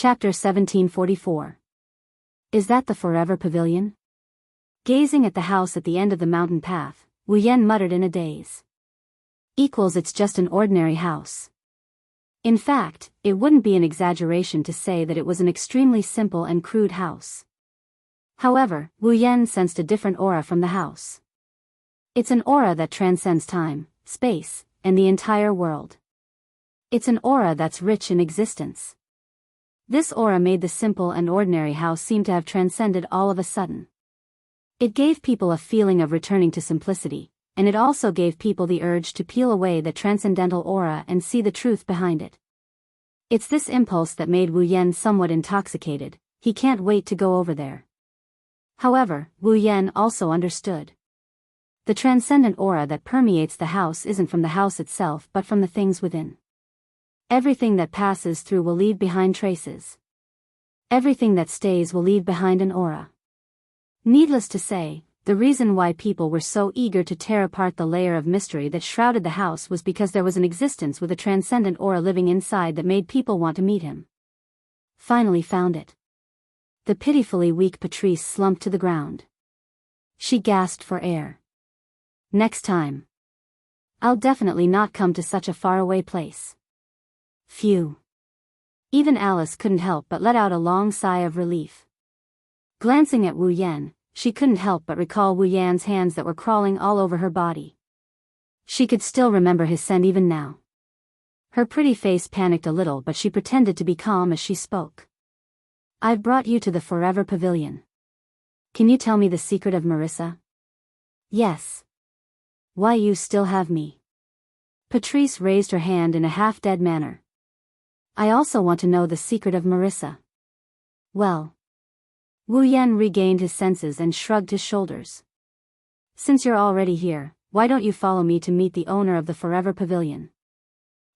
Chapter 1744. Is that the Forever Pavilion? Gazing at the house at the end of the mountain path, Wu Yan muttered in a daze. It's just an ordinary house. In fact, it wouldn't be an exaggeration to say that it was an extremely simple and crude house. However, Wu Yan sensed a different aura from the house. It's an aura that transcends time, space, and the entire world. It's an aura that's rich in existence. This aura made the simple and ordinary house seem to have transcended all of a sudden. It gave people a feeling of returning to simplicity, and it also gave people the urge to peel away the transcendental aura and see the truth behind it. It's this impulse that made Wu Yan somewhat intoxicated. He can't wait to go over there. However, Wu Yan also understood. The transcendent aura that permeates the house isn't from the house itself but from the things within. Everything that passes through will leave behind traces. Everything that stays will leave behind an aura. Needless to say, the reason why people were so eager to tear apart the layer of mystery that shrouded the house was because there was an existence with a transcendent aura living inside that made people want to meet him. Finally found it. The pitifully weak Patrice slumped to the ground. She gasped for air. Next time. I'll definitely not come to such a faraway place. Phew. Even Alice couldn't help but let out a long sigh of relief. Glancing at Wu Yan, she couldn't help but recall Wu Yan's hands that were crawling all over her body. She could still remember his scent even now. Her pretty face panicked a little but she pretended to be calm as she spoke. I've brought you to the Forever Pavilion. Can you tell me the secret of Marissa? Yes. Why you still have me? Patrice raised her hand in a half-dead manner. I also want to know the secret of Marissa. Well. Wu Yan regained his senses and shrugged his shoulders. Since you're already here, why don't you follow me to meet the owner of the Forever Pavilion?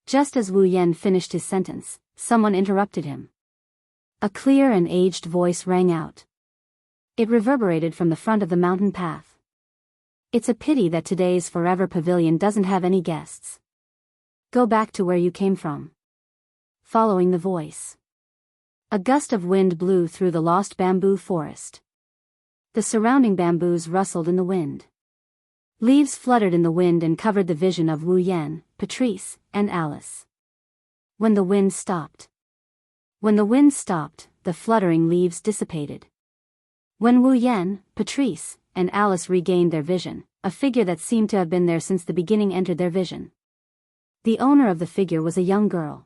Just as Wu Yan finished his sentence, someone interrupted him. A clear and aged voice rang out. It reverberated from the front of the mountain path. It's a pity that today's Forever Pavilion doesn't have any guests. Go back to where you came from. Following the voice. A gust of wind blew through the lost bamboo forest. The surrounding bamboos rustled in the wind. Leaves fluttered in the wind and covered the vision of Wu Yan, Patrice, and Alice. When the wind stopped. When the wind stopped, the fluttering leaves dissipated. When Wu Yan, Patrice, and Alice regained their vision, a figure that seemed to have been there since the beginning entered their vision. The owner of the figure was a young girl.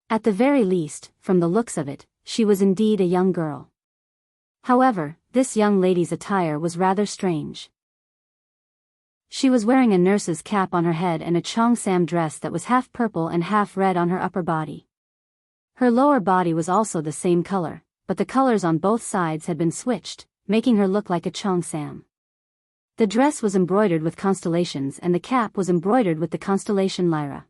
At the very least, from the looks of it, she was indeed a young girl. However, this young lady's attire was rather strange. She was wearing a nurse's cap on her head and a cheongsam dress that was half purple and half red on her upper body. Her lower body was also the same color, but the colors on both sides had been switched, making her look like a cheongsam. The dress was embroidered with constellations and the cap was embroidered with the constellation Lyra.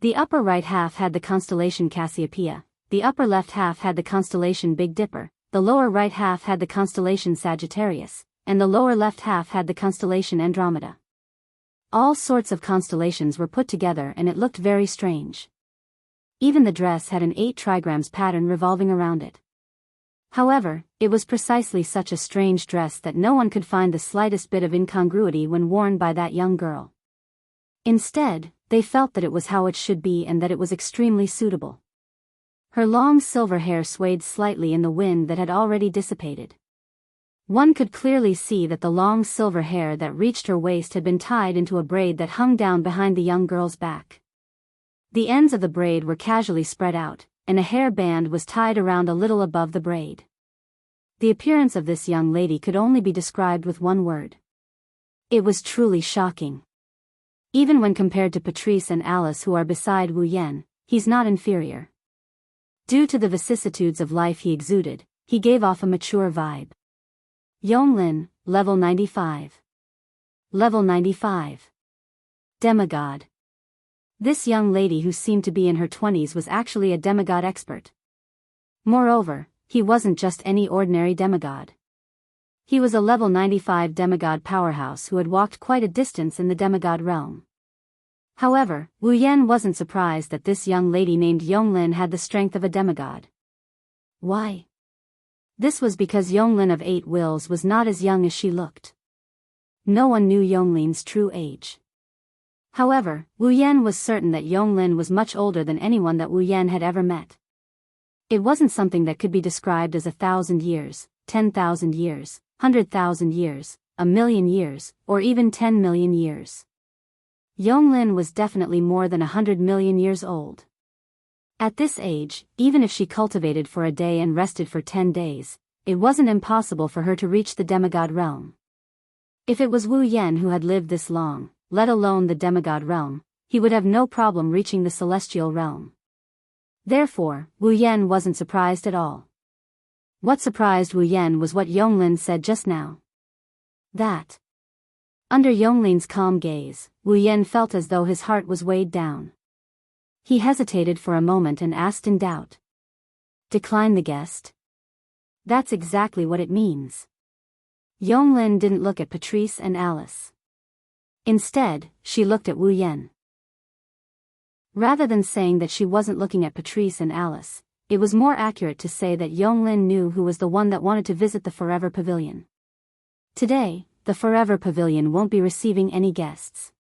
The upper right half had the constellation Cassiopeia, the upper left half had the constellation Big Dipper, the lower right half had the constellation Sagittarius, and the lower left half had the constellation Andromeda. All sorts of constellations were put together and it looked very strange. Even the dress had an 8 trigrams pattern revolving around it. However, it was precisely such a strange dress that no one could find the slightest bit of incongruity when worn by that young girl. Instead, they felt that it was how it should be and that it was extremely suitable. Her long silver hair swayed slightly in the wind that had already dissipated. One could clearly see that the long silver hair that reached her waist had been tied into a braid that hung down behind the young girl's back. The ends of the braid were casually spread out, and a hair band was tied around a little above the braid. The appearance of this young lady could only be described with one word. It was truly shocking. Even when compared to Patrice and Alice who are beside Wu Yan, he's not inferior. Due to the vicissitudes of life he exuded, he gave off a mature vibe. Yonglin, level 95. Level 95. Demigod. This young lady who seemed to be in her 20s was actually a demigod expert. Moreover, he wasn't just any ordinary demigod. He was a level 95 demigod powerhouse who had walked quite a distance in the demigod realm. However, Wu Yan wasn't surprised that this young lady named Yonglin had the strength of a demigod. Why? This was because Yonglin of 8 Wills was not as young as she looked. No one knew Yonglin's true age. However, Wu Yan was certain that Yonglin was much older than anyone that Wu Yan had ever met. It wasn't something that could be described as 1,000 years, 10,000 years, 100,000 years, 1,000,000 years, or even 10 million years. Yonglin was definitely more than 100 million years old. At this age, even if she cultivated for a day and rested for 10 days, it wasn't impossible for her to reach the demigod realm. If it was Wu Yan who had lived this long, let alone the demigod realm, he would have no problem reaching the celestial realm. Therefore, Wu Yan wasn't surprised at all. What surprised Wu Yan was what Yonglin said just now. That. Under Yonglin's calm gaze, Wu Yan felt as though his heart was weighed down. He hesitated for a moment and asked in doubt. Decline the guest? That's exactly what it means. Yonglin didn't look at Patrice and Alice. Instead, she looked at Wu Yan. Rather than saying that she wasn't looking at Patrice and Alice, it was more accurate to say that Yonglin knew who was the one that wanted to visit the Forever Pavilion. Today, the Forever Pavilion won't be receiving any guests.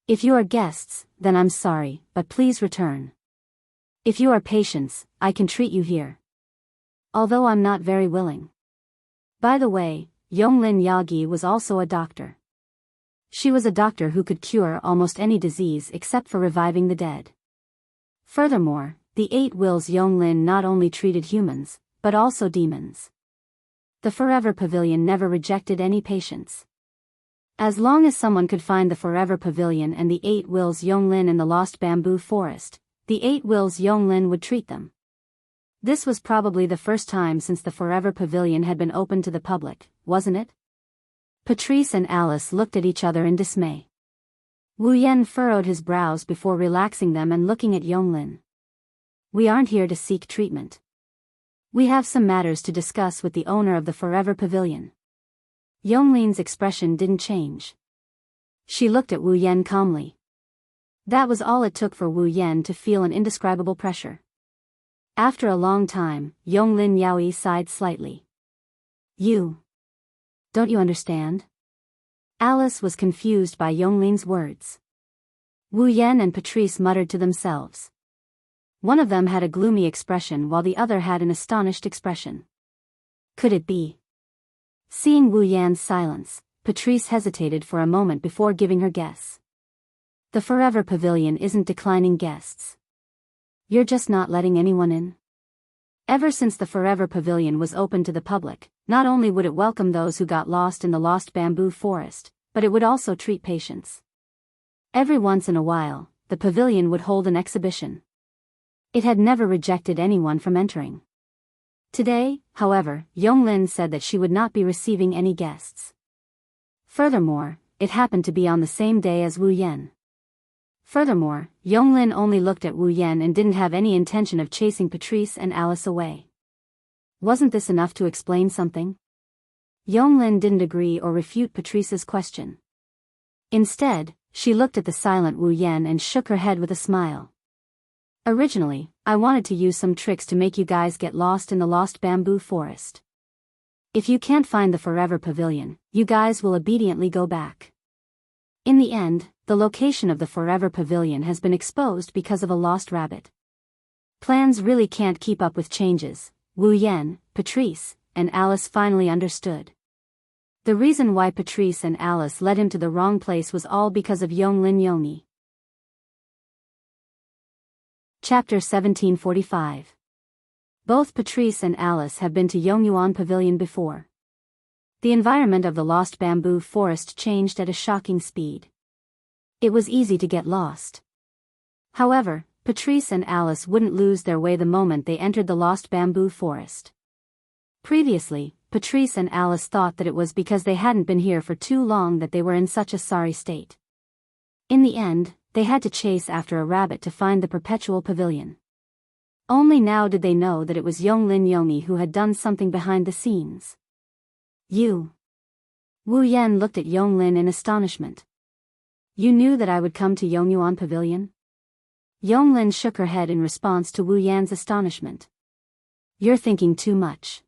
If you are guests, then I'm sorry, but please return. If you are patients, I can treat you here. Although I'm not very willing. By the way, Yonglin Yagi was also a doctor. She was a doctor who could cure almost any disease except for reviving the dead. Furthermore, the 8 Wills Yonglin not only treated humans, but also demons. The Forever Pavilion never rejected any patients. As long as someone could find the Forever Pavilion and the 8 Wills Yonglin in the Lost Bamboo Forest, the 8 Wills Yonglin would treat them. This was probably the first time since the Forever Pavilion had been opened to the public, wasn't it? Patrice and Alice looked at each other in dismay. Wu Yan furrowed his brows before relaxing them and looking at Yonglin. We aren't here to seek treatment. We have some matters to discuss with the owner of the Forever Pavilion. Yonglin's expression didn't change. She looked at Wu Yan calmly. That was all it took for Wu Yan to feel an indescribable pressure. After a long time, Yonglin Yaoi sighed slightly. Don't you understand? Alice was confused by Yonglin's words. Wu Yan and Patrice muttered to themselves. One of them had a gloomy expression while the other had an astonished expression. Could it be? Seeing Wu Yan's silence, Patrice hesitated for a moment before giving her guess. The Forever Pavilion isn't declining guests. You're just not letting anyone in? Ever since the Forever Pavilion was open to the public, not only would it welcome those who got lost in the Lost Bamboo Forest, but it would also treat patients. Every once in a while, the pavilion would hold an exhibition. It had never rejected anyone from entering. Today, however, Yonglin said that she would not be receiving any guests. Furthermore, it happened to be on the same day as Wu Yan. Furthermore, Yonglin only looked at Wu Yan and didn't have any intention of chasing Patrice and Alice away. Wasn't this enough to explain something? Yonglin didn't agree or refute Patrice's question. Instead, she looked at the silent Wu Yan and shook her head with a smile. Originally, I wanted to use some tricks to make you guys get lost in the Lost Bamboo Forest. If you can't find the Forever Pavilion, you guys will obediently go back. In the end, the location of the Forever Pavilion has been exposed because of a lost rabbit. Plans really can't keep up with changes. Wu Yan, Patrice, and Alice finally understood. The reason why Patrice and Alice led him to the wrong place was all because of Yonglin Yoni. Chapter 1745. Both Patrice and Alice have been to Yongyuan Pavilion before. The environment of the Lost Bamboo Forest changed at a shocking speed. It was easy to get lost. However, Patrice and Alice wouldn't lose their way the moment they entered the Lost Bamboo Forest. Previously, Patrice and Alice thought that it was because they hadn't been here for too long that they were in such a sorry state. In the end, they had to chase after a rabbit to find the Perpetual Pavilion. Only now did they know that it was Yonglin Yoni who had done something behind the scenes. You. Wu Yan looked at Yonglin in astonishment. You knew that I would come to Yongyuan Pavilion? Yonglin shook her head in response to Wu Yan's astonishment. You're thinking too much.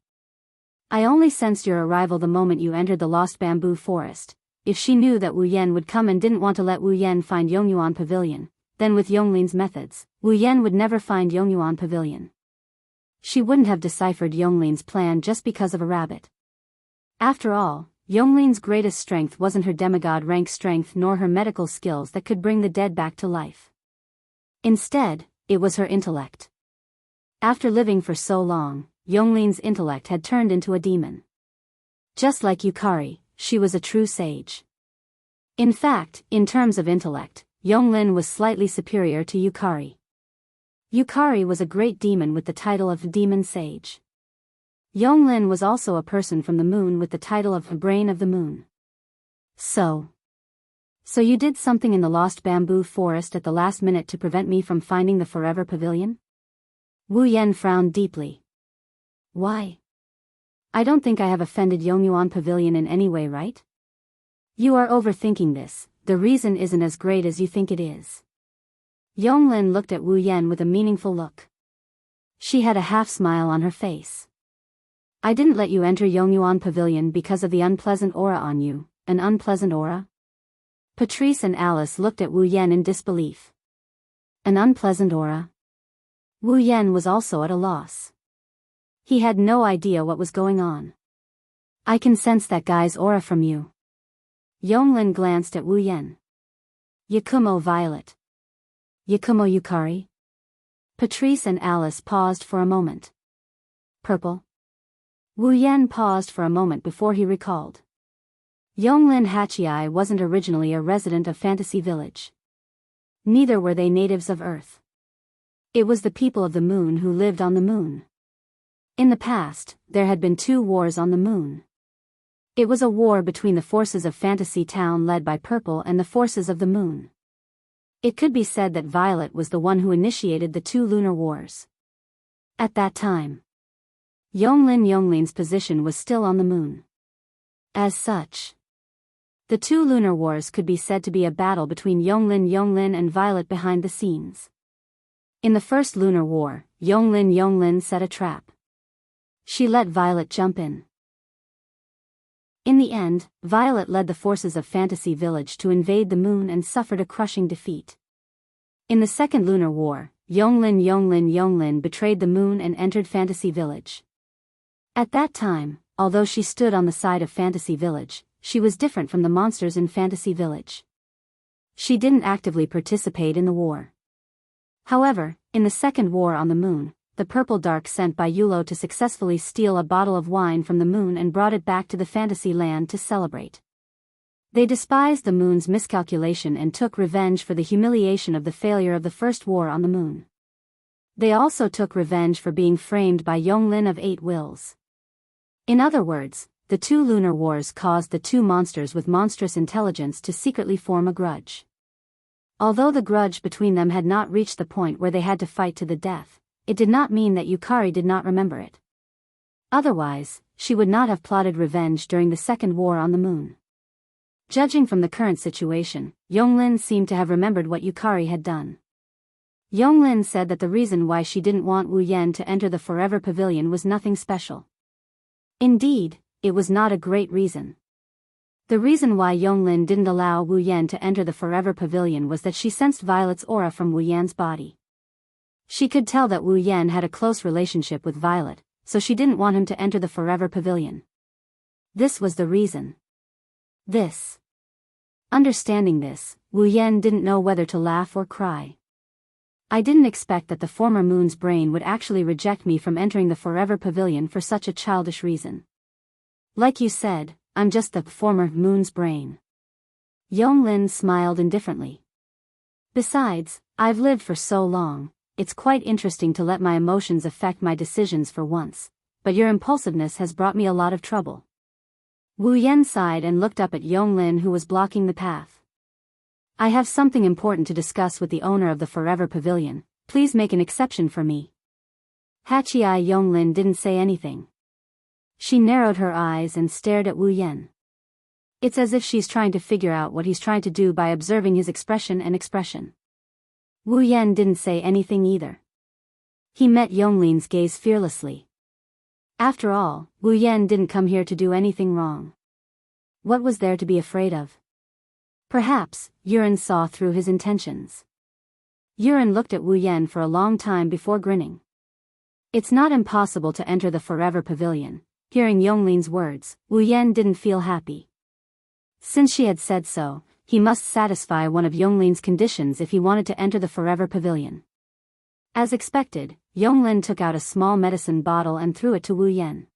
I only sensed your arrival the moment you entered the lost bamboo forest. If she knew that Wu Yan would come and didn't want to let Wu Yan find Yongyuan Pavilion, then with Yonglin's methods, Wu Yan would never find Yongyuan Pavilion. She wouldn't have deciphered Yonglin's plan just because of a rabbit. After all, Yonglin's greatest strength wasn't her demigod rank strength nor her medical skills that could bring the dead back to life. Instead, it was her intellect. After living for so long, Yonglin's intellect had turned into a demon. Just like Yukari, she was a true sage. In fact, in terms of intellect, Yonglin was slightly superior to Yukari. Yukari was a great demon with the title of Demon Sage. Yonglin was also a person from the moon with the title of Brain of the Moon. So you did something in the lost bamboo forest at the last minute to prevent me from finding the Forever Pavilion? Wu Yan frowned deeply. Why? I don't think I have offended Yongyuan Pavilion in any way, right? You are overthinking this. The reason isn't as great as you think it is. Yonglin looked at Wu Yan with a meaningful look. She had a half-smile on her face. I didn't let you enter Yongyuan Pavilion because of the unpleasant aura on you. An unpleasant aura? Patrice and Alice looked at Wu Yan in disbelief. An unpleasant aura? Wu Yan was also at a loss. He had no idea what was going on. I can sense that guy's aura from you. Yonglin glanced at Wu Yan. Yakumo Violet. Yakumo Yukari? Patrice and Alice paused for a moment. Purple? Wu Yan paused for a moment before he recalled. Yonglin Hachiai wasn't originally a resident of Fantasy Village. Neither were they natives of Earth. It was the people of the moon who lived on the moon. In the past, there had been 2 wars on the moon. It was a war between the forces of Fantasy Town led by Purple and the forces of the moon. It could be said that Violet was the one who initiated the 2 lunar wars. At that time, Yonglin's position was still on the moon. As such, the 2 lunar wars could be said to be a battle between Yonglin and Violet behind the scenes. In the first lunar war, Yonglin set a trap. She let Violet jump in. In the end, Violet led the forces of Fantasy Village to invade the moon and suffered a crushing defeat. In the second lunar war, Yonglin betrayed the moon and entered Fantasy Village. At that time, although she stood on the side of Fantasy Village, she was different from the monsters in Fantasy Village. She didn't actively participate in the war. However, in the second war on the moon, the purple dark sent by Yulo to successfully steal a bottle of wine from the moon and brought it back to the fantasy land to celebrate. They despised the moon's miscalculation and took revenge for the humiliation of the failure of the first war on the moon. They also took revenge for being framed by Yonglin of 8 Wills. In other words, the 2 lunar wars caused the 2 monsters with monstrous intelligence to secretly form a grudge. Although the grudge between them had not reached the point where they had to fight to the death, it did not mean that Yukari did not remember it. Otherwise, she would not have plotted revenge during the second war on the moon. Judging from the current situation, Yonglin seemed to have remembered what Yukari had done. Yonglin said that the reason why she didn't want Wu Yan to enter the Forever Pavilion was nothing special. Indeed, it was not a great reason. The reason why Yonglin didn't allow Wu Yan to enter the Forever Pavilion was that she sensed Violet's aura from Wu Yan's body. She could tell that Wu Yan had a close relationship with Violet, so she didn't want him to enter the Forever Pavilion. This was the reason. Understanding this, Wu Yan didn't know whether to laugh or cry. I didn't expect that the former moon's brain would actually reject me from entering the Forever Pavilion for such a childish reason. Like you said, I'm just the former moon's brain. Yonglin smiled indifferently. Besides, I've lived for so long. It's quite interesting to let my emotions affect my decisions for once, but your impulsiveness has brought me a lot of trouble. Wu Yan sighed and looked up at Yonglin, who was blocking the path. I have something important to discuss with the owner of the Forever Pavilion. Please make an exception for me. Hachiai Yonglin didn't say anything. She narrowed her eyes and stared at Wu Yan. It's as if she's trying to figure out what he's trying to do by observing his expression and expression. Wu Yan didn't say anything either. He met Yonglin's gaze fearlessly. After all, Wu Yan didn't come here to do anything wrong. What was there to be afraid of? Perhaps, Yuren saw through his intentions. Yuren looked at Wu Yan for a long time before grinning. It's not impossible to enter the Forever Pavilion. Hearing Yonglin's words, Wu Yan didn't feel happy. Since she had said so, he must satisfy one of Yonglin's conditions if he wanted to enter the Forever Pavilion. As expected, Yonglin took out a small medicine bottle and threw it to Wu Yan.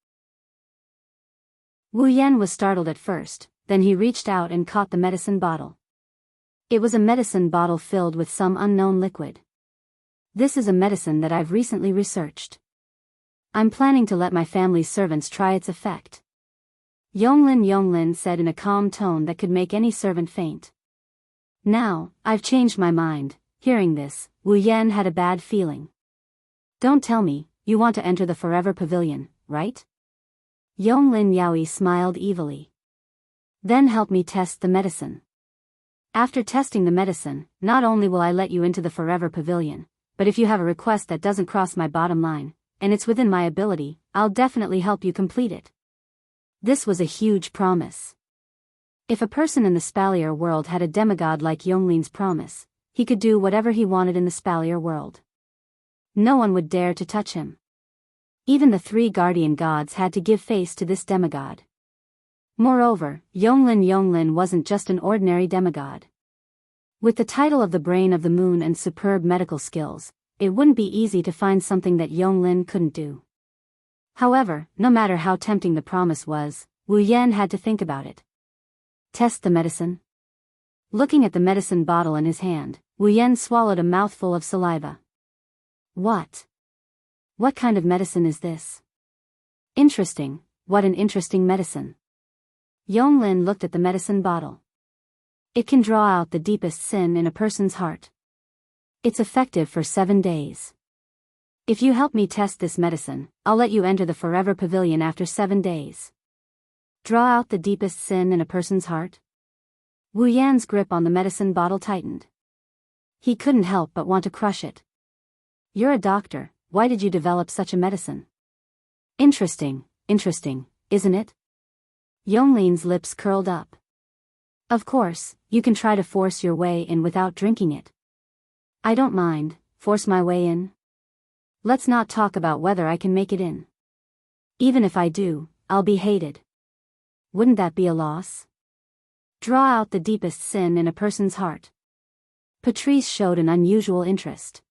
Wu Yan was startled at first, then he reached out and caught the medicine bottle. It was a medicine bottle filled with some unknown liquid. This is a medicine that I've recently researched. I'm planning to let my family's servants try its effect. Yonglin said in a calm tone that could make any servant faint. Now, I've changed my mind. Hearing this, Wu Yan had a bad feeling. Don't tell me, you want to enter the Forever Pavilion, right? Yonglin Yaoi smiled evilly. Then help me test the medicine. After testing the medicine, not only will I let you into the Forever Pavilion, but if you have a request that doesn't cross my bottom line, and it's within my ability, I'll definitely help you complete it. This was a huge promise. If a person in the Spalier world had a demigod like Yonglin's promise, he could do whatever he wanted in the Spalier world. No one would dare to touch him. Even the 3 guardian gods had to give face to this demigod. Moreover, Yonglin wasn't just an ordinary demigod. With the title of the Brain of the Moon and superb medical skills, it wouldn't be easy to find something that Yonglin couldn't do. However, no matter how tempting the promise was, Wu Yan had to think about it. Test the medicine. Looking at the medicine bottle in his hand, Wu Yan swallowed a mouthful of saliva. What? What kind of medicine is this? Interesting, what an interesting medicine. Yonglin looked at the medicine bottle. It can draw out the deepest sin in a person's heart. It's effective for 7 days. If you help me test this medicine, I'll let you enter the Forever Pavilion after 7 days. Draw out the deepest sin in a person's heart? Wu Yan's grip on the medicine bottle tightened. He couldn't help but want to crush it. You're a doctor, why did you develop such a medicine? Interesting, isn't it? Yonglin's lips curled up. Of course, you can try to force your way in without drinking it. I don't mind, force my way in. Let's not talk about whether I can make it in. Even if I do, I'll be hated. Wouldn't that be a loss? Draw out the deepest sin in a person's heart. Patrice showed an unusual interest.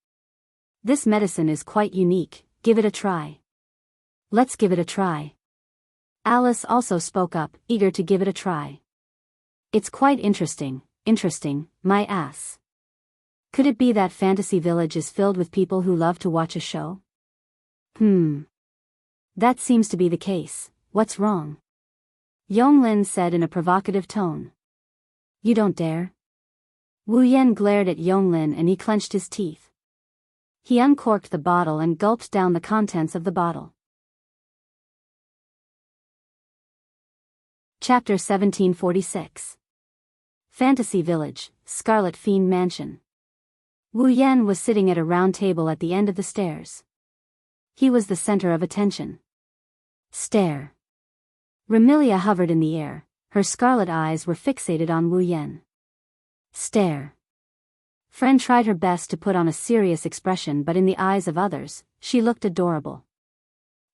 This medicine is quite unique, give it a try. Let's give it a try. Alice also spoke up, eager to give it a try. It's quite interesting, my ass. Could it be that Fantasy Village is filled with people who love to watch a show? That seems to be the case, what's wrong? Yonglin said in a provocative tone. You don't dare? Wu Yan glared at Yonglin and he clenched his teeth. He uncorked the bottle and gulped down the contents of the bottle. Chapter 1746. Fantasy Village, Scarlet Fiend Mansion. Wu Yan was sitting at a round table at the end of the stairs. He was the center of attention. Stare. Remilia hovered in the air, her scarlet eyes were fixated on Wu Yan. Stare. Fren tried her best to put on a serious expression, but in the eyes of others, she looked adorable.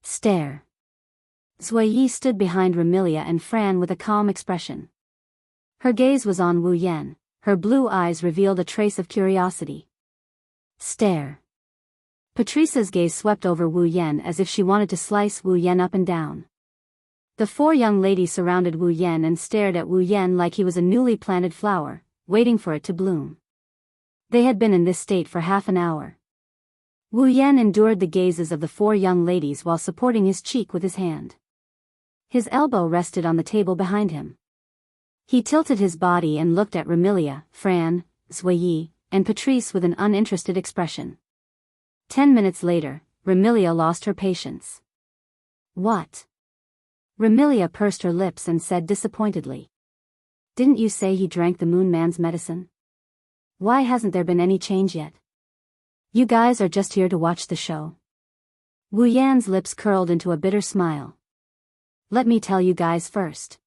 Stare. Zuiyi stood behind Remilia and Fran with a calm expression. Her gaze was on Wu Yan, her blue eyes revealed a trace of curiosity. Stare. Patrice's gaze swept over Wu Yan as if she wanted to slice Wu Yan up and down. The 4 young ladies surrounded Wu Yan and stared at Wu Yan like he was a newly planted flower, waiting for it to bloom. They had been in this state for half an hour. Wu Yan endured the gazes of the 4 young ladies while supporting his cheek with his hand. His elbow rested on the table behind him. He tilted his body and looked at Remilia, Fran, Zuiyi, and Patrice with an uninterested expression. 10 minutes later, Remilia lost her patience. What? Remilia pursed her lips and said disappointedly. Didn't you say he drank the Moon Man's medicine? Why hasn't there been any change yet? You guys are just here to watch the show. Wu Yan's lips curled into a bitter smile. Let me tell you guys first.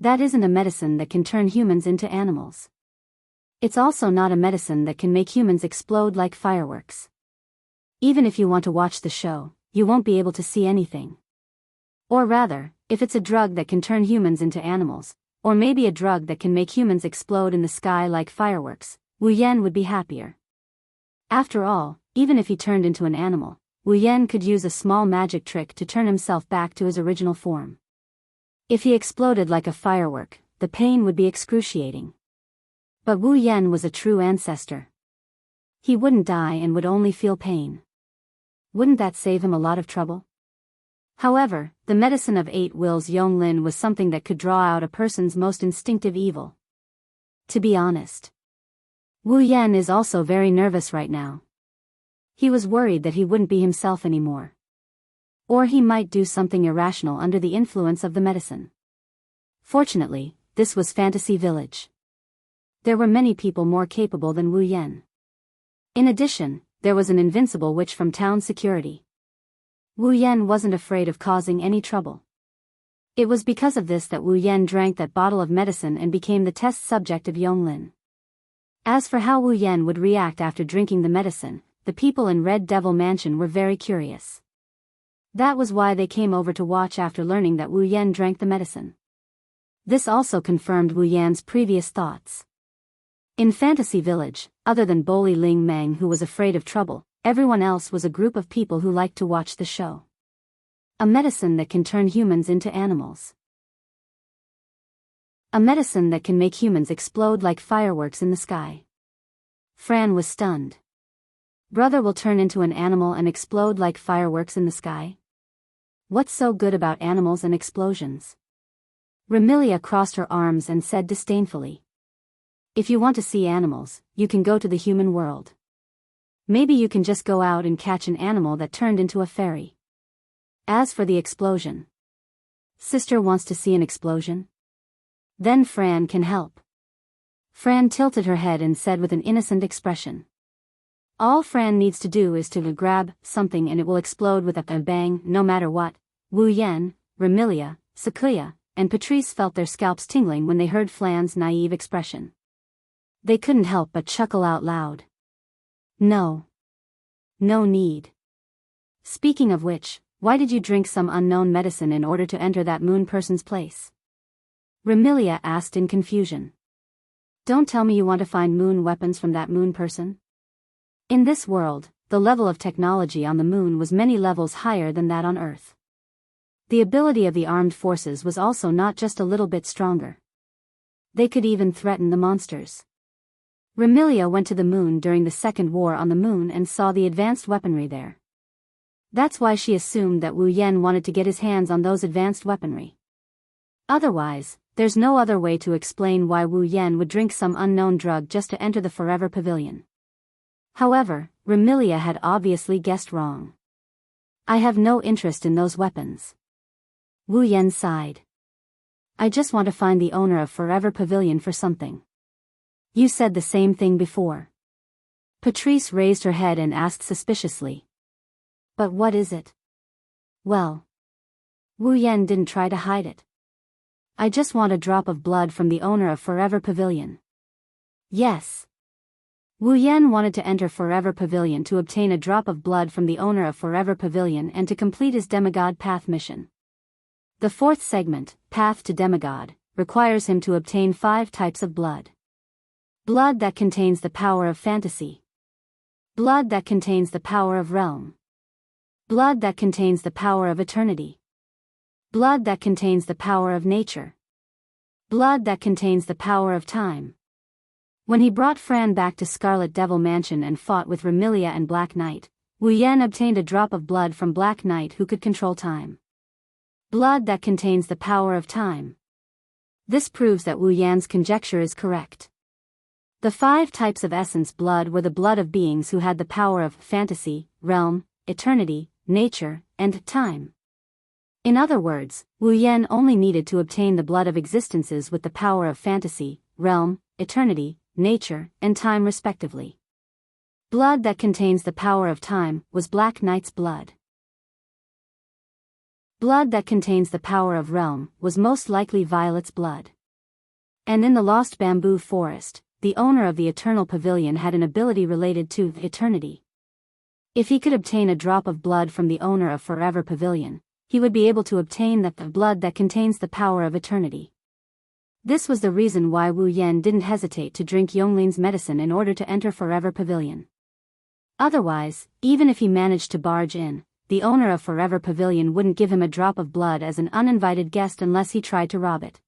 That isn't a medicine that can turn humans into animals. It's also not a medicine that can make humans explode like fireworks. Even if you want to watch the show, you won't be able to see anything. Or rather, if it's a drug that can turn humans into animals, or maybe a drug that can make humans explode in the sky like fireworks, Wu Yan would be happier. After all, even if he turned into an animal, Wu Yan could use a small magic trick to turn himself back to his original form. If he exploded like a firework, the pain would be excruciating. But Wu Yan was a true ancestor. He wouldn't die and would only feel pain. Wouldn't that save him a lot of trouble? However, the medicine of 8 wills Yonglin was something that could draw out a person's most instinctive evil. To be honest, Wu Yan is also very nervous right now. He was worried that he wouldn't be himself anymore. Or he might do something irrational under the influence of the medicine. Fortunately, this was Fantasy Village. There were many people more capable than Wu Yan. In addition, there was an invincible witch from town security. Wu Yan wasn't afraid of causing any trouble. It was because of this that Wu Yan drank that bottle of medicine and became the test subject of Yonglin. As for how Wu Yan would react after drinking the medicine, the people in Red Devil Mansion were very curious. That was why they came over to watch after learning that Wu Yan drank the medicine. This also confirmed Wu Yan's previous thoughts. In Fantasy Village, other than Boli Ling Meng who was afraid of trouble, everyone else was a group of people who liked to watch the show. A medicine that can turn humans into animals. A medicine that can make humans explode like fireworks in the sky. Fran was stunned. Brother will turn into an animal and explode like fireworks in the sky? What's so good about animals and explosions? Remilia crossed her arms and said disdainfully. If you want to see animals, you can go to the human world. Maybe you can just go out and catch an animal that turned into a fairy. As for the explosion. Sister wants to see an explosion? Then Fran can help. Fran tilted her head and said with an innocent expression. All Fran needs to do is to grab something and it will explode with a bang no matter what. Wu Yan, Remilia, Sakuya, and Patrice felt their scalps tingling when they heard Fran's naive expression. They couldn't help but chuckle out loud. No. No need. Speaking of which, why did you drink some unknown medicine in order to enter that moon person's place? Remilia asked in confusion. Don't tell me you want to find moon weapons from that moon person? In this world, the level of technology on the moon was many levels higher than that on Earth. The ability of the armed forces was also not just a little bit stronger. They could even threaten the monsters. Remilia went to the moon during the Second War on the moon and saw the advanced weaponry there. That's why she assumed that Wu Yan wanted to get his hands on those advanced weaponry. Otherwise, there's no other way to explain why Wu Yan would drink some unknown drug just to enter the Forever Pavilion. However, Remilia had obviously guessed wrong. I have no interest in those weapons. Wu Yan sighed. I just want to find the owner of Forever Pavilion for something. You said the same thing before. Patrice raised her head and asked suspiciously. But what is it? Well. Wu Yan didn't try to hide it. I just want a drop of blood from the owner of Forever Pavilion. Yes. Wu Yan wanted to enter Forever Pavilion to obtain a drop of blood from the owner of Forever Pavilion and to complete his Demigod Path mission. The fourth segment, Path to Demigod, requires him to obtain 5 types of blood. Blood that contains the power of fantasy. Blood that contains the power of realm. Blood that contains the power of eternity. Blood that contains the power of nature. Blood that contains the power of time. When he brought Fran back to Scarlet Devil Mansion and fought with Remilia and Black Knight, Wu Yan obtained a drop of blood from Black Knight who could control time. Blood that contains the power of time. This proves that Wu Yan's conjecture is correct. The 5 types of essence blood were the blood of beings who had the power of fantasy, realm, eternity, nature, and time. In other words, Wu Yan only needed to obtain the blood of existences with the power of fantasy, realm, eternity, nature, and time respectively. Blood that contains the power of time was Black Knight's blood. Blood that contains the power of realm was most likely Violet's blood. And in the lost bamboo forest, the owner of the Eternal Pavilion had an ability related to eternity. If he could obtain a drop of blood from the owner of Forever Pavilion, he would be able to obtain the blood that contains the power of eternity. This was the reason why Wu Yan didn't hesitate to drink Yonglin's medicine in order to enter Forever Pavilion. Otherwise, even if he managed to barge in, the owner of Forever Pavilion wouldn't give him a drop of blood as an uninvited guest unless he tried to rob it.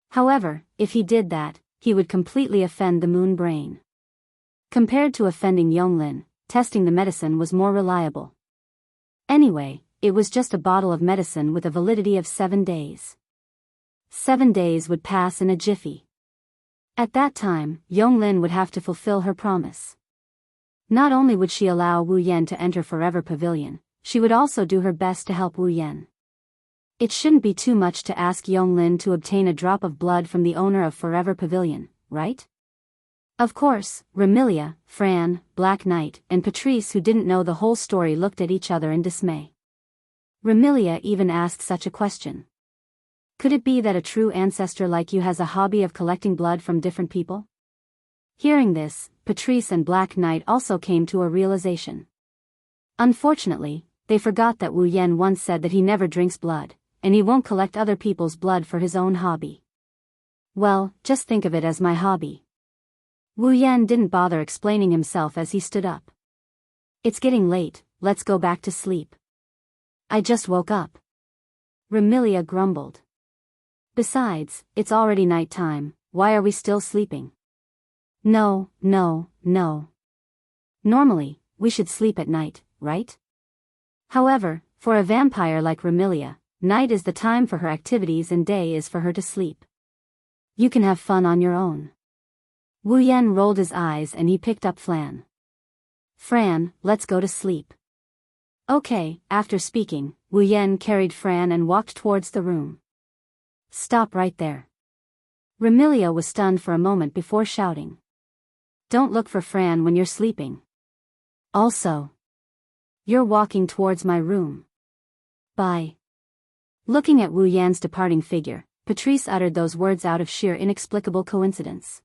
However, if he did that, he would completely offend the Moon Brain. Compared to offending Yonglin, testing the medicine was more reliable. Anyway, it was just a bottle of medicine with a validity of 7 days. 7 days would pass in a jiffy. At that time, Yonglin would have to fulfill her promise. Not only would she allow Wu Yan to enter Forever Pavilion, she would also do her best to help Wu Yan. It shouldn't be too much to ask Yonglin to obtain a drop of blood from the owner of Forever Pavilion, right? Of course, Remilia, Fran, Black Knight, and Patrice, who didn't know the whole story, looked at each other in dismay. Remilia even asked such a question. Could it be that a true ancestor like you has a hobby of collecting blood from different people? Hearing this, Patrice and Black Knight also came to a realization. Unfortunately, they forgot that Wu Yan once said that he never drinks blood, and he won't collect other people's blood for his own hobby. Well, just think of it as my hobby. Wu Yan didn't bother explaining himself as he stood up. It's getting late, let's go back to sleep. I just woke up. Remilia grumbled. Besides, it's already night time, why are we still sleeping? No. Normally, we should sleep at night, right? However, for a vampire like Remilia, night is the time for her activities and day is for her to sleep. You can have fun on your own. Wu Yan rolled his eyes and he picked up Flan. Fran, let's go to sleep. Okay. After speaking, Wu Yan carried Fran and walked towards the room. Stop right there. Remilia was stunned for a moment before shouting. Don't look for Fran when you're sleeping. Also, you're walking towards my room. Bye. Looking at Wu Yan's departing figure, Patrice uttered those words out of sheer inexplicable coincidence.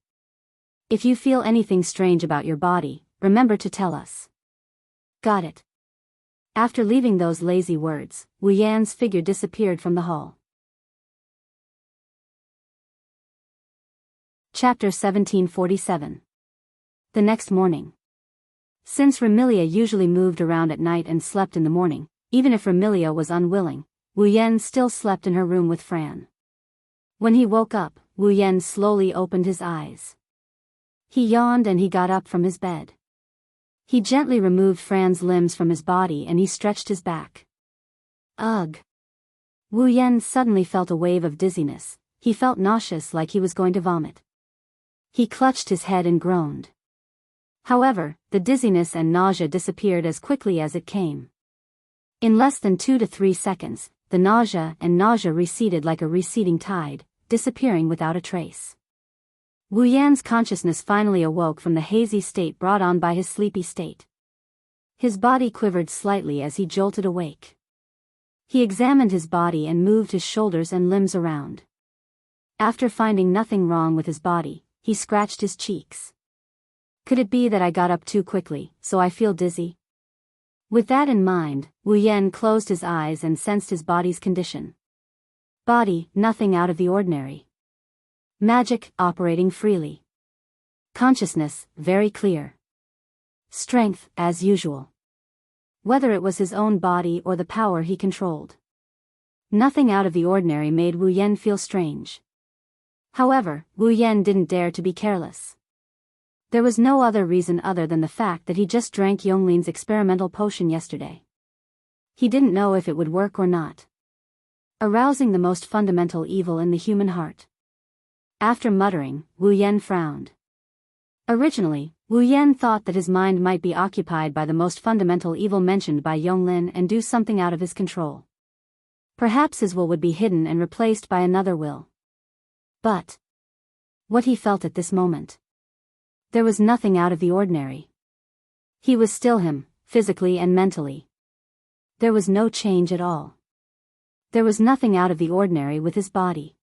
If you feel anything strange about your body, remember to tell us. Got it. After leaving those lazy words, Wu Yan's figure disappeared from the hall. Chapter 1747. The next morning. Since Remilia usually moved around at night and slept in the morning, even if Remilia was unwilling, Wu Yan still slept in her room with Fran. When he woke up, Wu Yan slowly opened his eyes. He yawned and he got up from his bed. He gently removed Fran's limbs from his body and he stretched his back. Ugh! Wu Yan suddenly felt a wave of dizziness. He felt nauseous like he was going to vomit. He clutched his head and groaned. However, the dizziness and nausea disappeared as quickly as it came. In less than 2 to 3 seconds, the nausea receded like a receding tide, disappearing without a trace. Wu Yan's consciousness finally awoke from the hazy state brought on by his sleepy state. His body quivered slightly as he jolted awake. He examined his body and moved his shoulders and limbs around. After finding nothing wrong with his body, he scratched his cheeks. Could it be that I got up too quickly, so I feel dizzy? With that in mind, Wu Yan closed his eyes and sensed his body's condition. Body, nothing out of the ordinary. Magic, operating freely. Consciousness, very clear. Strength, as usual. Whether it was his own body or the power he controlled. Nothing out of the ordinary made Wu Yan feel strange. However, Wu Yan didn't dare to be careless. There was no other reason other than the fact that he just drank Yonglin's experimental potion yesterday. He didn't know if it would work or not. Arousing the most fundamental evil in the human heart. After muttering, Wu Yan frowned. Originally, Wu Yan thought that his mind might be occupied by the most fundamental evil mentioned by Yonglin and do something out of his control. Perhaps his will would be hidden and replaced by another will. But what he felt at this moment. There was nothing out of the ordinary. He was still him, physically and mentally. There was no change at all. There was nothing out of the ordinary with his body.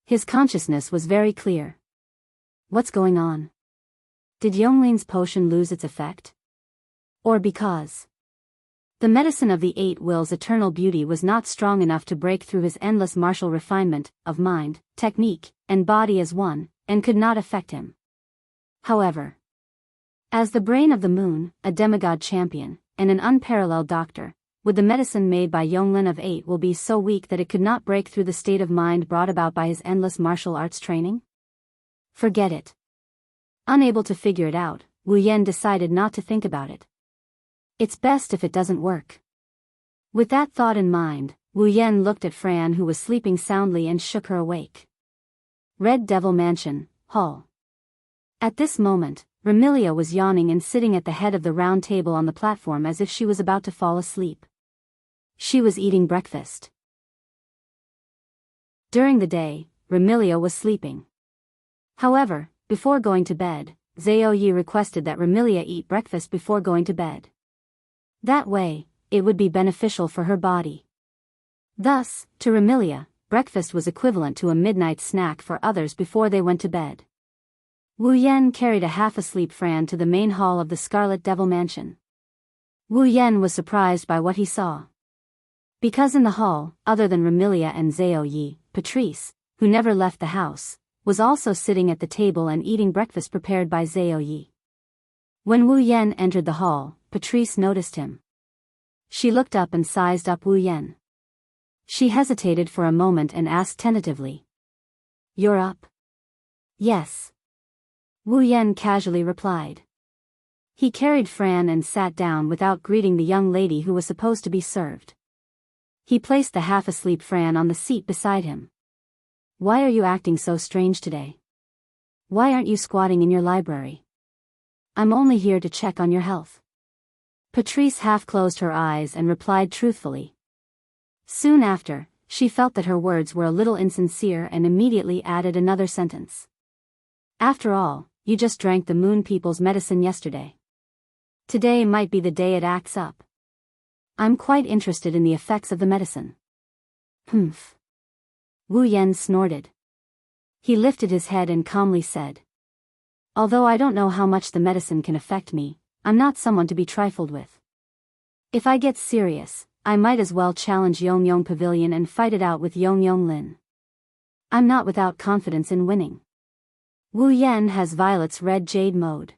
His consciousness was very clear. What's going on? Did Yonglin's potion lose its effect? Or because the medicine of the 8 Wills' eternal beauty was not strong enough to break through his endless martial refinement of mind, technique, and body as one, and could not affect him. However, as the brain of the moon, a demigod champion, and an unparalleled doctor, would the medicine made by Yonglin of 8 will be so weak that it could not break through the state of mind brought about by his endless martial arts training? Forget it. Unable to figure it out, Wu Yan decided not to think about it. It's best if it doesn't work. With that thought in mind, Wu Yan looked at Fran, who was sleeping soundly, and shook her awake. Red Devil Mansion, Hall. At this moment, Remilia was yawning and sitting at the head of the round table on the platform as if she was about to fall asleep. She was eating breakfast. During the day, Remilia was sleeping. However, before going to bed, Zhao Yi requested that Remilia eat breakfast before going to bed. That way, it would be beneficial for her body. Thus, to Remilia, breakfast was equivalent to a midnight snack for others before they went to bed. Wu Yan carried a half-asleep Fran to the main hall of the Scarlet Devil Mansion. Wu Yan was surprised by what he saw. Because in the hall, other than Remilia and Zhao Yi, Patrice, who never left the house, was also sitting at the table and eating breakfast prepared by Zhao Yi. When Wu Yan entered the hall, Patrice noticed him. She looked up and sized up Wu Yan. She hesitated for a moment and asked tentatively, "You're up?" "Yes." Wu Yan casually replied. He carried Fran and sat down without greeting the young lady who was supposed to be served. He placed the half-asleep Fran on the seat beside him. "Why are you acting so strange today? Why aren't you squatting in your library?" "I'm only here to check on your health." Patrice half closed her eyes and replied truthfully. Soon after, she felt that her words were a little insincere and immediately added another sentence. "After all, you just drank the moon people's medicine yesterday. Today might be the day it acts up. I'm quite interested in the effects of the medicine." "Humph." Wu Yan snorted. He lifted his head and calmly said, "Although I don't know how much the medicine can affect me, I'm not someone to be trifled with. If I get serious, I might as well challenge Yongyong Pavilion and fight it out with Yongyong Lin. I'm not without confidence in winning. Wu Yan has Violet's red jade mode.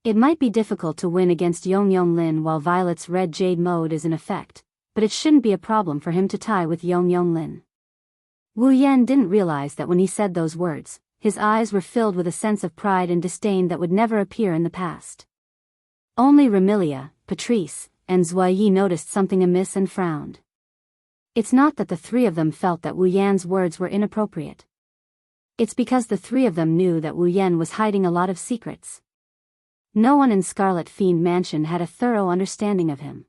It might be difficult to win against Yongyong Lin while Violet's red jade mode is in effect, but it shouldn't be a problem for him to tie with Yongyong Lin." Wu Yan didn't realize that when he said those words, his eyes were filled with a sense of pride and disdain that would never appear in the past. Only Remilia, Patrice, and Zhao Yi noticed something amiss and frowned. It's not that the 3 of them felt that Wu Yan's words were inappropriate. It's because the 3 of them knew that Wu Yan was hiding a lot of secrets. No one in Scarlet Fiend Mansion had a thorough understanding of him.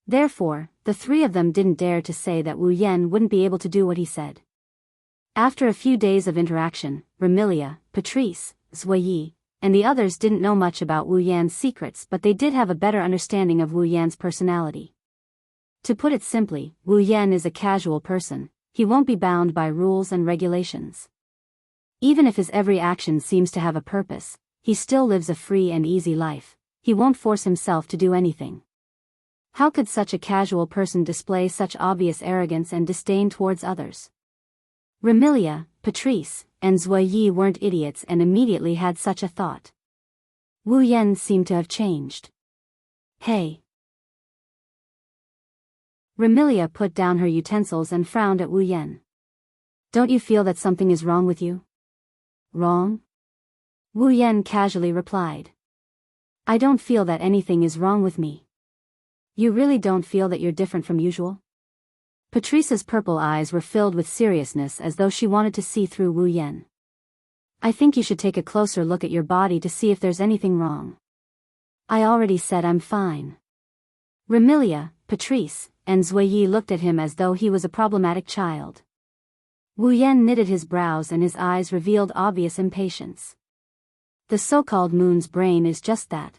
Therefore, the 3 of them didn't dare to say that Wu Yan wouldn't be able to do what he said. After a few days of interaction, Remilia, Patrice, Zhao Yi, and the others didn't know much about Wu Yan's secrets, but they did have a better understanding of Wu Yan's personality. To put it simply, Wu Yan is a casual person. He won't be bound by rules and regulations. Even if his every action seems to have a purpose, he still lives a free and easy life. He won't force himself to do anything. How could such a casual person display such obvious arrogance and disdain towards others? Remilia, Patrice, and Zhao Yi weren't idiots and immediately had such a thought. Wu Yan seemed to have changed. "Hey." Remilia put down her utensils and frowned at Wu Yan. "Don't you feel that something is wrong with you?" "Wrong?" Wu Yan casually replied. "I don't feel that anything is wrong with me." "You really don't feel that you're different from usual?" Patrice's purple eyes were filled with seriousness as though she wanted to see through Wu Yan. "I think you should take a closer look at your body to see if there's anything wrong." "I already said I'm fine." Remilia, Patrice, and Zhao Yi looked at him as though he was a problematic child. Wu Yan knitted his brows and his eyes revealed obvious impatience. The so-called moon's brain is just that.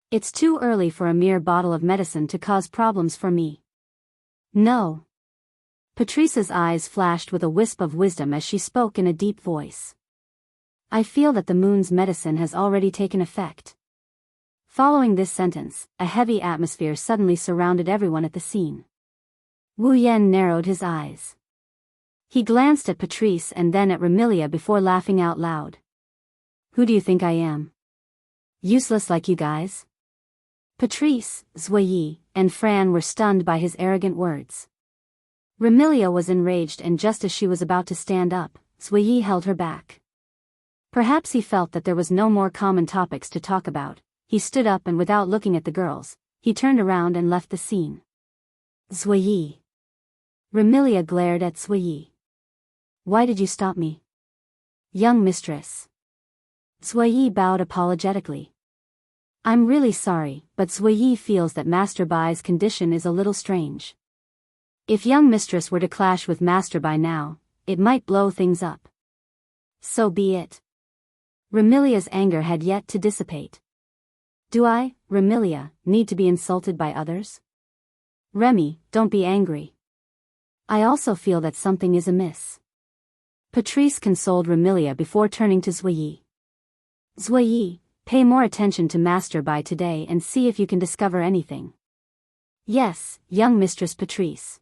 It's too early for a mere bottle of medicine to cause problems for me. No. Patrice's eyes flashed with a wisp of wisdom as she spoke in a deep voice. I feel that the moon's medicine has already taken effect. Following this sentence, a heavy atmosphere suddenly surrounded everyone at the scene. Wu Yan narrowed his eyes. He glanced at Patrice and then at Remilia before laughing out loud. Who do you think I am? Useless like you guys? Patrice, Zuiyi, and Fran were stunned by his arrogant words. Remilia was enraged, and just as she was about to stand up, Zuiyi held her back. Perhaps he felt that there was no more common topics to talk about. He stood up and without looking at the girls, he turned around and left the scene. Zuiyi. Remilia glared at Zuiyi. Why did you stop me? Young mistress. Zuiyi bowed apologetically. I'm really sorry, but Zuiyi feels that Master Bai's condition is a little strange. If young mistress were to clash with Master Bai now, it might blow things up. So be it. Remilia's anger had yet to dissipate. Do I, Remilia, need to be insulted by others? Remy, don't be angry. I also feel that something is amiss. Patrice consoled Remilia before turning to Zuiyi. Zuiyi, pay more attention to Master Bai today and see if you can discover anything. Yes, young Mistress Patrice.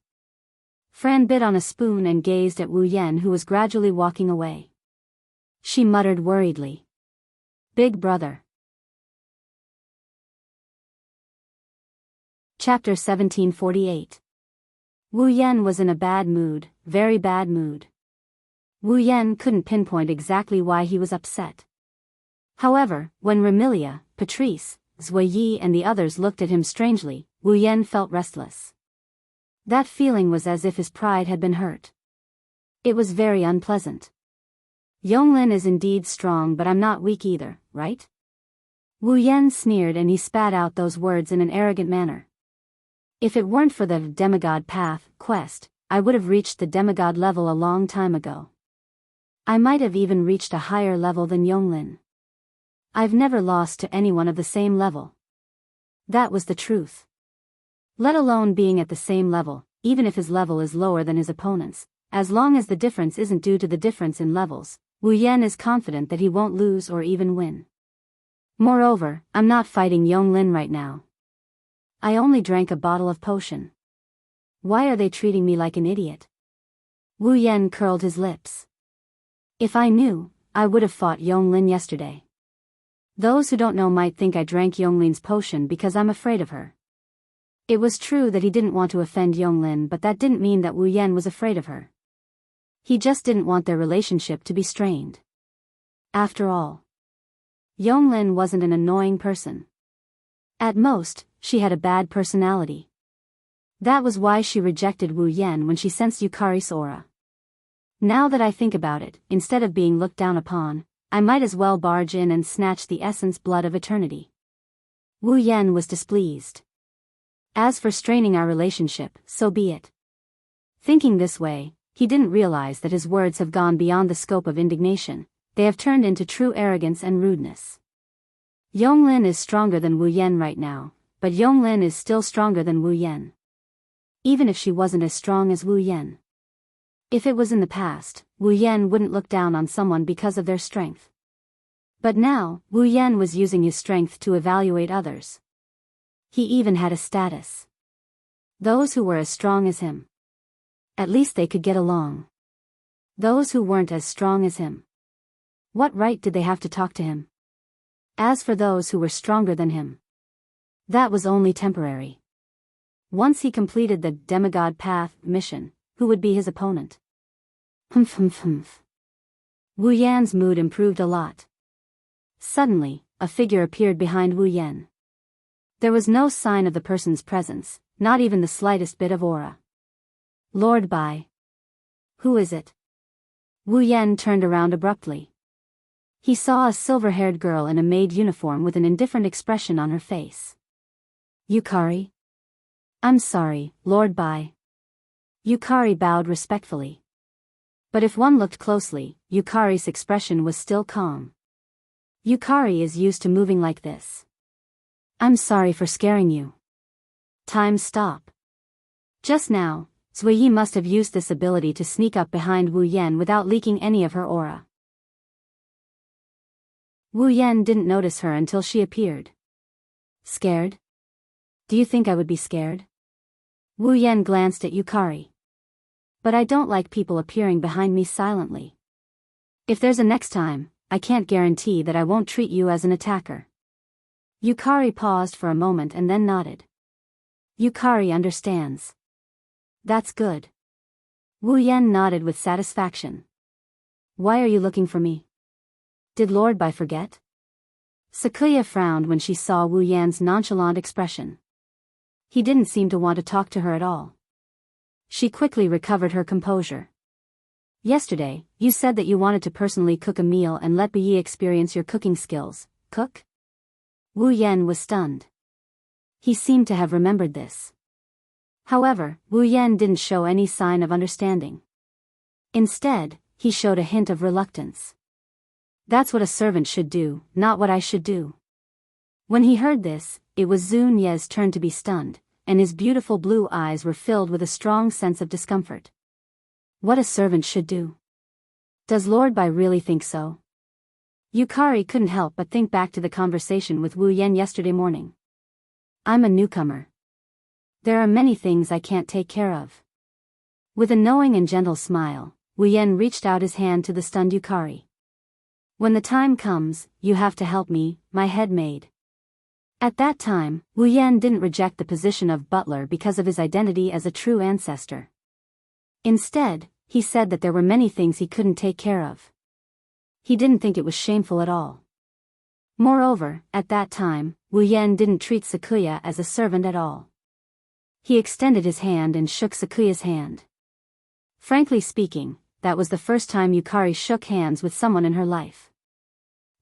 Fran bit on a spoon and gazed at Wu Yan, who was gradually walking away. She muttered worriedly. Big brother. Chapter 1748. Wu Yan was in a bad mood, very bad mood. Wu Yan couldn't pinpoint exactly why he was upset. However, when Remilia, Patrice, Zuiyi and the others looked at him strangely, Wu Yan felt restless. That feeling was as if his pride had been hurt. It was very unpleasant. Yonglin is indeed strong, but I'm not weak either, right? Wu Yan sneered, and he spat out those words in an arrogant manner. If it weren't for the demigod path quest, I would have reached the demigod level a long time ago. I might have even reached a higher level than Yonglin. I've never lost to anyone of the same level. That was the truth. Let alone being at the same level, even if his level is lower than his opponent's, as long as the difference isn't due to the difference in levels, Wu Yan is confident that he won't lose or even win. Moreover, I'm not fighting Yonglin right now. I only drank a bottle of potion. Why are they treating me like an idiot? Wu Yan curled his lips. If I knew, I would have fought Yonglin yesterday. Those who don't know might think I drank Yonglin's potion because I'm afraid of her. It was true that he didn't want to offend Yonglin, but that didn't mean that Wu Yan was afraid of her. He just didn't want their relationship to be strained. After all, Yonglin wasn't an annoying person. At most, she had a bad personality. That was why she rejected Wu Yan when she sensed Yukari's aura. Now that I think about it, instead of being looked down upon, I might as well barge in and snatch the essence blood of eternity. Wu Yan was displeased. As for straining our relationship, so be it. Thinking this way, he didn't realize that his words have gone beyond the scope of indignation. They have turned into true arrogance and rudeness. Yonglin is stronger than Wu Yan right now, but Yonglin is still stronger than Wu Yan. Even if she wasn't as strong as Wu Yan. If it was in the past, Wu Yan wouldn't look down on someone because of their strength. But now, Wu Yan was using his strength to evaluate others. He even had a status. Those who were as strong as him. At least they could get along. Those who weren't as strong as him. What right did they have to talk to him? As for those who were stronger than him, that was only temporary. Once he completed the demigod path mission, who would be his opponent? Wu Yan's mood improved a lot. Suddenly, a figure appeared behind Wu Yan. There was no sign of the person's presence, not even the slightest bit of aura. Lord Bai. Who is it? Wu Yan turned around abruptly. He saw a silver-haired girl in a maid uniform with an indifferent expression on her face. Yukari? I'm sorry, Lord Bai. Yukari bowed respectfully. But if one looked closely, Yukari's expression was still calm. Yukari is used to moving like this. I'm sorry for scaring you. Time stop. Just now, Zui must have used this ability to sneak up behind Wu Yan without leaking any of her aura. Wu Yan didn't notice her until she appeared. Scared? Do you think I would be scared? Wu Yan glanced at Yukari. But I don't like people appearing behind me silently. If there's a next time, I can't guarantee that I won't treat you as an attacker. Yukari paused for a moment and then nodded. Yukari understands. That's good. Wu Yan nodded with satisfaction. Why are you looking for me? Did Lord Bai forget? Sakuya frowned when she saw Wu Yan's nonchalant expression. He didn't seem to want to talk to her at all. She quickly recovered her composure. Yesterday, you said that you wanted to personally cook a meal and let Bai experience your cooking skills. Cook? Wu Yan was stunned. He seemed to have remembered this. However, Wu Yan didn't show any sign of understanding. Instead, he showed a hint of reluctance. That's what a servant should do, not what I should do. When he heard this, it was Zun Ye's turn to be stunned, and his beautiful blue eyes were filled with a strong sense of discomfort. What a servant should do. Does Lord Bai really think so? Yukari couldn't help but think back to the conversation with Wu Yan yesterday morning. I'm a newcomer. There are many things I can't take care of. With a knowing and gentle smile, Wu Yan reached out his hand to the stunned Yukari. When the time comes, you have to help me, my head maid. At that time, Wu Yan didn't reject the position of butler because of his identity as a true ancestor. Instead, he said that there were many things he couldn't take care of. He didn't think it was shameful at all. Moreover, at that time, Wu Yan didn't treat Sakuya as a servant at all. He extended his hand and shook Sakuya's hand. Frankly speaking, that was the first time Yukari shook hands with someone in her life.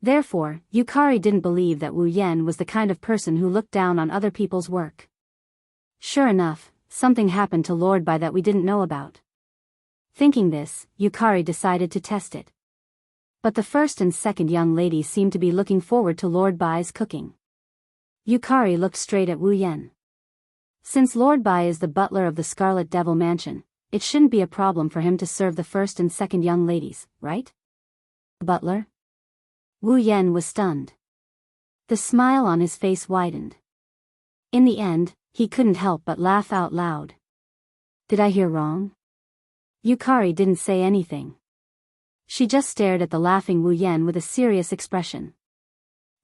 Therefore, Yukari didn't believe that Wu Yan was the kind of person who looked down on other people's work. Sure enough, something happened to Lord Bai that we didn't know about. Thinking this, Yukari decided to test it. But the first and second young ladies seemed to be looking forward to Lord Bai's cooking. Yukari looked straight at Wu Yan. Since Lord Bai is the butler of the Scarlet Devil Mansion, it shouldn't be a problem for him to serve the first and second young ladies, right? Butler? Wu Yan was stunned. The smile on his face widened. In the end, he couldn't help but laugh out loud. Did I hear wrong? Yukari didn't say anything. She just stared at the laughing Wu Yan with a serious expression.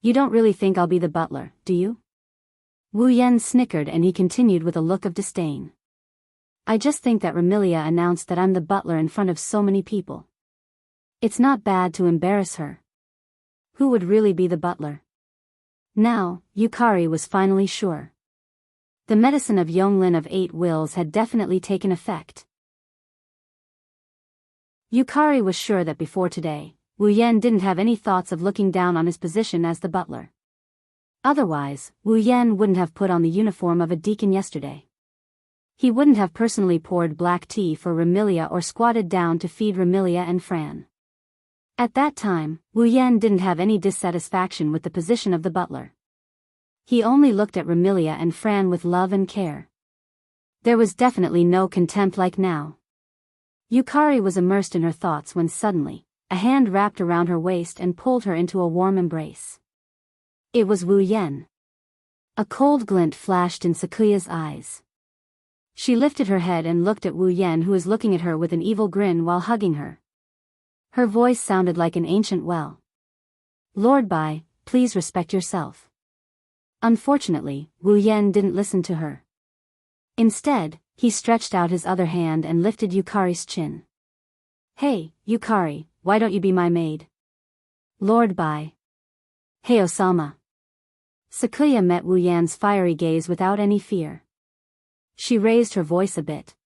You don't really think I'll be the butler, do you? Wu Yan snickered and he continued with a look of disdain. I just think that Remilia announced that I'm the butler in front of so many people. It's not bad to embarrass her. Who would really be the butler? Now, Yukari was finally sure. The medicine of Yonglin of 8 Wills had definitely taken effect. Yukari was sure that before today, Wu Yan didn't have any thoughts of looking down on his position as the butler. Otherwise, Wu Yan wouldn't have put on the uniform of a deacon yesterday. He wouldn't have personally poured black tea for Remilia or squatted down to feed Remilia and Fran. At that time, Wu Yan didn't have any dissatisfaction with the position of the butler. He only looked at Remilia and Fran with love and care. There was definitely no contempt like now. Yukari was immersed in her thoughts when suddenly, a hand wrapped around her waist and pulled her into a warm embrace. It was Wu Yan. A cold glint flashed in Sakuya's eyes. She lifted her head and looked at Wu Yan, who was looking at her with an evil grin while hugging her. Her voice sounded like an ancient well. Lord Bai, please respect yourself. Unfortunately, Wu Yan didn't listen to her. Instead, he stretched out his other hand and lifted Yukari's chin. Hey, Yukari, why don't you be my maid? Lord Bai. Hey Osama. Sakuya met Wu Yan's fiery gaze without any fear. She raised her voice a bit.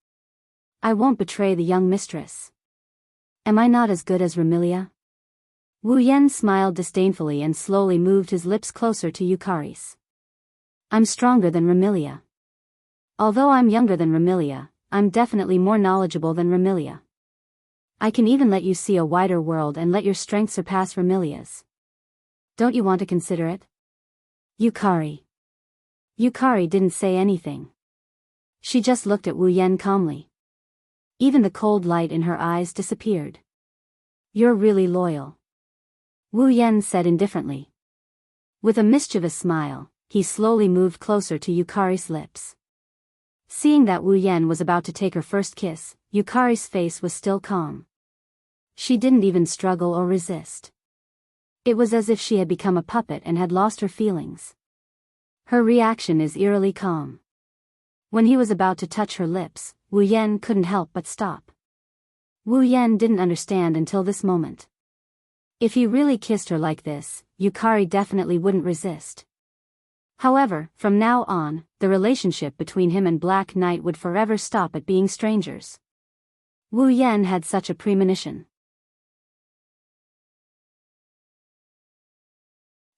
I won't betray the young mistress. Am I not as good as Remilia? Wu Yan smiled disdainfully and slowly moved his lips closer to Yukari's. I'm stronger than Remilia. Although I'm younger than Remilia, I'm definitely more knowledgeable than Remilia. I can even let you see a wider world and let your strength surpass Remilia's. Don't you want to consider it? Yukari. Yukari didn't say anything. She just looked at Wu Yan calmly. Even the cold light in her eyes disappeared. "You're really loyal," Wu Yan said indifferently. With a mischievous smile, he slowly moved closer to Yukari's lips. Seeing that Wu Yan was about to take her first kiss, Yukari's face was still calm. She didn't even struggle or resist. It was as if she had become a puppet and had lost her feelings. Her reaction is eerily calm. When he was about to touch her lips, Wu Yan couldn't help but stop. Wu Yan didn't understand until this moment. If he really kissed her like this, Yukari definitely wouldn't resist. However, from now on, the relationship between him and Black Knight would forever stop at being strangers. Wu Yan had such a premonition.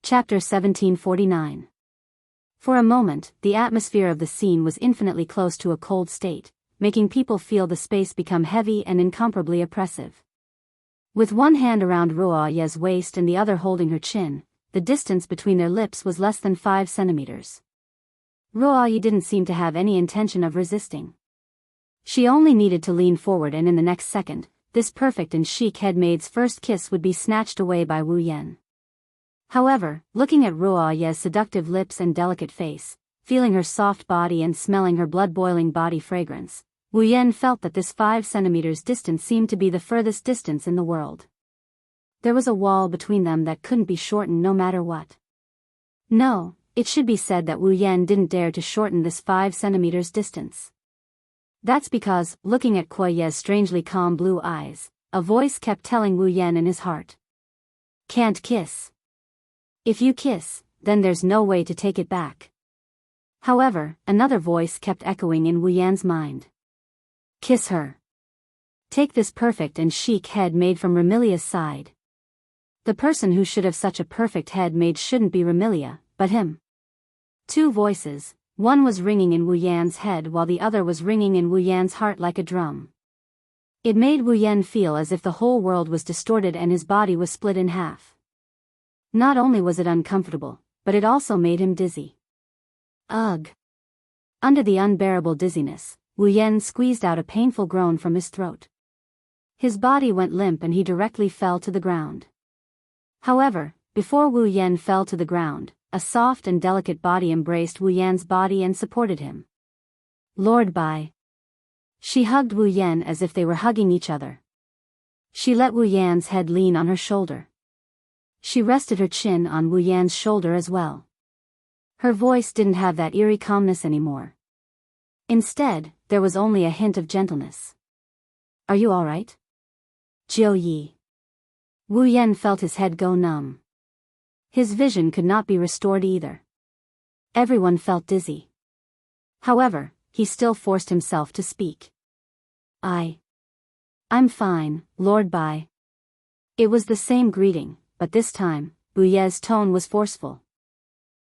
Chapter 1749. For a moment, the atmosphere of the scene was infinitely close to a cold state, making people feel the space become heavy and incomparably oppressive. With one hand around Ruoya's waist and the other holding her chin, the distance between their lips was less than 5 centimeters. Ruoya didn't seem to have any intention of resisting. She only needed to lean forward, and in the next second, this perfect and chic headmaid's first kiss would be snatched away by Wu Yan. However, looking at Ruoya's seductive lips and delicate face, feeling her soft body and smelling her blood-boiling body fragrance, Wu Yan felt that this 5 centimeters distance seemed to be the furthest distance in the world. There was a wall between them that couldn't be shortened no matter what. No, it should be said that Wu Yan didn't dare to shorten this 5 centimeters distance. That's because, looking at Kuoye's strangely calm blue eyes, a voice kept telling Wu Yan in his heart. "Can't kiss. If you kiss, then there's no way to take it back." However, another voice kept echoing in Wu Yan's mind. "Kiss her. Take this perfect and chic head made from Remilia's side." The person who should have such a perfect head made shouldn't be Remilia, but him. Two voices, one was ringing in Wu Yan's head while the other was ringing in Wu Yan's heart like a drum. It made Wu Yan feel as if the whole world was distorted and his body was split in half. Not only was it uncomfortable, but it also made him dizzy. Ugh! Under the unbearable dizziness, Wu Yan squeezed out a painful groan from his throat. His body went limp and he directly fell to the ground. However, before Wu Yan fell to the ground, a soft and delicate body embraced Wu Yan's body and supported him. "Lord Bai." She hugged Wu Yan as if they were hugging each other. She let Wu Yan's head lean on her shoulder. She rested her chin on Wu Yan's shoulder as well. Her voice didn't have that eerie calmness anymore. Instead, there was only a hint of gentleness. "Are you all right, Jiu Yi?" Wu Yan felt his head go numb. His vision could not be restored either. Everyone felt dizzy. However, he still forced himself to speak. I'm fine, Lord Bai." It was the same greeting, but this time, Wu Ye's tone was forceful.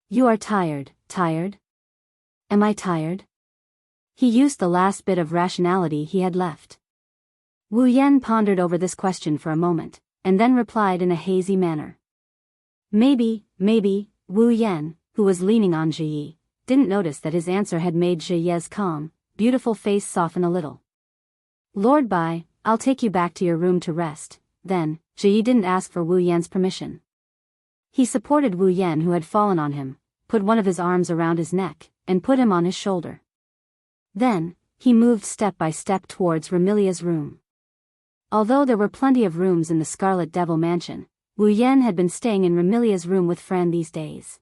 "You are tired. Am I tired?" He used the last bit of rationality he had left. Wu Yan pondered over this question for a moment, and then replied in a hazy manner. Maybe, Wu Yan, who was leaning on Ji, didn't notice that his answer had made Ji's calm, beautiful face soften a little. "Lord Bai, I'll take you back to your room to rest." Then, Ji didn't ask for Wu Yan's permission. He supported Wu Yan, who had fallen on him, put one of his arms around his neck, and put him on his shoulder. Then, he moved step by step towards Remilia's room. Although there were plenty of rooms in the Scarlet Devil Mansion, Wu Yan had been staying in Remilia's room with Fran these days.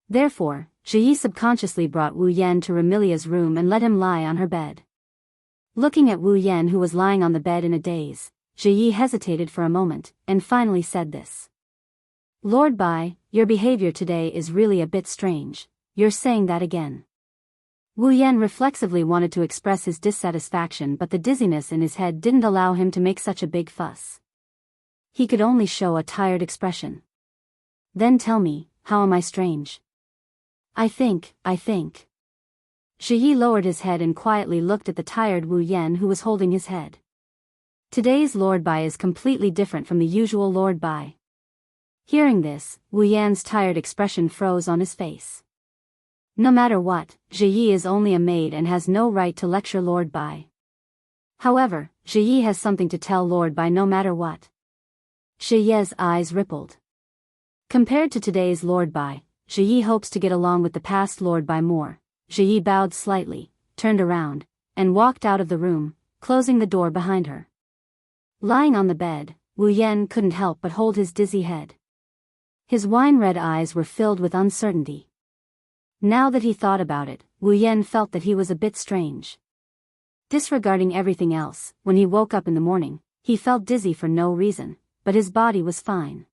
Therefore, Ji subconsciously brought Wu Yan to Remilia's room and let him lie on her bed. Looking at Wu Yan, who was lying on the bed in a daze, Ji hesitated for a moment, and finally said this. "Lord Bai, your behavior today is really a bit strange. You're saying that again." Wu Yan reflexively wanted to express his dissatisfaction, but the dizziness in his head didn't allow him to make such a big fuss. He could only show a tired expression. "Then tell me, how am I strange?" I think. Ji lowered his head and quietly looked at the tired Wu Yan, who was holding his head. Today's Lord Bai is completely different from the usual Lord Bai. Hearing this, Wu Yan's tired expression froze on his face. No matter what, Ziyi is only a maid and has no right to lecture Lord Bai. However, Ziyi has something to tell Lord Bai no matter what. Ziyi's eyes rippled. Compared to today's Lord Bai, Ziyi hopes to get along with the past Lord Bai more. Ziyi bowed slightly, turned around, and walked out of the room, closing the door behind her. Lying on the bed, Wu Yan couldn't help but hold his dizzy head. His wine-red eyes were filled with uncertainty. Now that he thought about it, Wu Yan felt that he was a bit strange. Disregarding everything else, when he woke up in the morning, he felt dizzy for no reason, but his body was fine.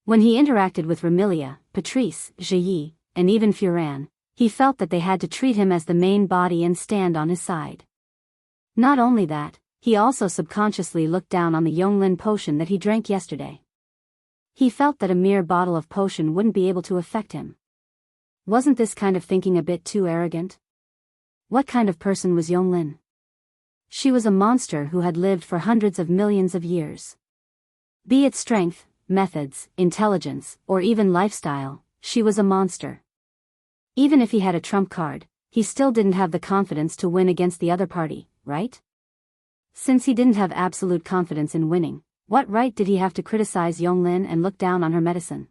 When he interacted with Remilia, Patrice, Ziyi, and even Furan, he felt that they had to treat him as the main body and stand on his side. Not only that, he also subconsciously looked down on the Yonglin potion that he drank yesterday. He felt that a mere bottle of potion wouldn't be able to affect him. Wasn't this kind of thinking a bit too arrogant? What kind of person was Yonglin? She was a monster who had lived for hundreds of millions of years. Be it strength, methods, intelligence, or even lifestyle, she was a monster. Even if he had a trump card, he still didn't have the confidence to win against the other party, right? Since he didn't have absolute confidence in winning, what right did he have to criticize Yonglin and look down on her medicine?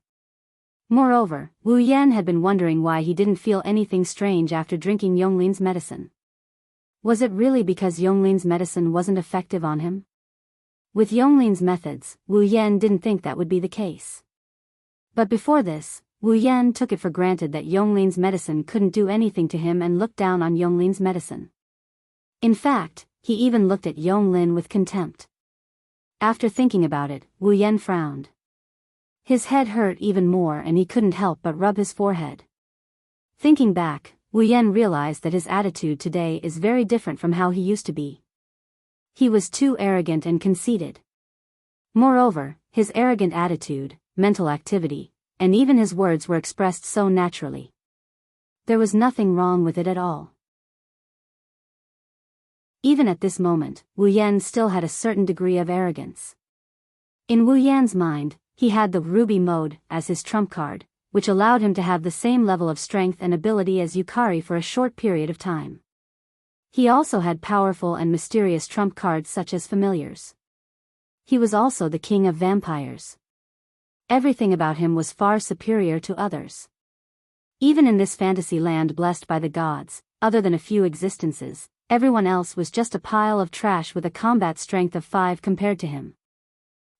Moreover, Wu Yan had been wondering why he didn't feel anything strange after drinking Yonglin's medicine. Was it really because Yonglin's medicine wasn't effective on him? With Yonglin's methods, Wu Yan didn't think that would be the case. But before this, Wu Yan took it for granted that Yonglin's medicine couldn't do anything to him and looked down on Yonglin's medicine. In fact, he even looked at Yonglin with contempt. After thinking about it, Wu Yan frowned. His head hurt even more and he couldn't help but rub his forehead. Thinking back, Wu Yan realized that his attitude today is very different from how he used to be. He was too arrogant and conceited. Moreover, his arrogant attitude, mental activity, and even his words were expressed so naturally. There was nothing wrong with it at all. Even at this moment, Wu Yan still had a certain degree of arrogance. In Wu Yan's mind, he had the ruby mode as his trump card, which allowed him to have the same level of strength and ability as Yukari for a short period of time. He also had powerful and mysterious trump cards such as familiars. He was also the king of vampires. Everything about him was far superior to others. Even in this fantasy land blessed by the gods, other than a few existences, everyone else was just a pile of trash with a combat strength of 5 compared to him.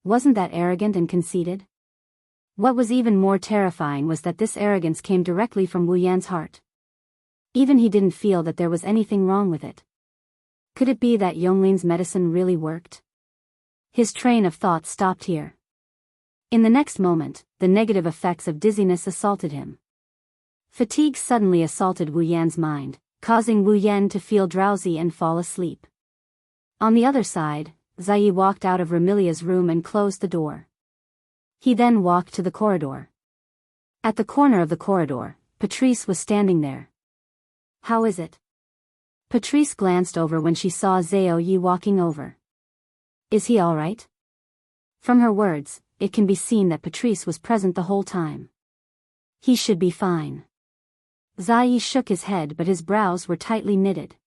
Wasn't that arrogant and conceited? What was even more terrifying was that this arrogance came directly from Wu Yan's heart. Even he didn't feel that there was anything wrong with it. Could it be that Yonglin's medicine really worked? His train of thought stopped here. In the next moment, the negative effects of dizziness assaulted him. Fatigue suddenly assaulted Wu Yan's mind, causing Wu Yan to feel drowsy and fall asleep. On the other side, Ziyi walked out of Remilia's room and closed the door. He then walked to the corridor. At the corner of the corridor, Patrice was standing there. How is it? Patrice glanced over when she saw Zhao Yi walking over. Is he all right? From her words, it can be seen that Patrice was present the whole time. He should be fine. Ziyi shook his head but his brows were tightly knitted.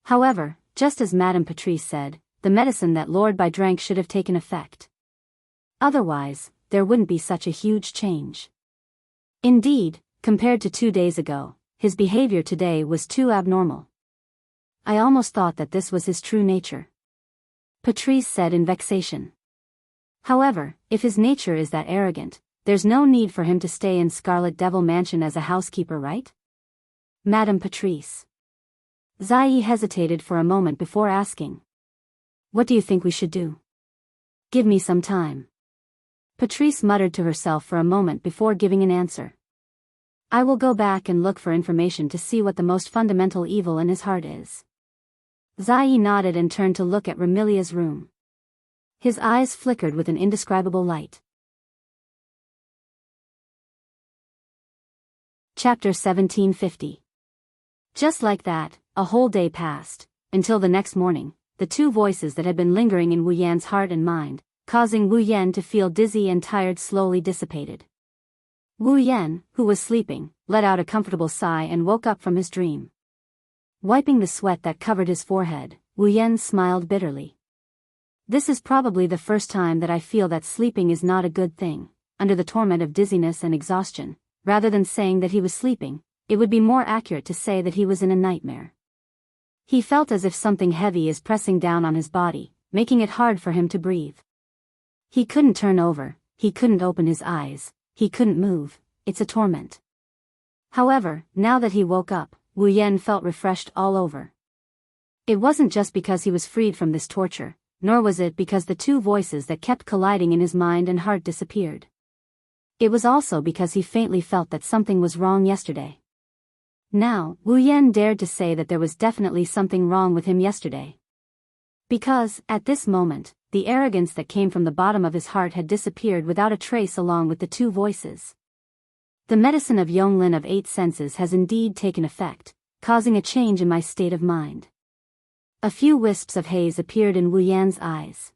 However, just as Madame Patrice said, the medicine that Lord Bai drank should have taken effect. Otherwise, there wouldn't be such a huge change. Indeed, compared to 2 days ago, his behavior today was too abnormal. I almost thought that this was his true nature. Patrice said in vexation. However, if his nature is that arrogant, there's no need for him to stay in Scarlet Devil Mansion as a housekeeper, right? Madame Patrice. Ziyi hesitated for a moment before asking. What do you think we should do? Give me some time. Patrice muttered to herself for a moment before giving an answer. I will go back and look for information to see what the most fundamental evil in his heart is. Ziyi nodded and turned to look at Remilia's room. His eyes flickered with an indescribable light. Chapter 1750. Just like that, a whole day passed, until the next morning. The two voices that had been lingering in Wu Yan's heart and mind, causing Wu Yan to feel dizzy and tired, slowly dissipated. Wu Yan, who was sleeping, let out a comfortable sigh and woke up from his dream. Wiping the sweat that covered his forehead, Wu Yan smiled bitterly. This is probably the first time that I feel that sleeping is not a good thing. Under the torment of dizziness and exhaustion, rather than saying that he was sleeping, it would be more accurate to say that he was in a nightmare. He felt as if something heavy is pressing down on his body, making it hard for him to breathe. He couldn't turn over, he couldn't open his eyes, he couldn't move. It's a torment. However, now that he woke up, Wu Yan felt refreshed all over. It wasn't just because he was freed from this torture, nor was it because the two voices that kept colliding in his mind and heart disappeared. It was also because he faintly felt that something was wrong yesterday. Now, Wu Yan dared to say that there was definitely something wrong with him yesterday. Because, at this moment, the arrogance that came from the bottom of his heart had disappeared without a trace along with the two voices. The medicine of Yonglin of 8 senses has indeed taken effect, causing a change in my state of mind. A few wisps of haze appeared in Wu Yan's eyes.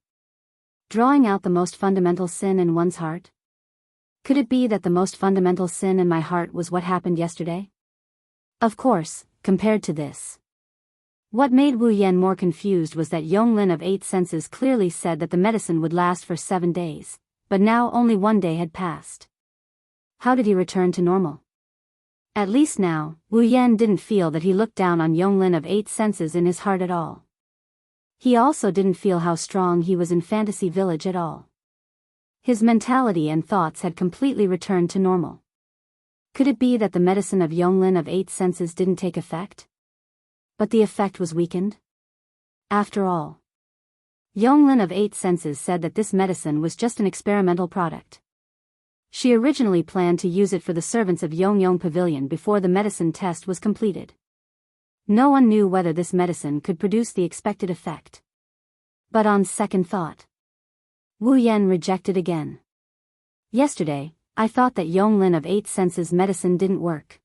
Drawing out the most fundamental sin in one's heart? Could it be that the most fundamental sin in my heart was what happened yesterday? Of course, compared to this. What made Wu Yan more confused was that Yonglin of 8 senses clearly said that the medicine would last for 7 days, but now only 1 day had passed. How did he return to normal? At least now, Wu Yan didn't feel that he looked down on Yonglin of 8 senses in his heart at all. He also didn't feel how strong he was in Fantasy Village at all. His mentality and thoughts had completely returned to normal. Could it be that the medicine of Yonglin of 8 senses didn't take effect? But the effect was weakened? After all, Yonglin of 8 senses said that this medicine was just an experimental product. She originally planned to use it for the servants of Yongyong Pavilion before the medicine test was completed. No one knew whether this medicine could produce the expected effect. But on second thought, Wu Yan rejected again. Yesterday, I thought that Yonglin of 8 senses medicine didn't work.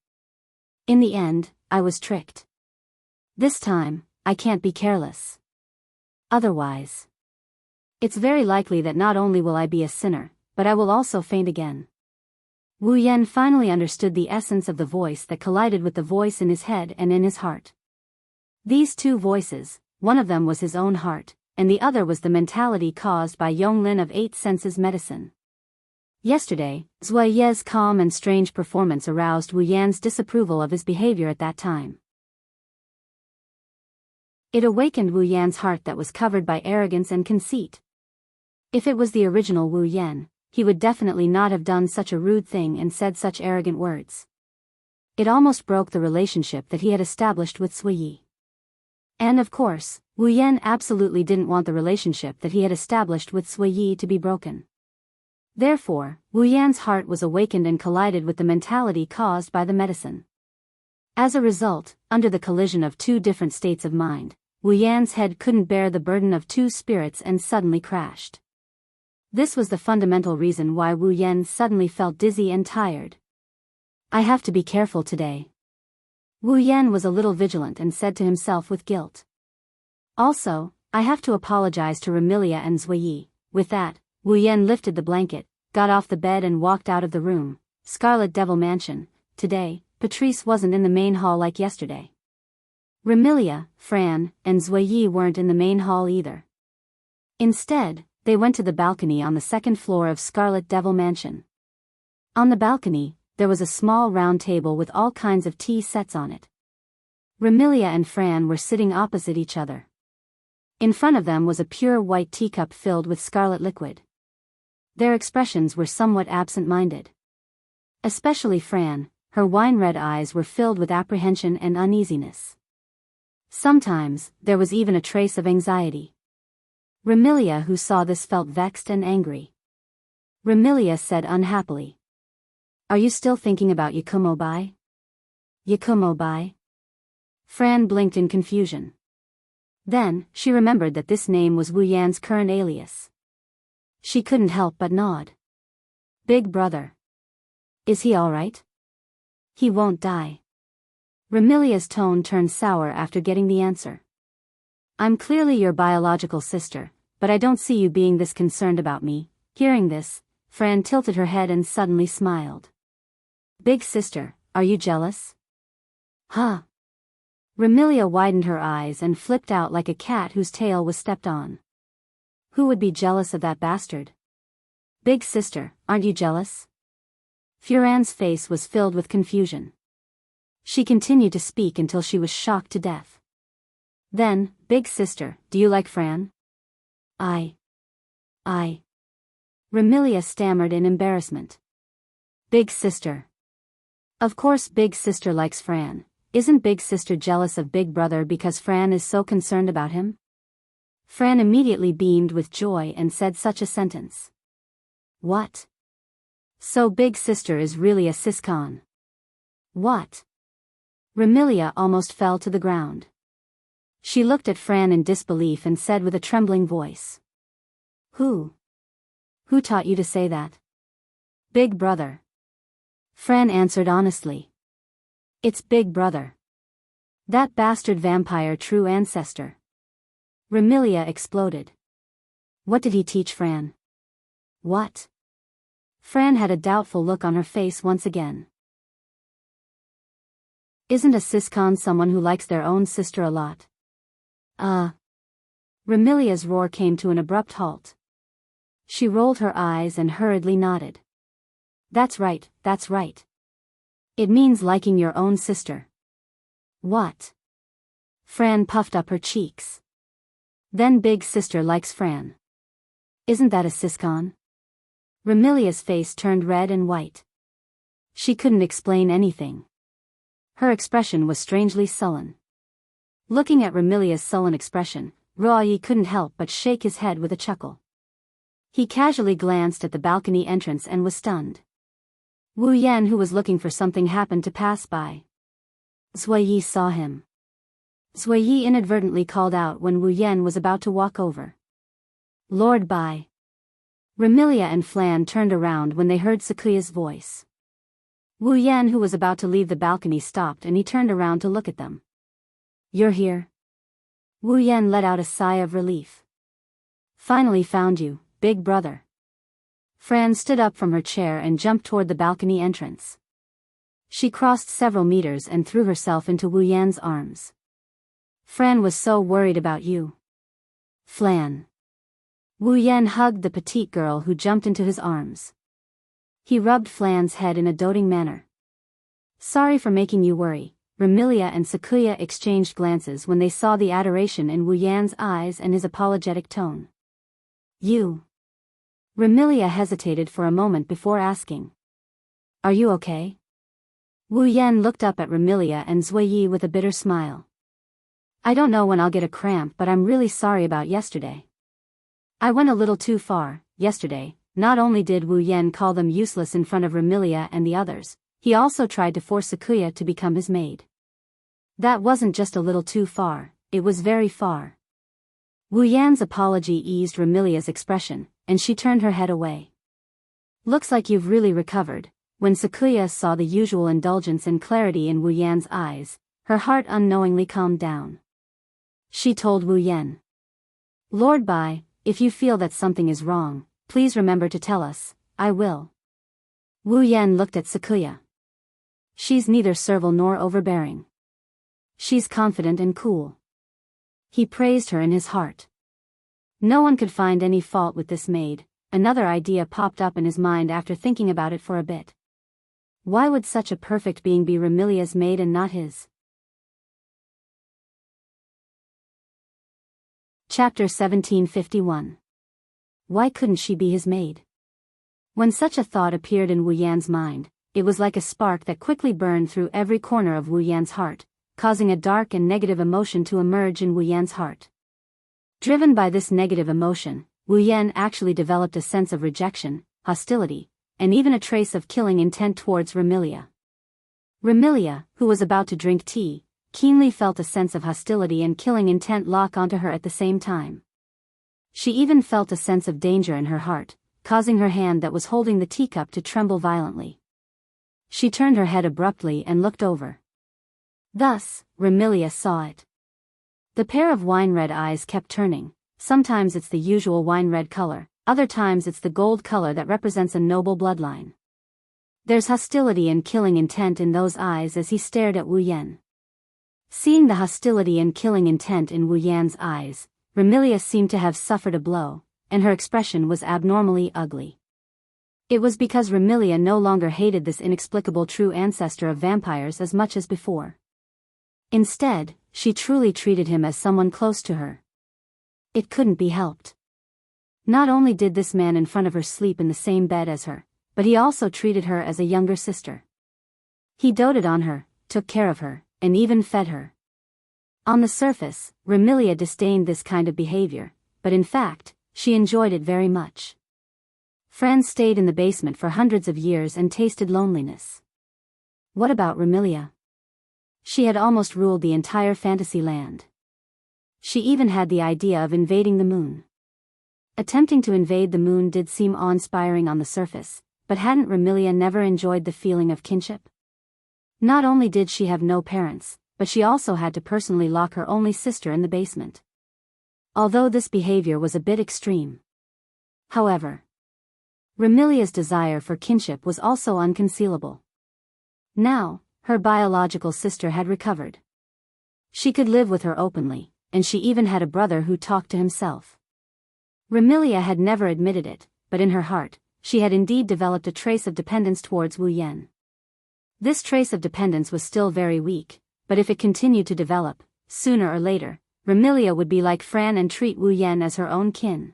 In the end, I was tricked. This time, I can't be careless. Otherwise, it's very likely that not only will I be a sinner, but I will also faint again. Wu Yan finally understood the essence of the voice that collided with the voice in his head and in his heart. These two voices, one of them was his own heart, and the other was the mentality caused by Yonglin of 8 senses medicine. Yesterday, Zui Ye's calm and strange performance aroused Wu Yan's disapproval of his behavior at that time. It awakened Wu Yan's heart that was covered by arrogance and conceit. If it was the original Wu Yan, he would definitely not have done such a rude thing and said such arrogant words. It almost broke the relationship that he had established with Zui Yi. And of course, Wu Yan absolutely didn't want the relationship that he had established with Zui Yi to be broken. Therefore, Wu Yan's heart was awakened and collided with the mentality caused by the medicine. As a result, under the collision of two different states of mind, Wu Yan's head couldn't bear the burden of two spirits and suddenly crashed. This was the fundamental reason why Wu Yan suddenly felt dizzy and tired. I have to be careful today. Wu Yan was a little vigilant and said to himself with guilt. Also, I have to apologize to Remilia and Zui Yi. With that, Wu Yan lifted the blanket, got off the bed and walked out of the room. Scarlet Devil Mansion. Today, Patrice wasn't in the main hall like yesterday. Remilia, Fran, and Zui Yi weren't in the main hall either. Instead, they went to the balcony on the second floor of Scarlet Devil Mansion. On the balcony, there was a small round table with all kinds of tea sets on it. Remilia and Fran were sitting opposite each other. In front of them was a pure white teacup filled with scarlet liquid. Their expressions were somewhat absent-minded. Especially Fran, her wine-red eyes were filled with apprehension and uneasiness. Sometimes, there was even a trace of anxiety. Remilia, who saw this, felt vexed and angry. Remilia said unhappily, "Are you still thinking about Yakumo Bai?" Yakumo Bai? Fran blinked in confusion. Then, she remembered that this name was Wu Yan's current alias. She couldn't help but nod. Big brother. Is he alright? He won't die. Remilia's tone turned sour after getting the answer. I'm clearly your biological sister, but I don't see you being this concerned about me. Hearing this, Fran tilted her head and suddenly smiled. Big sister, Are you jealous? Huh? Remilia widened her eyes and flipped out like a cat whose tail was stepped on. Who would be jealous of that bastard? Big sister, aren't you jealous? Furan's face was filled with confusion. She continued to speak until she was shocked to death. Then, big sister, do you like Fran? I. Remilia stammered in embarrassment. Big sister. Of course big sister likes Fran. Isn't big sister jealous of big brother because Fran is so concerned about him? Fran immediately beamed with joy and said such a sentence. What? So big sister is really a siscon. What? Remilia almost fell to the ground. She looked at Fran in disbelief and said with a trembling voice. Who taught you to say that? Big brother. Fran answered honestly. It's big brother. That bastard vampire true ancestor. Remilia exploded. What did he teach Fran? What? Fran had a doubtful look on her face once again. Isn't a siscon someone who likes their own sister a lot? Remilia's roar came to an abrupt halt. She rolled her eyes and hurriedly nodded. That's right, that's right. It means liking your own sister. What? Fran puffed up her cheeks. Then big sister likes Fran. Isn't that a siscon? Remilia's face turned red and white. She couldn't explain anything. Her expression was strangely sullen. Looking at Remilia's sullen expression, Ruoyi couldn't help but shake his head with a chuckle. He casually glanced at the balcony entrance and was stunned. Wu Yan, who was looking for something, happened to pass by. Zuoyi saw him. Zuoyi inadvertently called out when Wu Yan was about to walk over. Lord Bai. Remilia and Flan turned around when they heard Sakuya's voice. Wu Yan, who was about to leave the balcony, stopped and he turned around to look at them. You're here? Wu Yan let out a sigh of relief. Finally found you, big brother. Fran stood up from her chair and jumped toward the balcony entrance. She crossed several meters and threw herself into Wu Yan's arms. Fran was so worried about you. Flan. Wu Yan hugged the petite girl who jumped into his arms. He rubbed Flan's head in a doting manner. Sorry for making you worry. Remilia and Sakuya exchanged glances when they saw the adoration in Wu Yan's eyes and his apologetic tone. You. Remilia hesitated for a moment before asking. Are you okay? Wu Yan looked up at Remilia and Zuoyi with a bitter smile. I don't know when I'll get a cramp, but I'm really sorry about yesterday. I went a little too far. Yesterday, not only did Wu Yan call them useless in front of Remilia and the others, he also tried to force Sakuya to become his maid. That wasn't just a little too far, it was very far. Wu Yan's apology eased Remilia's expression, and she turned her head away. Looks like you've really recovered. When Sakuya saw the usual indulgence and clarity in Wu Yan's eyes, her heart unknowingly calmed down. She told Wu Yan. Lord Bai, if you feel that something is wrong, please remember to tell us. I will. Wu Yan looked at Sakuya. She's neither servile nor overbearing. She's confident and cool. He praised her in his heart. No one could find any fault with this maid. Another idea popped up in his mind after thinking about it for a bit. Why would such a perfect being be Remilia's maid and not his? Chapter 1751. Why couldn't she be his maid? When such a thought appeared in Wu Yan's mind, it was like a spark that quickly burned through every corner of Wu Yan's heart, causing a dark and negative emotion to emerge in Wu Yan's heart. Driven by this negative emotion, Wu Yan actually developed a sense of rejection, hostility, and even a trace of killing intent towards Remilia. Remilia, who was about to drink tea, keenly felt a sense of hostility and killing intent lock onto her at the same time. She even felt a sense of danger in her heart, causing her hand that was holding the teacup to tremble violently. She turned her head abruptly and looked over. Thus, Remilia saw it. The pair of wine-red eyes kept turning. Sometimes it's the usual wine-red color, other times it's the gold color that represents a noble bloodline. There's hostility and killing intent in those eyes as he stared at Wu Yan. Seeing the hostility and killing intent in Wu Yan's eyes, Remilia seemed to have suffered a blow, and her expression was abnormally ugly. It was because Remilia no longer hated this inexplicable true ancestor of vampires as much as before. Instead, she truly treated him as someone close to her. It couldn't be helped. Not only did this man in front of her sleep in the same bed as her, but he also treated her as a younger sister. He doted on her, took care of her, and even fed her. On the surface, Remilia disdained this kind of behavior, but in fact, she enjoyed it very much. Fran stayed in the basement for hundreds of years and tasted loneliness. What about Remilia? She had almost ruled the entire fantasy land. She even had the idea of invading the moon. Attempting to invade the moon did seem awe-inspiring on the surface, but hadn't Remilia never enjoyed the feeling of kinship? Not only did she have no parents, but she also had to personally lock her only sister in the basement. Although this behavior was a bit extreme. However, Remilia's desire for kinship was also unconcealable. Now, her biological sister had recovered. She could live with her openly, and she even had a brother who talked to himself. Remilia had never admitted it, but in her heart, she had indeed developed a trace of dependence towards Wu Yan. This trace of dependence was still very weak, but if it continued to develop, sooner or later, Remilia would be like Fran and treat Wu Yan as her own kin.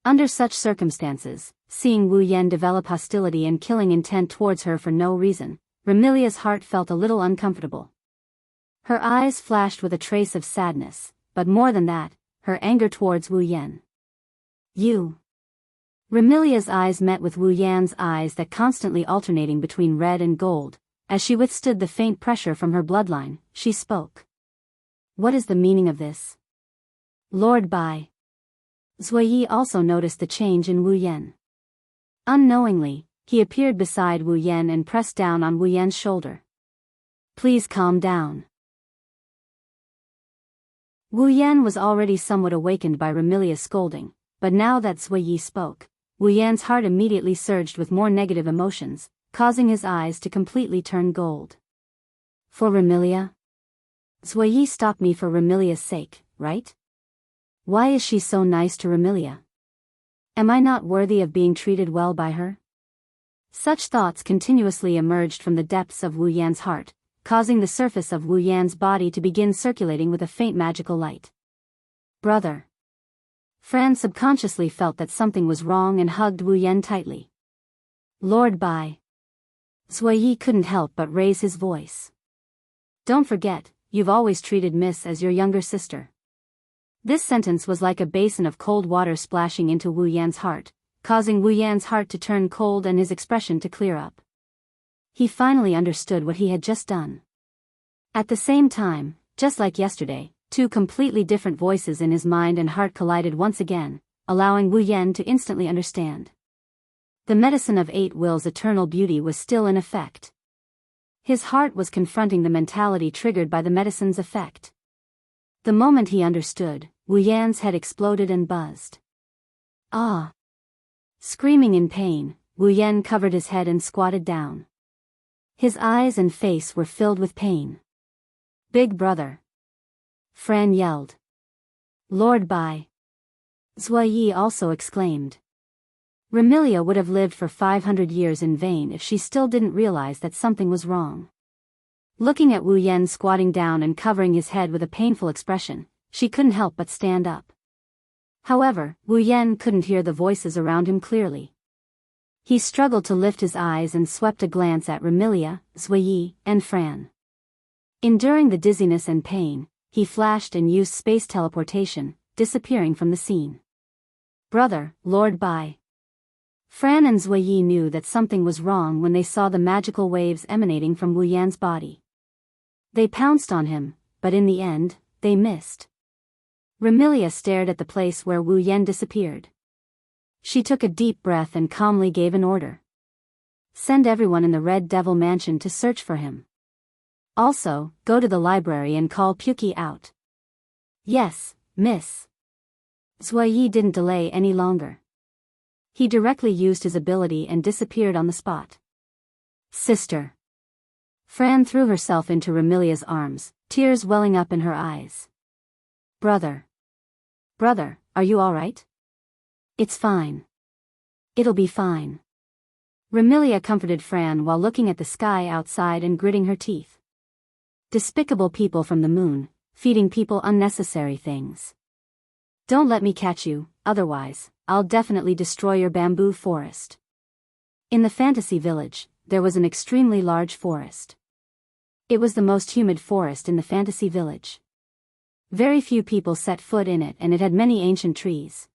Under such circumstances, seeing Wu Yan develop hostility and killing intent towards her for no reason, Remilia's heart felt a little uncomfortable. Her eyes flashed with a trace of sadness, but more than that, her anger towards Wu Yan. You. Remilia's eyes met with Wu Yan's eyes that constantly alternating between red and gold. As she withstood the faint pressure from her bloodline, she spoke. What is the meaning of this? Lord Bai. Zuiyi also noticed the change in Wu Yan. Unknowingly, he appeared beside Wu Yan and pressed down on Wu Yan's shoulder. Please calm down. Wu Yan was already somewhat awakened by Remilia's scolding, but now that Zuiyi spoke, Wu Yan's heart immediately surged with more negative emotions, causing his eyes to completely turn gold. For Remilia? Zuiyi stopped me for Remilia's sake, right? Why is she so nice to Remilia? Am I not worthy of being treated well by her? Such thoughts continuously emerged from the depths of Wu Yan's heart, causing the surface of Wu Yan's body to begin circulating with a faint magical light. Brother. Fran subconsciously felt that something was wrong and hugged Wu Yan tightly. Lord Bai. Zuiyi couldn't help but raise his voice. Don't forget, you've always treated Miss as your younger sister. This sentence was like a basin of cold water splashing into Wu Yan's heart, causing Wu Yan's heart to turn cold and his expression to clear up. He finally understood what he had just done. At the same time, just like yesterday, two completely different voices in his mind and heart collided once again, allowing Wu Yan to instantly understand. The medicine of 8 Wills' eternal beauty was still in effect. His heart was confronting the mentality triggered by the medicine's effect. The moment he understood, Wu Yan's head exploded and buzzed. Ah! Screaming in pain, Wu Yan covered his head and squatted down. His eyes and face were filled with pain. Big brother! Fran yelled. Lord Bai! Zuiyi also exclaimed. Remilia would have lived for 500 years in vain if she still didn't realize that something was wrong. Looking at Wu Yan squatting down and covering his head with a painful expression, she couldn't help but stand up. However, Wu Yan couldn't hear the voices around him clearly. He struggled to lift his eyes and swept a glance at Remilia, Zuiyi, and Fran. Enduring the dizziness and pain, he flashed and used space teleportation, disappearing from the scene. Brother, Lord Bai. Fran and Zuiyi knew that something was wrong when they saw the magical waves emanating from Wu Yan's body. They pounced on him, but in the end, they missed. Remilia stared at the place where Wu Yan disappeared. She took a deep breath and calmly gave an order. Send everyone in the Red Devil Mansion to search for him. Also, go to the library and call Puki out. Yes, miss. Zuiyi didn't delay any longer. He directly used his ability and disappeared on the spot. Sister. Fran threw herself into Remilia's arms, tears welling up in her eyes. Brother. Brother, are you all right? It's fine. It'll be fine. Remilia comforted Fran while looking at the sky outside and gritting her teeth. Despicable people from the moon, feeding people unnecessary things. Don't let me catch you, otherwise, I'll definitely destroy your bamboo forest. In the fantasy village, there was an extremely large forest. It was the most humid forest in the fantasy village. Very few people set foot in it, and it had many ancient trees.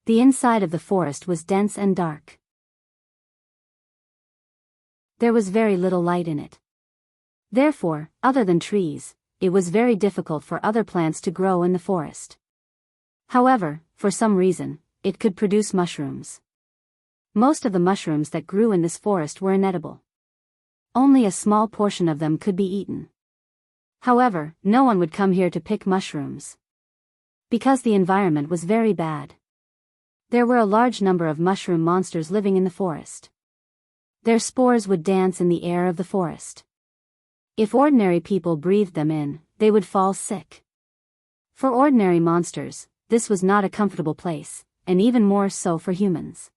The inside of the forest was dense and dark. There was very little light in it. Therefore, other than trees, it was very difficult for other plants to grow in the forest. However, for some reason, it could produce mushrooms. Most of the mushrooms that grew in this forest were inedible. Only a small portion of them could be eaten. However, no one would come here to pick mushrooms, because the environment was very bad. There were a large number of mushroom monsters living in the forest. Their spores would dance in the air of the forest. If ordinary people breathed them in, they would fall sick. For ordinary monsters, this was not a comfortable place, and even more so for humans.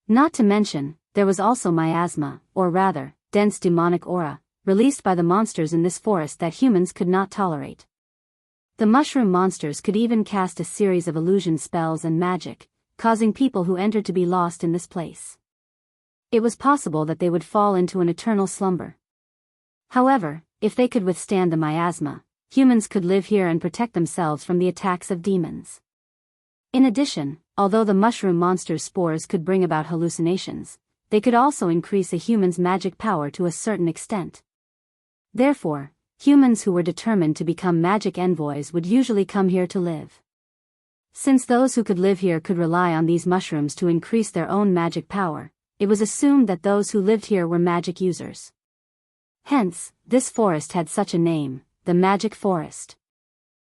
Not to mention, there was also miasma, or rather, dense demonic aura, released by the monsters in this forest that humans could not tolerate. The mushroom monsters could even cast a series of illusion spells and magic, causing people who entered to be lost in this place. It was possible that they would fall into an eternal slumber. However, if they could withstand the miasma, humans could live here and protect themselves from the attacks of demons. In addition, although the mushroom monster's spores could bring about hallucinations, they could also increase a human's magic power to a certain extent. Therefore, humans who were determined to become magic envoys would usually come here to live. Since those who could live here could rely on these mushrooms to increase their own magic power, it was assumed that those who lived here were magic users. Hence, this forest had such a name, the Magic Forest.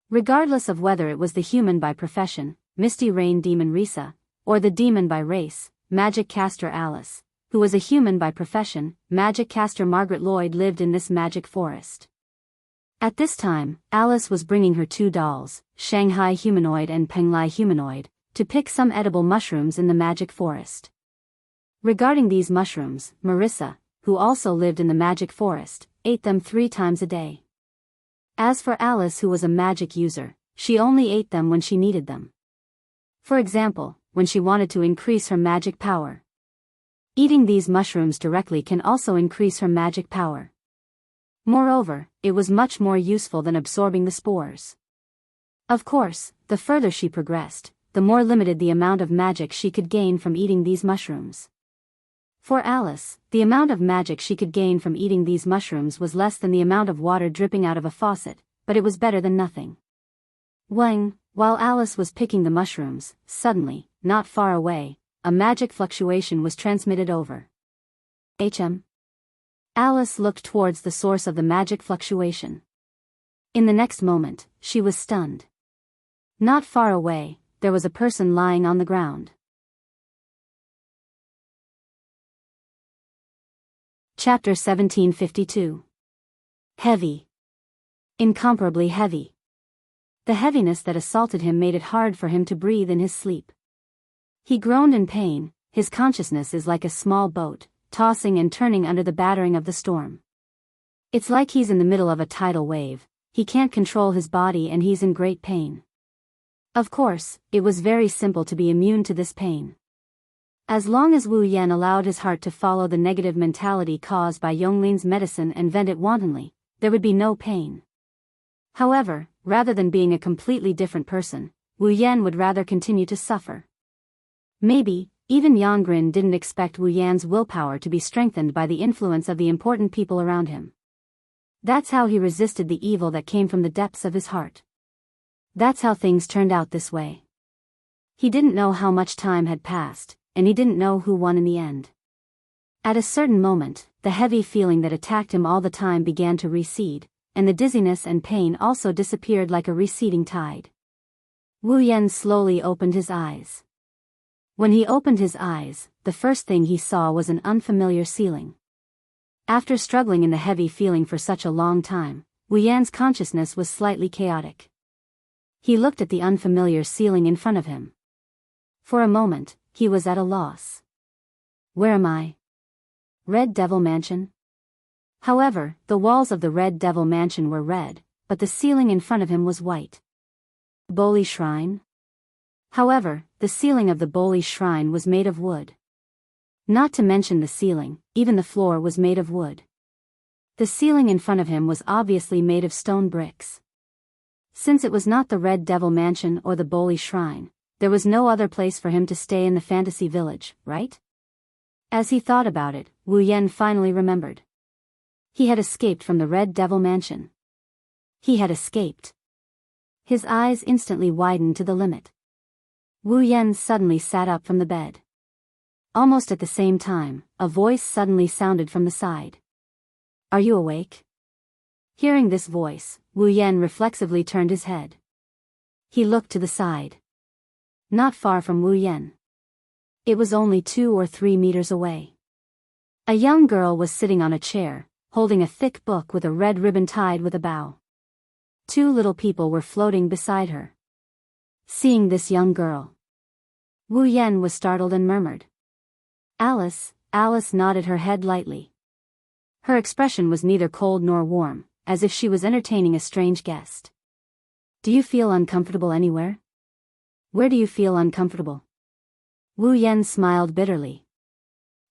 Regardless of whether it was the human by profession, Misty Rain Demon Risa, or the demon by race, Magic Caster Alice, who was a human by profession, Magic Caster Margaret Lloyd lived in this magic forest. At this time, Alice was bringing her two dolls, Shanghai Humanoid and Penglai Humanoid, to pick some edible mushrooms in the magic forest. Regarding these mushrooms, Marissa, who also lived in the magic forest, ate them 3 times a day. As for Alice, who was a magic user, she only ate them when she needed them. For example, when she wanted to increase her magic power. Eating these mushrooms directly can also increase her magic power. Moreover, it was much more useful than absorbing the spores. Of course, the further she progressed, the more limited the amount of magic she could gain from eating these mushrooms. For Alice, the amount of magic she could gain from eating these mushrooms was less than the amount of water dripping out of a faucet, but it was better than nothing. While Alice was picking the mushrooms, suddenly, not far away, a magic fluctuation was transmitted over. Alice looked towards the source of the magic fluctuation. In the next moment, she was stunned. Not far away, there was a person lying on the ground. Chapter 1752. Heavy. Incomparably heavy. The heaviness that assaulted him made it hard for him to breathe in his sleep. He groaned in pain. His consciousness is like a small boat, tossing and turning under the battering of the storm. It's like he's in the middle of a tidal wave, he can't control his body and he's in great pain. Of course, it was very simple to be immune to this pain. As long as Wu Yan allowed his heart to follow the negative mentality caused by Yonglin's medicine and vent it wantonly, there would be no pain. However, rather than being a completely different person, Wu Yan would rather continue to suffer. Maybe, even Yongrin didn't expect Wu Yan's willpower to be strengthened by the influence of the important people around him. That's how he resisted the evil that came from the depths of his heart. That's how things turned out this way. He didn't know how much time had passed, and he didn't know who won in the end. At a certain moment, the heavy feeling that attacked him all the time began to recede, and the dizziness and pain also disappeared like a receding tide. Wu Yan slowly opened his eyes. When he opened his eyes, the first thing he saw was an unfamiliar ceiling. After struggling in the heavy feeling for such a long time, Wu Yan's consciousness was slightly chaotic. He looked at the unfamiliar ceiling in front of him. For a moment, he was at a loss. Where am I? Red Devil Mansion? However, the walls of the Red Devil Mansion were red, but the ceiling in front of him was white. Boli Shrine? However, the ceiling of the Boli Shrine was made of wood. Not to mention the ceiling, even the floor was made of wood. The ceiling in front of him was obviously made of stone bricks. Since it was not the Red Devil Mansion or the Boli Shrine, there was no other place for him to stay in the fantasy village, right? As he thought about it, Wu Yan finally remembered. He had escaped from the Red Devil Mansion. He had escaped. His eyes instantly widened to the limit. Wu Yan suddenly sat up from the bed. Almost at the same time, a voice suddenly sounded from the side. Are you awake? Hearing this voice, Wu Yan reflexively turned his head. He looked to the side. Not far from Wu Yan. It was only 2 or 3 meters away. A young girl was sitting on a chair, holding a thick book with a red ribbon tied with a bow. 2 little people were floating beside her. Seeing this young girl, Wu Yan was startled and murmured, Alice. Alice nodded her head lightly. Her expression was neither cold nor warm, as if she was entertaining a strange guest. Do you feel uncomfortable anywhere? Where do you feel uncomfortable? Wu Yan smiled bitterly.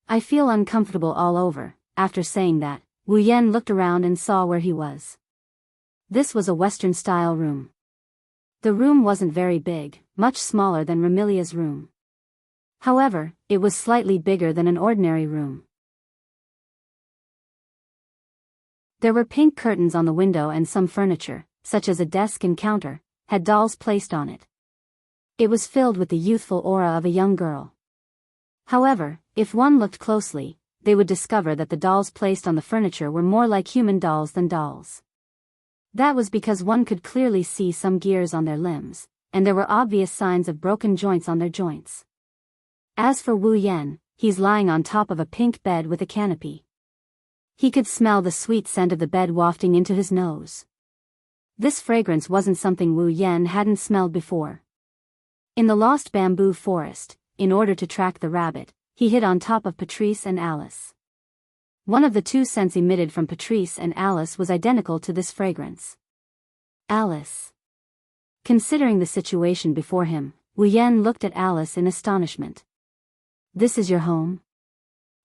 I feel uncomfortable all over. After saying that, Wu Yan looked around and saw where he was. This was a Western-style room. The room wasn't very big, much smaller than Remilia's room. However, it was slightly bigger than an ordinary room. There were pink curtains on the window and some furniture, such as a desk and counter, had dolls placed on it. It was filled with the youthful aura of a young girl. However, if one looked closely, they would discover that the dolls placed on the furniture were more like human dolls than dolls. That was because one could clearly see some gears on their limbs, and there were obvious signs of broken joints on their joints. As for Wu Yan, he's lying on top of a pink bed with a canopy. He could smell the sweet scent of the bed wafting into his nose. This fragrance wasn't something Wu Yan hadn't smelled before. In the lost bamboo forest, in order to track the rabbit, he hid on top of Patrice and Alice. One of the 2 scents emitted from Patrice and Alice was identical to this fragrance. Alice. Considering the situation before him, Wu Yan looked at Alice in astonishment. This is your home?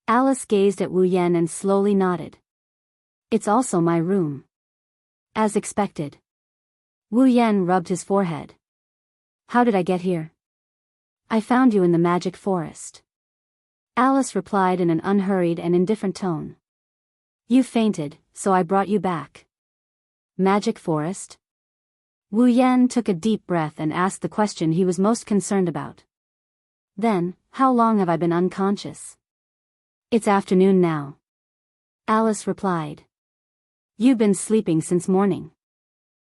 Alice gazed at Wu Yan and slowly nodded. It's also my room. As expected. Wu Yan rubbed his forehead. How did I get here? I found you in the magic forest. Alice replied in an unhurried and indifferent tone. You fainted, so I brought you back. Magic forest? Wu Yan took a deep breath and asked the question he was most concerned about. Then, how long have I been unconscious? It's afternoon now. Alice replied. You've been sleeping since morning.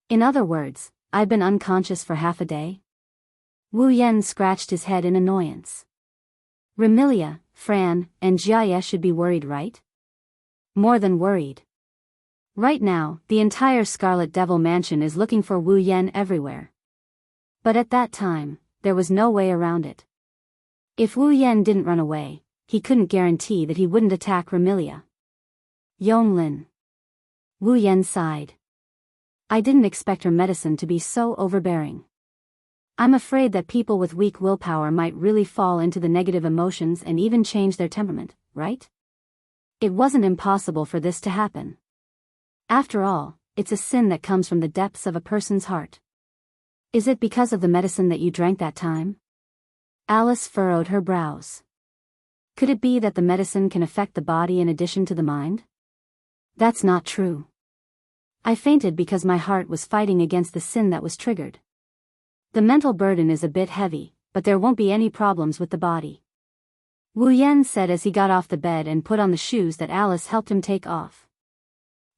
In other words, I've been unconscious for half a day? Wu Yan scratched his head in annoyance. Remilia, Fran, and Jiaya should be worried, right? More than worried. Right now, the entire Scarlet Devil Mansion is looking for Wu Yan everywhere. But at that time, there was no way around it. If Wu Yan didn't run away, he couldn't guarantee that he wouldn't attack Remilia. Yonglin. Wu Yan sighed. I didn't expect her medicine to be so overbearing. I'm afraid that people with weak willpower might really fall into the negative emotions and even change their temperament, right? It wasn't impossible for this to happen. After all, it's a sin that comes from the depths of a person's heart. Is it because of the medicine that you drank that time? Alice furrowed her brows. Could it be that the medicine can affect the body in addition to the mind? That's not true. I fainted because my heart was fighting against the sin that was triggered. The mental burden is a bit heavy, but there won't be any problems with the body. Wu Yan said as he got off the bed and put on the shoes that Alice helped him take off.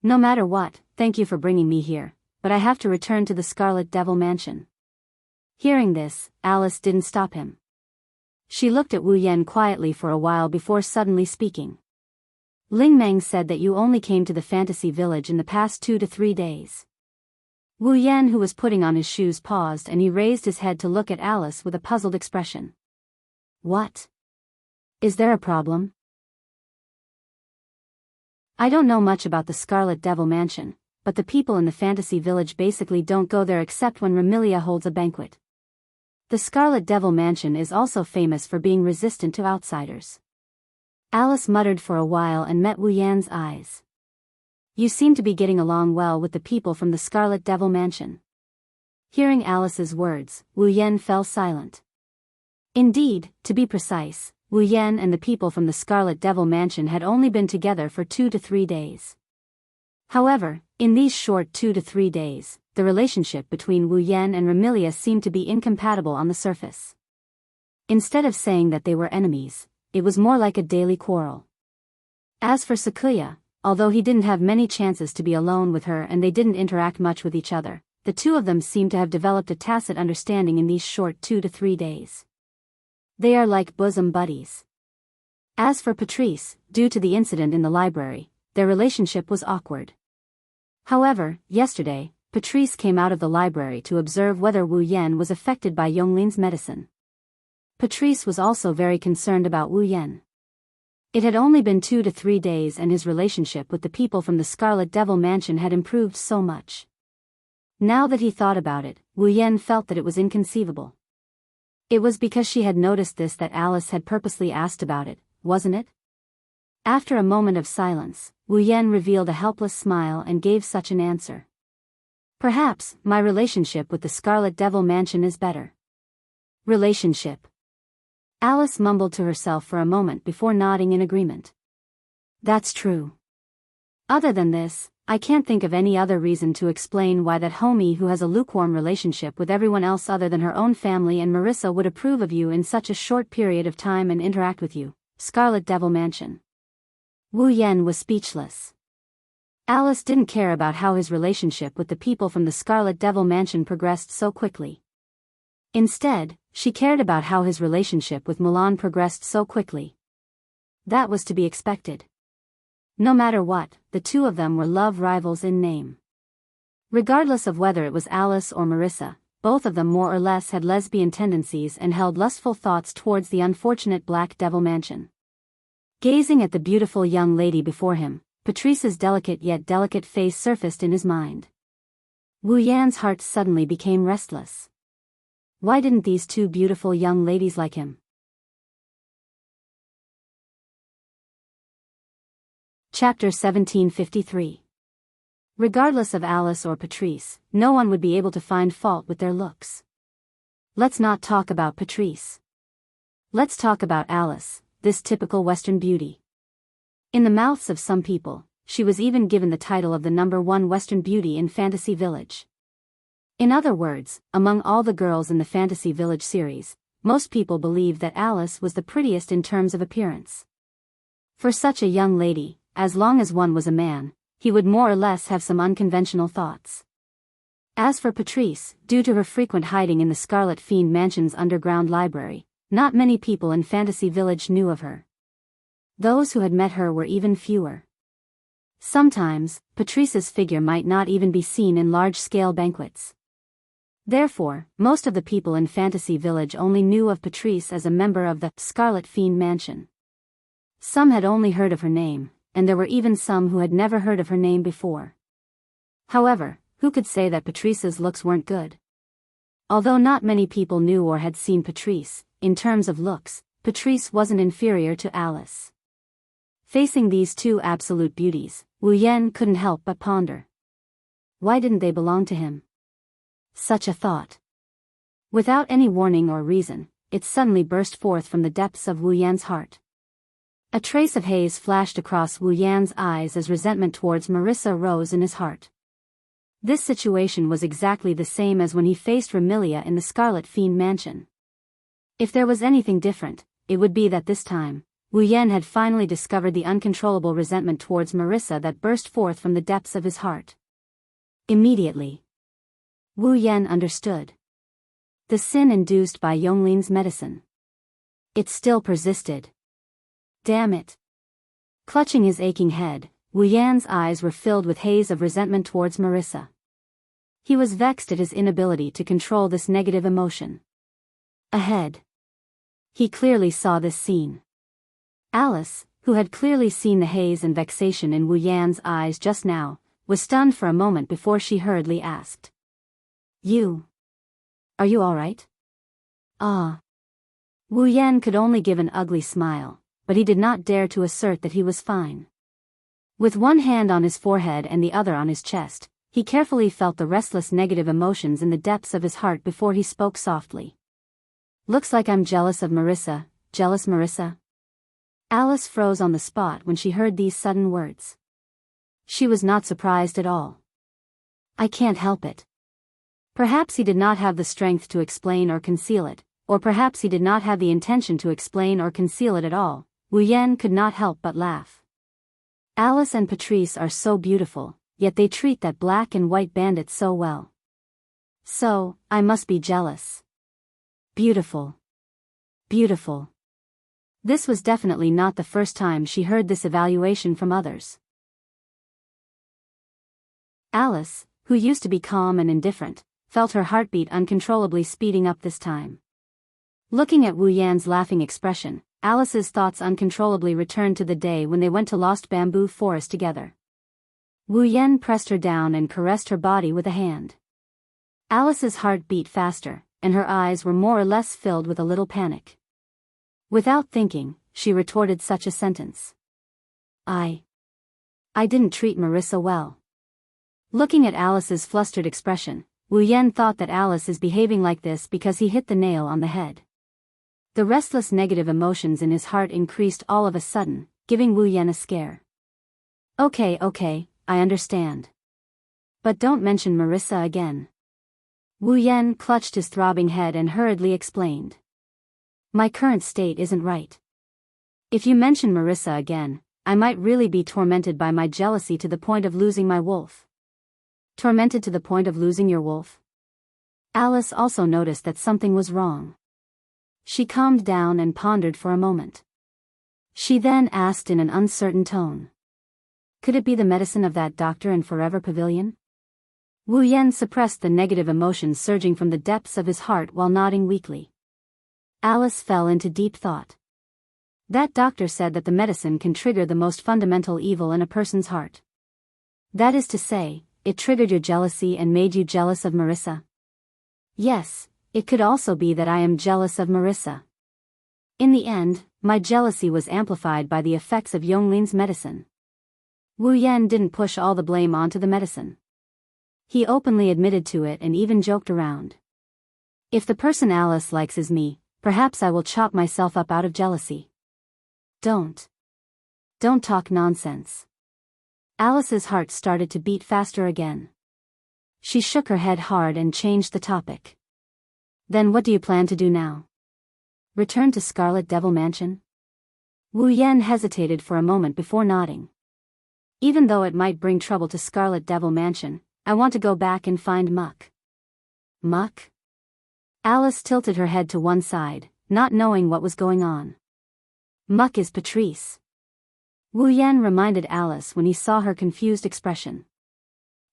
No matter what, thank you for bringing me here, but I have to return to the Scarlet Devil Mansion. Hearing this, Alice didn't stop him. She looked at Wu Yan quietly for a while before suddenly speaking. Ling Meng said that you only came to the fantasy village in the past 2 to 3 days. Wu Yan, who was putting on his shoes, paused and he raised his head to look at Alice with a puzzled expression. What? Is there a problem? I don't know much about the Scarlet Devil Mansion, but the people in the fantasy village basically don't go there except when Remilia holds a banquet. The Scarlet Devil Mansion is also famous for being resistant to outsiders. Alice muttered for a while and met Wu Yan's eyes. You seem to be getting along well with the people from the Scarlet Devil Mansion. Hearing Alice's words, Wu Yan fell silent. Indeed, to be precise, Wu Yan and the people from the Scarlet Devil Mansion had only been together for 2 to 3 days. However, in these short 2 to 3 days, the relationship between Wu Yan and Remilia seemed to be incompatible on the surface. Instead of saying that they were enemies, it was more like a daily quarrel. As for Sakuya, although he didn't have many chances to be alone with her and they didn't interact much with each other, the two of them seemed to have developed a tacit understanding in these short 2 to 3 days. They are like bosom buddies. As for Patrice, due to the incident in the library, their relationship was awkward. However, yesterday, Patrice came out of the library to observe whether Wu Yan was affected by Yonglin's medicine. Patrice was also very concerned about Wu Yan. It had only been 2 to 3 days and his relationship with the people from the Scarlet Devil Mansion had improved so much. Now that he thought about it, Wu Yan felt that it was inconceivable. It was because she had noticed this that Alice had purposely asked about it, wasn't it? After a moment of silence, Wu Yan revealed a helpless smile and gave such an answer. Perhaps, my relationship with the Scarlet Devil Mansion is better. Relationship. Alice mumbled to herself for a moment before nodding in agreement. That's true. Other than this, I can't think of any other reason to explain why that homie who has a lukewarm relationship with everyone else other than her own family and Marissa would approve of you in such a short period of time and interact with you. Scarlet Devil Mansion. Wu Yan was speechless. Alice didn't care about how his relationship with the people from the Scarlet Devil Mansion progressed so quickly. Instead, she cared about how his relationship with Milan progressed so quickly. That was to be expected. No matter what, the two of them were love rivals in name. Regardless of whether it was Alice or Marissa, both of them more or less had lesbian tendencies and held lustful thoughts towards the unfortunate Black Devil Mansion. Gazing at the beautiful young lady before him, Patrice's delicate yet delicate face surfaced in his mind. Wu Yan's heart suddenly became restless. Why didn't these two beautiful young ladies like him? Chapter 1753. Regardless of Alice or Patrice, no one would be able to find fault with their looks. Let's not talk about Patrice. Let's talk about Alice, this typical Western beauty. In the mouths of some people, she was even given the title of the #1 Western beauty in Fantasy Village. In other words, among all the girls in the Fantasy Village series, most people believed that Alice was the prettiest in terms of appearance. For such a young lady, as long as one was a man, he would more or less have some unconventional thoughts. As for Patrice, due to her frequent hiding in the Scarlet Fiend Mansion's underground library, not many people in Fantasy Village knew of her. Those who had met her were even fewer. Sometimes, Patrice's figure might not even be seen in large-scale banquets. Therefore, most of the people in Fantasy Village only knew of Patrice as a member of the Scarlet Fiend Mansion. Some had only heard of her name, and there were even some who had never heard of her name before. However, who could say that Patrice's looks weren't good? Although not many people knew or had seen Patrice, in terms of looks, Patrice wasn't inferior to Alice. Facing these two absolute beauties, Wu Yan couldn't help but ponder. Why didn't they belong to him? Such a thought. Without any warning or reason, it suddenly burst forth from the depths of Wu Yan's heart. A trace of haze flashed across Wu Yan's eyes as resentment towards Marissa rose in his heart. This situation was exactly the same as when he faced Remilia in the Scarlet Fiend Mansion. If there was anything different, it would be that this time, Wu Yan had finally discovered the uncontrollable resentment towards Marissa that burst forth from the depths of his heart. Immediately, Wu Yan understood. The sin induced by Yonglin's medicine. It still persisted. Damn it. Clutching his aching head, Wu Yan's eyes were filled with haze of resentment towards Marissa. He was vexed at his inability to control this negative emotion. Ahead, he clearly saw this scene. Alice, who had clearly seen the haze and vexation in Wu Yan's eyes just now, was stunned for a moment before she hurriedly asked. Are you all right? Ah. Wu Yan could only give an ugly smile, but he did not dare to assert that he was fine. With one hand on his forehead and the other on his chest, he carefully felt the restless negative emotions in the depths of his heart before he spoke softly. Looks like I'm jealous of Marissa, jealous Marissa? Alice froze on the spot when she heard these sudden words. She was not surprised at all. I can't help it. Perhaps he did not have the strength to explain or conceal it, or perhaps he did not have the intention to explain or conceal it at all. Wu Yan could not help but laugh. Alice and Patrice are so beautiful, yet they treat that black and white bandit so well. So, I must be jealous. Beautiful. Beautiful. This was definitely not the first time she heard this evaluation from others. Alice, who used to be calm and indifferent, felt her heartbeat uncontrollably speeding up this time. Looking at Wu Yan's laughing expression, Alice's thoughts uncontrollably returned to the day when they went to Lost Bamboo Forest together. Wu Yan pressed her down and caressed her body with a hand. Alice's heart beat faster, and her eyes were more or less filled with a little panic. Without thinking, she retorted such a sentence. I didn't treat Marissa well. Looking at Alice's flustered expression, Wu Yan thought that Alice is behaving like this because he hit the nail on the head. The restless negative emotions in his heart increased all of a sudden, giving Wu Yan a scare. Okay, I understand. But don't mention Marissa again. Wu Yan clutched his throbbing head and hurriedly explained. My current state isn't right. If you mention Marissa again, I might really be tormented by my jealousy to the point of losing my wolf. Tormented to the point of losing your wolf? Alice also noticed that something was wrong. She calmed down and pondered for a moment. She then asked in an uncertain tone. Could it be the medicine of that doctor in Forever Pavilion? Wu Yan suppressed the negative emotions surging from the depths of his heart while nodding weakly. Alice fell into deep thought. That doctor said that the medicine can trigger the most fundamental evil in a person's heart. That is to say, it triggered your jealousy and made you jealous of Marissa. Yes, it could also be that I am jealous of Marissa. In the end, my jealousy was amplified by the effects of Yonglin's medicine. Wu Yan didn't push all the blame onto the medicine. He openly admitted to it and even joked around. If the person Alice likes is me, perhaps I will chop myself up out of jealousy. Don't talk nonsense. Alice's heart started to beat faster again. She shook her head hard and changed the topic. Then what do you plan to do now? Return to Scarlet Devil Mansion? Wu Yan hesitated for a moment before nodding. Even though it might bring trouble to Scarlet Devil Mansion, I want to go back and find Muck. Muck? Alice tilted her head to one side, not knowing what was going on. Muck is Patrice. Wu Yan reminded Alice when he saw her confused expression.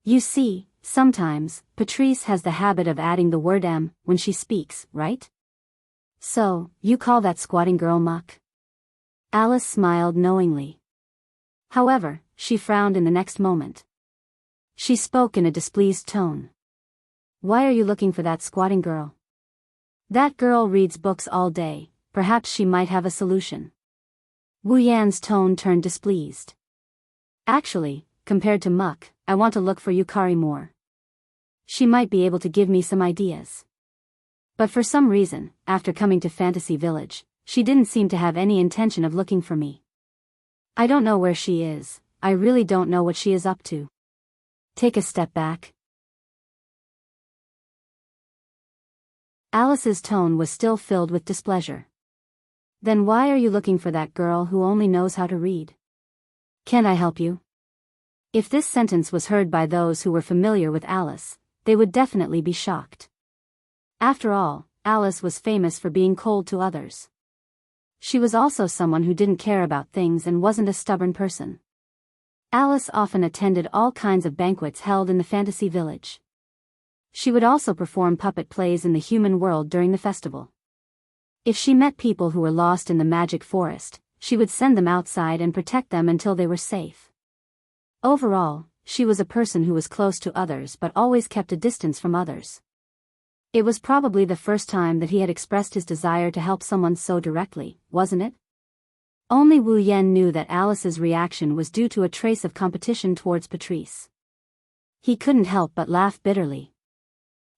You see, sometimes, Patrice has the habit of adding the word M when she speaks, right? So, you call that squatting girl Muck? Alice smiled knowingly. However, she frowned in the next moment. She spoke in a displeased tone. Why are you looking for that squatting girl? That girl reads books all day, perhaps she might have a solution. Wu Yan's tone turned displeased. Actually, compared to Muck, I want to look for Yukari more. She might be able to give me some ideas. But for some reason, after coming to Fantasy Village, she didn't seem to have any intention of looking for me. I don't know where she is, I really don't know what she is up to. Take a step back. Alice's tone was still filled with displeasure. Then why are you looking for that girl who only knows how to read? Can't I help you? If this sentence was heard by those who were familiar with Alice, they would definitely be shocked. After all, Alice was famous for being cold to others. She was also someone who didn't care about things and wasn't a stubborn person. Alice often attended all kinds of banquets held in the fantasy village. She would also perform puppet plays in the human world during the festival. If she met people who were lost in the magic forest, she would send them outside and protect them until they were safe. Overall, she was a person who was close to others but always kept a distance from others. It was probably the first time that he had expressed his desire to help someone so directly, wasn't it? Only Wu Yan knew that Alice's reaction was due to a trace of competition towards Patrice. He couldn't help but laugh bitterly.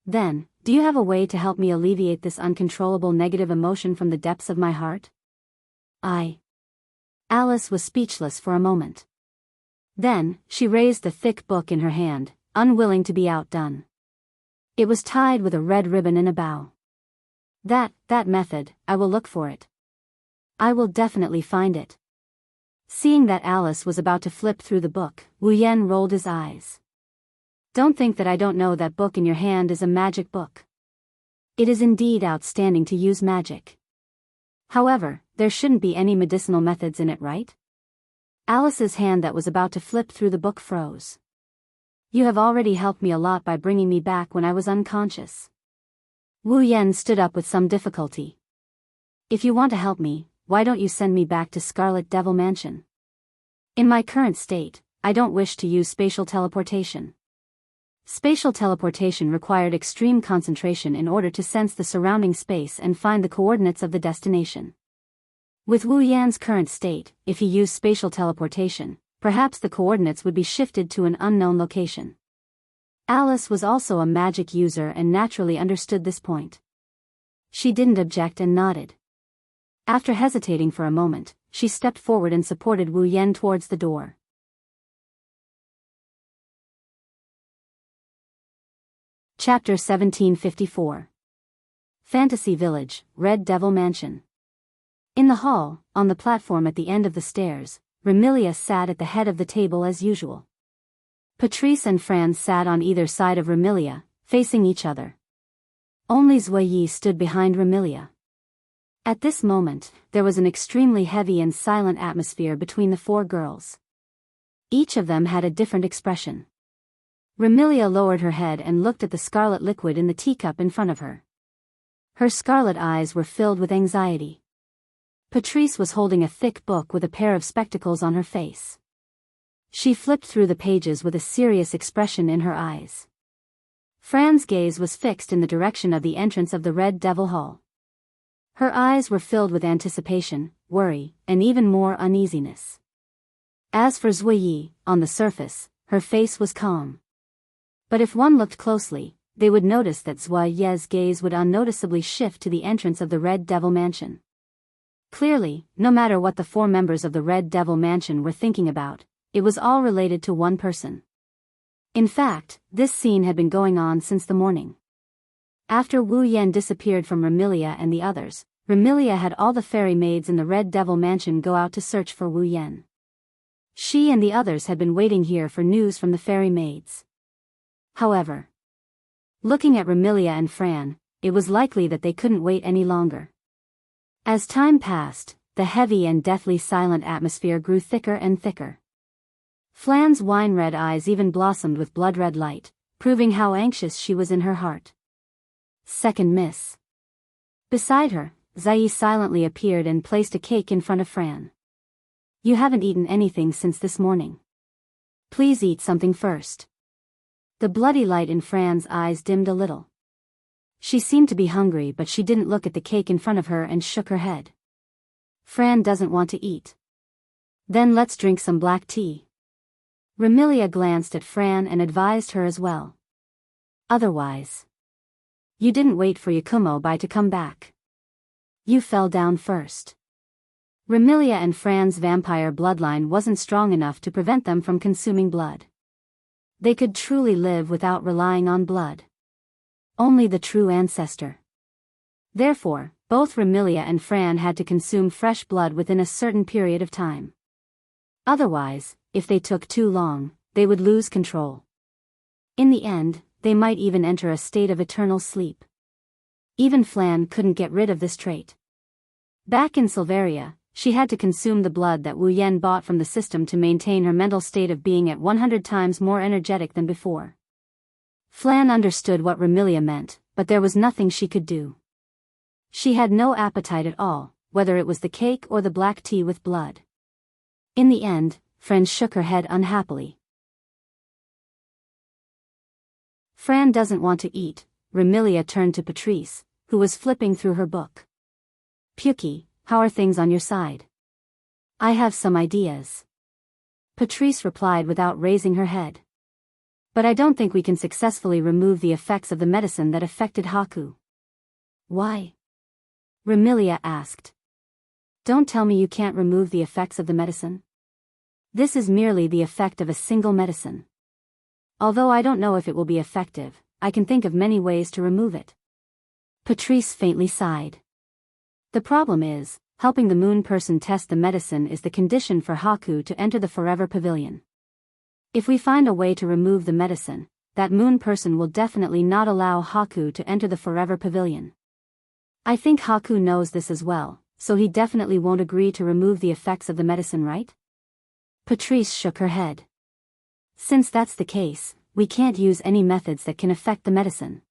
Then, do you have a way to help me alleviate this uncontrollable negative emotion from the depths of my heart? Alice was speechless for a moment. Then, she raised the thick book in her hand, unwilling to be outdone. It was tied with a red ribbon and a bow. That method, I will look for it. I will definitely find it. Seeing that Alice was about to flip through the book, Wu Yan rolled his eyes. Don't think that I don't know that book in your hand is a magic book. It is indeed outstanding to use magic. However, there shouldn't be any medicinal methods in it, right? Alice's hand that was about to flip through the book froze. You have already helped me a lot by bringing me back when I was unconscious. Wu Yan stood up with some difficulty. If you want to help me, why don't you send me back to Scarlet Devil Mansion? In my current state, I don't wish to use spatial teleportation. Spatial teleportation required extreme concentration in order to sense the surrounding space and find the coordinates of the destination. With Wu Yan's current state, if he used spatial teleportation, perhaps the coordinates would be shifted to an unknown location. Alice was also a magic user and naturally understood this point. She didn't object and nodded. After hesitating for a moment, she stepped forward and supported Wu Yan towards the door. Chapter 1754. Fantasy Village, Red Devil Mansion. In the hall, on the platform at the end of the stairs, Remilia sat at the head of the table as usual. Patrice and Franz sat on either side of Remilia, facing each other. Only Zuoyi stood behind Remilia. At this moment, there was an extremely heavy and silent atmosphere between the four girls. Each of them had a different expression. Remilia lowered her head and looked at the scarlet liquid in the teacup in front of her. Her scarlet eyes were filled with anxiety. Patrice was holding a thick book with a pair of spectacles on her face. She flipped through the pages with a serious expression in her eyes. Fran's gaze was fixed in the direction of the entrance of the Red Devil Hall. Her eyes were filled with anticipation, worry, and even more uneasiness. As for Zuoyi, on the surface, her face was calm. But if one looked closely, they would notice that Zuoyi's gaze would unnoticeably shift to the entrance of the Red Devil Mansion. Clearly, no matter what the four members of the Red Devil Mansion were thinking about, it was all related to one person. In fact, this scene had been going on since the morning. After Wu Yan disappeared from Remilia and the others, Remilia had all the fairy maids in the Red Devil Mansion go out to search for Wu Yan. She and the others had been waiting here for news from the fairy maids. However, looking at Remilia and Fran, it was likely that they couldn't wait any longer. As time passed, the heavy and deathly silent atmosphere grew thicker and thicker. Fran's wine-red eyes even blossomed with blood-red light, proving how anxious she was in her heart. Second miss. Beside her, Zai silently appeared and placed a cake in front of Fran. You haven't eaten anything since this morning. Please eat something first. The bloody light in Fran's eyes dimmed a little. She seemed to be hungry, but she didn't look at the cake in front of her and shook her head. Fran doesn't want to eat. Then let's drink some black tea. Remilia glanced at Fran and advised her as well. Otherwise, you didn't wait for Yakumo-bai to come back. You fell down first. Remilia and Fran's vampire bloodline wasn't strong enough to prevent them from consuming blood. They could truly live without relying on blood. Only the true ancestor. Therefore, both Remilia and Fran had to consume fresh blood within a certain period of time. Otherwise, if they took too long, they would lose control. In the end, they might even enter a state of eternal sleep. Even Flan couldn't get rid of this trait. Back in Silveria, she had to consume the blood that Wu Yan bought from the system to maintain her mental state of being at 100 times more energetic than before. Flan understood what Remilia meant, but there was nothing she could do. She had no appetite at all, whether it was the cake or the black tea with blood. In the end, Fran shook her head unhappily. Fran doesn't want to eat. Remilia turned to Patrice, who was flipping through her book. Puki, how are things on your side? I have some ideas. Patrice replied without raising her head. But I don't think we can successfully remove the effects of the medicine that affected Haku. Why? Remilia asked. Don't tell me you can't remove the effects of the medicine. This is merely the effect of a single medicine. Although I don't know if it will be effective, I can think of many ways to remove it. Patrice faintly sighed. The problem is, helping the moon person test the medicine is the condition for Haku to enter the Forever Pavilion. If we find a way to remove the medicine, that moon person will definitely not allow Haku to enter the Forever Pavilion. I think Haku knows this as well, so he definitely won't agree to remove the effects of the medicine, right? Patrice shook her head. Since that's the case, we can't use any methods that can affect the medicine.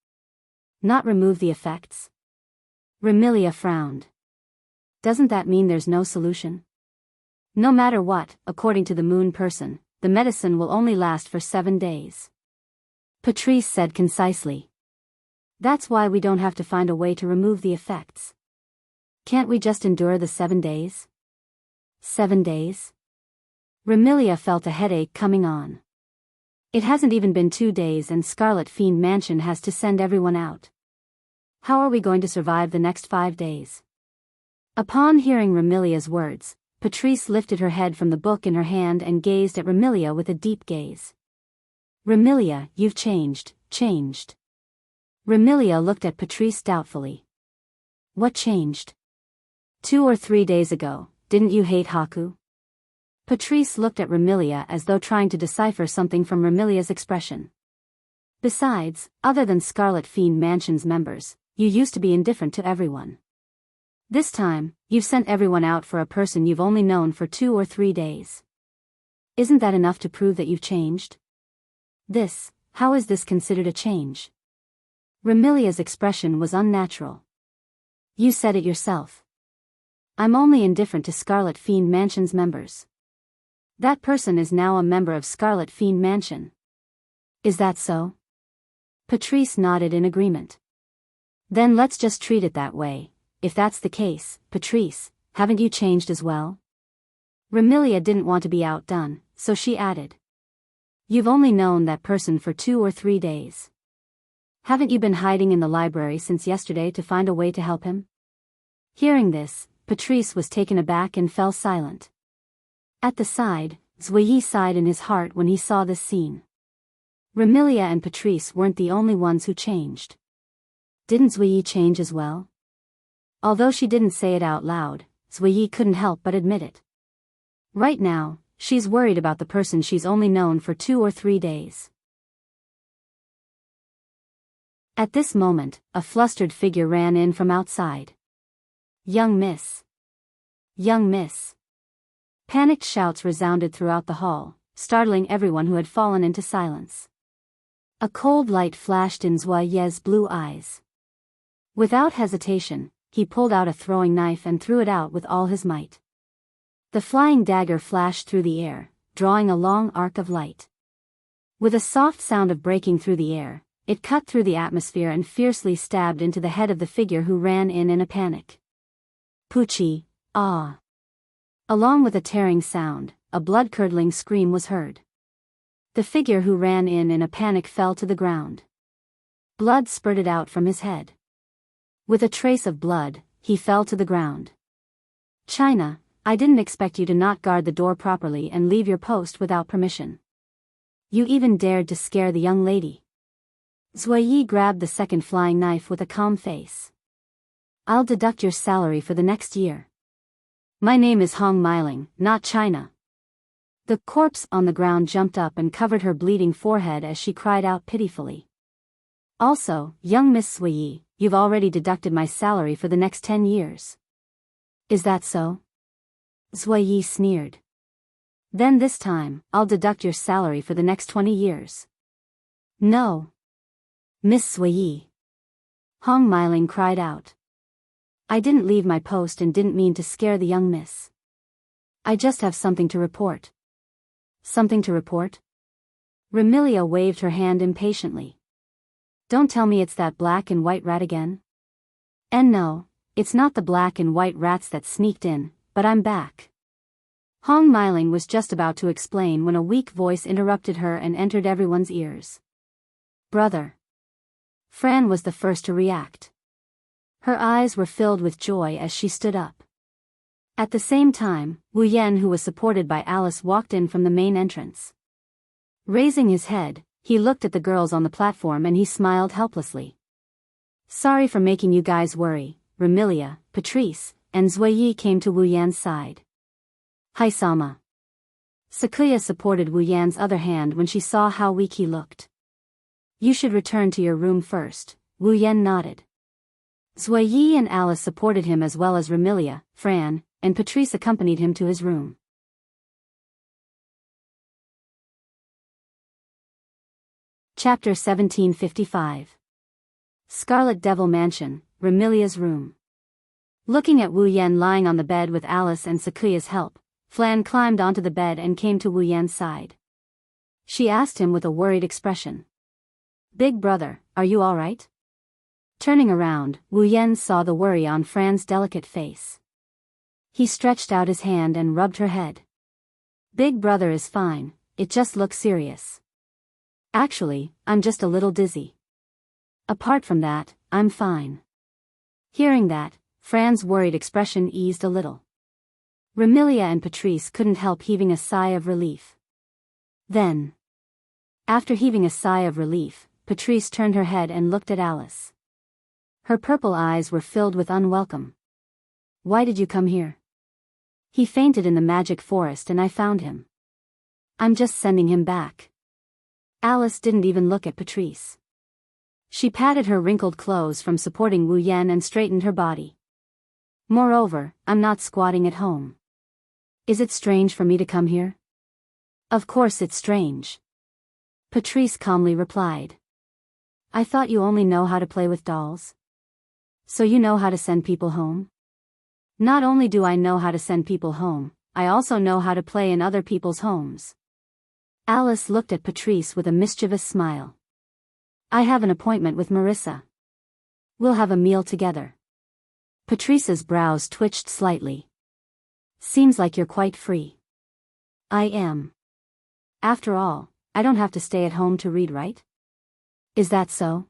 Not remove the effects? Remilia frowned. Doesn't that mean there's no solution? No matter what, according to the moon person, the medicine will only last for 7 days. Patrice said concisely. That's why we don't have to find a way to remove the effects. Can't we just endure the 7 days? 7 days? Remilia felt a headache coming on. It hasn't even been 2 days and Scarlet Fiend Mansion has to send everyone out. How are we going to survive the next 5 days? Upon hearing Remilia's words, Patrice lifted her head from the book in her hand and gazed at Remilia with a deep gaze. Remilia, you've changed. Remilia looked at Patrice doubtfully. What changed? 2 or 3 days ago, didn't you hate Haku? Patrice looked at Remilia as though trying to decipher something from Remilia's expression. Besides, other than Scarlet Fiend Mansion's members, you used to be indifferent to everyone. This time, you've sent everyone out for a person you've only known for 2 or 3 days. Isn't that enough to prove that you've changed? How is this considered a change? Remilia's expression was unnatural. You said it yourself. I'm only indifferent to Scarlet Fiend Mansion's members. That person is now a member of Scarlet Fiend Mansion. Is that so? Patrice nodded in agreement. Then let's just treat it that way. If that's the case, Patrice, haven't you changed as well? Remilia didn't want to be outdone, so she added. You've only known that person for 2 or 3 days. Haven't you been hiding in the library since yesterday to find a way to help him? Hearing this, Patrice was taken aback and fell silent. At the side, Zuiyi sighed in his heart when he saw this scene. Remilia and Patrice weren't the only ones who changed. Didn't Zuiyi change as well? Although she didn't say it out loud, Zuiyi couldn't help but admit it. Right now, she's worried about the person she's only known for 2 or 3 days. At this moment, a flustered figure ran in from outside. Young miss. Young miss. Panicked shouts resounded throughout the hall, startling everyone who had fallen into silence. A cold light flashed in Zuiyi's blue eyes. Without hesitation, he pulled out a throwing knife and threw it out with all his might. The flying dagger flashed through the air, drawing a long arc of light. With a soft sound of breaking through the air, it cut through the atmosphere and fiercely stabbed into the head of the figure who ran in a panic. Pucci, ah! Along with a tearing sound, a blood-curdling scream was heard. The figure who ran in a panic fell to the ground. Blood spurted out from his head. With a trace of blood, he fell to the ground. China, I didn't expect you to not guard the door properly and leave your post without permission. You even dared to scare the young lady. Zuiyi grabbed the second flying knife with a calm face. I'll deduct your salary for the next year. My name is Hong Miling, not China. The corpse on the ground jumped up and covered her bleeding forehead as she cried out pitifully. Also, young Miss Zuiyi, you've already deducted my salary for the next 10 years. Is that so? Zui Yi sneered. Then this time, I'll deduct your salary for the next 20 years. No. Miss Zui Yi. Hong Meiling cried out. I didn't leave my post and didn't mean to scare the young miss. I just have something to report. Something to report? Remilia waved her hand impatiently. Don't tell me it's that black and white rat again. And no, it's not the black and white rats that sneaked in, but I'm back. Hong Meiling was just about to explain when a weak voice interrupted her and entered everyone's ears. Brother. Fran was the first to react. Her eyes were filled with joy as she stood up. At the same time, Wu Yan, who was supported by Alice, walked in from the main entrance. Raising his head, he looked at the girls on the platform and he smiled helplessly. Sorry for making you guys worry. Remilia, Patrice, and Zui Yi came to Wu Yan's side. Hi Sama. Sakuya supported Wu Yan's other hand when she saw how weak he looked. You should return to your room first. Wu Yan nodded. Zui Yi and Alice supported him as well as Remilia, Fran, and Patrice accompanied him to his room. Chapter 1755. Scarlet Devil Mansion, Remilia's room. Looking at Wu Yan lying on the bed with Alice and Sakuya's help, Flan climbed onto the bed and came to Wu Yan's side. She asked him with a worried expression. Big brother, are you all right? Turning around, Wu Yan saw the worry on Fran's delicate face. He stretched out his hand and rubbed her head. Big brother is fine, it just looks serious. Actually, I'm just a little dizzy. Apart from that, I'm fine. Hearing that, Fran's worried expression eased a little. Remilia and Patrice couldn't help heaving a sigh of relief. Then, after heaving a sigh of relief, Patrice turned her head and looked at Alice. Her purple eyes were filled with unwelcome. Why did you come here? He fainted in the magic forest and I found him. I'm just sending him back. Alice didn't even look at Patrice. She patted her wrinkled clothes from supporting Wu Yan and straightened her body. Moreover, I'm not squatting at home. Is it strange for me to come here? Of course it's strange. Patrice calmly replied. I thought you only know how to play with dolls. So you know how to send people home? Not only do I know how to send people home, I also know how to play in other people's homes. Alice looked at Patrice with a mischievous smile. I have an appointment with Marissa. We'll have a meal together. Patrice's brows twitched slightly. Seems like you're quite free. I am. After all, I don't have to stay at home to read, right? Is that so?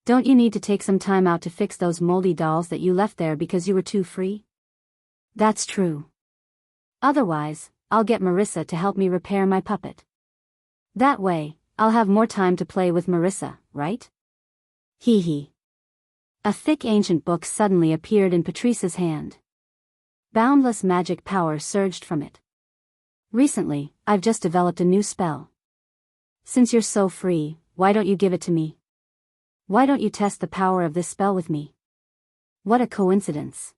Don't you need to take some time out to fix those moldy dolls that you left there because you were too free? That's true. Otherwise, I'll get Marissa to help me repair my puppet. That way, I'll have more time to play with Marissa, right? Hee hee. A thick ancient book suddenly appeared in Patrice's hand. Boundless magic power surged from it. Recently, I've just developed a new spell. Since you're so free, why don't you give it to me? Why don't you test the power of this spell with me? What a coincidence.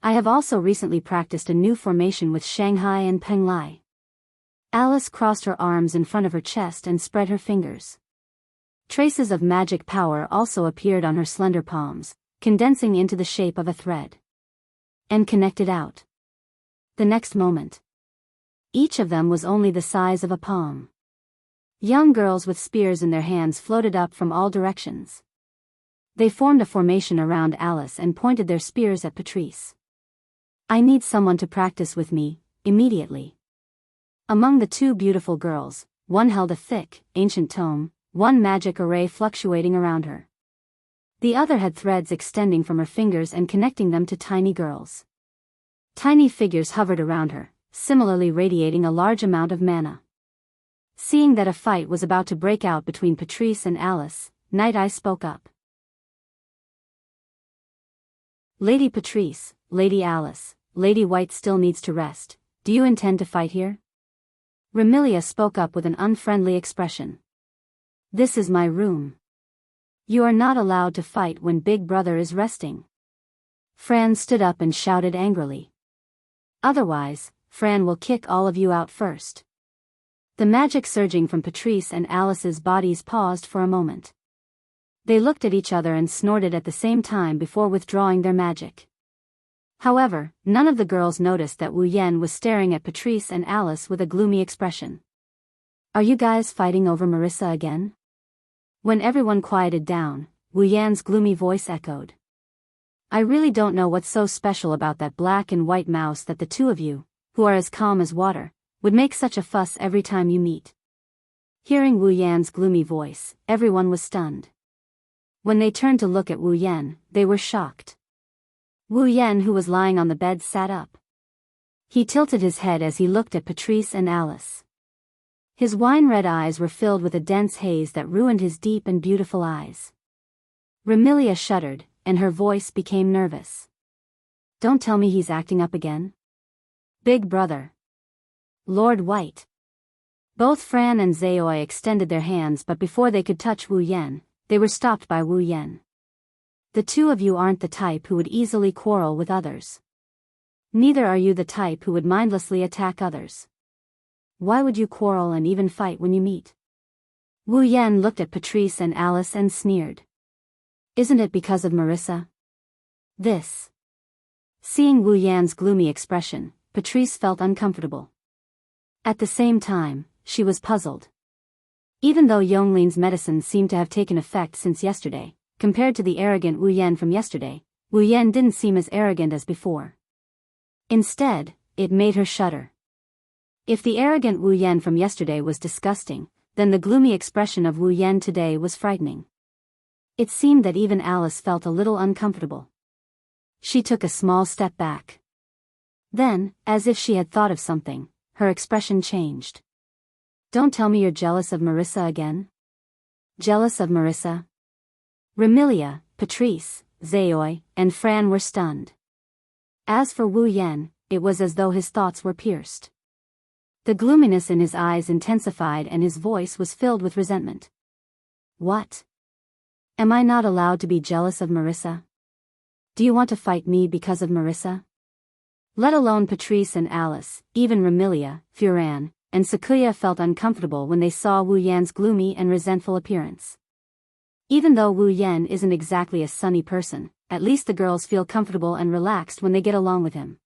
I have also recently practiced a new formation with Shanghai and Penglai. Alice crossed her arms in front of her chest and spread her fingers. Traces of magic power also appeared on her slender palms, condensing into the shape of a thread. And connected out. The next moment, each of them was only the size of a palm. Young girls with spears in their hands floated up from all directions. They formed a formation around Alice and pointed their spears at Patrice. I need someone to practice with me, immediately. Among the two beautiful girls, one held a thick, ancient tome, one magic array fluctuating around her. The other had threads extending from her fingers and connecting them to tiny girls. Tiny figures hovered around her, similarly radiating a large amount of mana. Seeing that a fight was about to break out between Patrice and Alice, Night Eye spoke up. Lady Patrice, Lady Alice, Lady White still needs to rest. Do you intend to fight here? Remilia spoke up with an unfriendly expression. This is my room. You are not allowed to fight when Big Brother is resting. Fran stood up and shouted angrily. Otherwise, Fran will kick all of you out first. The magic surging from Patrice and Alice's bodies paused for a moment. They looked at each other and snorted at the same time before withdrawing their magic. However, none of the girls noticed that Wu Yan was staring at Patrice and Alice with a gloomy expression. Are you guys fighting over Marissa again? When everyone quieted down, Wu Yan's gloomy voice echoed. I really don't know what's so special about that black and white mouse that the two of you, who are as calm as water, would make such a fuss every time you meet. Hearing Wu Yan's gloomy voice, everyone was stunned. When they turned to look at Wu Yan, they were shocked. Wu Yan, who was lying on the bed, sat up. He tilted his head as he looked at Patrice and Alice. His wine-red eyes were filled with a dense haze that ruined his deep and beautiful eyes. Remilia shuddered, and her voice became nervous. Don't tell me he's acting up again. Big brother. Lord White. Both Fran and Zaoi extended their hands, but before they could touch Wu Yan, they were stopped by Wu Yan. The two of you aren't the type who would easily quarrel with others. Neither are you the type who would mindlessly attack others. Why would you quarrel and even fight when you meet? Wu Yan looked at Patrice and Alice and sneered. Isn't it because of Marissa? This. Seeing Wu Yan's gloomy expression, Patrice felt uncomfortable. At the same time, she was puzzled. Even though Yonglin's medicine seemed to have taken effect since yesterday, compared to the arrogant Wu Yan from yesterday, Wu Yan didn't seem as arrogant as before. Instead, it made her shudder. If the arrogant Wu Yan from yesterday was disgusting, then the gloomy expression of Wu Yan today was frightening. It seemed that even Alice felt a little uncomfortable. She took a small step back. Then, as if she had thought of something, her expression changed. Don't tell me you're jealous of Marissa again? Jealous of Marissa? Remilia, Patrice, Zaoi, and Fran were stunned. As for Wu Yan, it was as though his thoughts were pierced. The gloominess in his eyes intensified and his voice was filled with resentment. What? Am I not allowed to be jealous of Marissa? Do you want to fight me because of Marissa? Let alone Patrice and Alice, even Remilia, Furan, and Sakuya felt uncomfortable when they saw Wu Yan's gloomy and resentful appearance. Even though Wu Yan isn't exactly a sunny person, at least the girls feel comfortable and relaxed when they get along with him.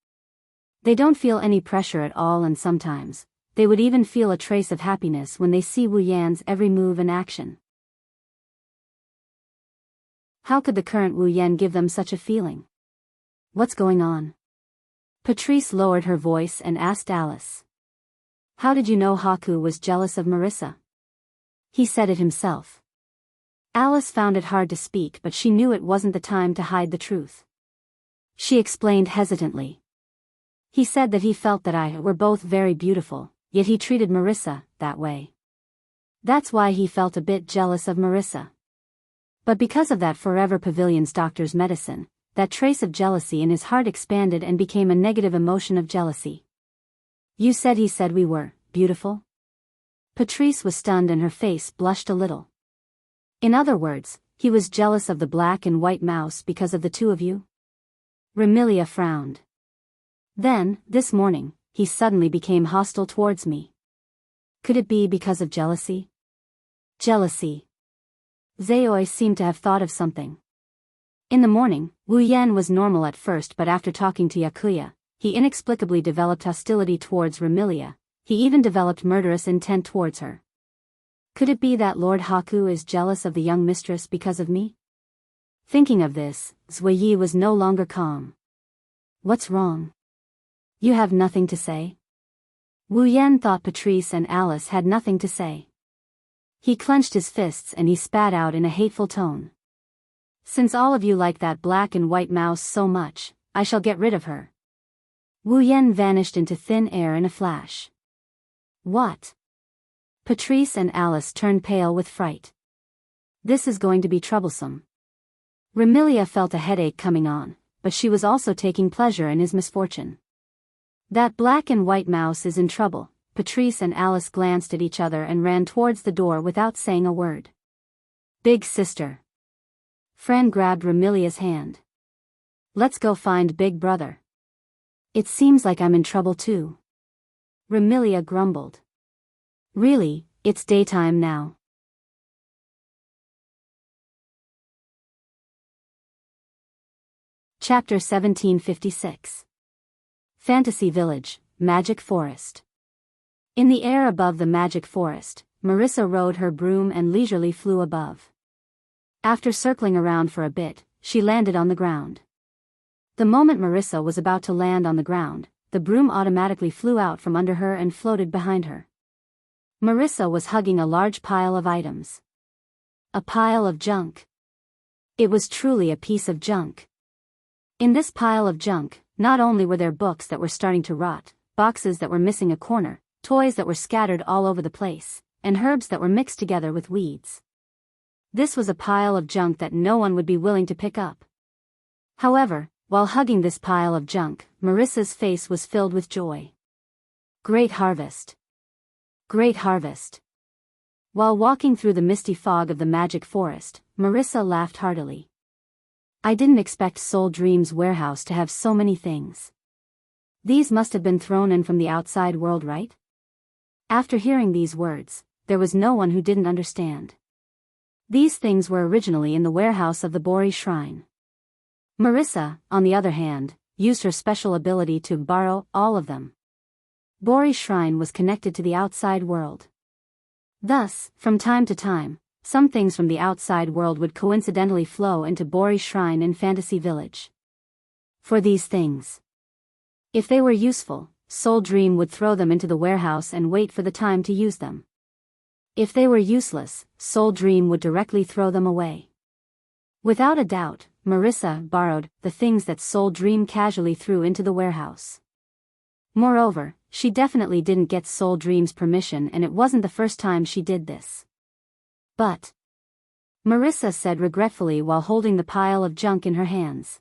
They don't feel any pressure at all, and sometimes, they would even feel a trace of happiness when they see Wu Yan's every move and action. How could the current Wu Yan give them such a feeling? What's going on? Patrice lowered her voice and asked Alice. How did you know Haku was jealous of Marissa? He said it himself. Alice found it hard to speak, but she knew it wasn't the time to hide the truth. She explained hesitantly. He said that he felt that I were both very beautiful, yet he treated Marissa that way. That's why he felt a bit jealous of Marissa. But because of that Forever Pavilion's doctor's medicine, that trace of jealousy in his heart expanded and became a negative emotion of jealousy. You said he said we were beautiful? Patrice was stunned and her face blushed a little. In other words, he was jealous of the black and white mouse because of the two of you? Remilia frowned. Then, this morning, he suddenly became hostile towards me. Could it be because of jealousy? Jealousy. Zaoi seemed to have thought of something. In the morning, Wu Yan was normal at first, but after talking to Yakuya, he inexplicably developed hostility towards Remilia. He even developed murderous intent towards her. Could it be that Lord Haku is jealous of the young mistress because of me? Thinking of this, Zuiyi was no longer calm. What's wrong? You have nothing to say? Wu Yan thought Patrice and Alice had nothing to say. He clenched his fists and he spat out in a hateful tone. Since all of you like that black and white mouse so much, I shall get rid of her. Wu Yan vanished into thin air in a flash. What? Patrice and Alice turned pale with fright. This is going to be troublesome. Remilia felt a headache coming on, but she was also taking pleasure in his misfortune. That black and white mouse is in trouble. Patrice and Alice glanced at each other and ran towards the door without saying a word. Big sister. Fran grabbed Remilia's hand. Let's go find Big Brother. It seems like I'm in trouble too. Remilia grumbled. Really, it's daytime now. Chapter 1756. Fantasy Village, Magic Forest. In the air above the magic forest, Marissa rode her broom and leisurely flew above. After circling around for a bit, she landed on the ground. The moment Marissa was about to land on the ground, the broom automatically flew out from under her and floated behind her. Marissa was hugging a large pile of items. A pile of junk. It was truly a piece of junk. In this pile of junk, not only were there books that were starting to rot, boxes that were missing a corner, toys that were scattered all over the place, and herbs that were mixed together with weeds. This was a pile of junk that no one would be willing to pick up. However, while hugging this pile of junk, Marissa's face was filled with joy. Great harvest. Great harvest. While walking through the misty fog of the magic forest, Marissa laughed heartily. I didn't expect Soul Dream's warehouse to have so many things. These must have been thrown in from the outside world, right? After hearing these words, there was no one who didn't understand. These things were originally in the warehouse of the Bori Shrine. Marissa, on the other hand, used her special ability to borrow all of them. Bori Shrine was connected to the outside world. Thus, from time to time, some things from the outside world would coincidentally flow into Bori Shrine in Fantasy Village. For these things, if they were useful, Soul Dream would throw them into the warehouse and wait for the time to use them. If they were useless, Soul Dream would directly throw them away. Without a doubt, Marissa borrowed the things that Soul Dream casually threw into the warehouse. Moreover, she definitely didn't get Soul Dream's permission, and it wasn't the first time she did this. But, Marissa said regretfully while holding the pile of junk in her hands,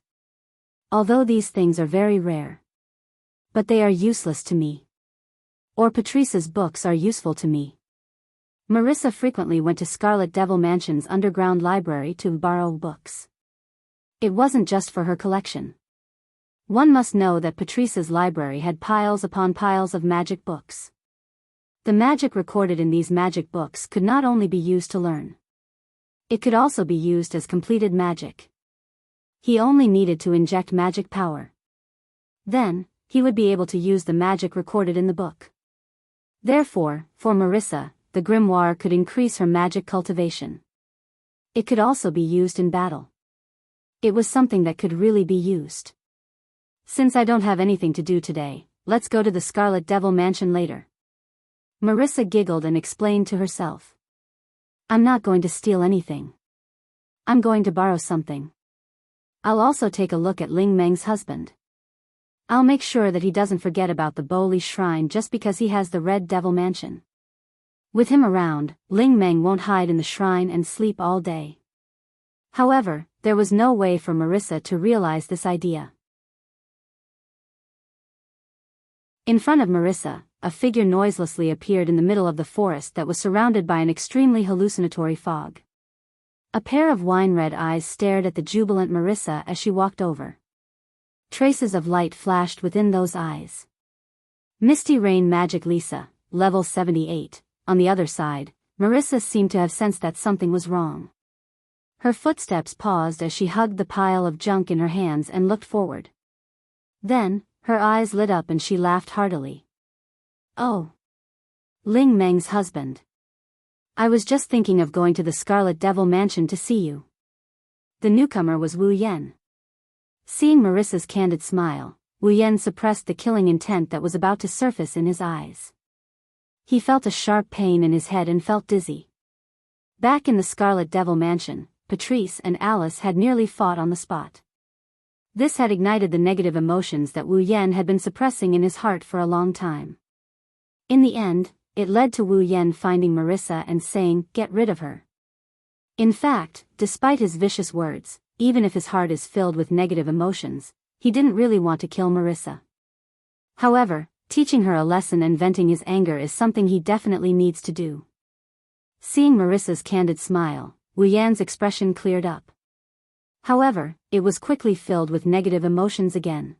although these things are very rare, but they are useless to me. Or Patrice's books are useful to me. Marissa frequently went to Scarlet Devil Mansion's underground library to borrow books. It wasn't just for her collection. One must know that Patrice's library had piles upon piles of magic books. The magic recorded in these magic books could not only be used to learn. It could also be used as completed magic. He only needed to inject magic power. Then, he would be able to use the magic recorded in the book. Therefore, for Marissa, the grimoire could increase her magic cultivation. It could also be used in battle. It was something that could really be used. Since I don't have anything to do today, let's go to the Scarlet Devil Mansion later. Marissa giggled and explained to herself. I'm not going to steal anything. I'm going to borrow something. I'll also take a look at Ling Meng's husband. I'll make sure that he doesn't forget about the Boli Shrine just because he has the Red Devil Mansion. With him around, Ling Meng won't hide in the shrine and sleep all day. However, there was no way for Marissa to realize this idea. In front of Marissa, a figure noiselessly appeared in the middle of the forest that was surrounded by an extremely hallucinatory fog. A pair of wine-red eyes stared at the jubilant Marissa as she walked over. Traces of light flashed within those eyes. Misty Rain Magic Lisa, level 78. On the other side, Marissa seemed to have sensed that something was wrong. Her footsteps paused as she hugged the pile of junk in her hands and looked forward. Then, her eyes lit up and she laughed heartily. Oh! Ling Meng's husband. I was just thinking of going to the Scarlet Devil Mansion to see you. The newcomer was Wu Yan. Seeing Marissa's candid smile, Wu Yan suppressed the killing intent that was about to surface in his eyes. He felt a sharp pain in his head and felt dizzy. Back in the Scarlet Devil Mansion, Patrice and Alice had nearly fought on the spot. This had ignited the negative emotions that Wu Yan had been suppressing in his heart for a long time. In the end, it led to Wu Yan finding Marissa and saying, "Get rid of her." In fact, despite his vicious words, even if his heart is filled with negative emotions, he didn't really want to kill Marissa. However, teaching her a lesson and venting his anger is something he definitely needs to do. Seeing Marissa's candid smile, Wu Yan's expression cleared up. However, it was quickly filled with negative emotions again.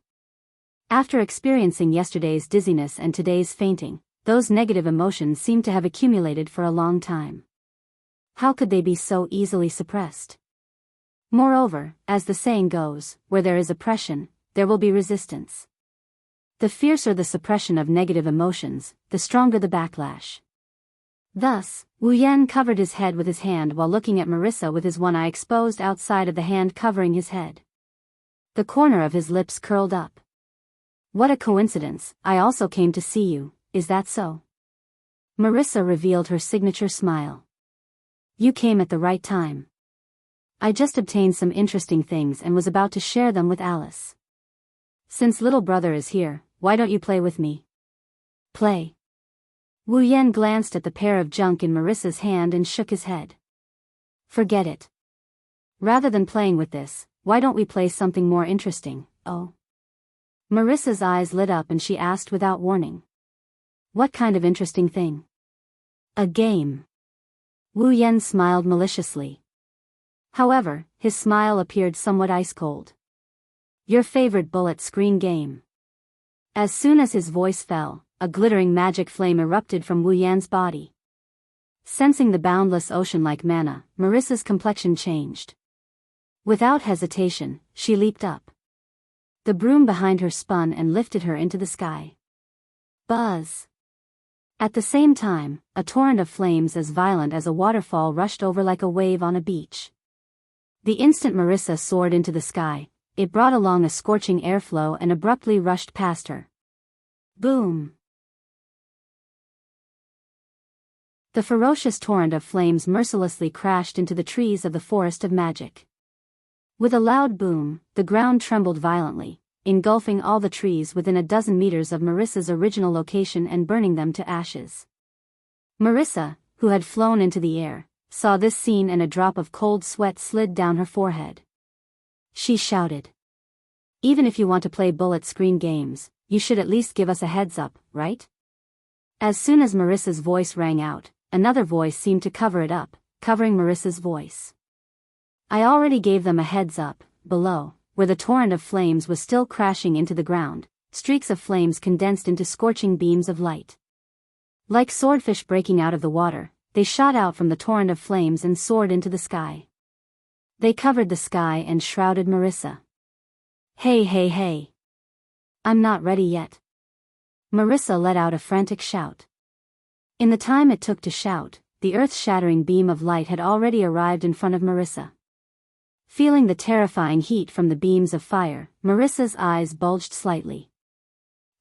After experiencing yesterday's dizziness and today's fainting, those negative emotions seemed to have accumulated for a long time. How could they be so easily suppressed? Moreover, as the saying goes, where there is oppression, there will be resistance. The fiercer the suppression of negative emotions, the stronger the backlash. Thus, Wu Yan covered his head with his hand while looking at Marissa with his one eye exposed outside of the hand covering his head. The corner of his lips curled up. What a coincidence, I also came to see you, is that so? Marissa revealed her signature smile. You came at the right time. I just obtained some interesting things and was about to share them with Alice. Since little brother is here, why don't you play with me? Play. Wu Yan glanced at the pair of junk in Marissa's hand and shook his head. Forget it. Rather than playing with this, why don't we play something more interesting, oh? Marissa's eyes lit up and she asked without warning. What kind of interesting thing? A game. Wu Yan smiled maliciously. However, his smile appeared somewhat ice-cold. Your favorite bullet screen game. As soon as his voice fell, a glittering magic flame erupted from Wu Yan's body. Sensing the boundless ocean-like mana, Marissa's complexion changed. Without hesitation, she leaped up. The broom behind her spun and lifted her into the sky. Buzz! At the same time, a torrent of flames as violent as a waterfall rushed over like a wave on a beach. The instant Marissa soared into the sky, it brought along a scorching airflow and abruptly rushed past her. Boom! The ferocious torrent of flames mercilessly crashed into the trees of the forest of magic. With a loud boom, the ground trembled violently, engulfing all the trees within a dozen meters of Marissa's original location and burning them to ashes. Marissa, who had flown into the air, saw this scene and a drop of cold sweat slid down her forehead. She shouted. Even if you want to play bullet screen games, you should at least give us a heads up, right? As soon as Marissa's voice rang out, another voice seemed to cover it up, covering Marissa's voice. I already gave them a heads up. Below, where the torrent of flames was still crashing into the ground, streaks of flames condensed into scorching beams of light. Like swordfish breaking out of the water, they shot out from the torrent of flames and soared into the sky. They covered the sky and shrouded Marissa. Hey hey hey! I'm not ready yet. Marissa let out a frantic shout. In the time it took to shout, the earth-shattering beam of light had already arrived in front of Marissa. Feeling the terrifying heat from the beams of fire, Marissa's eyes bulged slightly.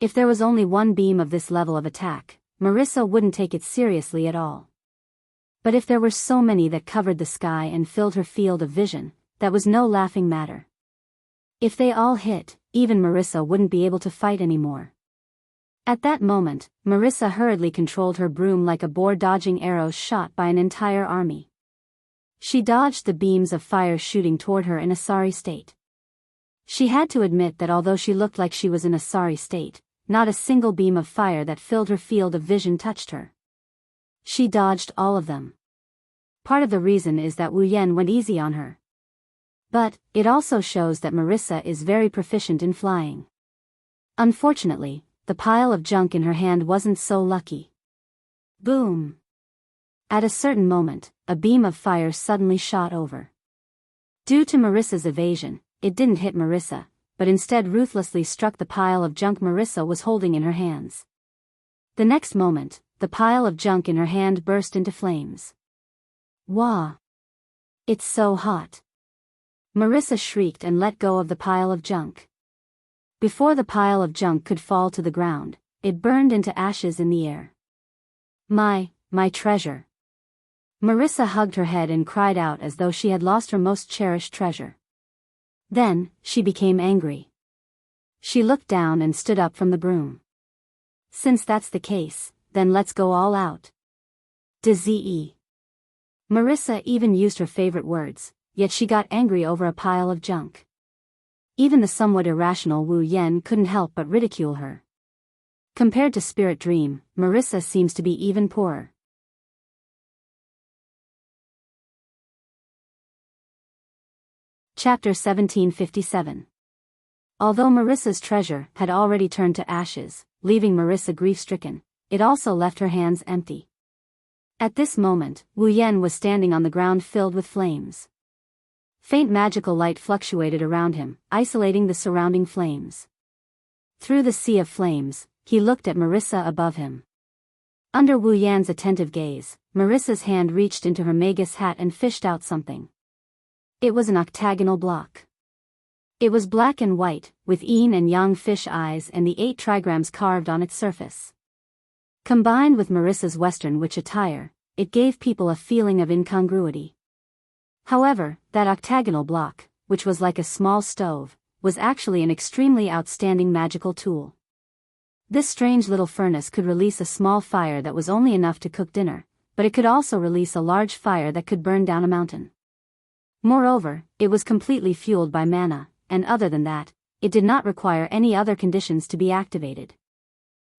If there was only one beam of this level of attack, Marissa wouldn't take it seriously at all. But if there were so many that covered the sky and filled her field of vision, that was no laughing matter. If they all hit, even Marissa wouldn't be able to fight anymore. At that moment, Marissa hurriedly controlled her broom like a boar dodging arrows shot by an entire army. She dodged the beams of fire shooting toward her in a sorry state. She had to admit that although she looked like she was in a sorry state, not a single beam of fire that filled her field of vision touched her. She dodged all of them. Part of the reason is that Wu Yan went easy on her. But, it also shows that Marissa is very proficient in flying. Unfortunately, the pile of junk in her hand wasn't so lucky. Boom! At a certain moment, a beam of fire suddenly shot over. Due to Marissa's evasion, it didn't hit Marissa, but instead ruthlessly struck the pile of junk Marissa was holding in her hands. The next moment, the pile of junk in her hand burst into flames. Wah! It's so hot! Marissa shrieked and let go of the pile of junk. Before the pile of junk could fall to the ground, it burned into ashes in the air. My treasure! Marissa hugged her head and cried out as though she had lost her most cherished treasure. Then, she became angry. She looked down and stood up from the broom. Since that's the case, then let's go all out. Dze. Marissa even used her favorite words, yet she got angry over a pile of junk. Even the somewhat irrational Wu Yan couldn't help but ridicule her. Compared to Spirit Dream, Marissa seems to be even poorer. Chapter 1757. Although Marissa's treasure had already turned to ashes, leaving Marissa grief-stricken, it also left her hands empty. At this moment, Wu Yan was standing on the ground filled with flames. Faint magical light fluctuated around him, isolating the surrounding flames. Through the sea of flames, he looked at Marissa above him. Under Wu Yan's attentive gaze, Marissa's hand reached into her magus hat and fished out something. It was an octagonal block. It was black and white, with yin and yang fish eyes and the 8 trigrams carved on its surface. Combined with Marissa's Western witch attire, it gave people a feeling of incongruity. However, that octagonal block, which was like a small stove, was actually an extremely outstanding magical tool. This strange little furnace could release a small fire that was only enough to cook dinner, but it could also release a large fire that could burn down a mountain. Moreover, it was completely fueled by mana, and other than that, it did not require any other conditions to be activated.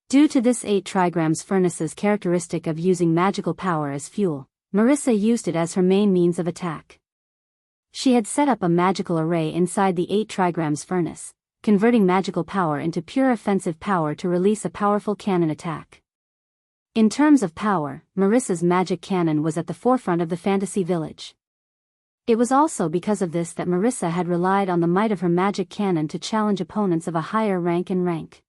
Due to this 8 trigrams furnace's characteristic of using magical power as fuel, Marissa used it as her main means of attack. She had set up a magical array inside the 8 trigrams furnace, converting magical power into pure offensive power to release a powerful cannon attack. In terms of power, Marissa's magic cannon was at the forefront of the fantasy village. It was also because of this that Marissa had relied on the might of her magic cannon to challenge opponents of a higher rank and rank.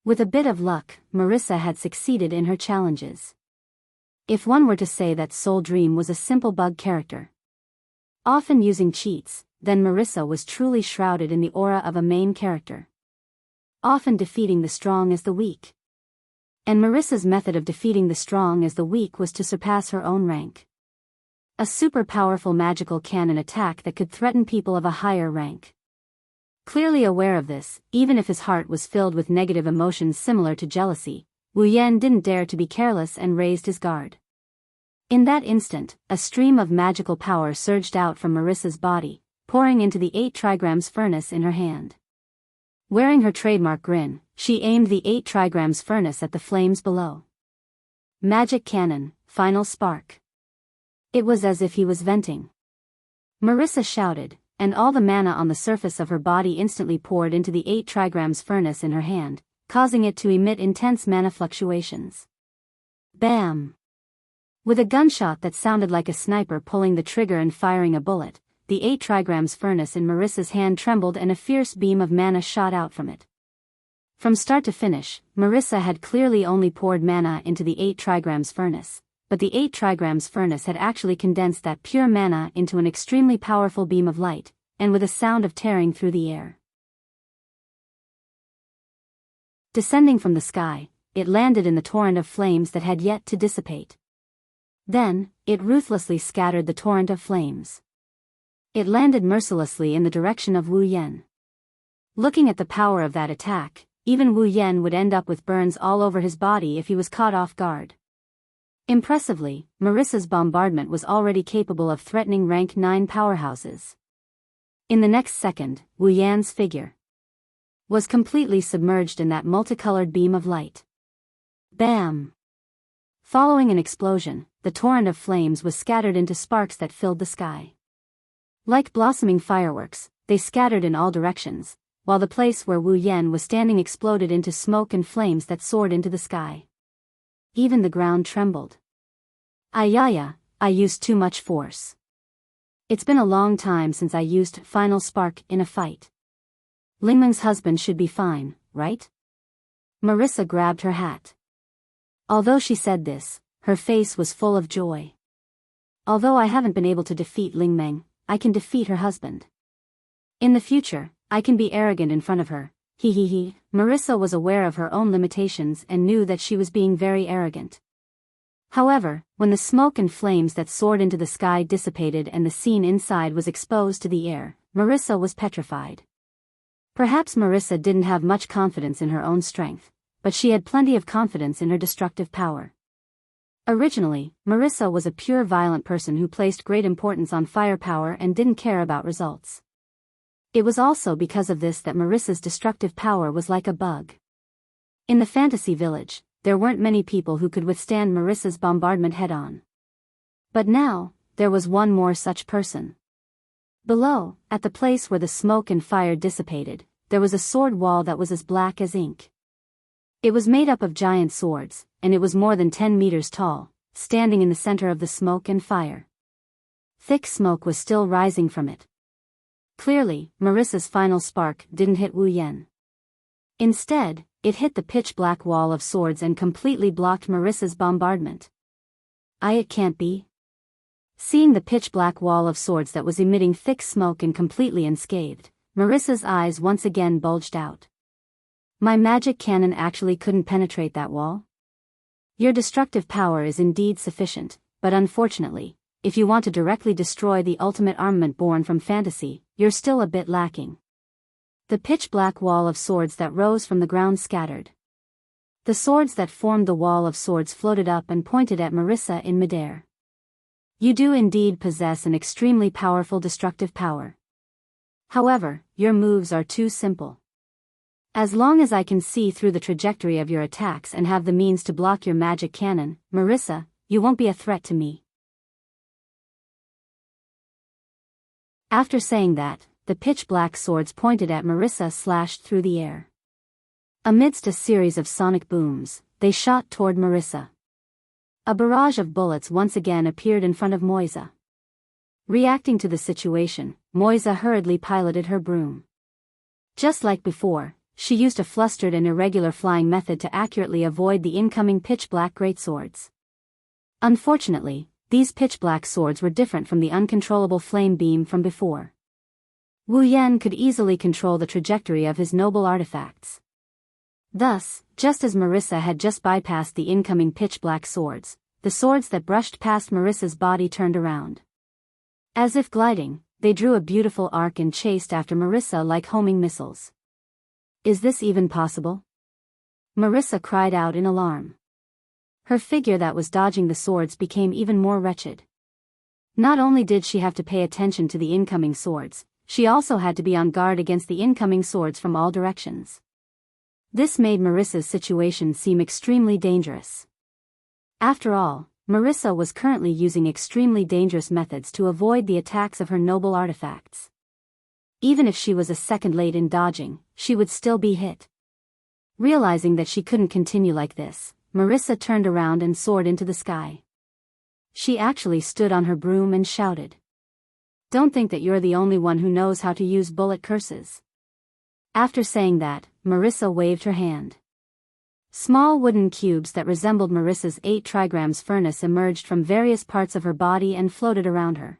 With a bit of luck, Marissa had succeeded in her challenges. If one were to say that Soul Dream was a simple bug character, often using cheats, then Marissa was truly shrouded in the aura of a main character, often defeating the strong as the weak. And Marissa's method of defeating the strong as the weak was to surpass her own rank. A super powerful magical cannon attack that could threaten people of a higher rank. Clearly aware of this, even if his heart was filled with negative emotions similar to jealousy, Wu Yan didn't dare to be careless and raised his guard. In that instant, a stream of magical power surged out from Marissa's body, pouring into the 8 trigrams furnace in her hand. Wearing her trademark grin, she aimed the 8 trigrams furnace at the flames below. Magic cannon, final spark. It was as if he was venting. Marissa shouted, and all the mana on the surface of her body instantly poured into the 8 trigrams furnace in her hand, causing it to emit intense mana fluctuations. Bam! With a gunshot that sounded like a sniper pulling the trigger and firing a bullet, the 8 trigrams furnace in Marissa's hand trembled and a fierce beam of mana shot out from it. From start to finish, Marissa had clearly only poured mana into the 8 trigrams furnace, but the 8 trigrams furnace had actually condensed that pure mana into an extremely powerful beam of light, and with a sound of tearing through the air. Descending from the sky, it landed in the torrent of flames that had yet to dissipate. Then, it ruthlessly scattered the torrent of flames. It landed mercilessly in the direction of Wu Yan. Looking at the power of that attack, even Wu Yan would end up with burns all over his body if he was caught off guard. Impressively, Marissa's bombardment was already capable of threatening rank 9 powerhouses. In the next second, Wu Yan's figure was completely submerged in that multicolored beam of light. Bam! Following an explosion, the torrent of flames was scattered into sparks that filled the sky. Like blossoming fireworks, they scattered in all directions, while the place where Wu Yan was standing exploded into smoke and flames that soared into the sky. Even the ground trembled. Ayaya, I used too much force. It's been a long time since I used final spark in a fight. Lingmeng's husband should be fine, right? Marissa grabbed her hat. Although she said this, her face was full of joy. Although I haven't been able to defeat Lingmeng, I can defeat her husband. In the future, I can be arrogant in front of her. He. Marissa was aware of her own limitations and knew that she was being very arrogant. However, when the smoke and flames that soared into the sky dissipated and the scene inside was exposed to the air, Marissa was petrified. Perhaps Marissa didn't have much confidence in her own strength, but she had plenty of confidence in her destructive power. Originally, Marissa was a pure violent person who placed great importance on firepower and didn't care about results. It was also because of this that Marissa's destructive power was like a bug. In the fantasy village, there weren't many people who could withstand Marissa's bombardment head-on. But now, there was one more such person. Below, at the place where the smoke and fire dissipated, there was a sword wall that was as black as ink. It was made up of giant swords, and it was more than 10 meters tall, standing in the center of the smoke and fire. Thick smoke was still rising from it. Clearly, Marissa's final spark didn't hit Wu Yan. Instead, it hit the pitch-black wall of swords and completely blocked Marissa's bombardment. It can't be. Seeing the pitch-black wall of swords that was emitting thick smoke and completely unscathed, Marissa's eyes once again bulged out. My magic cannon actually couldn't penetrate that wall? Your destructive power is indeed sufficient, but unfortunately, if you want to directly destroy the ultimate armament born from fantasy, you're still a bit lacking. The pitch-black wall of swords that rose from the ground scattered. The swords that formed the wall of swords floated up and pointed at Marissa in midair. You do indeed possess an extremely powerful destructive power. However, your moves are too simple. As long as I can see through the trajectory of your attacks and have the means to block your magic cannon, Marissa, you won't be a threat to me. After saying that, the pitch-black swords pointed at Marissa slashed through the air. Amidst a series of sonic booms, they shot toward Marissa. A barrage of bullets once again appeared in front of Moisa. Reacting to the situation, Moisa hurriedly piloted her broom. Just like before, she used a flustered and irregular flying method to accurately avoid the incoming pitch-black greatswords. Unfortunately, these pitch-black swords were different from the uncontrollable flame beam from before. Wu Yan could easily control the trajectory of his noble artifacts. Thus, just as Marissa had just bypassed the incoming pitch-black swords, the swords that brushed past Marissa's body turned around. As if gliding, they drew a beautiful arc and chased after Marissa like homing missiles. Is this even possible? Marissa cried out in alarm. Her figure that was dodging the swords became even more wretched. Not only did she have to pay attention to the incoming swords, she also had to be on guard against the incoming swords from all directions. This made Marissa's situation seem extremely dangerous. After all, Marissa was currently using extremely dangerous methods to avoid the attacks of her noble artifacts. Even if she was a second late in dodging, she would still be hit. Realizing that she couldn't continue like this, Marissa turned around and soared into the sky. She actually stood on her broom and shouted. Don't think that you're the only one who knows how to use bullet curses. After saying that, Marissa waved her hand. Small wooden cubes that resembled Marissa's 8 trigrams furnace emerged from various parts of her body and floated around her.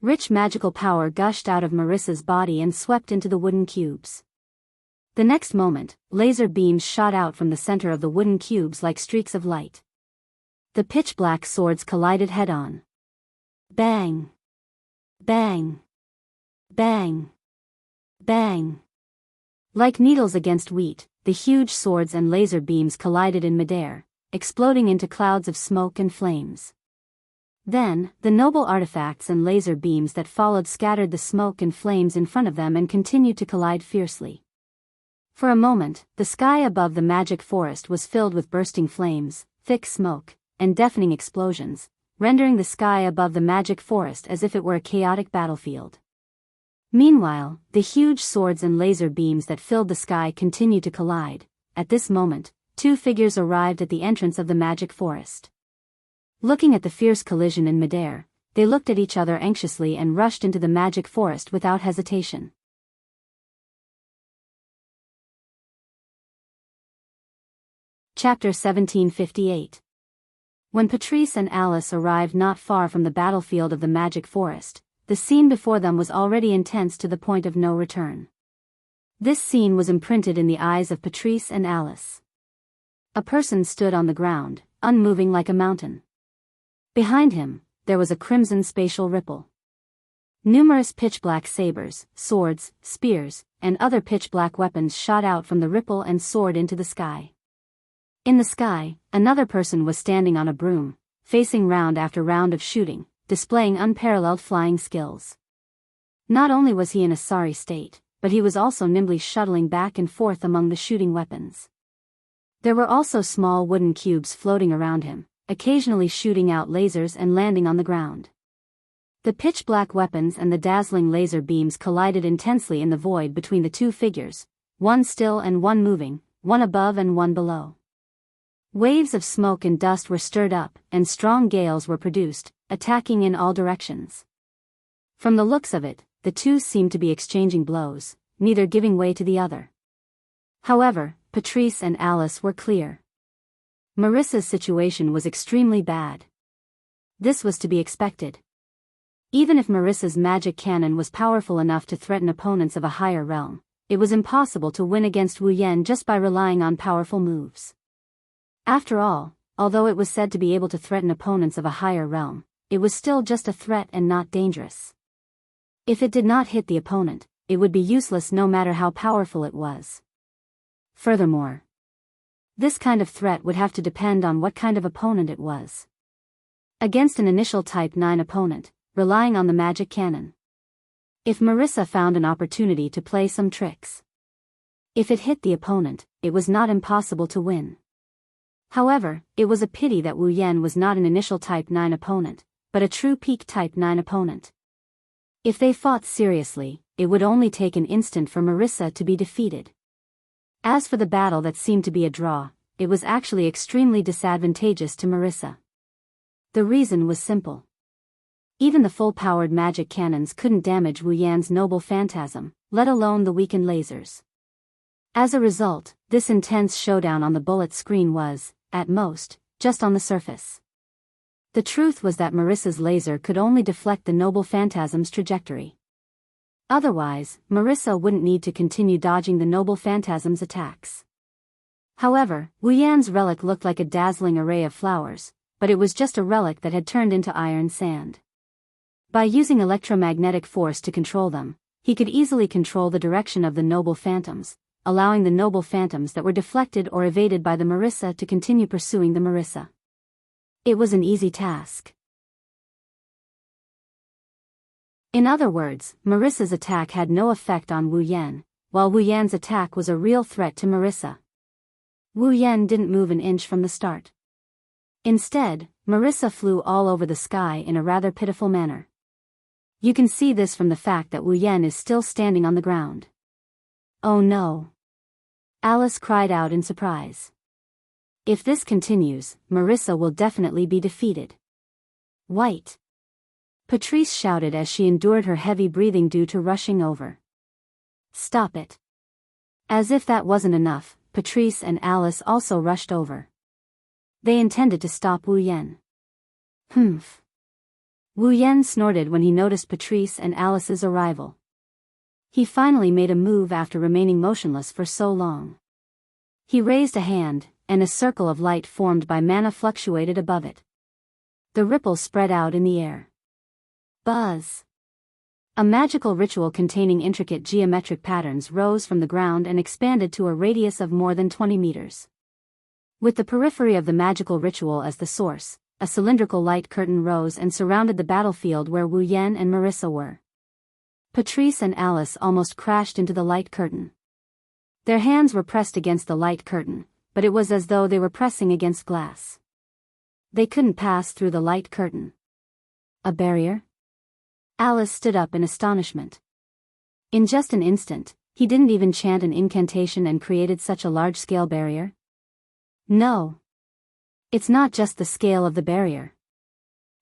Rich magical power gushed out of Marissa's body and swept into the wooden cubes. The next moment, laser beams shot out from the center of the wooden cubes like streaks of light. The pitch-black swords collided head-on. Bang! Bang! Bang! Bang! Like needles against wheat, the huge swords and laser beams collided in midair, exploding into clouds of smoke and flames. Then, the noble artifacts and laser beams that followed scattered the smoke and flames in front of them and continued to collide fiercely. For a moment, the sky above the magic forest was filled with bursting flames, thick smoke, and deafening explosions, rendering the sky above the magic forest as if it were a chaotic battlefield. Meanwhile, the huge swords and laser beams that filled the sky continued to collide. At this moment, 2 figures arrived at the entrance of the magic forest. Looking at the fierce collision in midair, they looked at each other anxiously and rushed into the magic forest without hesitation. Chapter 1758. When Patrice and Alice arrived not far from the battlefield of the magic forest, the scene before them was already intense to the point of no return. This scene was imprinted in the eyes of Patrice and Alice. A person stood on the ground, unmoving like a mountain. Behind him, there was a crimson spatial ripple. Numerous pitch-black sabers, swords, spears, and other pitch-black weapons shot out from the ripple and soared into the sky. In the sky, another person was standing on a broom, facing round after round of shooting, displaying unparalleled flying skills. Not only was he in a sorry state, but he was also nimbly shuttling back and forth among the shooting weapons. There were also small wooden cubes floating around him, occasionally shooting out lasers and landing on the ground. The pitch-black weapons and the dazzling laser beams collided intensely in the void between the two figures, one still and one moving, one above and one below. Waves of smoke and dust were stirred up, and strong gales were produced, attacking in all directions. From the looks of it, the two seemed to be exchanging blows, neither giving way to the other. However, Patrice and Alice were clear. Marissa's situation was extremely bad. This was to be expected. Even if Marissa's magic cannon was powerful enough to threaten opponents of a higher realm, it was impossible to win against Wu Yan just by relying on powerful moves. After all, although it was said to be able to threaten opponents of a higher realm, it was still just a threat and not dangerous. If it did not hit the opponent, it would be useless no matter how powerful it was. Furthermore, this kind of threat would have to depend on what kind of opponent it was. Against an initial Type 9 opponent, relying on the magic cannon. If Marissa found an opportunity to play some tricks. If it hit the opponent, it was not impossible to win. However, it was a pity that Wu Yan was not an initial Type 9 opponent, but a true peak Type 9 opponent. If they fought seriously, it would only take an instant for Marissa to be defeated. As for the battle that seemed to be a draw, it was actually extremely disadvantageous to Marissa. The reason was simple. Even the full-powered magic cannons couldn't damage Wu Yan's noble phantasm, let alone the weakened lasers. As a result, this intense showdown on the bullet screen was, at most, just on the surface. The truth was that Marissa's laser could only deflect the noble phantasm's trajectory. Otherwise, Marissa wouldn't need to continue dodging the noble phantasm's attacks. However, Wu Yan's relic looked like a dazzling array of flowers, but it was just a relic that had turned into iron sand. By using electromagnetic force to control them, he could easily control the direction of the noble phantoms, allowing the noble phantoms that were deflected or evaded by the Marissa to continue pursuing the Marissa. It was an easy task. In other words, Marissa's attack had no effect on Wu Yan, while Wu Yan's attack was a real threat to Marissa. Wu Yan didn't move an inch from the start. Instead, Marissa flew all over the sky in a rather pitiful manner. You can see this from the fact that Wu Yan is still standing on the ground. Oh no! Alice cried out in surprise. If this continues, Marissa will definitely be defeated. White! Patrice shouted as she endured her heavy breathing due to rushing over. Stop it! As if that wasn't enough, Patrice and Alice also rushed over. They intended to stop Wu Yan. Humph! Wu Yan snorted when he noticed Patrice and Alice's arrival. He finally made a move after remaining motionless for so long. He raised a hand, and a circle of light formed by mana fluctuated above it. The ripple spread out in the air. Buzz! A magical ritual containing intricate geometric patterns rose from the ground and expanded to a radius of more than 20 meters. With the periphery of the magical ritual as the source, a cylindrical light curtain rose and surrounded the battlefield where Wu Yan and Marissa were. Patrice and Alice almost crashed into the light curtain. Their hands were pressed against the light curtain, but it was as though they were pressing against glass. They couldn't pass through the light curtain. A barrier? Alice stood up in astonishment. In just an instant, he didn't even chant an incantation and created such a large-scale barrier? No. It's not just the scale of the barrier.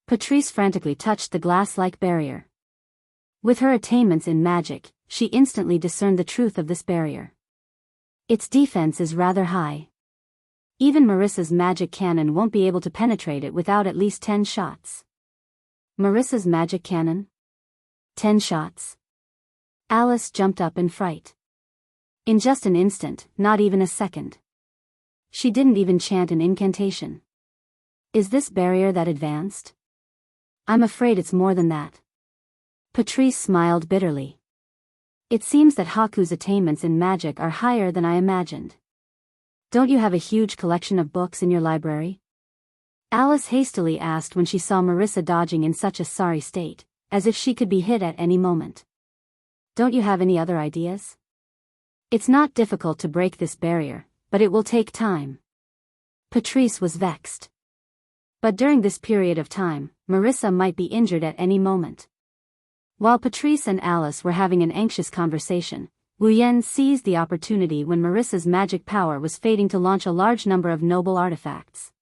Patrice frantically touched the glass-like barrier. With her attainments in magic, she instantly discerned the truth of this barrier. Its defense is rather high. Even Marissa's magic cannon won't be able to penetrate it without at least 10 shots. Marissa's magic cannon? 10 shots? Alice jumped up in fright. In just an instant, not even a second. She didn't even chant an incantation. Is this barrier that advanced? I'm afraid it's more than that. Patrice smiled bitterly. It seems that Haku's attainments in magic are higher than I imagined. Don't you have a huge collection of books in your library? Alice hastily asked when she saw Marissa dodging in such a sorry state, as if she could be hit at any moment. Don't you have any other ideas? It's not difficult to break this barrier, but it will take time. Patrice was vexed. But during this period of time, Marissa might be injured at any moment. While Patrice and Alice were having an anxious conversation, Wu Yan seized the opportunity when Marissa's magic power was fading to launch a large number of noble artifacts.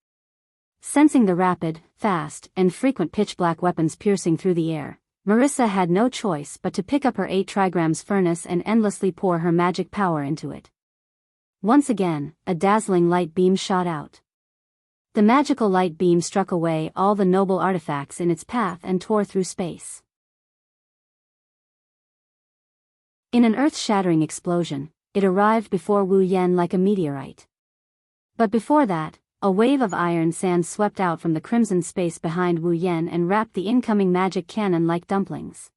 Sensing the rapid, fast, and frequent pitch-black weapons piercing through the air, Marissa had no choice but to pick up her 8 trigrams furnace and endlessly pour her magic power into it. Once again, a dazzling light beam shot out. The magical light beam struck away all the noble artifacts in its path and tore through space. In an earth-shattering explosion, it arrived before Wu Yan like a meteorite. But before that, a wave of iron sand swept out from the crimson space behind Wu Yan and wrapped the incoming magic cannon like dumplings.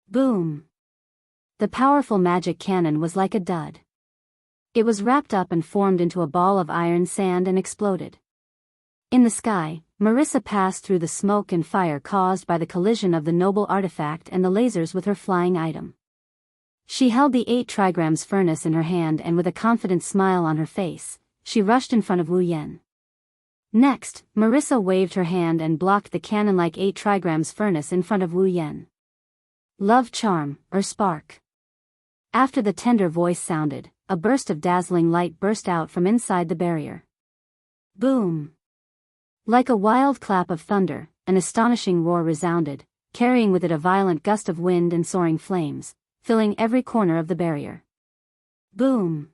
Boom! The powerful magic cannon was like a dud. It was wrapped up and formed into a ball of iron sand and exploded. In the sky, Marissa passed through the smoke and fire caused by the collision of the noble artifact and the lasers with her flying item. She held the 8 trigrams furnace in her hand and with a confident smile on her face, she rushed in front of Wu Yan. Next, Marissa waved her hand and blocked the cannon-like 8 trigrams furnace in front of Wu Yan. Love charm, or spark. After the tender voice sounded, a burst of dazzling light burst out from inside the barrier. Boom! Like a wild clap of thunder, an astonishing roar resounded, carrying with it a violent gust of wind and soaring flames, filling every corner of the barrier. Boom!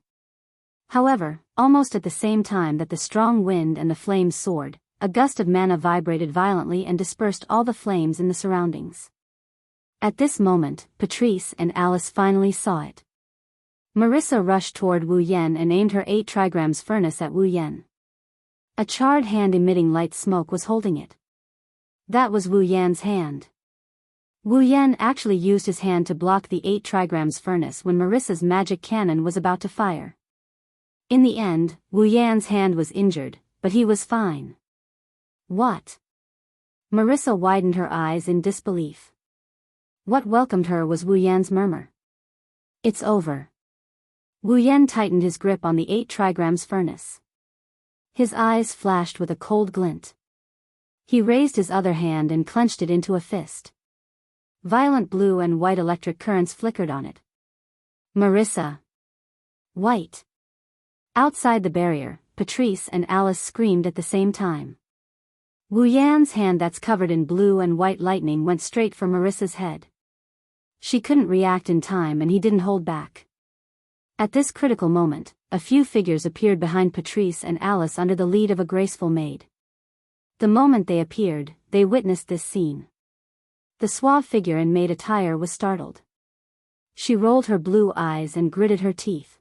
However, almost at the same time that the strong wind and the flames soared, a gust of mana vibrated violently and dispersed all the flames in the surroundings. At this moment, Patrice and Alice finally saw it. Marissa rushed toward Wu Yan and aimed her 8 trigrams furnace at Wu Yan. A charred hand emitting light smoke was holding it. That was Wu Yan's hand. Wu Yan actually used his hand to block the 8 trigrams furnace when Marissa's magic cannon was about to fire. In the end, Wu Yan's hand was injured, but he was fine. What? Marissa widened her eyes in disbelief. What welcomed her was Wu Yan's murmur. It's over. Wu Yan tightened his grip on the 8 trigrams furnace. His eyes flashed with a cold glint. He raised his other hand and clenched it into a fist. Violent blue and white electric currents flickered on it. Marissa! White! Outside the barrier, Patrice and Alice screamed at the same time. Wu Yan's hand that's covered in blue and white lightning went straight for Marissa's head. She couldn't react in time and he didn't hold back. At this critical moment, a few figures appeared behind Patrice and Alice under the lead of a graceful maid. The moment they appeared, they witnessed this scene. The suave figure in maid attire was startled. She rolled her blue eyes and gritted her teeth.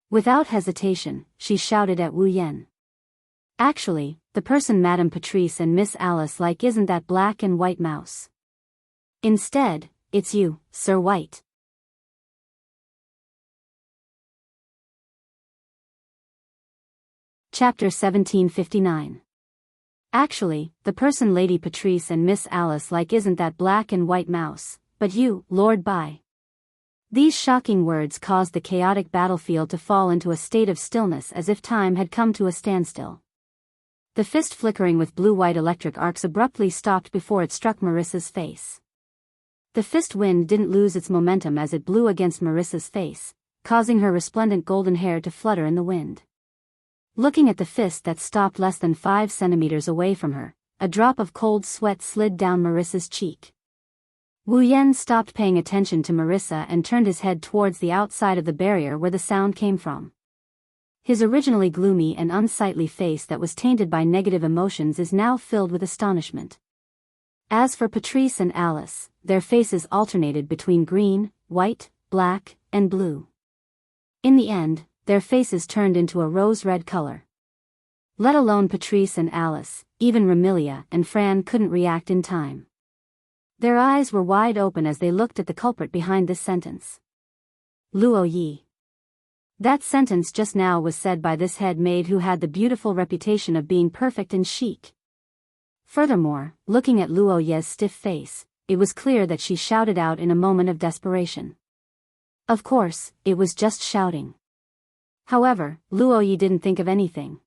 Without hesitation, she shouted at Wu Yan. Actually, the person Madame Patrice and Miss Alice like isn't that black and white mouse. Instead, it's you, Sir White. Chapter 1759. Actually, the person Lady Patrice and Miss Alice like isn't that black and white mouse, but you, Lord Bai. These shocking words caused the chaotic battlefield to fall into a state of stillness as if time had come to a standstill. The fist flickering with blue-white electric arcs abruptly stopped before it struck Marissa's face. The fist wind didn't lose its momentum as it blew against Marissa's face, causing her resplendent golden hair to flutter in the wind. Looking at the fist that stopped less than 5 centimeters away from her, a drop of cold sweat slid down Marissa's cheek. Wu Yan stopped paying attention to Marissa and turned his head towards the outside of the barrier where the sound came from. His originally gloomy and unsightly face that was tainted by negative emotions is now filled with astonishment. As for Patrice and Alice, their faces alternated between green, white, black, and blue. In the end, their faces turned into a rose-red color. Let alone Patrice and Alice, even Ramilia and Fran couldn't react in time. Their eyes were wide open as they looked at the culprit behind this sentence. Luo Yi. That sentence just now was said by this head maid who had the beautiful reputation of being perfect and chic. Furthermore, looking at Luo Ye's stiff face, it was clear that she shouted out in a moment of desperation. Of course, it was just shouting. However, Luo Yi didn't think of anything.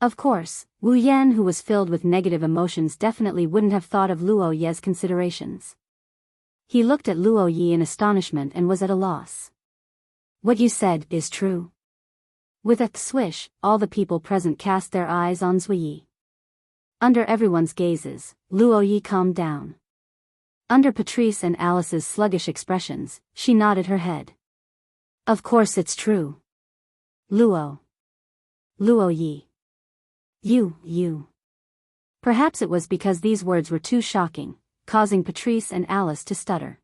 Of course, Wu Yan, who was filled with negative emotions, definitely wouldn't have thought of Luo Ye's considerations. He looked at Luo Yi in astonishment and was at a loss. What you said is true. With a swish, all the people present cast their eyes on Zui Yi. Under everyone's gazes, Luo Yi calmed down. Under Patrice and Alice's sluggish expressions, she nodded her head. Of course it's true. Luo Yi. You. Perhaps it was because these words were too shocking, causing Patrice and Alice to stutter.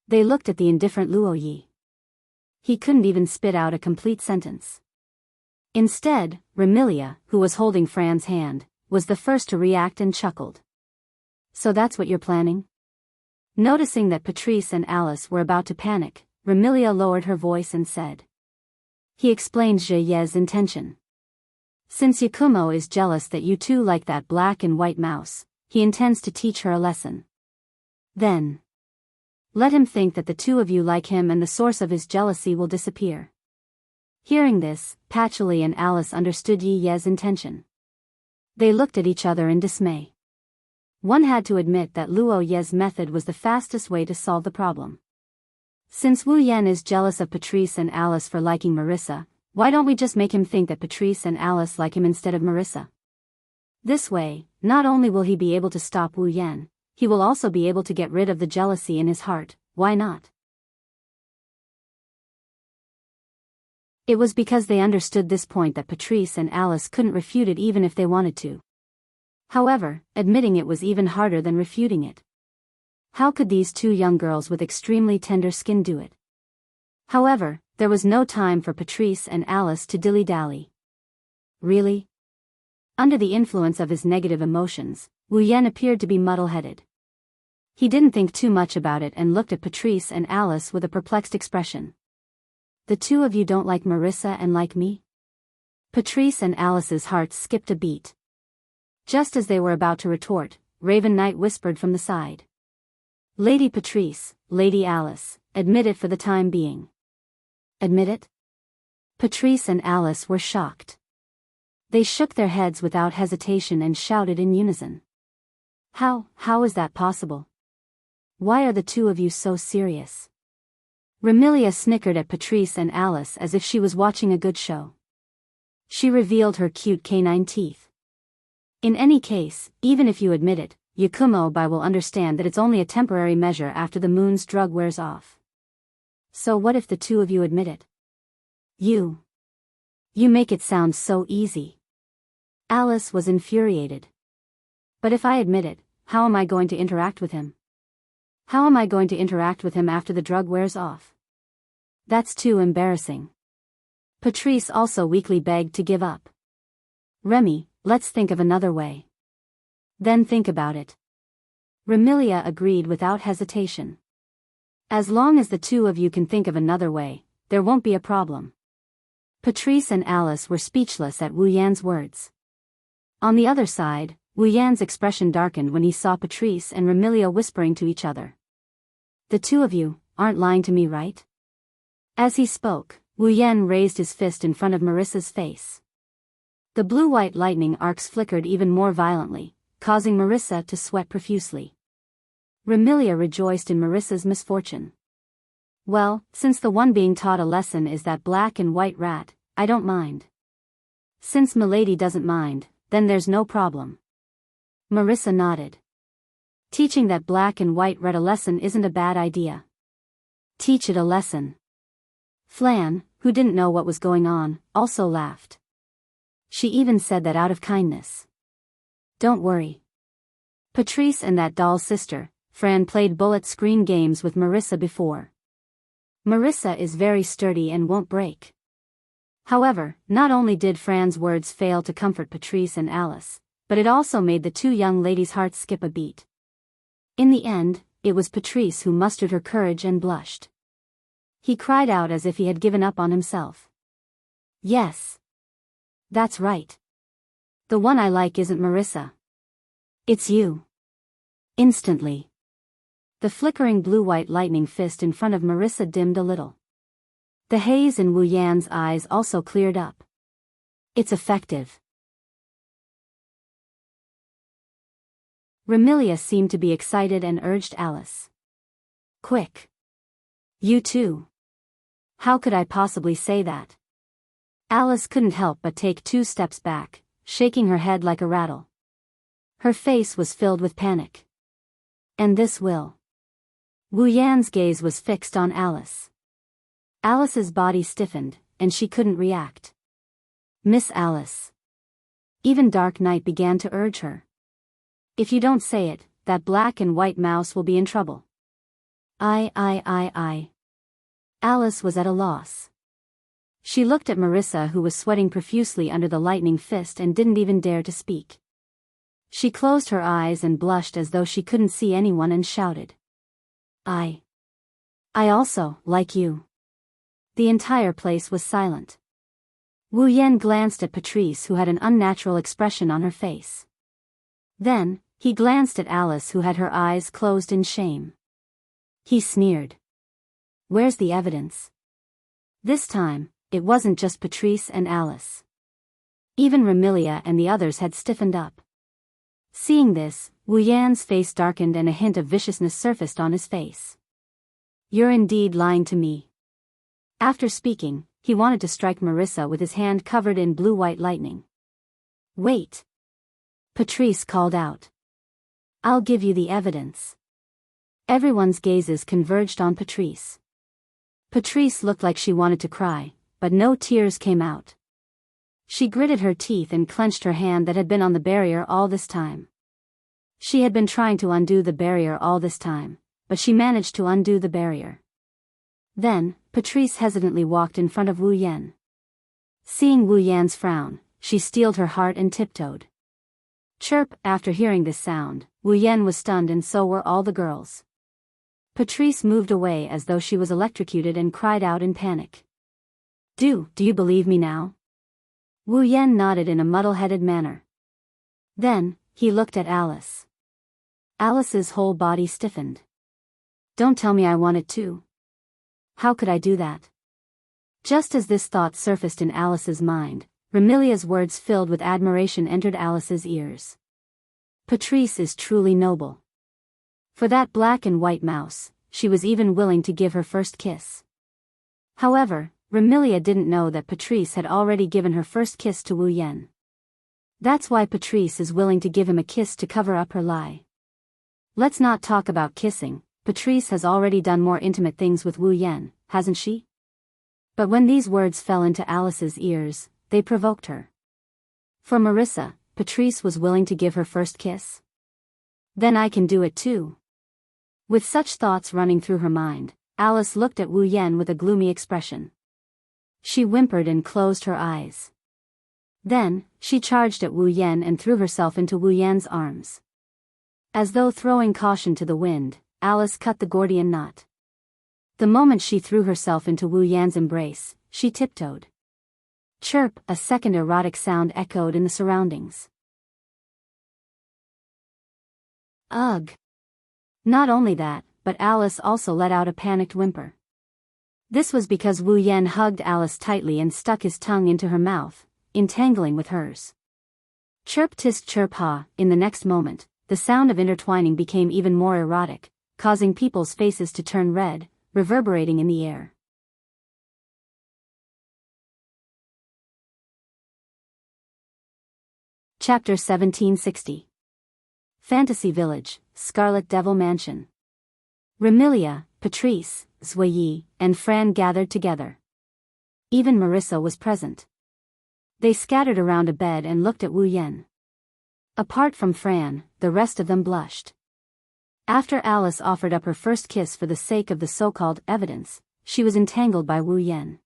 They looked at the indifferent Luo Yi. He couldn't even spit out a complete sentence. Instead, Remilia, who was holding Fran's hand, was the first to react and chuckled. So that's what you're planning? Noticing that Patrice and Alice were about to panic, Remilia lowered her voice and said. He explained Zhe Ye's intention. Since Yakumo is jealous that you two like that black and white mouse, he intends to teach her a lesson. Then, let him think that the two of you like him and the source of his jealousy will disappear. Hearing this, Patchouli and Alice understood Yi Ye's intention. They looked at each other in dismay. One had to admit that Luo Ye's method was the fastest way to solve the problem. Since Wu Yan is jealous of Patrice and Alice for liking Marissa, why don't we just make him think that Patrice and Alice like him instead of Marissa? This way, not only will he be able to stop Wu Yan, he will also be able to get rid of the jealousy in his heart. Why not? It was because they understood this point that Patrice and Alice couldn't refute it even if they wanted to. However, admitting it was even harder than refuting it. How could these two young girls with extremely tender skin do it? However, there was no time for Patrice and Alice to dilly-dally. Really? Under the influence of his negative emotions, Wu Yan appeared to be muddle-headed. He didn't think too much about it and looked at Patrice and Alice with a perplexed expression. The two of you don't like Marissa and like me? Patrice and Alice's hearts skipped a beat. Just as they were about to retort, Raven Knight whispered from the side. Lady Patrice, Lady Alice, admit it for the time being. Admit it? Patrice and Alice were shocked. They shook their heads without hesitation and shouted in unison. How is that possible? Why are the two of you so serious? Remilia snickered at Patrice and Alice as if she was watching a good show. She revealed her cute canine teeth. In any case, even if you admit it, Yakumo-bai will understand that it's only a temporary measure after the moon's drug wears off. So what if the two of you admit it? You make it sound so easy. Alice was infuriated. But if I admit it, how am I going to interact with him? How am I going to interact with him after the drug wears off? That's too embarrassing. Patrice also weakly begged to give up. Remy, let's think of another way. Then think about it. Remilia agreed without hesitation. As long as the two of you can think of another way, there won't be a problem. Patrice and Alice were speechless at Wu Yan's words. On the other side, Wu Yan's expression darkened when he saw Patrice and Remilia whispering to each other. The two of you aren't lying to me, right? As he spoke, Wu Yan raised his fist in front of Marissa's face. The blue-white lightning arcs flickered even more violently, causing Marissa to sweat profusely. Remilia rejoiced in Marissa's misfortune. Well, since the one being taught a lesson is that black and white rat, I don't mind. Since Milady doesn't mind, then there's no problem. Marissa nodded. Teaching that black and white rat a lesson isn't a bad idea. Teach it a lesson. Flan, who didn't know what was going on, also laughed. She even said that out of kindness. Don't worry. Patrice and that doll's sister, Fran, played bullet screen games with Marissa before. Marissa is very sturdy and won't break. However, not only did Fran's words fail to comfort Patrice and Alice, but it also made the two young ladies' hearts skip a beat. In the end, it was Patrice who mustered her courage and blushed. He cried out as if he had given up on himself. Yes. That's right. The one I like isn't Marissa. It's you. Instantly. The flickering blue-white lightning fist in front of Marissa dimmed a little. The haze in Wu Yan's eyes also cleared up. It's effective. Remilia seemed to be excited and urged Alice. Quick. You too. How could I possibly say that? Alice couldn't help but take 2 steps back, shaking her head like a rattle. Her face was filled with panic. And this will. Wu Yan's gaze was fixed on Alice. Alice's body stiffened, and she couldn't react. Miss Alice. Even Dark Knight began to urge her. If you don't say it, that black and white mouse will be in trouble. I. Alice was at a loss. She looked at Marissa, who was sweating profusely under the lightning fist and didn't even dare to speak. She closed her eyes and blushed as though she couldn't see anyone and shouted. I also, like you. The entire place was silent. Wu Yan glanced at Patrice, who had an unnatural expression on her face. Then, he glanced at Alice, who had her eyes closed in shame. He sneered. Where's the evidence? This time, it wasn't just Patrice and Alice. Even Remilia and the others had stiffened up. Seeing this, Wu Yan's face darkened and a hint of viciousness surfaced on his face. You're indeed lying to me. After speaking, he wanted to strike Marissa with his hand covered in blue-white lightning. Wait. Patrice called out. I'll give you the evidence. Everyone's gazes converged on Patrice. Patrice looked like she wanted to cry, but no tears came out. She gritted her teeth and clenched her hand that had been on the barrier all this time. She had been trying to undo the barrier all this time, but she managed to undo the barrier. Then, Patrice hesitantly walked in front of Wu Yan. Seeing Wu Yan's frown, she steeled her heart and tiptoed. Chirp! After hearing this sound, Wu Yan was stunned, and so were all the girls. Patrice moved away as though she was electrocuted and cried out in panic. Do you believe me now? Wu Yan nodded in a muddle-headed manner. Then, he looked at Alice. Alice's whole body stiffened. Don't tell me I want it too. How could I do that? Just as this thought surfaced in Alice's mind, Remilia's words filled with admiration entered Alice's ears. Patrice is truly noble. For that black and white mouse, she was even willing to give her first kiss. However, Remilia didn't know that Patrice had already given her first kiss to Wu Yan. That's why Patrice is willing to give him a kiss to cover up her lie. Let's not talk about kissing. Patrice has already done more intimate things with Wu Yan, hasn't she? But when these words fell into Alice's ears, they provoked her. For Marissa, Patrice was willing to give her first kiss? Then I can do it too. With such thoughts running through her mind, Alice looked at Wu Yan with a gloomy expression. She whimpered and closed her eyes. Then, she charged at Wu Yan and threw herself into Wu Yan's arms. As though throwing caution to the wind, Alice cut the Gordian knot. The moment she threw herself into Wu Yan's embrace, she tiptoed. Chirp! A second erotic sound echoed in the surroundings. Ugh! Not only that, but Alice also let out a panicked whimper. This was because Wu Yan hugged Alice tightly and stuck his tongue into her mouth, entangling with hers. Chirp tisk chirp ha! In the next moment, the sound of intertwining became even more erotic, causing people's faces to turn red, reverberating in the air. Chapter 1760. Fantasy Village, Scarlet Devil Mansion. Remilia, Patrice, Zhuyi, and Fran gathered together. Even Marissa was present. They scattered around a bed and looked at Wu Yan. Apart from Fran, the rest of them blushed. After Alice offered up her first kiss for the sake of the so-called evidence, she was entangled by Wu Yan.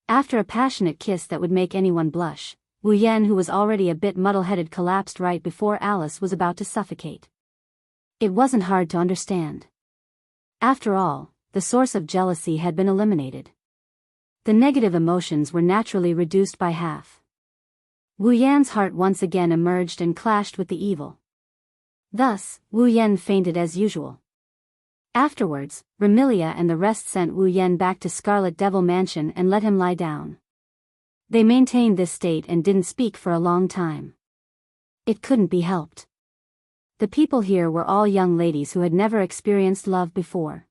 After a passionate kiss that would make anyone blush, Wu Yan, who was already a bit muddle-headed, collapsed right before Alice was about to suffocate. It wasn't hard to understand. After all, the source of jealousy had been eliminated. The negative emotions were naturally reduced by half. Wu Yan's heart once again emerged and clashed with the evil. Thus, Wu Yan fainted as usual. Afterwards, Remilia and the rest sent Wu Yan back to Scarlet Devil Mansion and let him lie down. They maintained this state and didn't speak for a long time. It couldn't be helped. The people here were all young ladies who had never experienced love before.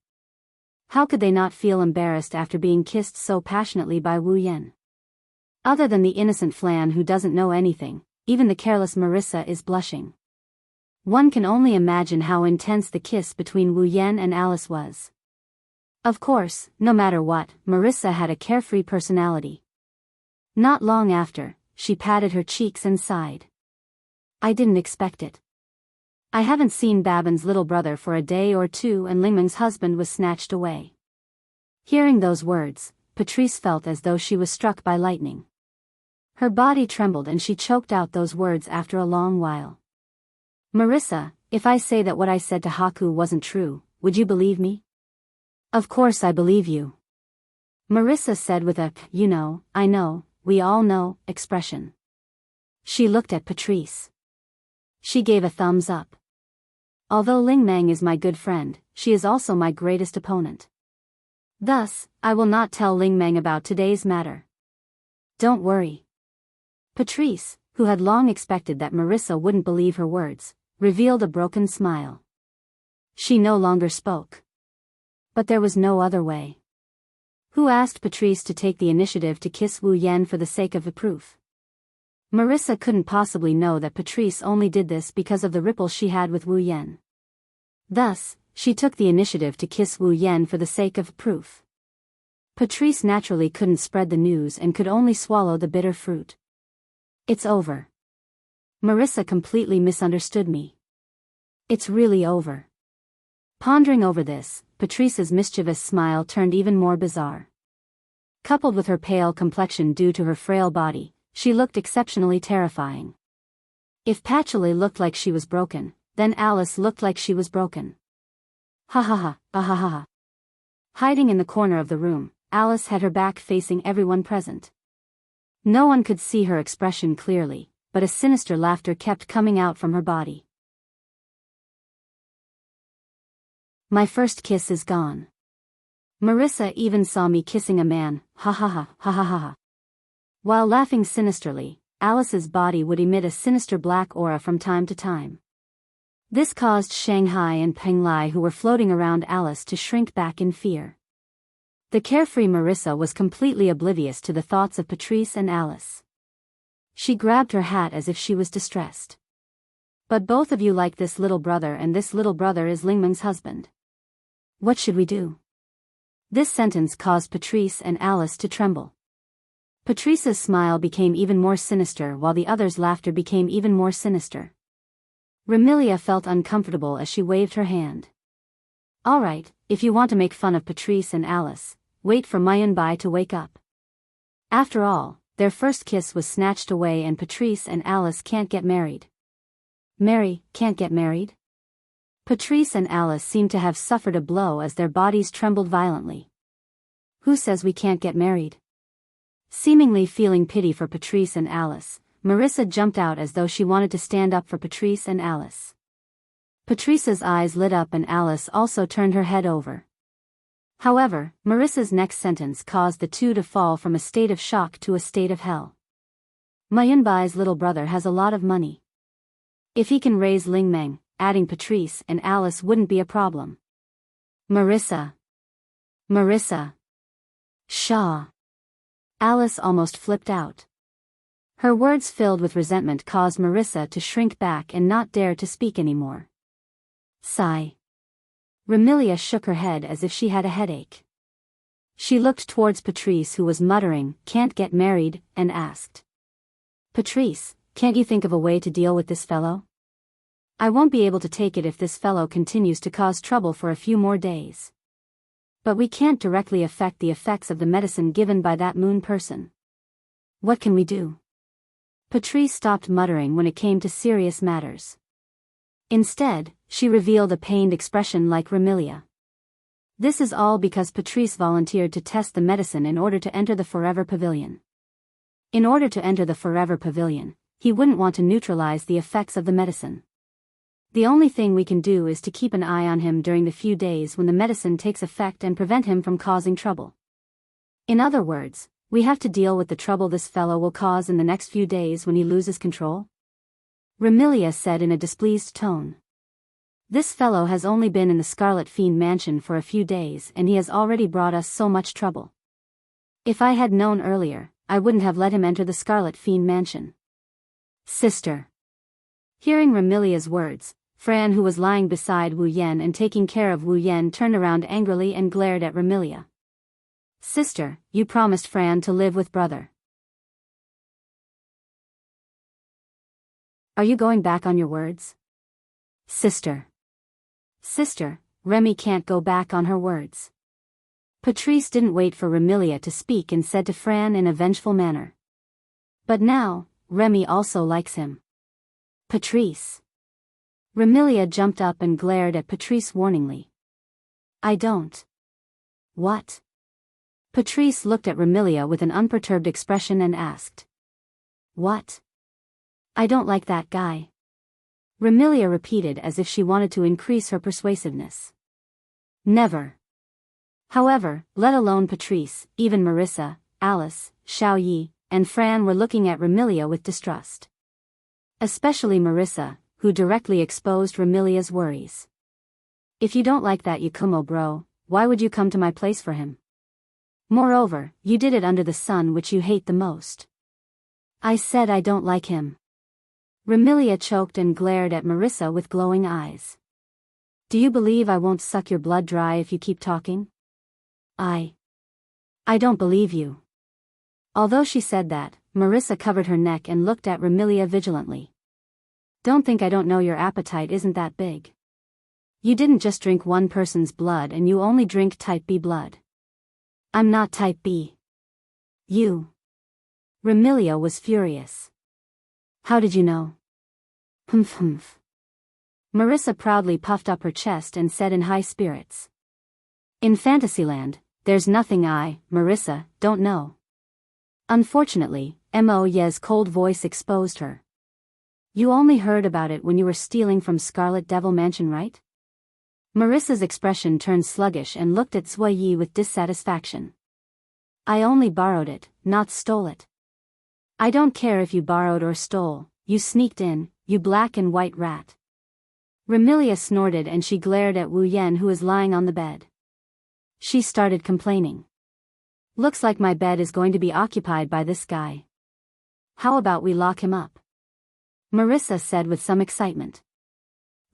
How could they not feel embarrassed after being kissed so passionately by Wu Yan? Other than the innocent Flan who doesn't know anything, even the careless Marissa is blushing. One can only imagine how intense the kiss between Wu Yan and Alice was. Of course, no matter what, Marissa had a carefree personality. Not long after, she patted her cheeks and sighed. I didn't expect it. I haven't seen Babin's little brother for a day or two, and Lingmeng's husband was snatched away. Hearing those words, Patrice felt as though she was struck by lightning. Her body trembled and she choked out those words after a long while. Marissa, if I say that what I said to Haku wasn't true, would you believe me? Of course I believe you. Marissa said with a, I know, we all know, expression. She looked at Patrice. She gave a thumbs up. Although Lingmeng is my good friend, she is also my greatest opponent. Thus, I will not tell Lingmeng about today's matter. Don't worry. Patrice, who had long expected that Marissa wouldn't believe her words, revealed a broken smile. She no longer spoke. But there was no other way. Who asked Patrice to take the initiative to kiss Wu Yan for the sake of the proof? Marissa couldn't possibly know that Patrice only did this because of the ripple she had with Wu Yan. Thus, she took the initiative to kiss Wu Yan for the sake of proof. Patrice naturally couldn't spread the news and could only swallow the bitter fruit. It's over. Marissa completely misunderstood me. It's really over. Pondering over this, Patrice's mischievous smile turned even more bizarre. Coupled with her pale complexion due to her frail body, she looked exceptionally terrifying. If Patchouli looked like she was broken, then Alice looked like she was broken. Ha ha ha, ah ha ha ha. Hiding in the corner of the room, Alice had her back facing everyone present. No one could see her expression clearly, but a sinister laughter kept coming out from her body. My first kiss is gone. Marissa even saw me kissing a man, ha ha ha, ha ha ha ha. While laughing sinisterly, Alice's body would emit a sinister black aura from time to time. This caused Shanghai and Penglai, who were floating around Alice, to shrink back in fear. The carefree Marissa was completely oblivious to the thoughts of Patrice and Alice. She grabbed her hat as if she was distressed. But both of you like this little brother, and this little brother is Lingmeng's husband. What should we do? This sentence caused Patrice and Alice to tremble. Patrice's smile became even more sinister while the others' laughter became even more sinister. Remilia felt uncomfortable as she waved her hand. All right, if you want to make fun of Patrice and Alice, wait for Mayunbai to wake up. After all, their first kiss was snatched away and Patrice and Alice can't get married. Can't get married? Patrice and Alice seemed to have suffered a blow as their bodies trembled violently. Who says we can't get married? Seemingly feeling pity for Patrice and Alice, Marissa jumped out as though she wanted to stand up for Patrice and Alice. Patrice's eyes lit up and Alice also turned her head over. However, Marissa's next sentence caused the two to fall from a state of shock to a state of hell. Mayunbai's little brother has a lot of money. If he can raise Lingmeng, adding Patrice and Alice wouldn't be a problem. Marissa. Shaw. Alice almost flipped out. Her words filled with resentment caused Marissa to shrink back and not dare to speak anymore. Sigh. Remilia shook her head as if she had a headache. She looked towards Patrice, who was muttering, "Can't get married," and asked. "Patrice, can't you think of a way to deal with this fellow? I won't be able to take it if this fellow continues to cause trouble for a few more days. But we can't directly affect the effects of the medicine given by that moon person. What can we do?" Patrice stopped muttering when it came to serious matters. Instead, she revealed a pained expression like Remilia. This is all because Patrice volunteered to test the medicine in order to enter the Forever Pavilion. In order to enter the Forever Pavilion, he wouldn't want to neutralize the effects of the medicine. The only thing we can do is to keep an eye on him during the few days when the medicine takes effect and prevent him from causing trouble. In other words, we have to deal with the trouble this fellow will cause in the next few days when he loses control. Remilia said in a displeased tone. This fellow has only been in the Scarlet Fiend mansion for a few days and he has already brought us so much trouble. If I had known earlier, I wouldn't have let him enter the Scarlet Fiend mansion. Sister. Hearing Remilia's words, Fran, who was lying beside Wu Yan and taking care of Wu Yan, turned around angrily and glared at Remilia. Sister, you promised Fran to live with brother. Are you going back on your words? Sister. Sister, Remy can't go back on her words. Patrice didn't wait for Remilia to speak and said to Fran in a vengeful manner. But now, Remy also likes him. Patrice. Remilia jumped up and glared at Patrice warningly. I don't. What? Patrice looked at Remilia with an unperturbed expression and asked. What? I don't like that guy. Remilia repeated as if she wanted to increase her persuasiveness. Never. However, let alone Patrice, even Marissa, Alice, Xiaoyi, and Fran were looking at Remilia with distrust. Especially Marissa, who directly exposed Remilia's worries. If you don't like that Yakumo bro, why would you come to my place for him? Moreover, you did it under the sun which you hate the most. I said I don't like him. Remilia choked and glared at Marissa with glowing eyes. Do you believe I won't suck your blood dry if you keep talking? I don't believe you. Although she said that, Marissa covered her neck and looked at Remilia vigilantly. Don't think I don't know your appetite isn't that big. You didn't just drink one person's blood and you only drink type B blood. I'm not type B. You. Remilia was furious. How did you know? Humph. Marissa proudly puffed up her chest and said in high spirits. In Fantasyland, there's nothing I, Marissa, don't know. Unfortunately, Mo Ye's cold voice exposed her. You only heard about it when you were stealing from Scarlet Devil Mansion, right? Marissa's expression turned sluggish and looked at Sui Yi with dissatisfaction. I only borrowed it, not stole it. I don't care if you borrowed or stole, you sneaked in, you black and white rat. Remilia snorted and she glared at Wu Yan who was lying on the bed. She started complaining. Looks like my bed is going to be occupied by this guy. How about we lock him up? Marissa said with some excitement.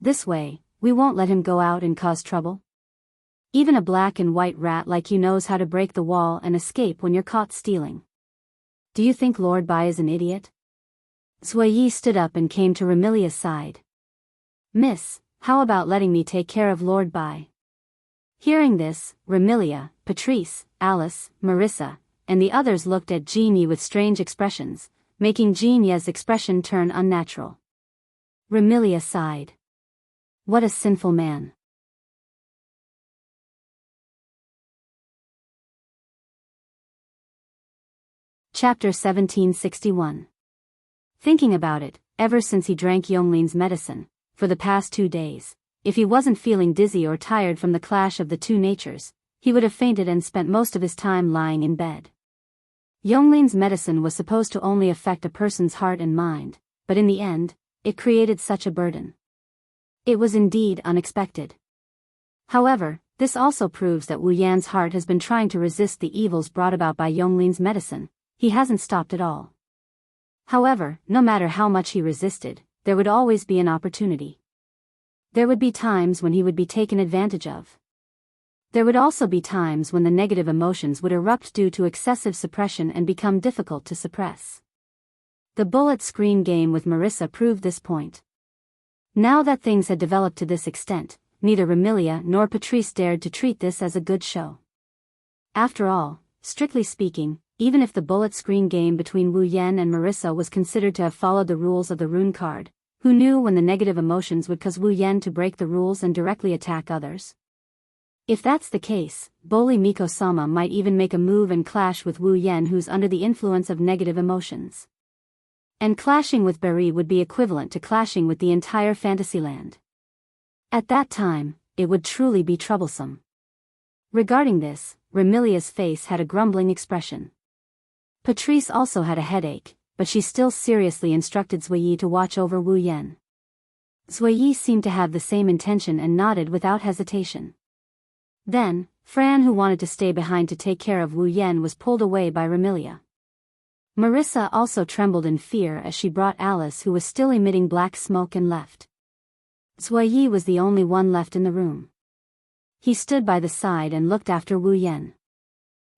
This way, we won't let him go out and cause trouble. Even a black and white rat like you knows how to break the wall and escape when you're caught stealing. Do you think Lord Bai is an idiot? Sui Yi stood up and came to Remilia's side. Miss, how about letting me take care of Lord Bai? Hearing this, Remilia, Patrice, Alice, Marissa, and the others looked at Jean Yi with strange expressions, making Jean Yi's expression turn unnatural. Remilia sighed. What a sinful man. Chapter 1761. Thinking about it, ever since he drank Yonglin's medicine, for the past 2 days, if he wasn't feeling dizzy or tired from the clash of the two natures, he would have fainted and spent most of his time lying in bed. Yonglin's medicine was supposed to only affect a person's heart and mind, but in the end, it created such a burden. It was indeed unexpected. However, this also proves that Wu Yan's heart has been trying to resist the evils brought about by Yonglin's medicine. He hasn't stopped at all. However, no matter how much he resisted, there would always be an opportunity. There would be times when he would be taken advantage of. There would also be times when the negative emotions would erupt due to excessive suppression and become difficult to suppress. The bullet screen game with Marissa proved this point. Now that things had developed to this extent, neither Remilia nor Patrice dared to treat this as a good show. After all, strictly speaking, even if the bullet screen game between Wu Yan and Marissa was considered to have followed the rules of the rune card, who knew when the negative emotions would cause Wu Yan to break the rules and directly attack others? If that's the case, Boli Miko-sama might even make a move and clash with Wu Yan who's under the influence of negative emotions. And clashing with Barry would be equivalent to clashing with the entire Fantasyland. At that time, it would truly be troublesome. Regarding this, Remilia's face had a grumbling expression. Patrice also had a headache, but she still seriously instructed Sui Yi to watch over Wu Yan. Zuiyi seemed to have the same intention and nodded without hesitation. Then, Fran, who wanted to stay behind to take care of Wu Yan, was pulled away by Remilia. Marissa also trembled in fear as she brought Alice, who was still emitting black smoke, and left. Zuiyi was the only one left in the room. He stood by the side and looked after Wu Yan.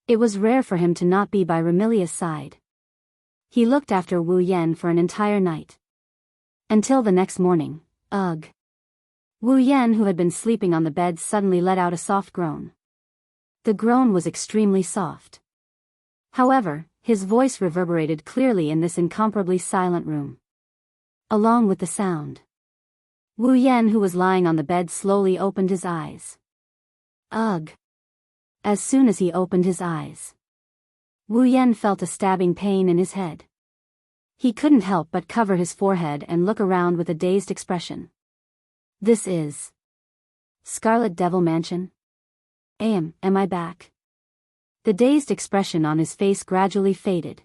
It was rare for him to not be by Remilia's side. He looked after Wu Yan for an entire night. Until the next morning. Ugh. Wu Yan, who had been sleeping on the bed, suddenly let out a soft groan. The groan was extremely soft. However, his voice reverberated clearly in this incomparably silent room. Along with the sound, Wu Yan, who was lying on the bed, slowly opened his eyes. Ugh. As soon as he opened his eyes, Wu Yan felt a stabbing pain in his head. He couldn't help but cover his forehead and look around with a dazed expression. This is Scarlet Devil Mansion? Am I back? The dazed expression on his face gradually faded.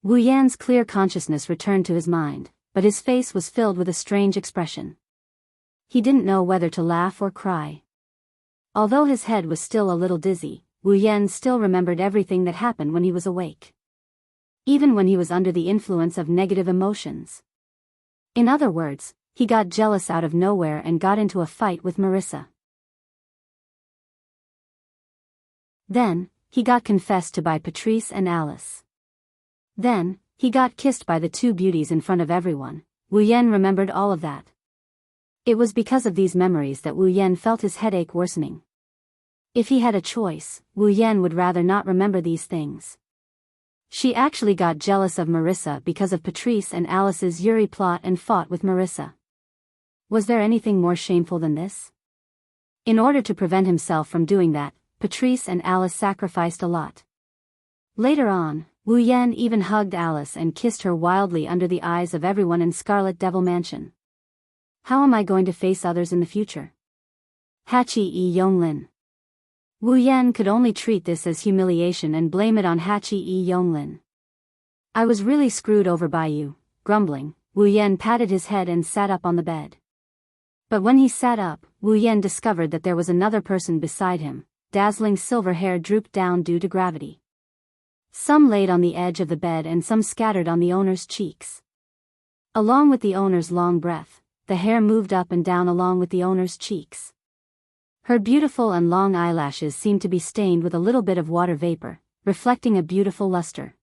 Wu Yan's clear consciousness returned to his mind, but his face was filled with a strange expression. He didn't know whether to laugh or cry. Although his head was still a little dizzy, Wu Yan still remembered everything that happened when he was awake. Even when he was under the influence of negative emotions. In other words, he got jealous out of nowhere and got into a fight with Marissa. Then, he got confessed to by Patrice and Alice. Then, he got kissed by the two beauties in front of everyone. Wu Yan remembered all of that. It was because of these memories that Wu Yan felt his headache worsening. If he had a choice, Wu Yan would rather not remember these things. She actually got jealous of Marissa because of Patrice and Alice's Yuri plot and fought with Marissa. Was there anything more shameful than this? In order to prevent himself from doing that, Patrice and Alice sacrificed a lot. Later on, Wu Yan even hugged Alice and kissed her wildly under the eyes of everyone in Scarlet Devil Mansion. How am I going to face others in the future? Hachi-e Yonglin. Wu Yan could only treat this as humiliation and blame it on Hachi-e Yonglin. I was really screwed over by you. Grumbling, Wu Yan patted his head and sat up on the bed. But when he sat up, Wu Yan discovered that there was another person beside him. Dazzling silver hair drooped down due to gravity. Some laid on the edge of the bed and some scattered on the owner's cheeks. Along with the owner's long breath, the hair moved up and down along with the owner's cheeks. Her beautiful and long eyelashes seemed to be stained with a little bit of water vapor, reflecting a beautiful luster.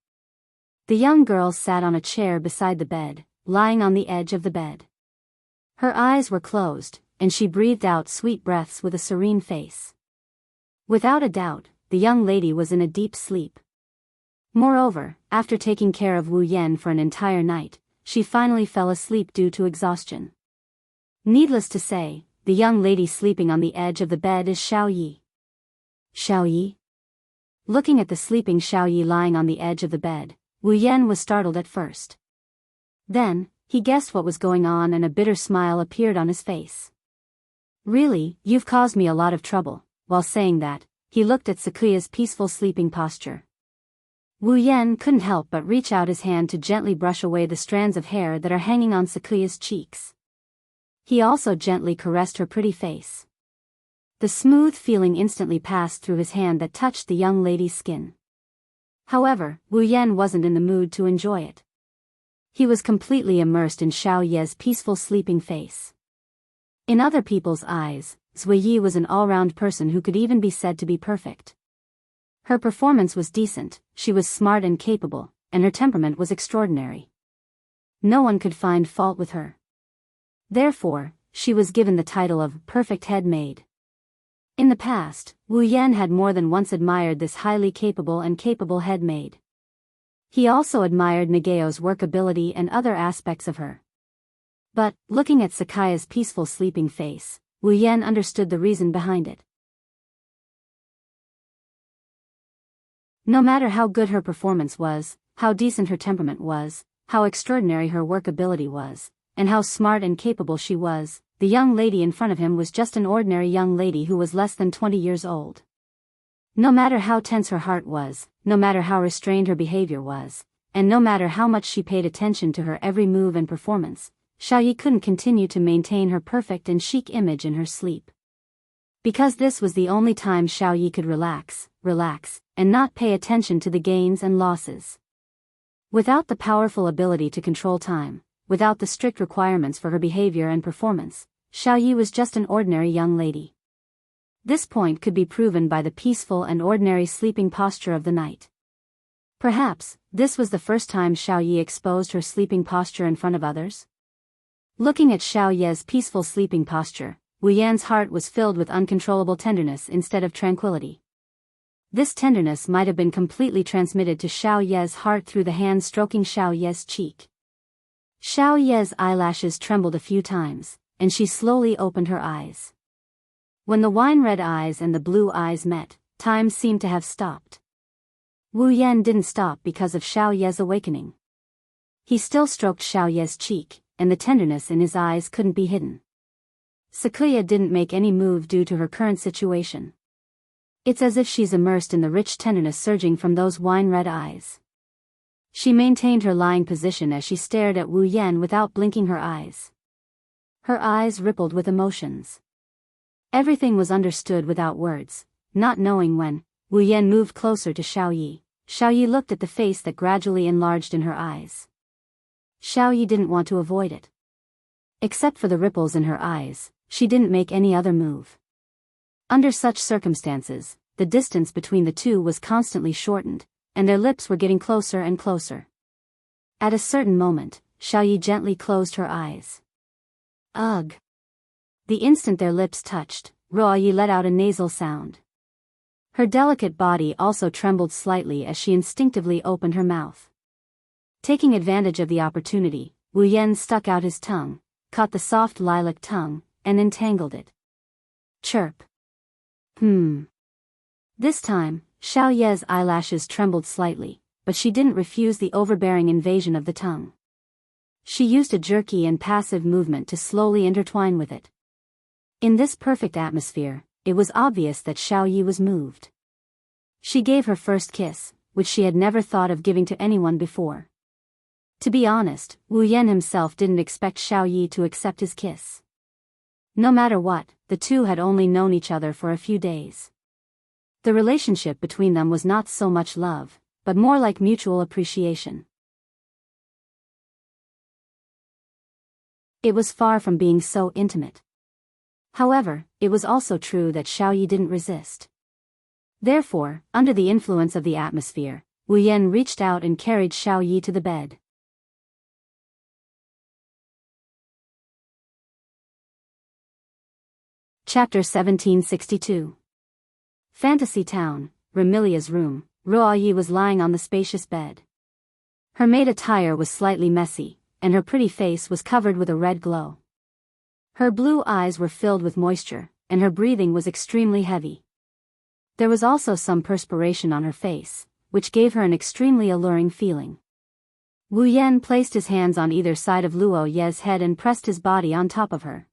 The young girl sat on a chair beside the bed, lying on the edge of the bed. Her eyes were closed, and she breathed out sweet breaths with a serene face. Without a doubt, the young lady was in a deep sleep. Moreover, after taking care of Wu Yan for an entire night, she finally fell asleep due to exhaustion. Needless to say, the young lady sleeping on the edge of the bed is Xiao Yi. Xiao Yi? Looking at the sleeping Xiao Yi lying on the edge of the bed, Wu Yan was startled at first. Then, he guessed what was going on and a bitter smile appeared on his face. Really, you've caused me a lot of trouble. While saying that, he looked at Sakuya's peaceful sleeping posture. Wu Yan couldn't help but reach out his hand to gently brush away the strands of hair that are hanging on Sakuya's cheeks. He also gently caressed her pretty face. The smooth feeling instantly passed through his hand that touched the young lady's skin. However, Wu Yan wasn't in the mood to enjoy it. He was completely immersed in Xiao Ye's peaceful sleeping face. In other people's eyes, Zuiyi was an all-round person who could even be said to be perfect. Her performance was decent, she was smart and capable, and her temperament was extraordinary. No one could find fault with her. Therefore, she was given the title of Perfect Head Maid. In the past, Wu Yan had more than once admired this highly capable head maid. He also admired Nageo's workability and other aspects of her. But, looking at Sakaya's peaceful sleeping face, Wu Yan understood the reason behind it. No matter how good her performance was, how decent her temperament was, how extraordinary her workability was, and how smart and capable she was, the young lady in front of him was just an ordinary young lady who was less than 20 years old. No matter how tense her heart was, no matter how restrained her behavior was, and no matter how much she paid attention to her every move and performance, Xiaoyi couldn't continue to maintain her perfect and chic image in her sleep. Because this was the only time Xiaoyi could relax, and not pay attention to the gains and losses. Without the powerful ability to control time, without the strict requirements for her behavior and performance, Xiaoyi was just an ordinary young lady. This point could be proven by the peaceful and ordinary sleeping posture of the night. Perhaps, this was the first time Xiaoyi exposed her sleeping posture in front of others? Looking at Xiaoyi's peaceful sleeping posture, Wu Yan's heart was filled with uncontrollable tenderness instead of tranquility. This tenderness might have been completely transmitted to Xiaoyi's heart through the hand stroking Xiaoyi's cheek. Xiaoyi's eyelashes trembled a few times, and she slowly opened her eyes. When the wine-red eyes and the blue eyes met, time seemed to have stopped. Wu Yan didn't stop because of Xiaoyi's awakening. He still stroked Xiaoyi's cheek, and the tenderness in his eyes couldn't be hidden. Sakuya didn't make any move due to her current situation. It's as if she's immersed in the rich tenderness surging from those wine-red eyes. She maintained her lying position as she stared at Wu Yan without blinking her eyes. Her eyes rippled with emotions. Everything was understood without words. Not knowing when, Wu Yan moved closer to Xiaoyi. Xiaoyi looked at the face that gradually enlarged in her eyes. Xiaoyi didn't want to avoid it. Except for the ripples in her eyes, she didn't make any other move. Under such circumstances, the distance between the two was constantly shortened, and their lips were getting closer and closer. At a certain moment, Xiaoyi gently closed her eyes. Ugh! The instant their lips touched, Ruoyi let out a nasal sound. Her delicate body also trembled slightly as she instinctively opened her mouth. Taking advantage of the opportunity, Wu Yan stuck out his tongue, caught the soft lilac tongue, and entangled it. Chirp. This time, Xiaoyi's eyelashes trembled slightly, but she didn't refuse the overbearing invasion of the tongue. She used a jerky and passive movement to slowly intertwine with it. In this perfect atmosphere, it was obvious that Xiaoyi was moved. She gave her first kiss, which she had never thought of giving to anyone before. To be honest, Wu Yan himself didn't expect Xiaoyi to accept his kiss. No matter what, the two had only known each other for a few days. The relationship between them was not so much love, but more like mutual appreciation. It was far from being so intimate. However, it was also true that Xiaoyi didn't resist. Therefore, under the influence of the atmosphere, Wu Yan reached out and carried Xiaoyi to the bed. Chapter 1762. Fantasy Town, Remilia's room. Ruoyi was lying on the spacious bed. Her maid attire was slightly messy, and her pretty face was covered with a red glow. Her blue eyes were filled with moisture, and her breathing was extremely heavy. There was also some perspiration on her face, which gave her an extremely alluring feeling. Wu Yan placed his hands on either side of Luo Ye's head and pressed his body on top of her.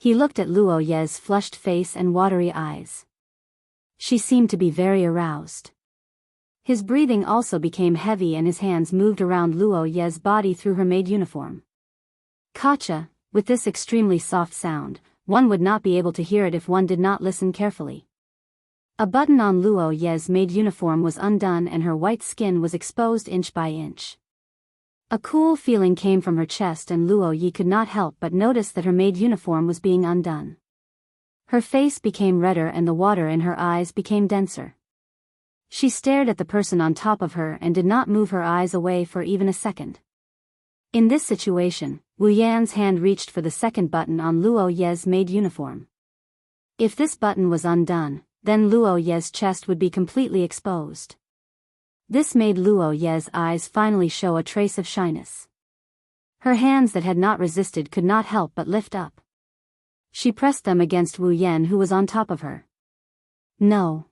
He looked at Luo Ye's flushed face and watery eyes. She seemed to be very aroused. His breathing also became heavy and his hands moved around Luo Ye's body through her maid uniform. Kacha, with this extremely soft sound, one would not be able to hear it if one did not listen carefully. A button on Luo Ye's maid uniform was undone and her white skin was exposed inch by inch. A cool feeling came from her chest and Luo Yi could not help but notice that her maid uniform was being undone. Her face became redder and the water in her eyes became denser. She stared at the person on top of her and did not move her eyes away for even a second. In this situation, Wu Yan's hand reached for the second button on Luo Ye's maid uniform. If this button was undone, then Luo Ye's chest would be completely exposed. This made Luo Ye's eyes finally show a trace of shyness. Her hands that had not resisted could not help but lift up. She pressed them against Wu Yan who was on top of her. No.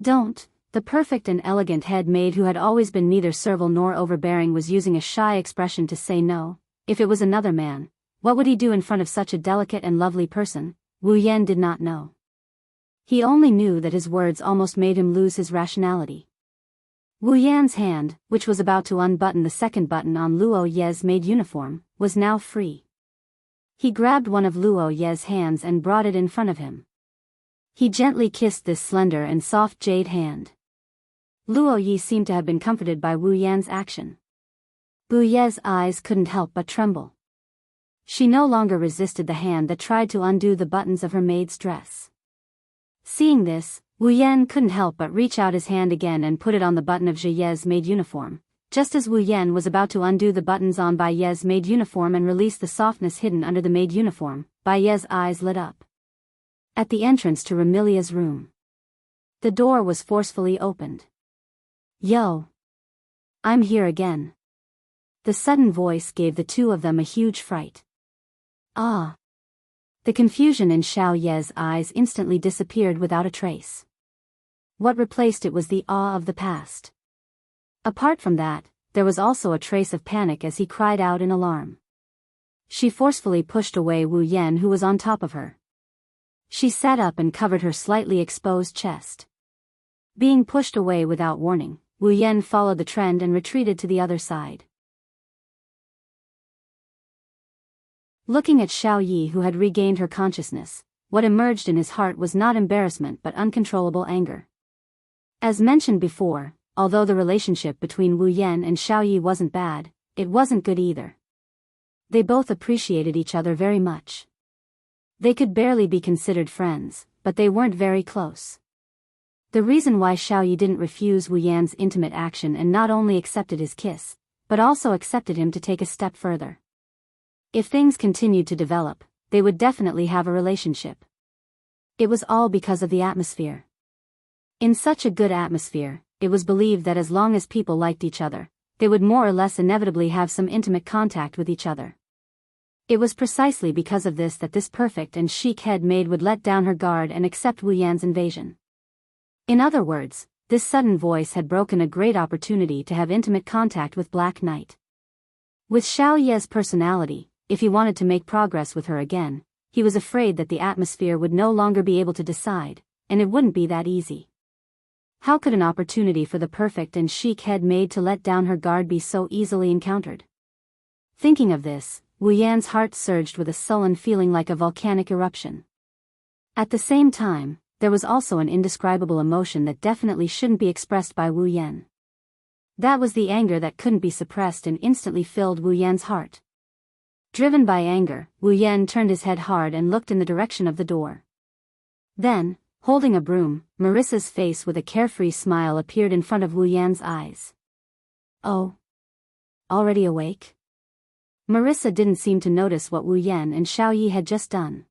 Don't. The perfect and elegant head maid who had always been neither servile nor overbearing was using a shy expression to say no. If it was another man, what would he do in front of such a delicate and lovely person? Wu Yan did not know. He only knew that his words almost made him lose his rationality. Wu Yan's hand, which was about to unbutton the second button on Luo Ye's maid uniform, was now free. He grabbed one of Luo Ye's hands and brought it in front of him. He gently kissed this slender and soft jade hand. Luo Yi seemed to have been comforted by Wu Yan's action. Wu Ye's eyes couldn't help but tremble. She no longer resisted the hand that tried to undo the buttons of her maid's dress. Seeing this, Wu Yan couldn't help but reach out his hand again and put it on the button of Zhe Ye's maid uniform, just as Wu Yan was about to undo the buttons on Bai Ye's maid uniform and release the softness hidden under the maid uniform. Bai Ye's eyes lit up. At the entrance to Remilia's room, the door was forcefully opened. "Yo! I'm here again." The sudden voice gave the two of them a huge fright. "Ah!" The confusion in Xiao Ye's eyes instantly disappeared without a trace. What replaced it was the awe of the past. Apart from that, there was also a trace of panic as he cried out in alarm. She forcefully pushed away Wu Yan, who was on top of her. She sat up and covered her slightly exposed chest. Being pushed away without warning, Wu Yan followed the trend and retreated to the other side. Looking at Xiao Yi, who had regained her consciousness, what emerged in his heart was not embarrassment but uncontrollable anger. As mentioned before, although the relationship between Wu Yan and Xiao Yi wasn't bad, it wasn't good either. They both appreciated each other very much. They could barely be considered friends, but they weren't very close. The reason why Xiao Yi didn't refuse Wu Yan's intimate action and not only accepted his kiss, but also accepted him to take a step further. If things continued to develop, they would definitely have a relationship. It was all because of the atmosphere. In such a good atmosphere, it was believed that as long as people liked each other, they would more or less inevitably have some intimate contact with each other. It was precisely because of this that this perfect and chic head maid would let down her guard and accept Wu Yan's invasion. In other words, this sudden voice had broken a great opportunity to have intimate contact with Black Knight. With Xiao Ye's personality, if he wanted to make progress with her again, he was afraid that the atmosphere would no longer be able to decide, and it wouldn't be that easy. How could an opportunity for the perfect and chic head maid to let down her guard be so easily encountered? Thinking of this, Wu Yan's heart surged with a sullen feeling like a volcanic eruption. At the same time, there was also an indescribable emotion that definitely shouldn't be expressed by Wu Yan. That was the anger that couldn't be suppressed and instantly filled Wu Yan's heart. Driven by anger, Wu Yan turned his head hard and looked in the direction of the door. Then, holding a broom, Marissa's face with a carefree smile appeared in front of Wu Yan's eyes. "Oh? Already awake?" Marissa didn't seem to notice what Wu Yan and Xiao Yi had just done.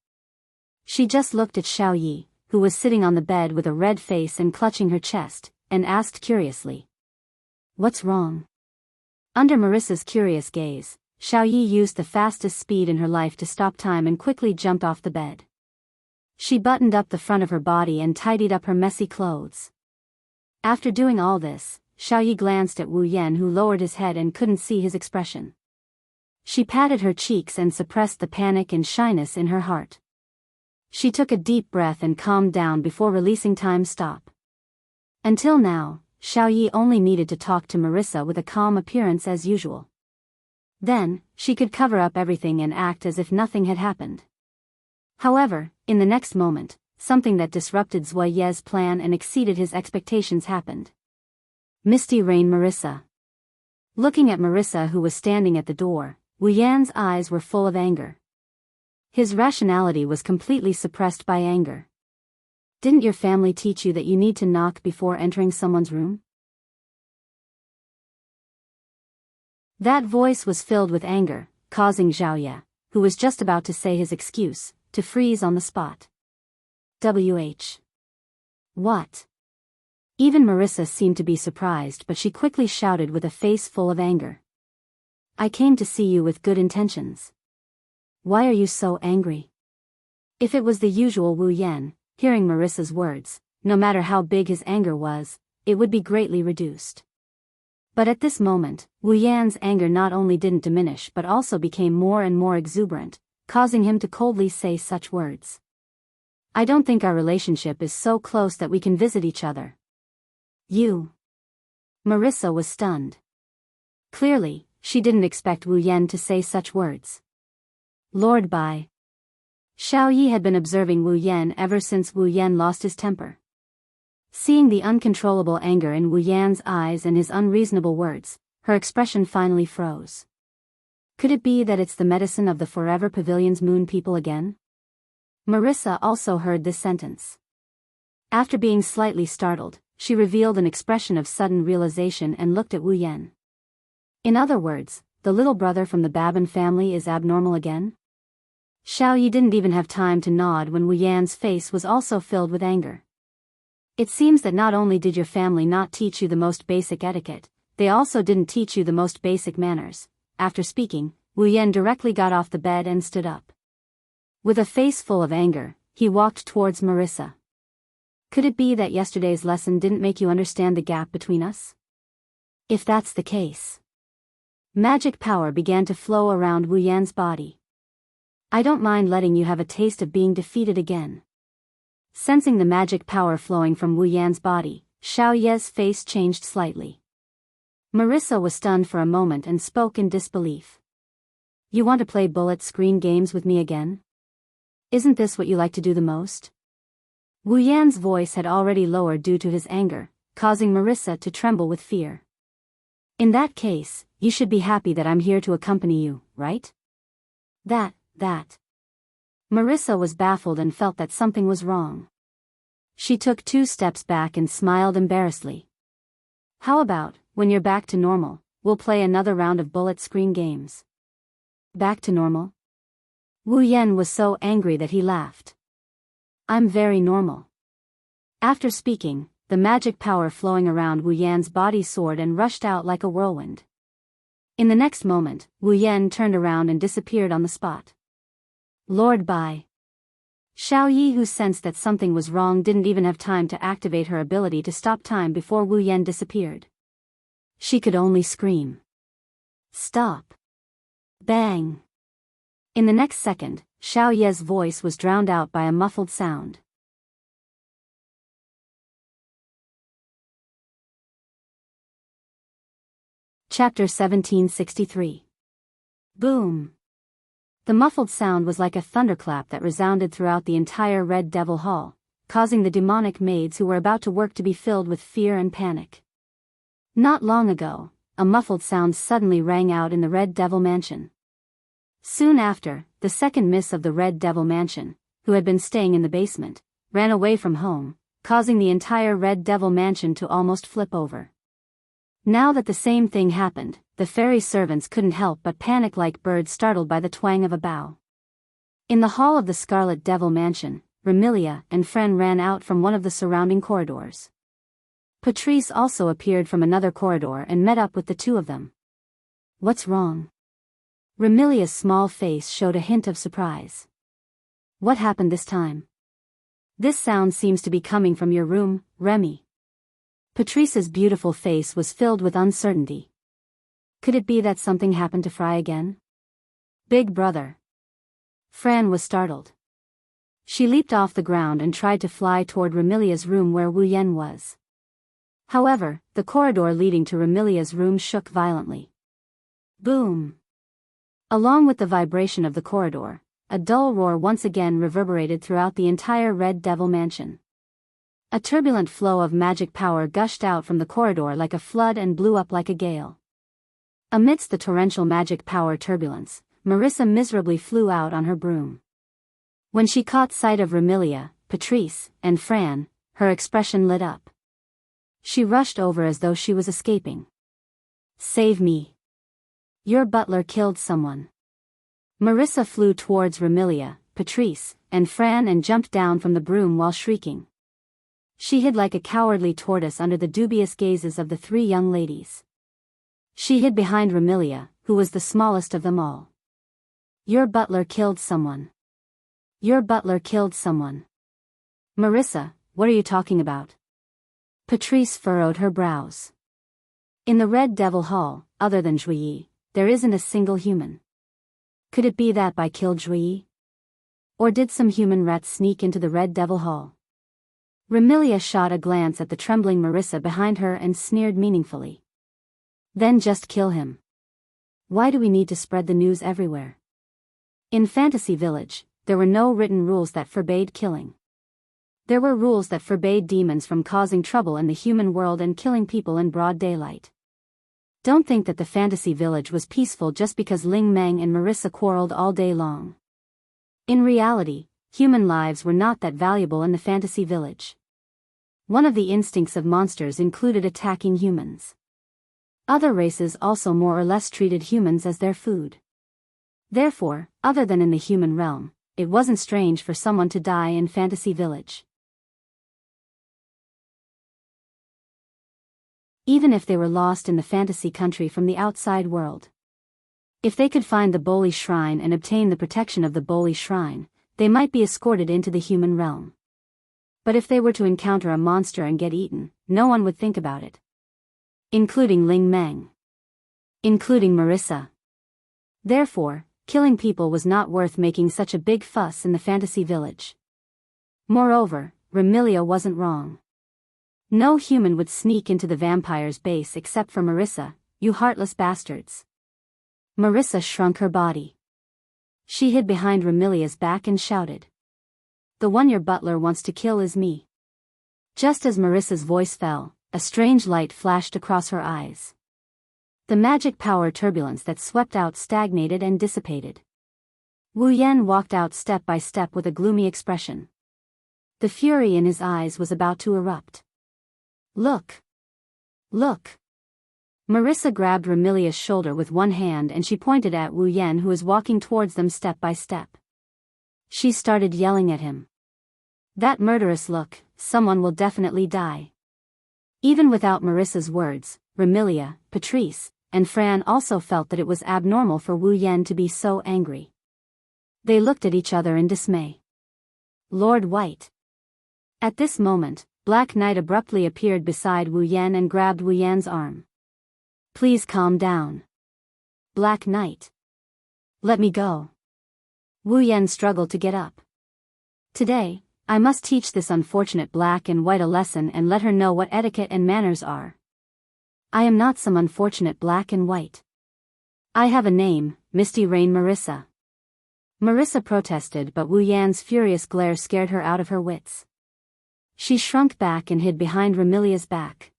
She just looked at Xiao Yi, who was sitting on the bed with a red face and clutching her chest, and asked curiously, "What's wrong?" Under Marissa's curious gaze, Xiao Yi used the fastest speed in her life to stop time and quickly jumped off the bed. She buttoned up the front of her body and tidied up her messy clothes. After doing all this, Xiao Yi glanced at Wu Yan, who lowered his head and couldn't see his expression. She patted her cheeks and suppressed the panic and shyness in her heart. She took a deep breath and calmed down before releasing time stop. Until now, Xiao Yi only needed to talk to Marissa with a calm appearance as usual. Then, she could cover up everything and act as if nothing had happened. However, in the next moment, something that disrupted Zhuo Ye's plan and exceeded his expectations happened. Misty Rain Marissa. Looking at Marissa, who was standing at the door, Wu Yan's eyes were full of anger. His rationality was completely suppressed by anger. "Didn't your family teach you that you need to knock before entering someone's room?" That voice was filled with anger, causing Zhao Ye, who was just about to say his excuse, to freeze on the spot. What? Even Marissa seemed to be surprised, but she quickly shouted with a face full of anger. "I came to see you with good intentions. Why are you so angry?" If it was the usual Wu Yan, hearing Marissa's words, no matter how big his anger was, it would be greatly reduced. But at this moment, Wu Yan's anger not only didn't diminish but also became more and more exuberant, causing him to coldly say such words. "I don't think our relationship is so close that we can visit each other." "You." Marissa was stunned. Clearly, she didn't expect Wu Yan to say such words. Lord Bai. Xiao Yi had been observing Wu Yan ever since Wu Yan lost his temper. Seeing the uncontrollable anger in Wu Yan's eyes and his unreasonable words, her expression finally froze. Could it be that it's the medicine of the Forever Pavilion's moon people again? Marissa also heard this sentence. After being slightly startled, she revealed an expression of sudden realization and looked at Wu Yan. In other words, the little brother from the Babin family is abnormal again? Xiao Yi didn't even have time to nod when Wu Yan's face was also filled with anger. It seems that not only did your family not teach you the most basic etiquette, they also didn't teach you the most basic manners. After speaking, Wu Yan directly got off the bed and stood up. With a face full of anger, he walked towards Marissa. Could it be that yesterday's lesson didn't make you understand the gap between us? If that's the case. Magic power began to flow around Wu Yan's body. I don't mind letting you have a taste of being defeated again. Sensing the magic power flowing from Wu Yan's body, Xiao Ye's face changed slightly. Marissa was stunned for a moment and spoke in disbelief. You want to play bullet screen games with me again? Isn't this what you like to do the most? Wu Yan's voice had already lowered due to his anger, causing Marissa to tremble with fear. In that case, you should be happy that I'm here to accompany you, right? That. Marissa was baffled and felt that something was wrong. She took 2 steps back and smiled embarrassedly. How about, when you're back to normal, we'll play another round of bullet screen games? Back to normal? Wu Yan was so angry that he laughed. I'm very normal. After speaking, the magic power flowing around Wu Yan's body soared and rushed out like a whirlwind. In the next moment, Wu Yan turned around and disappeared on the spot. Lord Bai. Xiao Yi, who sensed that something was wrong, didn't even have time to activate her ability to stop time before Wu Yan disappeared. She could only scream. Stop. Bang. In the next second, Xiao Ye's voice was drowned out by a muffled sound. Chapter 1763. Boom. The muffled sound was like a thunderclap that resounded throughout the entire Red Devil Hall, causing the demonic maids who were about to work to be filled with fear and panic. Not long ago, a muffled sound suddenly rang out in the Red Devil Mansion. Soon after, the second miss of the Red Devil Mansion, who had been staying in the basement, ran away from home, causing the entire Red Devil Mansion to almost flip over. Now that the same thing happened, the fairy servants couldn't help but panic like birds startled by the twang of a bow. In the hall of the Scarlet Devil Mansion, Remilia and Fren ran out from one of the surrounding corridors. Patrice also appeared from another corridor and met up with the two of them. What's wrong? Remilia's small face showed a hint of surprise. What happened this time? This sound seems to be coming from your room, Remy. Patrice's beautiful face was filled with uncertainty. Could it be that something happened to Fry again? Big brother. Fran was startled. She leaped off the ground and tried to fly toward Remilia's room where Wu Yan was. However, the corridor leading to Remilia's room shook violently. Boom! Along with the vibration of the corridor, a dull roar once again reverberated throughout the entire Red Devil Mansion. A turbulent flow of magic power gushed out from the corridor like a flood and blew up like a gale. Amidst the torrential magic power turbulence, Marissa miserably flew out on her broom. When she caught sight of Remilia, Patrice, and Fran, her expression lit up. She rushed over as though she was escaping. Save me. Your butler killed someone. Marissa flew towards Remilia, Patrice, and Fran and jumped down from the broom while shrieking. She hid like a cowardly tortoise under the dubious gazes of the 3 young ladies. She hid behind Remilia, who was the smallest of them all. Your butler killed someone. Your butler killed someone. Marissa, what are you talking about? Patrice furrowed her brows. In the Red Devil Hall, other than Zhuyi, there isn't a single human. Could it be that Bai killed Zhuyi? Or did some human rats sneak into the Red Devil Hall? Remilia shot a glance at the trembling Marissa behind her and sneered meaningfully. Then just kill him. Why do we need to spread the news everywhere? In Fantasy Village, there were no written rules that forbade killing. There were rules that forbade demons from causing trouble in the human world and killing people in broad daylight. Don't think that the Fantasy Village was peaceful just because Ling Meng and Marissa quarreled all day long. In reality, human lives were not that valuable in the Fantasy Village. One of the instincts of monsters included attacking humans. Other races also more or less treated humans as their food. Therefore, other than in the human realm, it wasn't strange for someone to die in Fantasy Village. Even if they were lost in the fantasy country from the outside world. If they could find the Boli Shrine and obtain the protection of the Boli Shrine, they might be escorted into the human realm. But if they were to encounter a monster and get eaten, no one would think about it. Including Ling Meng. Including Marissa. Therefore, killing people was not worth making such a big fuss in the Fantasy Village. Moreover, Remilia wasn't wrong. No human would sneak into the vampire's base except for Marissa, you heartless bastards. Marissa shrunk her body. She hid behind Remilia's back and shouted. The one your butler wants to kill is me. Just as Marissa's voice fell, a strange light flashed across her eyes. The magic power turbulence that swept out stagnated and dissipated. Wu Yan walked out step by step with a gloomy expression. The fury in his eyes was about to erupt. Look! Look! Marissa grabbed Remilia's shoulder with one hand and she pointed at Wu Yan, who was walking towards them step by step. She started yelling at him. That murderous look, someone will definitely die. Even without Marissa's words, Remilia, Patrice, and Fran also felt that it was abnormal for Wu Yan to be so angry. They looked at each other in dismay. Lord White. At this moment, Black Knight abruptly appeared beside Wu Yan and grabbed Wu Yan's arm. Please calm down. Black Knight. Let me go. Wu Yan struggled to get up. Today, I must teach this unfortunate Black and White a lesson and let her know what etiquette and manners are. I am not some unfortunate Black and White. I have a name, Misty Rain Marissa. Marissa protested, but Wu Yan's furious glare scared her out of her wits. She shrunk back and hid behind Remilia's back.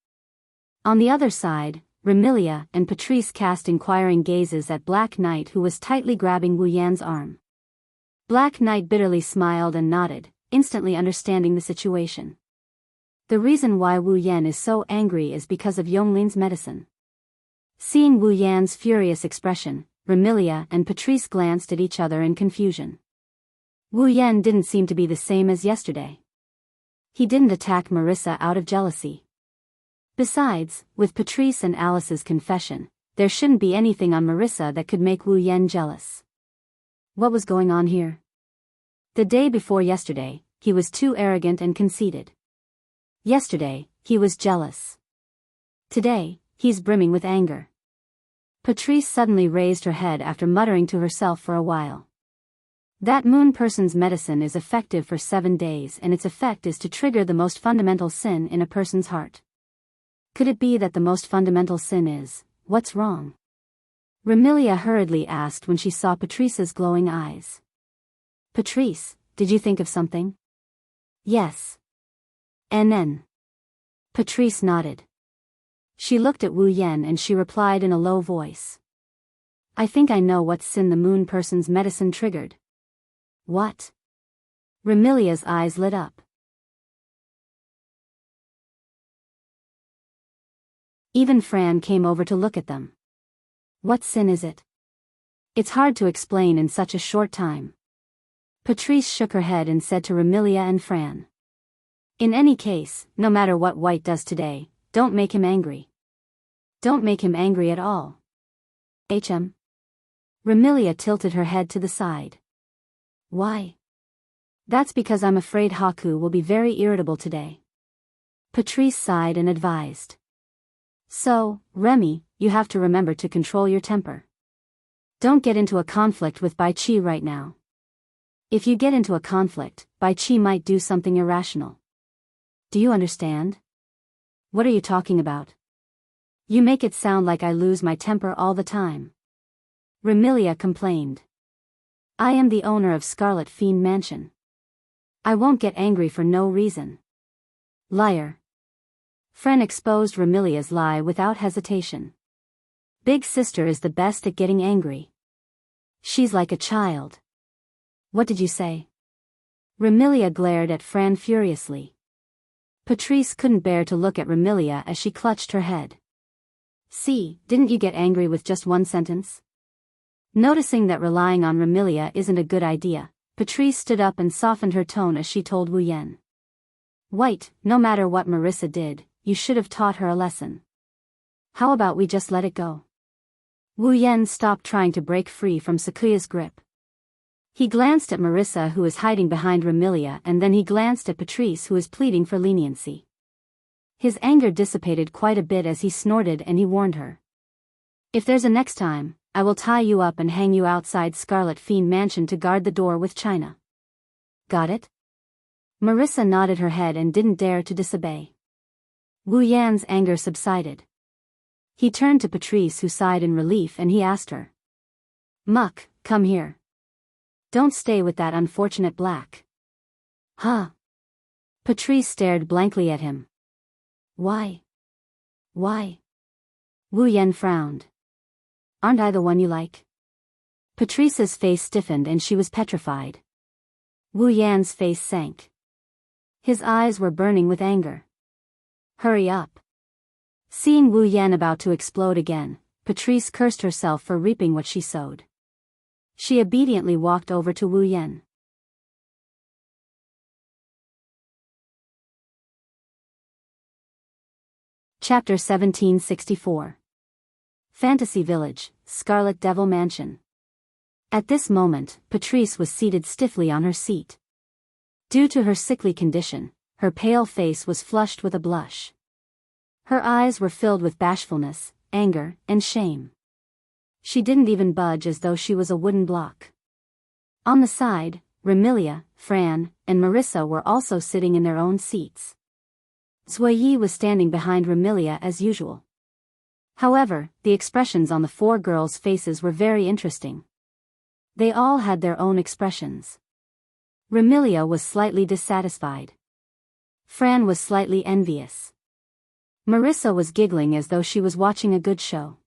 On the other side, Remilia and Patrice cast inquiring gazes at Black Knight, who was tightly grabbing Wu Yan's arm. Black Knight bitterly smiled and nodded, instantly understanding the situation. The reason why Wu Yan is so angry is because of Yonglin's medicine. Seeing Wu Yan's furious expression, Remilia and Patrice glanced at each other in confusion. Wu Yan didn't seem to be the same as yesterday. He didn't attack Marissa out of jealousy. Besides, with Patrice and Alice's confession, there shouldn't be anything on Marissa that could make Wu Yan jealous. What was going on here? The day before yesterday, he was too arrogant and conceited. Yesterday, he was jealous. Today, he's brimming with anger. Patrice suddenly raised her head after muttering to herself for a while. That moon person's medicine is effective for 7 days, and its effect is to trigger the most fundamental sin in a person's heart. Could it be that the most fundamental sin is, what's wrong? Remilia hurriedly asked when she saw Patrice's glowing eyes. Patrice, did you think of something? Yes. NN. Patrice nodded. She looked at Wu Yan and she replied in a low voice. I think I know what sin the moon person's medicine triggered. What? Remilia's eyes lit up. Even Fran came over to look at them. What sin is it? It's hard to explain in such a short time. Patrice shook her head and said to Remilia and Fran. In any case, no matter what White does today, don't make him angry. Don't make him angry at all. HM. Remilia tilted her head to the side. Why? That's because I'm afraid Haku will be very irritable today. Patrice sighed and advised. So, Remy, you have to remember to control your temper. Don't get into a conflict with Bai Chi right now. If you get into a conflict, Bai Chi might do something irrational. Do you understand? What are you talking about? You make it sound like I lose my temper all the time. Remilia complained. I am the owner of Scarlet Fiend Mansion. I won't get angry for no reason. Liar. Fran exposed Remilia's lie without hesitation. Big sister is the best at getting angry. She's like a child. What did you say? Remilia glared at Fran furiously. Patrice couldn't bear to look at Remilia as she clutched her head. See, didn't you get angry with just one sentence? Noticing that relying on Remilia isn't a good idea, Patrice stood up and softened her tone as she told Wu Yan. White, no matter what Marissa did, you should have taught her a lesson. How about we just let it go? Wu Yan stopped trying to break free from Sakuya's grip. He glanced at Marissa, who was hiding behind Remilia, and then he glanced at Patrice, who was pleading for leniency. His anger dissipated quite a bit as he snorted and he warned her. If there's a next time, I will tie you up and hang you outside Scarlet Fiend Mansion to guard the door with China. Got it? Marissa nodded her head and didn't dare to disobey. Wu Yan's anger subsided. He turned to Patrice, who sighed in relief, and he asked her. Muck, come here. Don't stay with that unfortunate black. Huh? Patrice stared blankly at him. Why? Why? Wu Yan frowned. Aren't I the one you like? Patrice's face stiffened and she was petrified. Wu Yan's face sank. His eyes were burning with anger. Hurry up. Seeing Wu Yan about to explode again, Patrice cursed herself for reaping what she sowed. She obediently walked over to Wu Yan. Chapter 1764. Fantasy Village, Scarlet Devil Mansion. At this moment, Patrice was seated stiffly on her seat. Due to her sickly condition, her pale face was flushed with a blush. Her eyes were filled with bashfulness, anger, and shame. She didn't even budge, as though she was a wooden block. On the side, Remilia, Fran, and Marissa were also sitting in their own seats. Zuoyi was standing behind Remilia as usual. However, the expressions on the four girls' faces were very interesting. They all had their own expressions. Remilia was slightly dissatisfied. Fran was slightly envious. Marissa was giggling as though she was watching a good show.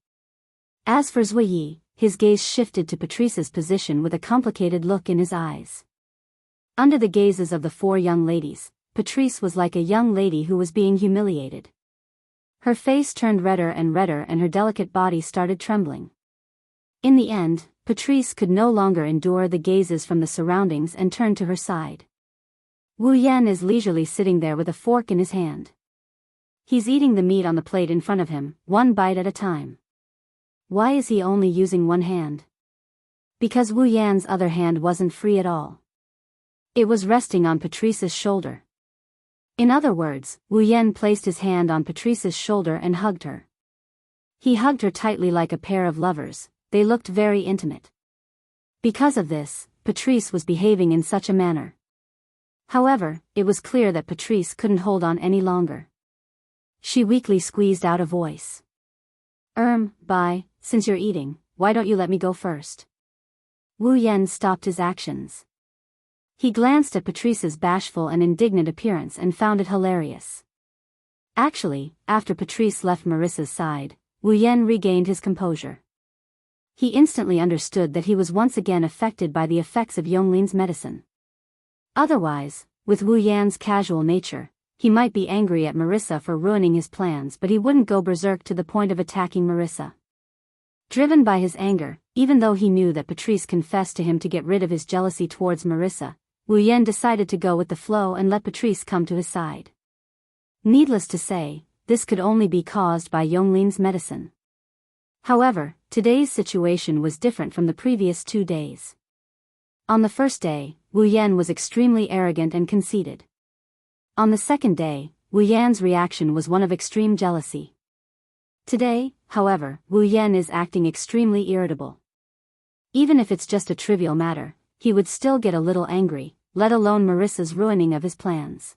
As for Zuoyi, his gaze shifted to Patrice's position with a complicated look in his eyes. Under the gazes of the four young ladies, Patrice was like a young lady who was being humiliated. Her face turned redder and her delicate body started trembling. In the end, Patrice could no longer endure the gazes from the surroundings and turned to her side. Wu Yan is leisurely sitting there with a fork in his hand. He's eating the meat on the plate in front of him, one bite at a time. Why is he only using one hand? Because Wu Yan's other hand wasn't free at all. It was resting on Patrice's shoulder. In other words, Wu Yan placed his hand on Patrice's shoulder and hugged her. He hugged her tightly like a pair of lovers. They looked very intimate. Because of this, Patrice was behaving in such a manner. However, it was clear that Patrice couldn't hold on any longer. She weakly squeezed out a voice. Bye, since you're eating, why don't you let me go first? Wu Yan stopped his actions. He glanced at Patrice's bashful and indignant appearance and found it hilarious. Actually, after Patrice left Marissa's side, Wu Yan regained his composure. He instantly understood that he was once again affected by the effects of Yongling's medicine. Otherwise, with Wu Yan's casual nature, he might be angry at Marissa for ruining his plans, but he wouldn't go berserk to the point of attacking Marissa. Driven by his anger, even though he knew that Patrice confessed to him to get rid of his jealousy towards Marissa, Wu Yan decided to go with the flow and let Patrice come to his side. Needless to say, this could only be caused by Yongling's medicine. However, today's situation was different from the previous 2 days. On the first day, Wu Yan was extremely arrogant and conceited. On the second day, Wu Yan's reaction was one of extreme jealousy. Today, however, Wu Yan is acting extremely irritable. Even if it's just a trivial matter, he would still get a little angry, let alone Marissa's ruining of his plans.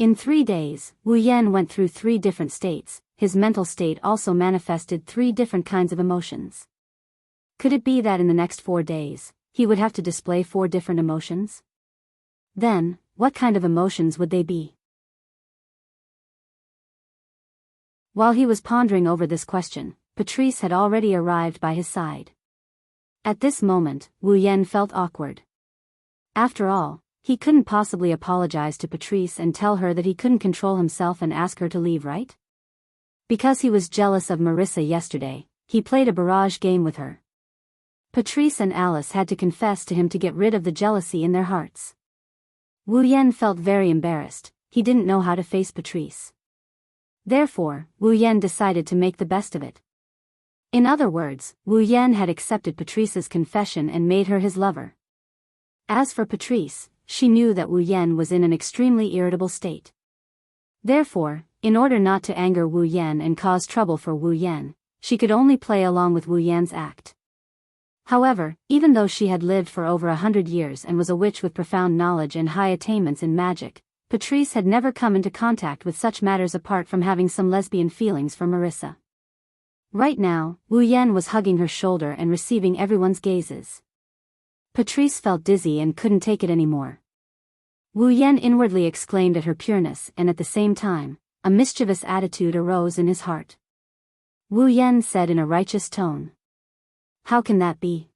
In 3 days, Wu Yan went through 3 different states. His mental state also manifested 3 different kinds of emotions. Could it be that in the next 4 days, he would have to display 4 different emotions? Then, what kind of emotions would they be? While he was pondering over this question, Patrice had already arrived by his side. At this moment, Wu Yan felt awkward. After all, he couldn't possibly apologize to Patrice and tell her that he couldn't control himself and ask her to leave, right? Because he was jealous of Marissa yesterday, he played a barrage game with her. Patrice and Alice had to confess to him to get rid of the jealousy in their hearts. Wu Yan felt very embarrassed. He didn't know how to face Patrice. Therefore, Wu Yan decided to make the best of it. In other words, Wu Yan had accepted Patrice's confession and made her his lover. As for Patrice, she knew that Wu Yan was in an extremely irritable state. Therefore, in order not to anger Wu Yan and cause trouble for Wu Yan, she could only play along with Wu Yan's act. However, even though she had lived for over 100 years and was a witch with profound knowledge and high attainments in magic, Patrice had never come into contact with such matters apart from having some lesbian feelings for Marissa. Right now, Wu Yan was hugging her shoulder and receiving everyone's gazes. Patrice felt dizzy and couldn't take it anymore. Wu Yan inwardly exclaimed at her pureness, and at the same time, a mischievous attitude arose in his heart. Wu Yan said in a righteous tone, "How can that be?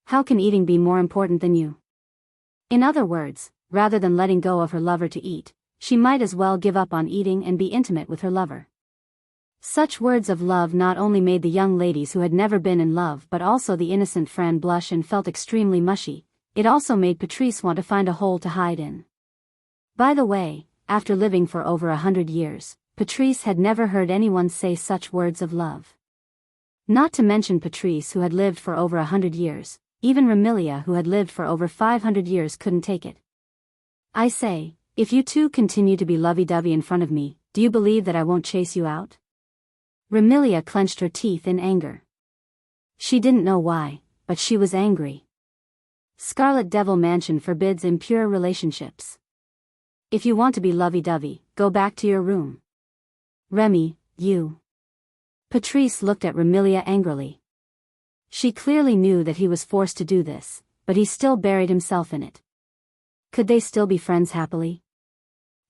How can eating be more important than you?" In other words, rather than letting go of her lover to eat, she might as well give up on eating and be intimate with her lover. Such words of love not only made the young ladies who had never been in love but also the innocent Fran blush and felt extremely mushy. It also made Patrice want to find a hole to hide in. By the way, after living for over 100 years, Patrice had never heard anyone say such words of love. Not to mention Patrice, who had lived for over 100 years, even Remilia, who had lived for over 500 years, couldn't take it. "I say, if you two continue to be lovey-dovey in front of me, do you believe that I won't chase you out?" Remilia clenched her teeth in anger. She didn't know why, but she was angry. Scarlet Devil Mansion forbids impure relationships. If you want to be lovey-dovey, go back to your room. Remy, you. Patrice looked at Remilia angrily. She clearly knew that he was forced to do this, but he still buried himself in it. Could they still be friends happily?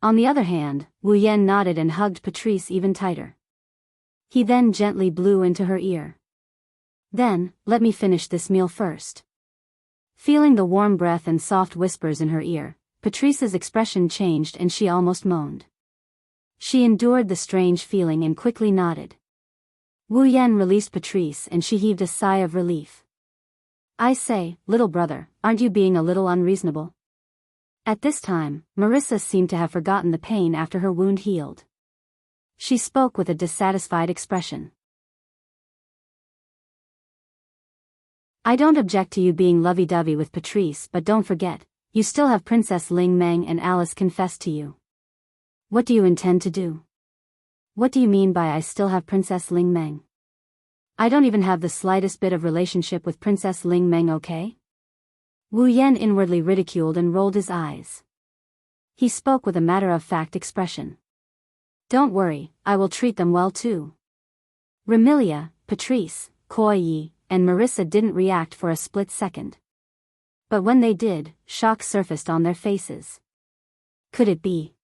On the other hand, Wu Yan nodded and hugged Patrice even tighter. He then gently blew into her ear. "Then, let me finish this meal first." Feeling the warm breath and soft whispers in her ear, Patrice's expression changed and she almost moaned. She endured the strange feeling and quickly nodded. Wu Yan released Patrice and she heaved a sigh of relief. "I say, little brother, aren't you being a little unreasonable?" At this time, Marissa seemed to have forgotten the pain after her wound healed. She spoke with a dissatisfied expression. "I don't object to you being lovey-dovey with Patrice, but don't forget, you still have Princess Ling Meng and Alice confessed to you. What do you intend to do?" "What do you mean by I still have Princess Ling Meng? I don't even have the slightest bit of relationship with Princess Ling Meng, okay?" Wu Yan inwardly ridiculed and rolled his eyes. He spoke with a matter-of-fact expression. "Don't worry, I will treat them well too." Remilia, Patrice, Koi Yi, and Marissa didn't react for a split second. But when they did, shock surfaced on their faces. Could it be?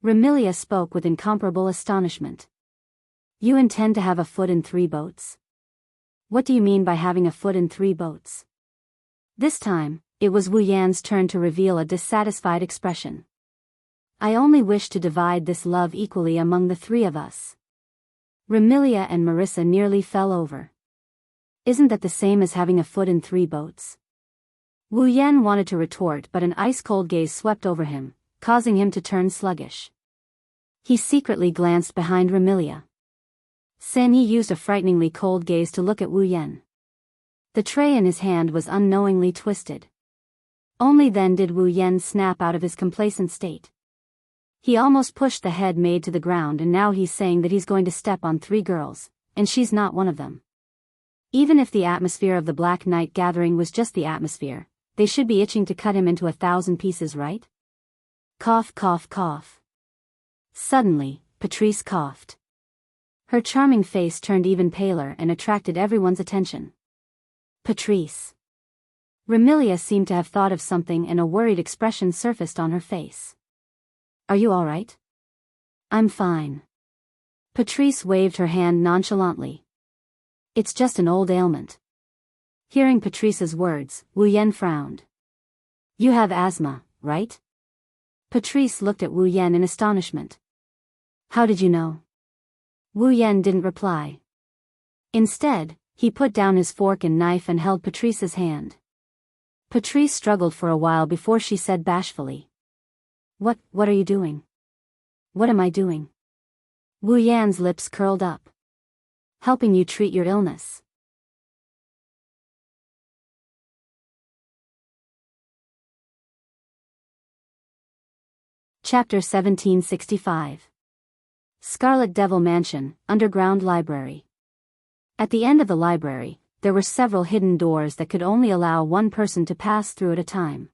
Remilia spoke with incomparable astonishment. "You intend to have a foot in 3 boats? What do you mean by having a foot in 3 boats?" This time, it was Wu Yan's turn to reveal a dissatisfied expression. "I only wish to divide this love equally among the 3 of us." Remilia and Marissa nearly fell over. "Isn't that the same as having a foot in 3 boats?" Wu Yan wanted to retort, but an ice-cold gaze swept over him, causing him to turn sluggish. He secretly glanced behind Remilia. San Yi used a frighteningly cold gaze to look at Wu Yan. The tray in his hand was unknowingly twisted. Only then did Wu Yan snap out of his complacent state. He almost pushed the head maid to the ground, and now he's saying that he's going to step on 3 girls, and she's not one of them. Even if the atmosphere of the Black Night gathering was just the atmosphere, they should be itching to cut him into 1,000 pieces, right? Cough, cough, cough. Suddenly, Patrice coughed. Her charming face turned even paler and attracted everyone's attention. Patrice. Remilia seemed to have thought of something and a worried expression surfaced on her face. Are you all right? I'm fine. Patrice waved her hand nonchalantly. It's just an old ailment. Hearing Patrice's words, Wu Yan frowned. You have asthma, right? Patrice looked at Wu Yan in astonishment. How did you know? Wu Yan didn't reply. Instead, he put down his fork and knife and held Patrice's hand. Patrice struggled for a while before she said bashfully. What are you doing? What am I doing? Wu Yan's lips curled up. Helping you treat your illness. Chapter 1765. Scarlet Devil Mansion, Underground Library. At the end of the library, there were several hidden doors that could only allow one person to pass through at a time.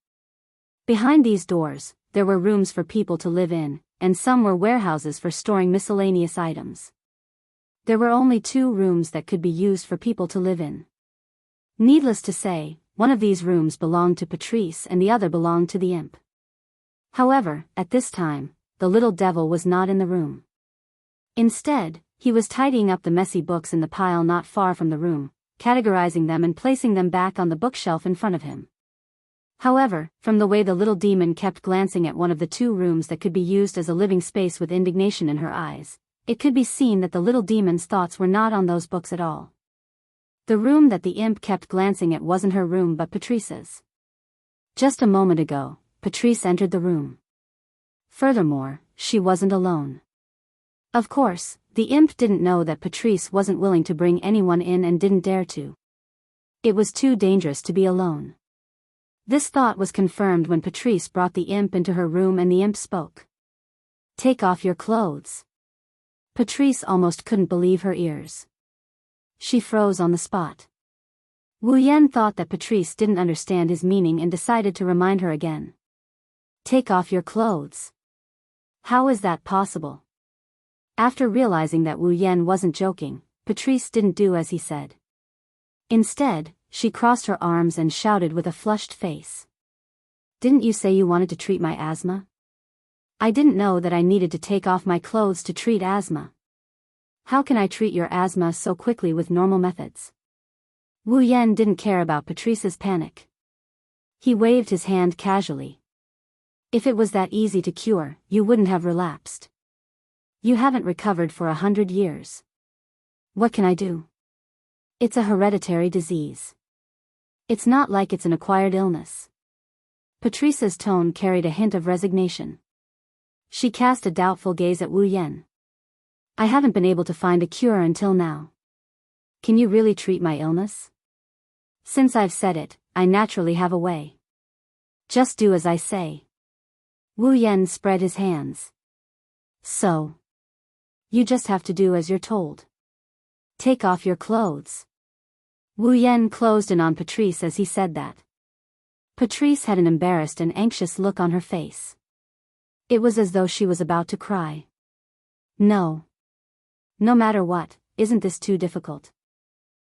Behind these doors, there were rooms for people to live in, and some were warehouses for storing miscellaneous items. There were only 2 rooms that could be used for people to live in. Needless to say, one of these rooms belonged to Patrice and the other belonged to the imp. However, at this time, the little devil was not in the room. Instead, he was tidying up the messy books in the pile not far from the room, categorizing them and placing them back on the bookshelf in front of him. However, from the way the little demon kept glancing at one of the 2 rooms that could be used as a living space with indignation in her eyes, it could be seen that the little demon's thoughts were not on those books at all. The room that the imp kept glancing at wasn't her room but Patrice's. Just a moment ago, Patrice entered the room. Furthermore, she wasn't alone. Of course, the imp didn't know that Patrice wasn't willing to bring anyone in and didn't dare to. It was too dangerous to be alone. This thought was confirmed when Patrice brought the imp into her room and the imp spoke. Take off your clothes. Patrice almost couldn't believe her ears. She froze on the spot. Wu Yan thought that Patrice didn't understand his meaning and decided to remind her again. Take off your clothes. How is that possible? After realizing that Wu Yan wasn't joking, Patrice didn't do as he said. Instead, she crossed her arms and shouted with a flushed face. Didn't you say you wanted to treat my asthma? I didn't know that I needed to take off my clothes to treat asthma. How can I treat your asthma so quickly with normal methods? Wu Yan didn't care about Patrice's panic. He waved his hand casually. If it was that easy to cure, you wouldn't have relapsed. You haven't recovered for 100 years. What can I do? It's a hereditary disease. It's not like it's an acquired illness. Patrice's tone carried a hint of resignation. She cast a doubtful gaze at Wu Yan. I haven't been able to find a cure until now. Can you really treat my illness? Since I've said it, I naturally have a way. Just do as I say. Wu Yan spread his hands. So. You just have to do as you're told. Take off your clothes. Wu Yan closed in on Patrice as he said that. Patrice had an embarrassed and anxious look on her face. It was as though she was about to cry. No. No matter what, isn't this too difficult?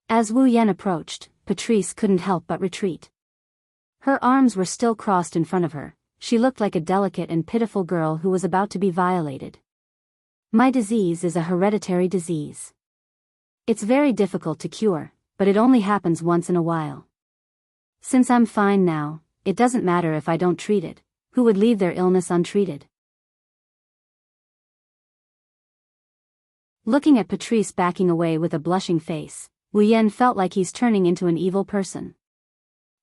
As Wu Yan approached, Patrice couldn't help but retreat. Her arms were still crossed in front of her. She looked like a delicate and pitiful girl who was about to be violated. My disease is a hereditary disease. It's very difficult to cure, but it only happens once in a while. Since I'm fine now, it doesn't matter if I don't treat it. Who would leave their illness untreated? Looking at Patrice backing away with a blushing face, Wu Yan felt like he's turning into an evil person.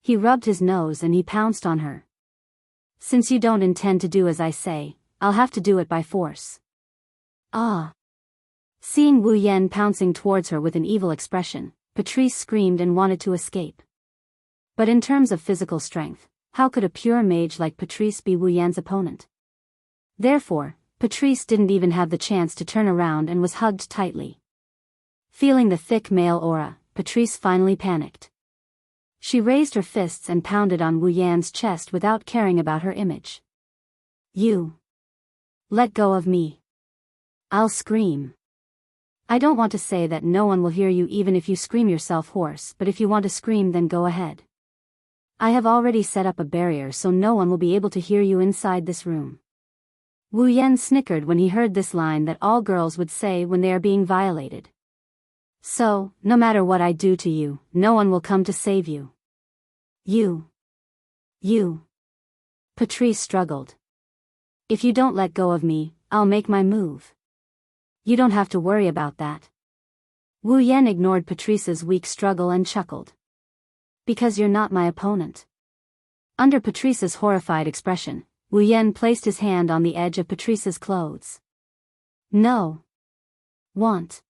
He rubbed his nose and he pounced on her. Since you don't intend to do as I say, I'll have to do it by force. Ah! Seeing Wu Yan pouncing towards her with an evil expression, Patrice screamed and wanted to escape. But in terms of physical strength, how could a pure mage like Patrice be Wu Yan's opponent? Therefore, Patrice didn't even have the chance to turn around and was hugged tightly. Feeling the thick male aura, Patrice finally panicked. She raised her fists and pounded on Wu Yan's chest without caring about her image. You! Let go of me. I'll scream. I don't want to say that no one will hear you even if you scream yourself hoarse, but if you want to scream then go ahead. I have already set up a barrier so no one will be able to hear you inside this room. Wu Yan snickered when he heard this line that all girls would say when they are being violated. So, no matter what I do to you, no one will come to save you. You. Patrice struggled. If you don't let go of me, I'll make my move. You don't have to worry about that. Wu Yan ignored Patrice's weak struggle and chuckled. Because you're not my opponent. Under Patrice's horrified expression, Wu Yan placed his hand on the edge of Patrice's clothes. No. Want.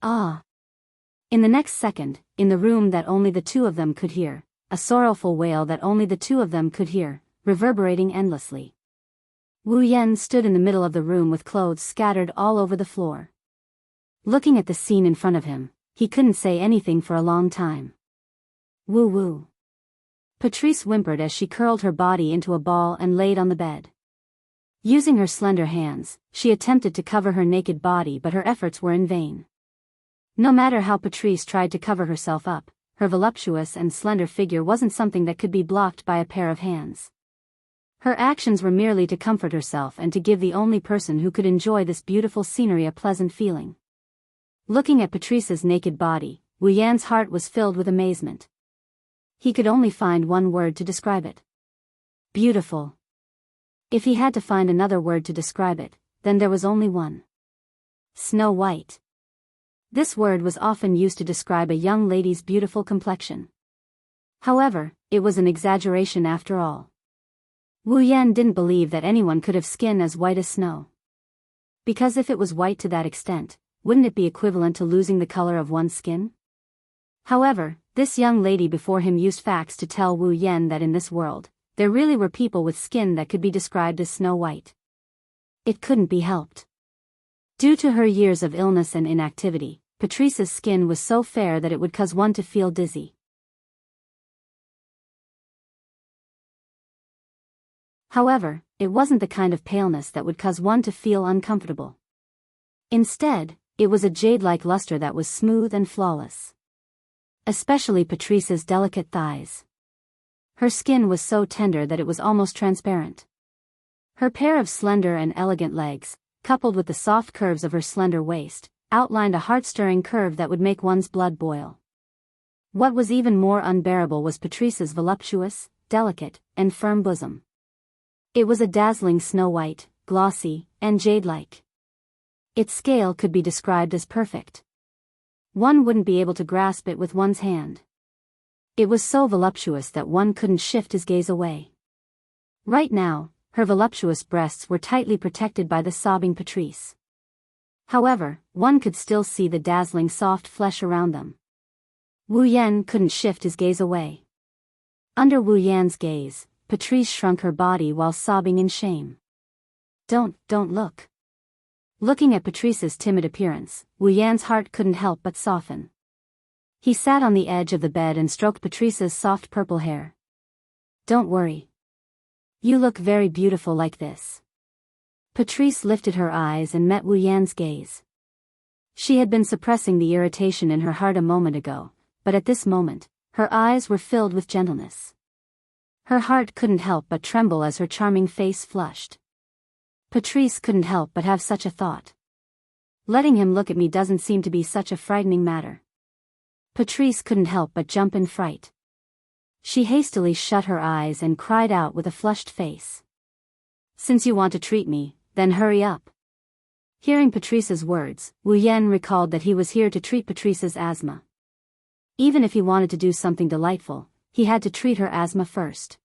Ah. In the next second, in the room that only the two of them could hear, a sorrowful wail that only the two of them could hear, reverberating endlessly. Wu Yan stood in the middle of the room with clothes scattered all over the floor. Looking at the scene in front of him, he couldn't say anything for a long time. Woo. Patrice whimpered as she curled her body into a ball and laid on the bed. Using her slender hands, she attempted to cover her naked body, but her efforts were in vain. No matter how Patrice tried to cover herself up, her voluptuous and slender figure wasn't something that could be blocked by a pair of hands. Her actions were merely to comfort herself and to give the only person who could enjoy this beautiful scenery a pleasant feeling. Looking at Patrice's naked body, Wu Yan's heart was filled with amazement. He could only find one word to describe it. Beautiful. If he had to find another word to describe it, then there was only one. Snow White. This word was often used to describe a young lady's beautiful complexion. However, it was an exaggeration after all. Wu Yan didn't believe that anyone could have skin as white as snow. Because if it was white to that extent, wouldn't it be equivalent to losing the color of one's skin? However, this young lady before him used facts to tell Wu Yan that in this world, there really were people with skin that could be described as snow white. It couldn't be helped. Due to her years of illness and inactivity, Patrice's skin was so fair that it would cause one to feel dizzy. However, it wasn't the kind of paleness that would cause one to feel uncomfortable. Instead, it was a jade-like luster that was smooth and flawless. Especially Patrice's delicate thighs. Her skin was so tender that it was almost transparent. Her pair of slender and elegant legs, coupled with the soft curves of her slender waist, outlined a heart-stirring curve that would make one's blood boil. What was even more unbearable was Patrice's voluptuous, delicate, and firm bosom. It was a dazzling snow white, glossy, and jade-like. Its scale could be described as perfect. One wouldn't be able to grasp it with one's hand. It was so voluptuous that one couldn't shift his gaze away. Right now, her voluptuous breasts were tightly protected by the sobbing Patrice. However, one could still see the dazzling soft flesh around them. Wu Yan couldn't shift his gaze away. Under Wu Yan's gaze, Patrice shrunk her body while sobbing in shame. Don't look. Looking at Patrice's timid appearance, Wu Yan's heart couldn't help but soften. He sat on the edge of the bed and stroked Patrice's soft purple hair. Don't worry. You look very beautiful like this. Patrice lifted her eyes and met Wu Yan's gaze. She had been suppressing the irritation in her heart a moment ago, but at this moment, her eyes were filled with gentleness. Her heart couldn't help but tremble as her charming face flushed. Patrice couldn't help but have such a thought. Letting him look at me doesn't seem to be such a frightening matter. Patrice couldn't help but jump in fright. She hastily shut her eyes and cried out with a flushed face. Since you want to treat me, then hurry up. Hearing Patrice's words, Wu Yan recalled that he was here to treat Patrice's asthma. Even if he wanted to do something delightful, he had to treat her asthma first.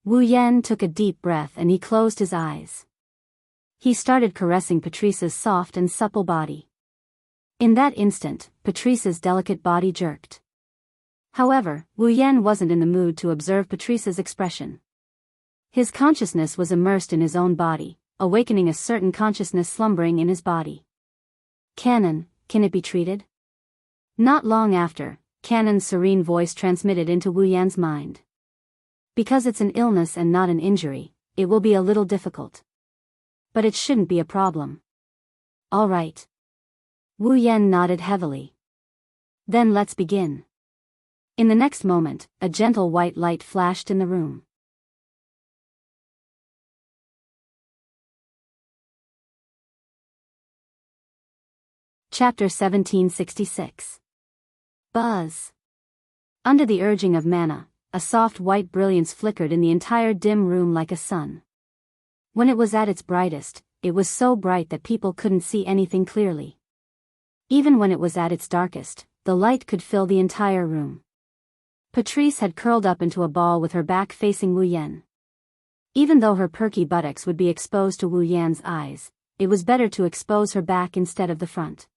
Wu Yan took a deep breath and he closed his eyes. He started caressing Patrice's soft and supple body. In that instant, Patrice's delicate body jerked. However, Wu Yan wasn't in the mood to observe Patrice's expression. His consciousness was immersed in his own body, awakening a certain consciousness slumbering in his body. Can it be treated? Not long after, Cannon's serene voice transmitted into Wu Yan's mind. Because it's an illness and not an injury, it will be a little difficult. But it shouldn't be a problem. All right. Wu Yan nodded heavily. Then let's begin. In the next moment, a gentle white light flashed in the room. Chapter 1766. Buzz. Under the urging of mana, a soft white brilliance flickered in the entire dim room like a sun. When it was at its brightest, it was so bright that people couldn't see anything clearly. Even when it was at its darkest, the light could fill the entire room. Patrice had curled up into a ball with her back facing Wu Yan. Even though her perky buttocks would be exposed to Wu Yan's eyes, it was better to expose her back instead of the front.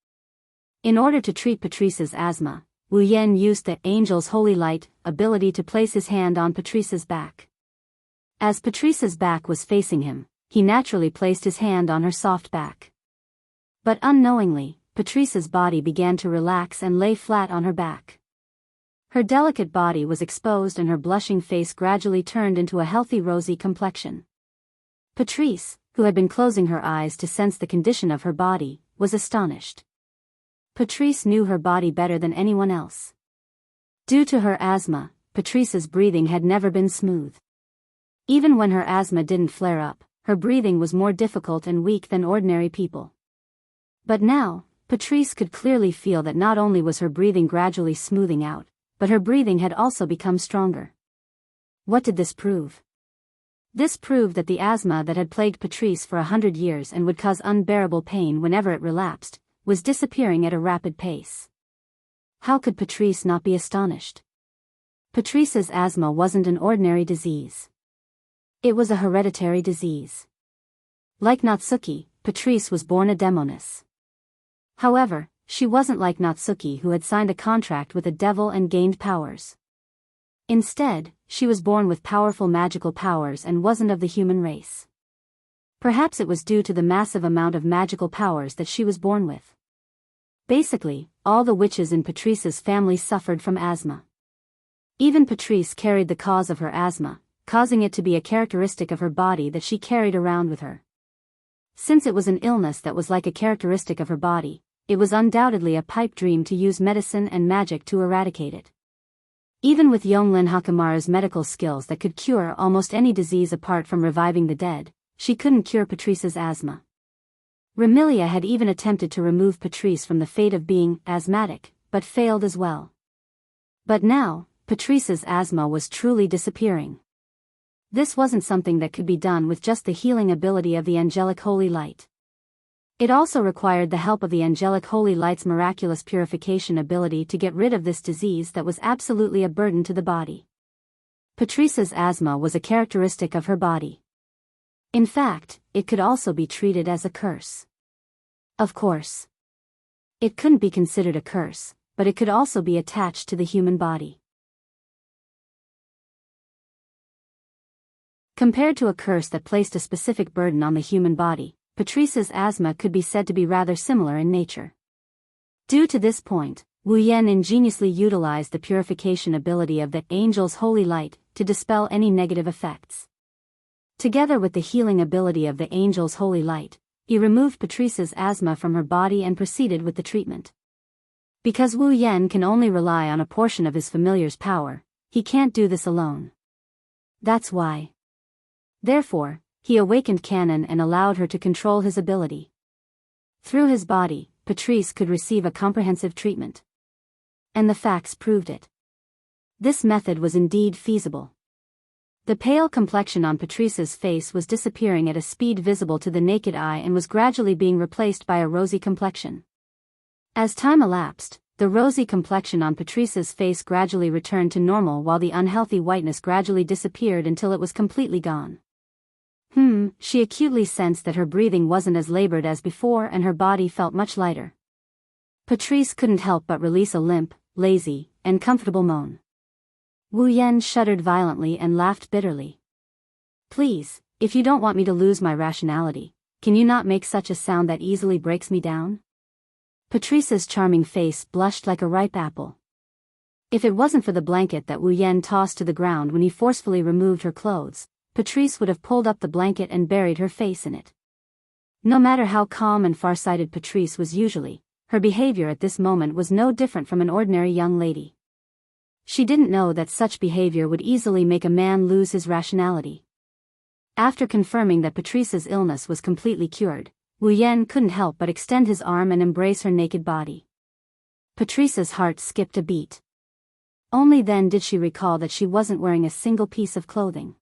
In order to treat Patrice's asthma, Wu Yan used the Angel's Holy Light ability to place his hand on Patrice's back. As Patrice's back was facing him, he naturally placed his hand on her soft back. But unknowingly, Patrice's body began to relax and lay flat on her back. Her delicate body was exposed and her blushing face gradually turned into a healthy rosy complexion. Patrice, who had been closing her eyes to sense the condition of her body, was astonished. Patrice knew her body better than anyone else. Due to her asthma, Patrice's breathing had never been smooth. Even when her asthma didn't flare up, her breathing was more difficult and weak than ordinary people. But now, Patrice could clearly feel that not only was her breathing gradually smoothing out, but her breathing had also become stronger. What did this prove? This proved that the asthma that had plagued Patrice for 100 years and would cause unbearable pain whenever it relapsed, was disappearing at a rapid pace. How could Patrice not be astonished? Patrice's asthma wasn't an ordinary disease. It was a hereditary disease. Like Natsuki, Patrice was born a demoness. However, she wasn't like Natsuki, who had signed a contract with a devil and gained powers. Instead, she was born with powerful magical powers and wasn't of the human race. Perhaps it was due to the massive amount of magical powers that she was born with. Basically, all the witches in Patrice's family suffered from asthma. Even Patrice carried the cause of her asthma, causing it to be a characteristic of her body that she carried around with her. Since it was an illness that was like a characteristic of her body, it was undoubtedly a pipe dream to use medicine and magic to eradicate it. Even with Yonglin Hakamara's medical skills that could cure almost any disease apart from reviving the dead, she couldn't cure Patrice's asthma. Remilia had even attempted to remove Patrice from the fate of being asthmatic, but failed as well. But now, Patrice's asthma was truly disappearing. This wasn't something that could be done with just the healing ability of the angelic holy light. It also required the help of the angelic holy light's miraculous purification ability to get rid of this disease that was absolutely a burden to the body. Patrice's asthma was a characteristic of her body. In fact, it could also be treated as a curse. Of course. It couldn't be considered a curse, but it could also be attached to the human body. Compared to a curse that placed a specific burden on the human body, Patrice's asthma could be said to be rather similar in nature. Due to this point, Wu Yan ingeniously utilized the purification ability of the Angel's Holy Light to dispel any negative effects. Together with the healing ability of the Angel's Holy Light, he removed Patrice's asthma from her body and proceeded with the treatment. Because Wu Yan can only rely on a portion of his familiar's power, he can't do this alone. That's why. Therefore, he awakened Canon and allowed her to control his ability. Through his body, Patrice could receive a comprehensive treatment. And the facts proved it. This method was indeed feasible. The pale complexion on Patrice's face was disappearing at a speed visible to the naked eye and was gradually being replaced by a rosy complexion. As time elapsed, the rosy complexion on Patrice's face gradually returned to normal while the unhealthy whiteness gradually disappeared until it was completely gone. She acutely sensed that her breathing wasn't as labored as before and her body felt much lighter. Patrice couldn't help but release a limp, lazy, and comfortable moan. Wu Yan shuddered violently and laughed bitterly. Please, if you don't want me to lose my rationality, can you not make such a sound that easily breaks me down? Patrice's charming face blushed like a ripe apple. If it wasn't for the blanket that Wu Yan tossed to the ground when he forcefully removed her clothes, Patrice would have pulled up the blanket and buried her face in it. No matter how calm and farsighted Patrice was usually, her behavior at this moment was no different from an ordinary young lady. She didn't know that such behavior would easily make a man lose his rationality. After confirming that Patrice's illness was completely cured, Wu Yan couldn't help but extend his arm and embrace her naked body. Patrice's heart skipped a beat. Only then did she recall that she wasn't wearing a single piece of clothing.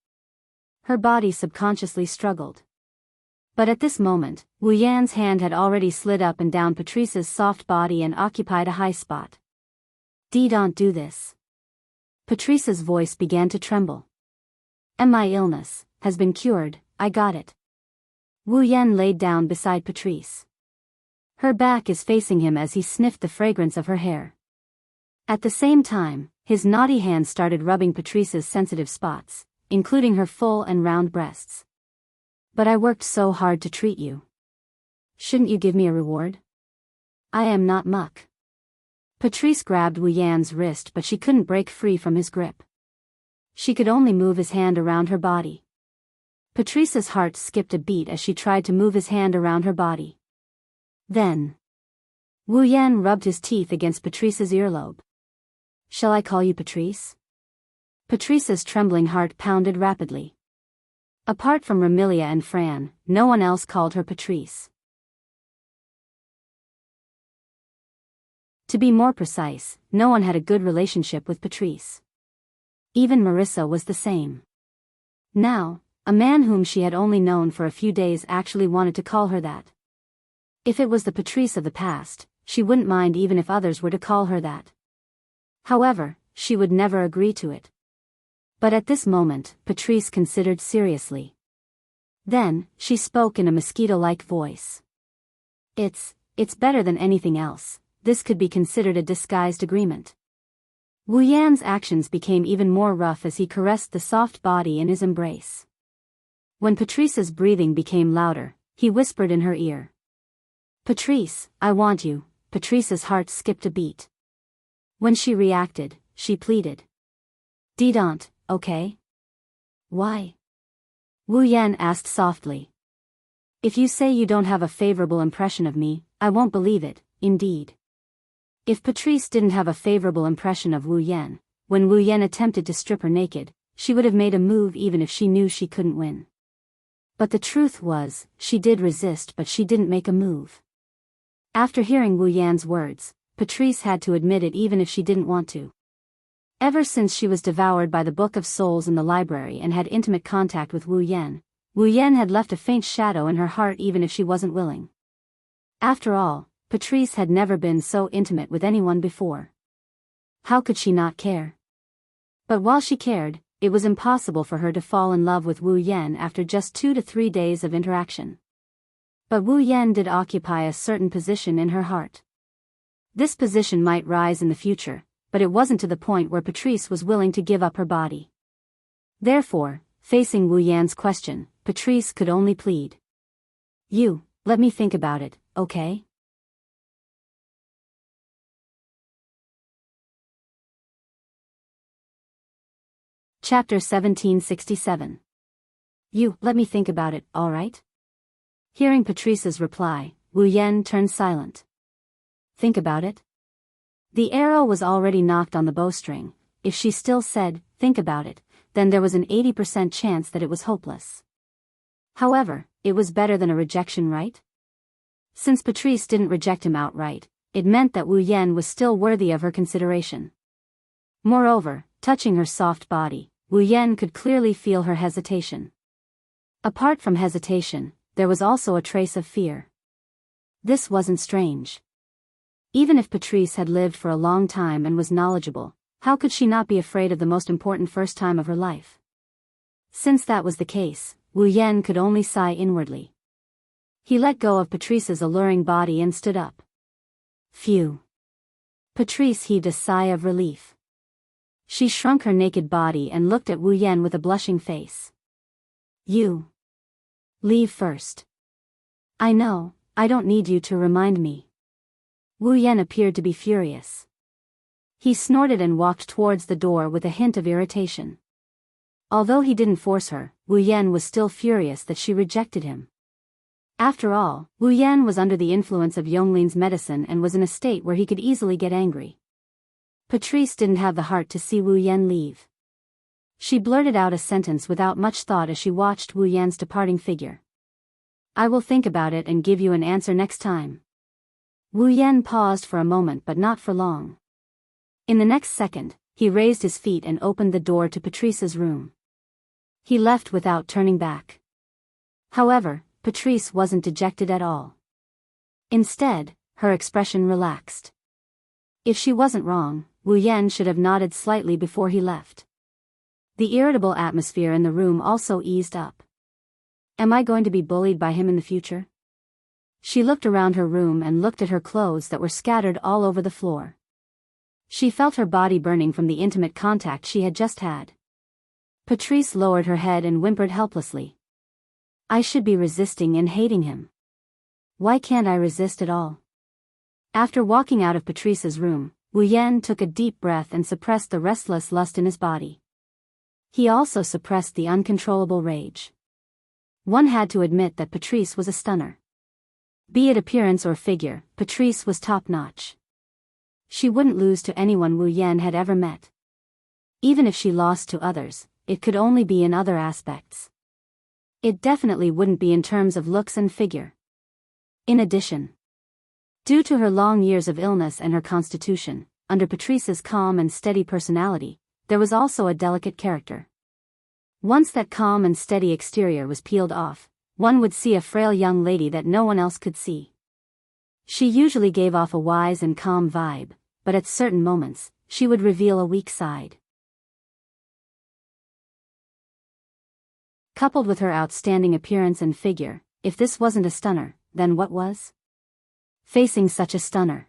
Her body subconsciously struggled. But at this moment, Wu Yan's hand had already slid up and down Patrice's soft body and occupied a high spot. Don't do this. Patrice's voice began to tremble. My illness has been cured, I got it. Wu Yan laid down beside Patrice. Her back is facing him as he sniffed the fragrance of her hair. At the same time, his naughty hand started rubbing Patrice's sensitive spots, including her full and round breasts. But I worked so hard to treat you. Shouldn't you give me a reward? I am not muck. Patrice grabbed Wu Yan's wrist, but she couldn't break free from his grip. She could only move his hand around her body. Patrice's heart skipped a beat as she tried to move his hand around her body. Then, Wu Yan rubbed his teeth against Patrice's earlobe. Shall I call you Patrice? Patrice's trembling heart pounded rapidly. Apart from Ramilia and Fran, no one else called her Patrice. To be more precise, no one had a good relationship with Patrice. Even Marissa was the same. Now, a man whom she had only known for a few days actually wanted to call her that. If it was the Patrice of the past, she wouldn't mind even if others were to call her that. However, she would never agree to it. But at this moment, Patrice considered seriously. Then, she spoke in a mosquito-like voice. It's better than anything else. This could be considered a disguised agreement. Wu Yan's actions became even more rough as he caressed the soft body in his embrace. When Patrice's breathing became louder, he whispered in her ear. Patrice, I want you. Patrice's heart skipped a beat. When she reacted, she pleaded. Don't, okay? Why? Wu Yan asked softly. If you say you don't have a favorable impression of me, I won't believe it, indeed. If Patrice didn't have a favorable impression of Wu Yan, when Wu Yan attempted to strip her naked, she would have made a move even if she knew she couldn't win. But the truth was, she did resist, but she didn't make a move. After hearing Wu Yan's words, Patrice had to admit it even if she didn't want to. Ever since she was devoured by the Book of Souls in the library and had intimate contact with Wu Yan had left a faint shadow in her heart even if she wasn't willing. After all, Patrice had never been so intimate with anyone before. How could she not care? But while she cared, it was impossible for her to fall in love with Wu Yan after just 2 to 3 days of interaction. But Wu Yan did occupy a certain position in her heart. This position might rise in the future, but it wasn't to the point where Patrice was willing to give up her body. Therefore, facing Wu Yan's question, Patrice could only plead. Let me think about it, okay? Chapter 1767. Let me think about it, alright? Hearing Patrice's reply, Wu Yan turned silent. Think about it? The arrow was already knocked on the bowstring. If she still said, think about it, then there was an 80% chance that it was hopeless. However, it was better than a rejection, right? Since Patrice didn't reject him outright, it meant that Wu Yan was still worthy of her consideration. Moreover, touching her soft body, Wu Yan could clearly feel her hesitation. Apart from hesitation, there was also a trace of fear. This wasn't strange. Even if Patrice had lived for a long time and was knowledgeable, how could she not be afraid of the most important first time of her life? Since that was the case, Wu Yan could only sigh inwardly. He let go of Patrice's alluring body and stood up. Phew. Patrice heaved a sigh of relief. She shrunk her naked body and looked at Wu Yan with a blushing face. You. Leave first. I know, I don't need you to remind me. Wu Yan appeared to be furious. He snorted and walked towards the door with a hint of irritation. Although he didn't force her, Wu Yan was still furious that she rejected him. After all, Wu Yan was under the influence of Yonglin's medicine and was in a state where he could easily get angry. Patrice didn't have the heart to see Wu Yan leave. She blurted out a sentence without much thought as she watched Wu Yan's departing figure. "I will think about it and give you an answer next time." Wu Yan paused for a moment but not for long. In the next second, he raised his feet and opened the door to Patrice's room. He left without turning back. However, Patrice wasn't dejected at all. Instead, her expression relaxed. If she wasn't wrong, Wu Yan should have nodded slightly before he left. The irritable atmosphere in the room also eased up. Am I going to be bullied by him in the future? She looked around her room and looked at her clothes that were scattered all over the floor. She felt her body burning from the intimate contact she had just had. Patrice lowered her head and whimpered helplessly. I should be resisting and hating him. Why can't I resist at all? After walking out of Patrice's room, Wu Yan took a deep breath and suppressed the restless lust in his body. He also suppressed the uncontrollable rage. One had to admit that Patrice was a stunner. Be it appearance or figure, Patrice was top-notch. She wouldn't lose to anyone Wu Yan had ever met. Even if she lost to others, it could only be in other aspects. It definitely wouldn't be in terms of looks and figure. In addition, due to her long years of illness and her constitution, under Patrice's calm and steady personality, there was also a delicate character. Once that calm and steady exterior was peeled off, one would see a frail young lady that no one else could see. She usually gave off a wise and calm vibe, but at certain moments, she would reveal a weak side. Coupled with her outstanding appearance and figure, if this wasn't a stunner, then what was? Facing such a stunner.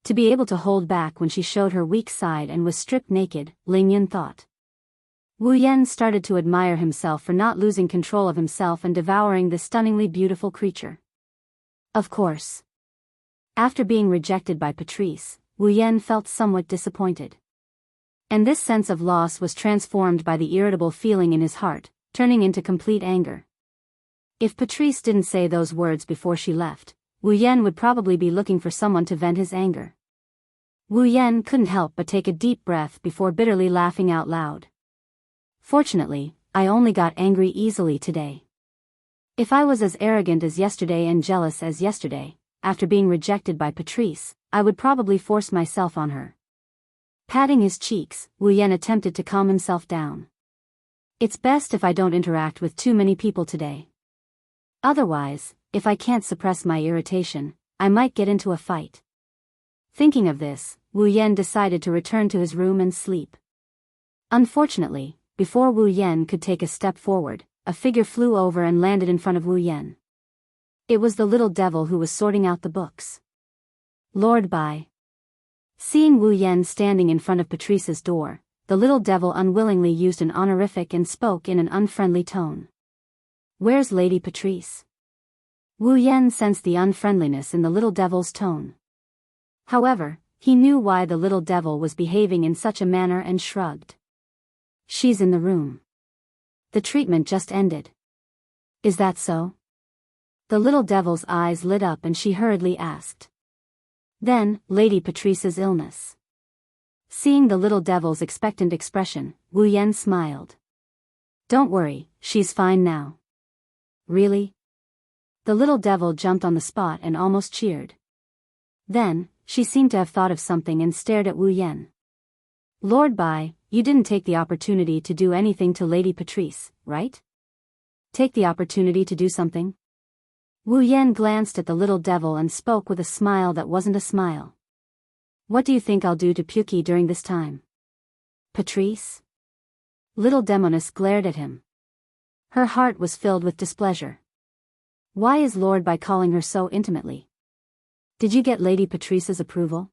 To be able to hold back when she showed her weak side and was stripped naked, Ling Yun thought. Wu Yan started to admire himself for not losing control of himself and devouring this stunningly beautiful creature. Of course. After being rejected by Patrice, Wu Yan felt somewhat disappointed. And this sense of loss was transformed by the irritable feeling in his heart, turning into complete anger. If Patrice didn't say those words before she left, Wu Yan would probably be looking for someone to vent his anger. Wu Yan couldn't help but take a deep breath before bitterly laughing out loud. Fortunately, I only got angry easily today. If I was as arrogant as yesterday and jealous as yesterday, after being rejected by Patrice, I would probably force myself on her. Patting his cheeks, Wu Yan attempted to calm himself down. It's best if I don't interact with too many people today. Otherwise, if I can't suppress my irritation, I might get into a fight. Thinking of this, Wu Yan decided to return to his room and sleep. Unfortunately, before Wu Yan could take a step forward, a figure flew over and landed in front of Wu Yan. It was the little devil who was sorting out the books. Lord Bai. Seeing Wu Yan standing in front of Patrice's door, the little devil unwillingly used an honorific and spoke in an unfriendly tone. Where's Lady Patrice? Wu Yan sensed the unfriendliness in the little devil's tone. However, he knew why the little devil was behaving in such a manner and shrugged. She's in the room. The treatment just ended. Is that so? The little devil's eyes lit up and she hurriedly asked. Then, Lady Patrice's illness. Seeing the little devil's expectant expression, Wu Yan smiled. Don't worry, she's fine now. Really? The little devil jumped on the spot and almost cheered. Then, she seemed to have thought of something and stared at Wu Yan. Lord Bai, you didn't take the opportunity to do anything to Lady Patrice, right? Take the opportunity to do something? Wu Yan glanced at the little devil and spoke with a smile that wasn't a smile. What do you think I'll do to Puki during this time? Patrice? Little demoness glared at him. Her heart was filled with displeasure. Why is Lord Bai calling her so intimately? Did you get Lady Patrice's approval?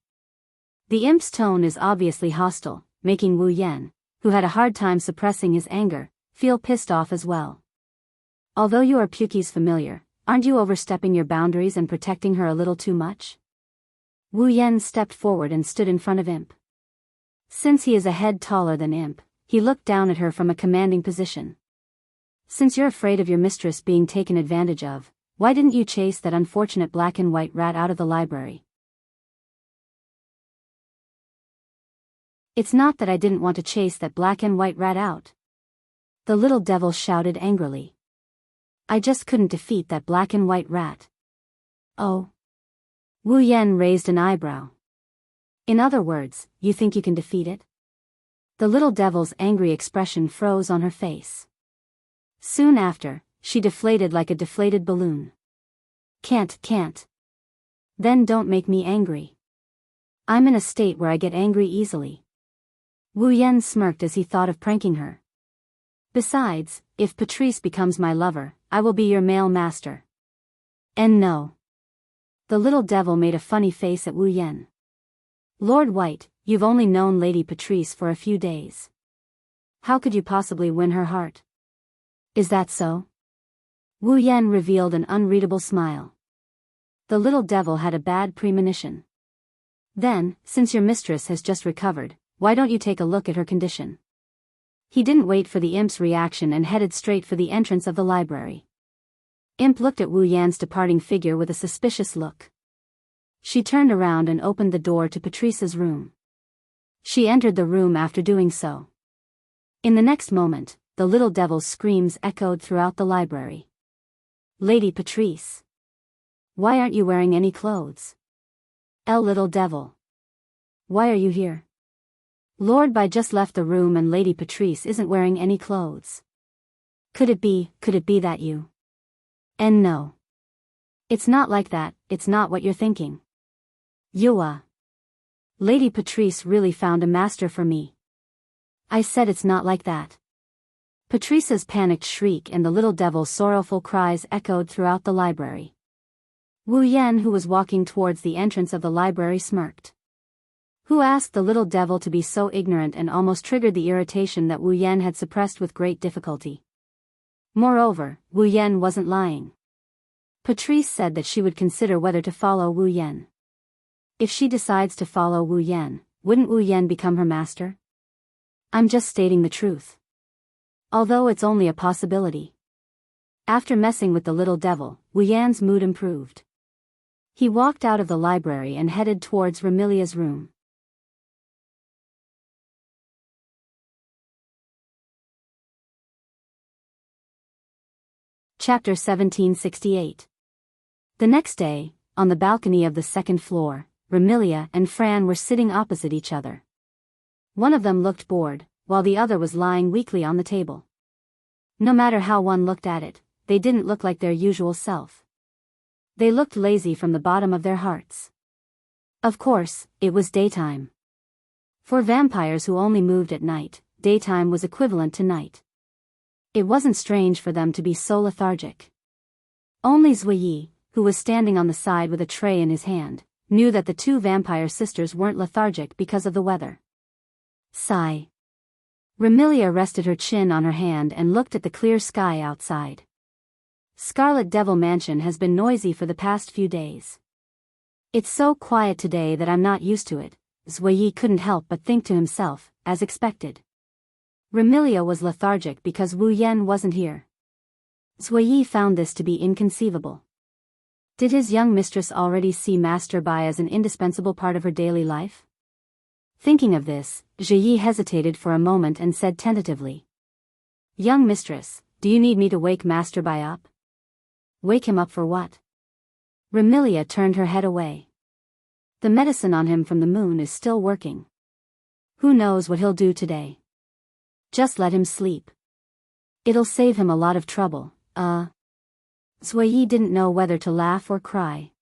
The imp's tone is obviously hostile, making Wu Yan, who had a hard time suppressing his anger, feel pissed off as well. Although you are Puki's familiar, aren't you overstepping your boundaries and protecting her a little too much? Wu Yan stepped forward and stood in front of Imp. Since he is a head taller than Imp, he looked down at her from a commanding position. Since you're afraid of your mistress being taken advantage of, Why didn't you chase that unfortunate black and white rat out of the library? It's not that I didn't want to chase that black and white rat out. The little devil shouted angrily. I just couldn't defeat that black and white rat. Oh. Wu Yan raised an eyebrow. In other words, you think you can defeat it? The little devil's angry expression froze on her face. Soon after, she deflated like a deflated balloon. Can't. Then don't make me angry. I'm in a state where I get angry easily. Wu Yan smirked as he thought of pranking her. Besides, if Patrice becomes my lover, I will be your male master. And no. The little devil made a funny face at Wu Yan. Lord White, you've only known Lady Patrice for a few days. How could you possibly win her heart? Is that so? Wu Yan revealed an unreadable smile. The little devil had a bad premonition. Then, since your mistress has just recovered, why don't you take a look at her condition? He didn't wait for the imp's reaction and headed straight for the entrance of the library. Imp looked at Wu Yan's departing figure with a suspicious look. She turned around and opened the door to Patrice's room. She entered the room after doing so. In the next moment, the little devil's screams echoed throughout the library. Lady Patrice. Why aren't you wearing any clothes? Little devil. Why are you here? Lord Bai just left the room and Lady Patrice isn't wearing any clothes. Could it be that you? And no. It's not like that, it's not what you're thinking. Yua. Lady Patrice really found a master for me. I said it's not like that. Patrice's panicked shriek and the little devil's sorrowful cries echoed throughout the library. Wu Yan, who was walking towards the entrance of the library, smirked. Who asked the little devil to be so ignorant, and almost triggered the irritation that Wu Yan had suppressed with great difficulty. Moreover, Wu Yan wasn't lying. Patrice said that she would consider whether to follow Wu Yan. If she decides to follow Wu Yan, wouldn't Wu Yan become her master? I'm just stating the truth. Although it's only a possibility. After messing with the little devil, Wu Yan's mood improved. He walked out of the library and headed towards Remilia's room. Chapter 1768. The next day, on the balcony of the second floor, Remilia and Fran were sitting opposite each other. One of them looked bored, while the other was lying weakly on the table. No matter how one looked at it, they didn't look like their usual self. They looked lazy from the bottom of their hearts. Of course, it was daytime. For vampires who only moved at night, daytime was equivalent to night. It wasn't strange for them to be so lethargic. Only Zuiyi, who was standing on the side with a tray in his hand, knew that the two vampire sisters weren't lethargic because of the weather. Sigh. Remilia rested her chin on her hand and looked at the clear sky outside. Scarlet Devil Mansion has been noisy for the past few days. It's so quiet today that I'm not used to it, Zuiyi couldn't help but think to himself, as expected. Remilia was lethargic because Wu Yan wasn't here. Zuiyi found this to be inconceivable. Did his young mistress already see Master Bai as an indispensable part of her daily life? Thinking of this, Zuiyi hesitated for a moment and said tentatively. Young mistress, do you need me to wake Master Bai up? Wake him up for what? Remilia turned her head away. The medicine on him from the moon is still working. Who knows what he'll do today? Just let him sleep. It'll save him a lot of trouble. Zuiyi didn't know whether to laugh or cry.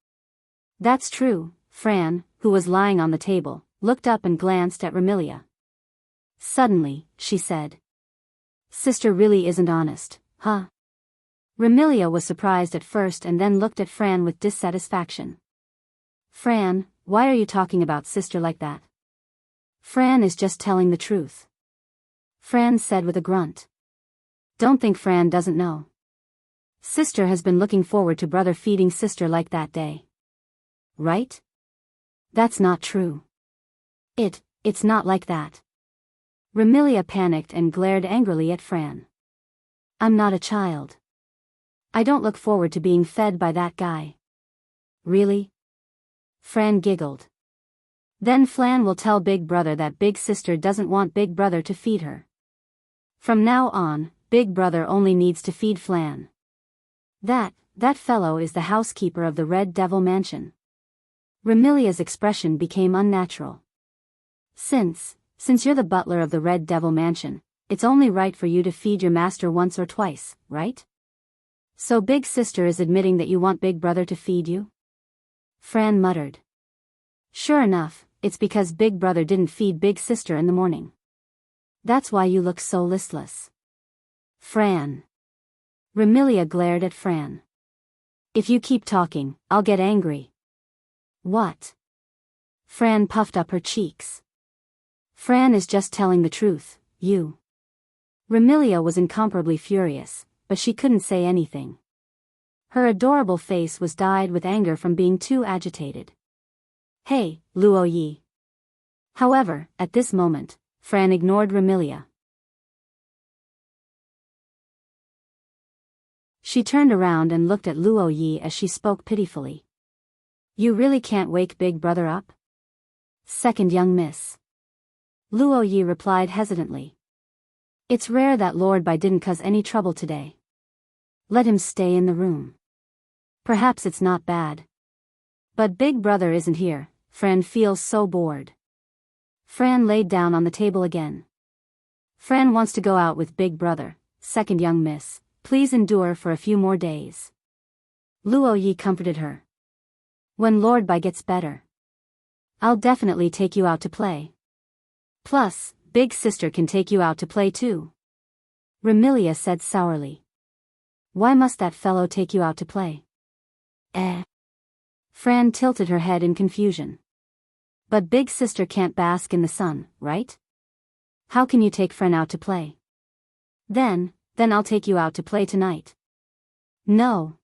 That's true. Fran, who was lying on the table, looked up and glanced at Remilia. Suddenly, she said. Sister really isn't honest, huh? Remilia was surprised at first and then looked at Fran with dissatisfaction. Fran, why are you talking about sister like that? Fran is just telling the truth. Fran said with a grunt. Don't think Fran doesn't know. Sister has been looking forward to brother feeding sister like that day. Right? That's not true. It's not like that. Remilia panicked and glared angrily at Fran. I'm not a child. I don't look forward to being fed by that guy. Really? Fran giggled. Then Flan will tell Big Brother that Big Sister doesn't want Big Brother to feed her. From now on, Big Brother only needs to feed Flan. That fellow is the housekeeper of the Red Devil Mansion. Remilia's expression became unnatural. Since you're the butler of the Red Devil Mansion, it's only right for you to feed your master once or twice, right? So Big Sister is admitting that you want Big Brother to feed you? Fran muttered. Sure enough, it's because Big Brother didn't feed Big Sister in the morning. That's why you look so listless. Fran. Remilia glared at Fran. If you keep talking, I'll get angry. What? Fran puffed up her cheeks. Fran is just telling the truth, you. Remilia was incomparably furious, but she couldn't say anything. Her adorable face was dyed with anger from being too agitated. Hey, Luo Yi. However, at this moment, Fran ignored Remilia. She turned around and looked at Luo Yi as she spoke pitifully. You really can't wake Big Brother up? Second young miss. Luo Yi replied hesitantly. It's rare that Lord Bai didn't cause any trouble today. Let him stay in the room. Perhaps it's not bad. But Big Brother isn't here. Fran feels so bored. Fran laid down on the table again. Fran wants to go out with Big Brother. Second young miss, please endure for a few more days. Luo Yi comforted her. When Lord Bai gets better, I'll definitely take you out to play. Plus, Big Sister can take you out to play too. Remilia said sourly. Why must that fellow take you out to play? Fran tilted her head in confusion. But Big Sister can't bask in the sun, right? How can you take Fran out to play? Then I'll take you out to play tonight. No.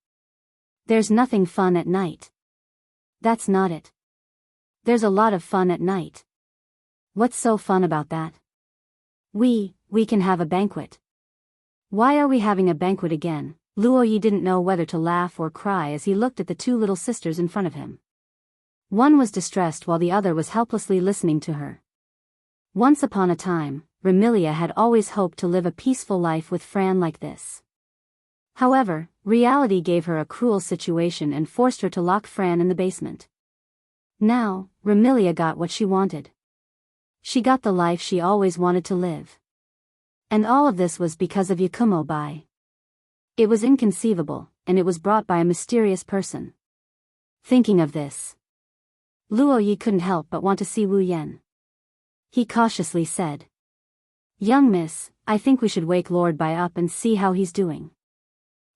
There's nothing fun at night. That's not it. There's a lot of fun at night. What's so fun about that? We can have a banquet. Why are we having a banquet again? Luo Yi didn't know whether to laugh or cry as he looked at the two little sisters in front of him. One was distressed while the other was helplessly listening to her. Once upon a time, Remilia had always hoped to live a peaceful life with Fran like this. However, reality gave her a cruel situation and forced her to lock Fran in the basement. Now, Remilia got what she wanted. She got the life she always wanted to live. And all of this was because of Yakumo Bai. It was inconceivable, and it was brought by a mysterious person. Thinking of this, Luo Yi couldn't help but want to see Wu Yan. He cautiously said, Young miss, I think we should wake Lord Bai up and see how he's doing.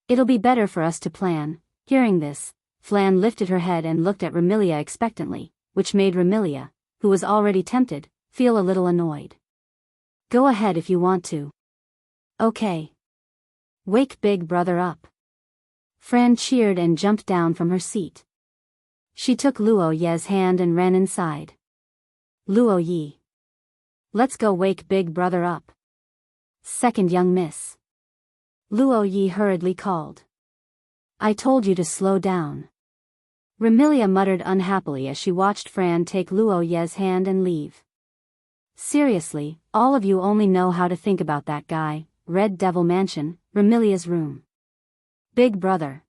It'll be better for us to plan. Hearing this, Flan lifted her head and looked at Remilia expectantly, which made Remilia, who was already tempted, feel a little annoyed. Go ahead if you want to. Okay. Wake Big Brother up. Fran cheered and jumped down from her seat. She took Luo Ye's hand and ran inside. Luo Yi. Let's go wake Big Brother up. Second young miss. Luo Yi hurriedly called. I told you to slow down. Remilia muttered unhappily as she watched Fran take Luo Ye's hand and leave. Seriously, all of you only know how to think about that guy, Red Devil Mansion, Remilia's room. Big Brother.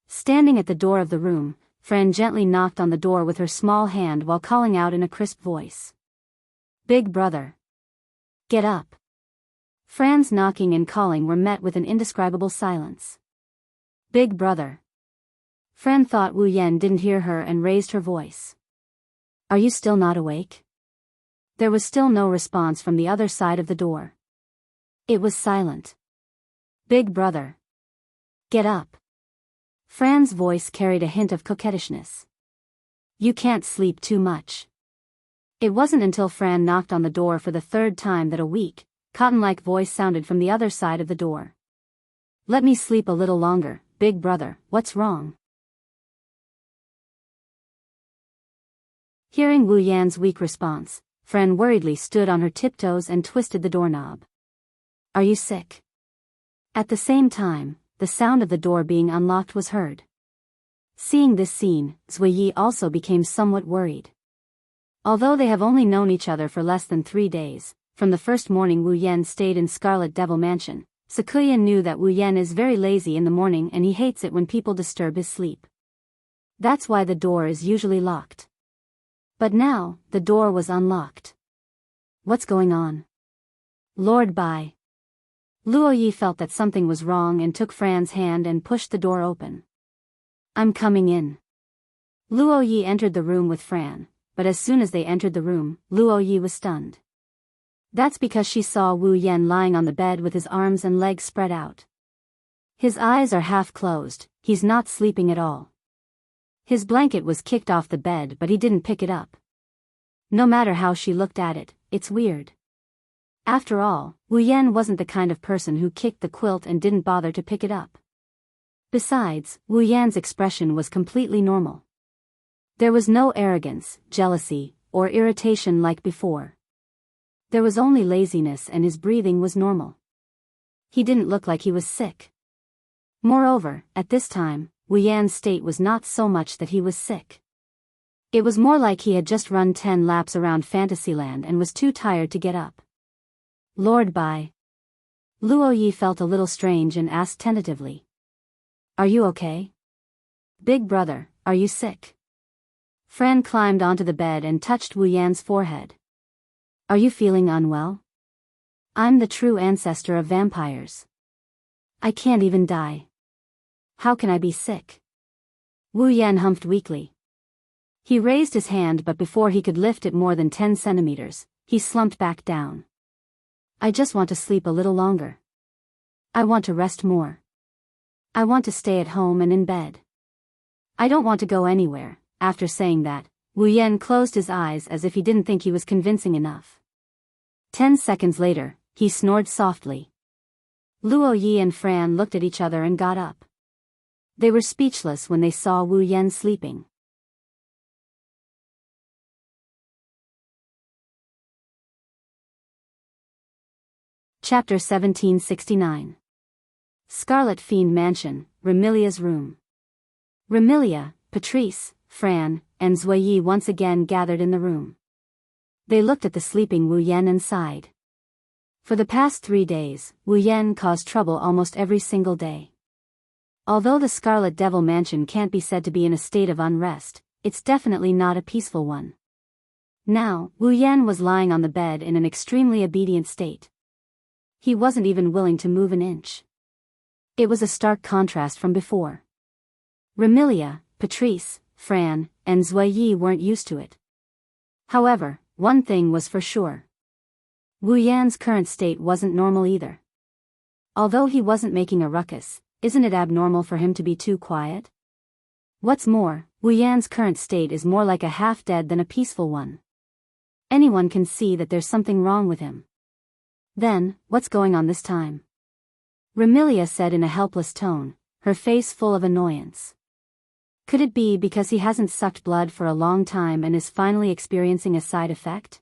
Standing at the door of the room, Fran gently knocked on the door with her small hand while calling out in a crisp voice. Big Brother. Get up. Fran's knocking and calling were met with an indescribable silence. Big Brother. Fran thought Wu Yan didn't hear her and raised her voice. Are you still not awake? There was still no response from the other side of the door. It was silent. Big Brother. Get up. Fran's voice carried a hint of coquettishness. You can't sleep too much. It wasn't until Fran knocked on the door for the third time that a weak, cotton-like voice sounded from the other side of the door. Let me sleep a little longer, Big Brother, what's wrong? Hearing Wu Yan's weak response, Fran worriedly stood on her tiptoes and twisted the doorknob. Are you sick? At the same time, the sound of the door being unlocked was heard. Seeing this scene, Zuiyi also became somewhat worried. Although they have only known each other for less than 3 days, from the first morning Wu Yan stayed in Scarlet Devil Mansion, Sakuya knew that Wu Yan is very lazy in the morning and he hates it when people disturb his sleep. That's why the door is usually locked. But now, the door was unlocked. What's going on? Lord Bai. Luoyi felt that something was wrong and took Fran's hand and pushed the door open. I'm coming in. Luoyi entered the room with Fran, but as soon as they entered the room, Luoyi was stunned. That's because she saw Wu Yan lying on the bed with his arms and legs spread out. His eyes are half closed, he's not sleeping at all. His blanket was kicked off the bed but he didn't pick it up. No matter how she looked at it, it's weird. After all, Wu Yan wasn't the kind of person who kicked the quilt and didn't bother to pick it up. Besides, Wu Yan's expression was completely normal. There was no arrogance, jealousy, or irritation like before. There was only laziness and his breathing was normal. He didn't look like he was sick. Moreover, at this time, Wu Yan's state was not so much that he was sick. It was more like he had just run 10 laps around Fantasyland and was too tired to get up. Lord Bai. Luoyi felt a little strange and asked tentatively. Are you okay? Big brother, are you sick? Fran climbed onto the bed and touched Wu Yan's forehead. Are you feeling unwell? I'm the true ancestor of vampires. I can't even die. How can I be sick? Wu Yan humphed weakly. He raised his hand but before he could lift it more than 10 centimeters, he slumped back down. I just want to sleep a little longer. I want to rest more. I want to stay at home and in bed. I don't want to go anywhere. After saying that, Wu Yan closed his eyes as if he didn't think he was convincing enough. 10 seconds later, he snored softly. Luoyi and Fran looked at each other and got up. They were speechless when they saw Wu Yan sleeping. Chapter 1769. Scarlet Fiend Mansion, Remilia's room. Remilia, Patrice, Fran, and Zuiyi once again gathered in the room. They looked at the sleeping Wu Yan and sighed. For the past 3 days, Wu Yan caused trouble almost every single day. Although the Scarlet Devil Mansion can't be said to be in a state of unrest, it's definitely not a peaceful one. Now, Wu Yan was lying on the bed in an extremely obedient state. He wasn't even willing to move an inch. It was a stark contrast from before. Remilia, Patrice, Fran, and Zuiyi weren't used to it. However, one thing was for sure. Wu Yan's current state wasn't normal either. Although he wasn't making a ruckus, isn't it abnormal for him to be too quiet? What's more, Wu Yan's current state is more like a half-dead than a peaceful one. Anyone can see that there's something wrong with him. Then, what's going on this time? Remilia said in a helpless tone, her face full of annoyance. Could it be because he hasn't sucked blood for a long time and is finally experiencing a side effect?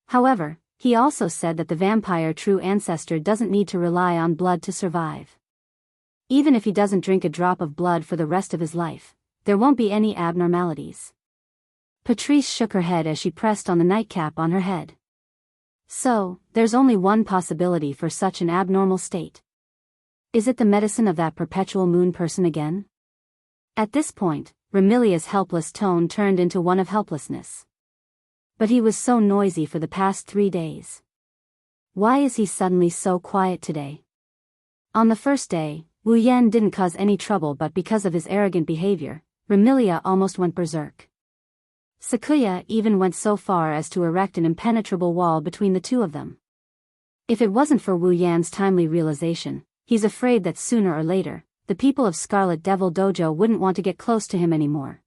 However, he also said that the vampire true ancestor doesn't need to rely on blood to survive. Even if he doesn't drink a drop of blood for the rest of his life, there won't be any abnormalities. Patrice shook her head as she pressed on the nightcap on her head. So, there's only one possibility for such an abnormal state. Is it the medicine of that perpetual moon person again? At this point, Remilia's helpless tone turned into one of helplessness. But he was so noisy for the past 3 days. Why is he suddenly so quiet today? On the first day, Wu Yan didn't cause any trouble, but because of his arrogant behavior, Remilia almost went berserk. Sakuya even went so far as to erect an impenetrable wall between the two of them. If it wasn't for Wu Yan's timely realization, he's afraid that sooner or later, the people of Scarlet Devil Dojo wouldn't want to get close to him anymore.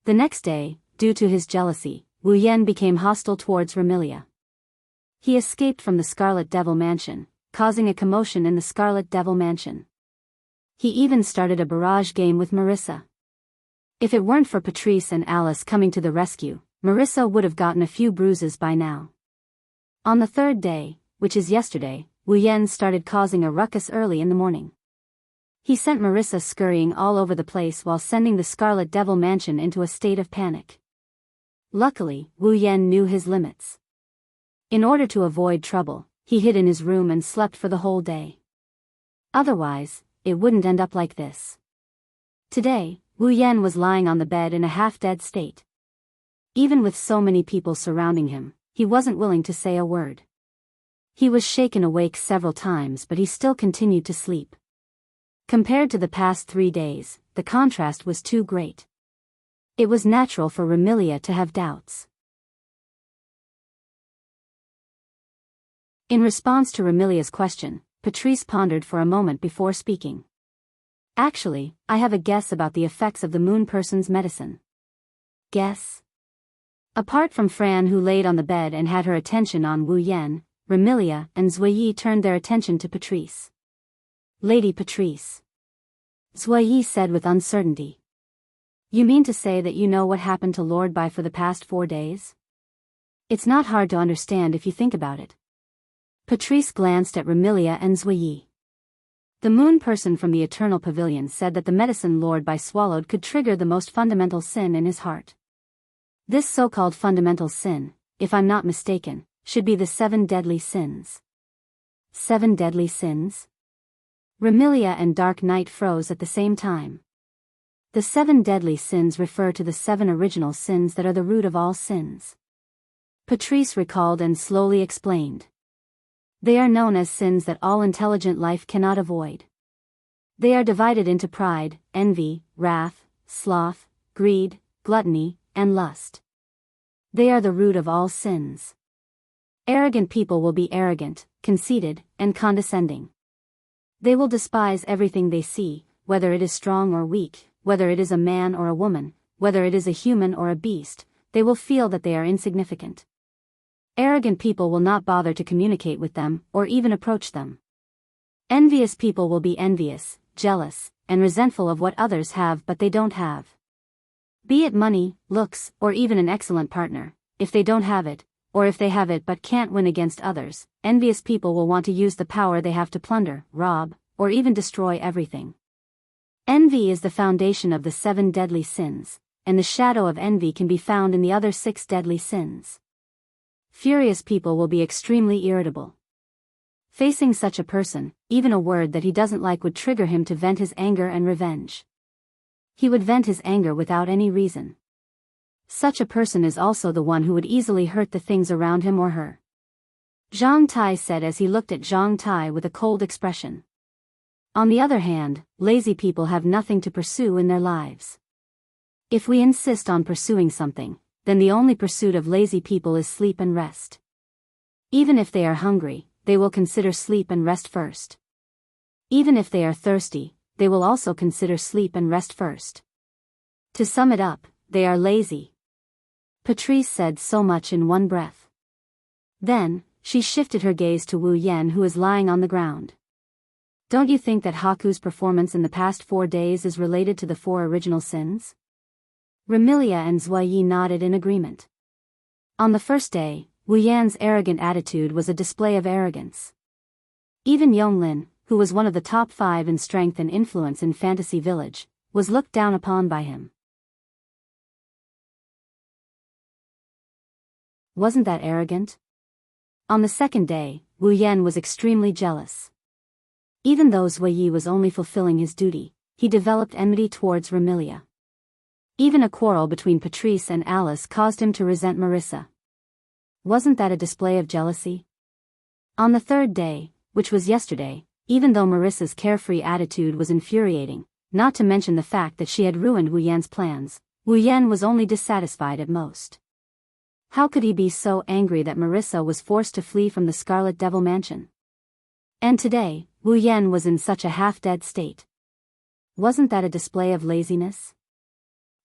The next day, due to his jealousy, Wu Yan became hostile towards Remilia. He escaped from the Scarlet Devil Mansion, causing a commotion in the Scarlet Devil Mansion. He even started a barrage game with Marissa. If it weren't for Patrice and Alice coming to the rescue, Marissa would have gotten a few bruises by now. On the third day, which is yesterday, Wu Yan started causing a ruckus early in the morning. He sent Marissa scurrying all over the place while sending the Scarlet Devil Mansion into a state of panic. Luckily, Wu Yan knew his limits. In order to avoid trouble, he hid in his room and slept for the whole day. Otherwise, it wouldn't end up like this. Today, Wu Yan was lying on the bed in a half-dead state. Even with so many people surrounding him, he wasn't willing to say a word. He was shaken awake several times, but he still continued to sleep. Compared to the past 3 days, the contrast was too great. It was natural for Remilia to have doubts. In response to Remilia's question, Patrice pondered for a moment before speaking. Actually, I have a guess about the effects of the moon person's medicine. Guess? Apart from Fran, who laid on the bed and had her attention on Wu Yan, Remilia and Zuiyi turned their attention to Patrice. Lady Patrice. Zuiyi said with uncertainty. You mean to say that you know what happened to Lord Bai for the past 4 days? It's not hard to understand if you think about it. Patrice glanced at Remilia and Zuiyi. The moon person from the Eternal Pavilion said that the medicine Lord Bai swallowed could trigger the most fundamental sin in his heart. This so-called fundamental sin, if I'm not mistaken, should be the 7 deadly sins. 7 deadly sins? Remilia and Dark Knight froze at the same time. The 7 deadly sins refer to the 7 original sins that are the root of all sins. Patrice recalled and slowly explained. They are known as sins that all intelligent life cannot avoid. They are divided into pride, envy, wrath, sloth, greed, gluttony, and lust. They are the root of all sins. Arrogant people will be arrogant, conceited, and condescending. They will despise everything they see, whether it is strong or weak, whether it is a man or a woman, whether it is a human or a beast. They will feel that they are insignificant. Arrogant people will not bother to communicate with them, or even approach them. Envious people will be envious, jealous, and resentful of what others have but they don't have. Be it money, looks, or even an excellent partner, if they don't have it, or if they have it but can't win against others, envious people will want to use the power they have to plunder, rob, or even destroy everything. Envy is the foundation of the 7 deadly sins, and the shadow of envy can be found in the other 6 deadly sins. Furious people will be extremely irritable. Facing such a person, even a word that he doesn't like would trigger him to vent his anger and revenge. He would vent his anger without any reason. Such a person is also the one who would easily hurt the things around him or her. Zhang Tai said as he looked at Zhang Tai with a cold expression. On the other hand, lazy people have nothing to pursue in their lives. If we insist on pursuing something, then the only pursuit of lazy people is sleep and rest. Even if they are hungry, they will consider sleep and rest first. Even if they are thirsty, they will also consider sleep and rest first. To sum it up, they are lazy. Patrice said so much in one breath. Then, she shifted her gaze to Wu Yan, who is lying on the ground. Don't you think that Haku's performance in the past 4 days is related to the 4 original sins? Remilia and Zuiyi nodded in agreement. On the first day, Wu Yan's arrogant attitude was a display of arrogance. Even Yonglin, who was one of the top 5 in strength and influence in Fantasy Village, was looked down upon by him. Wasn't that arrogant? On the second day, Wu Yan was extremely jealous. Even though Zuiyi was only fulfilling his duty, he developed enmity towards Remilia. Even a quarrel between Patrice and Alice caused him to resent Marissa. Wasn't that a display of jealousy? On the third day, which was yesterday, even though Marissa's carefree attitude was infuriating, not to mention the fact that she had ruined Wu Yan's plans, Wu Yan was only dissatisfied at most. How could he be so angry that Marissa was forced to flee from the Scarlet Devil Mansion? And today, Wu Yan was in such a half-dead state. Wasn't that a display of laziness?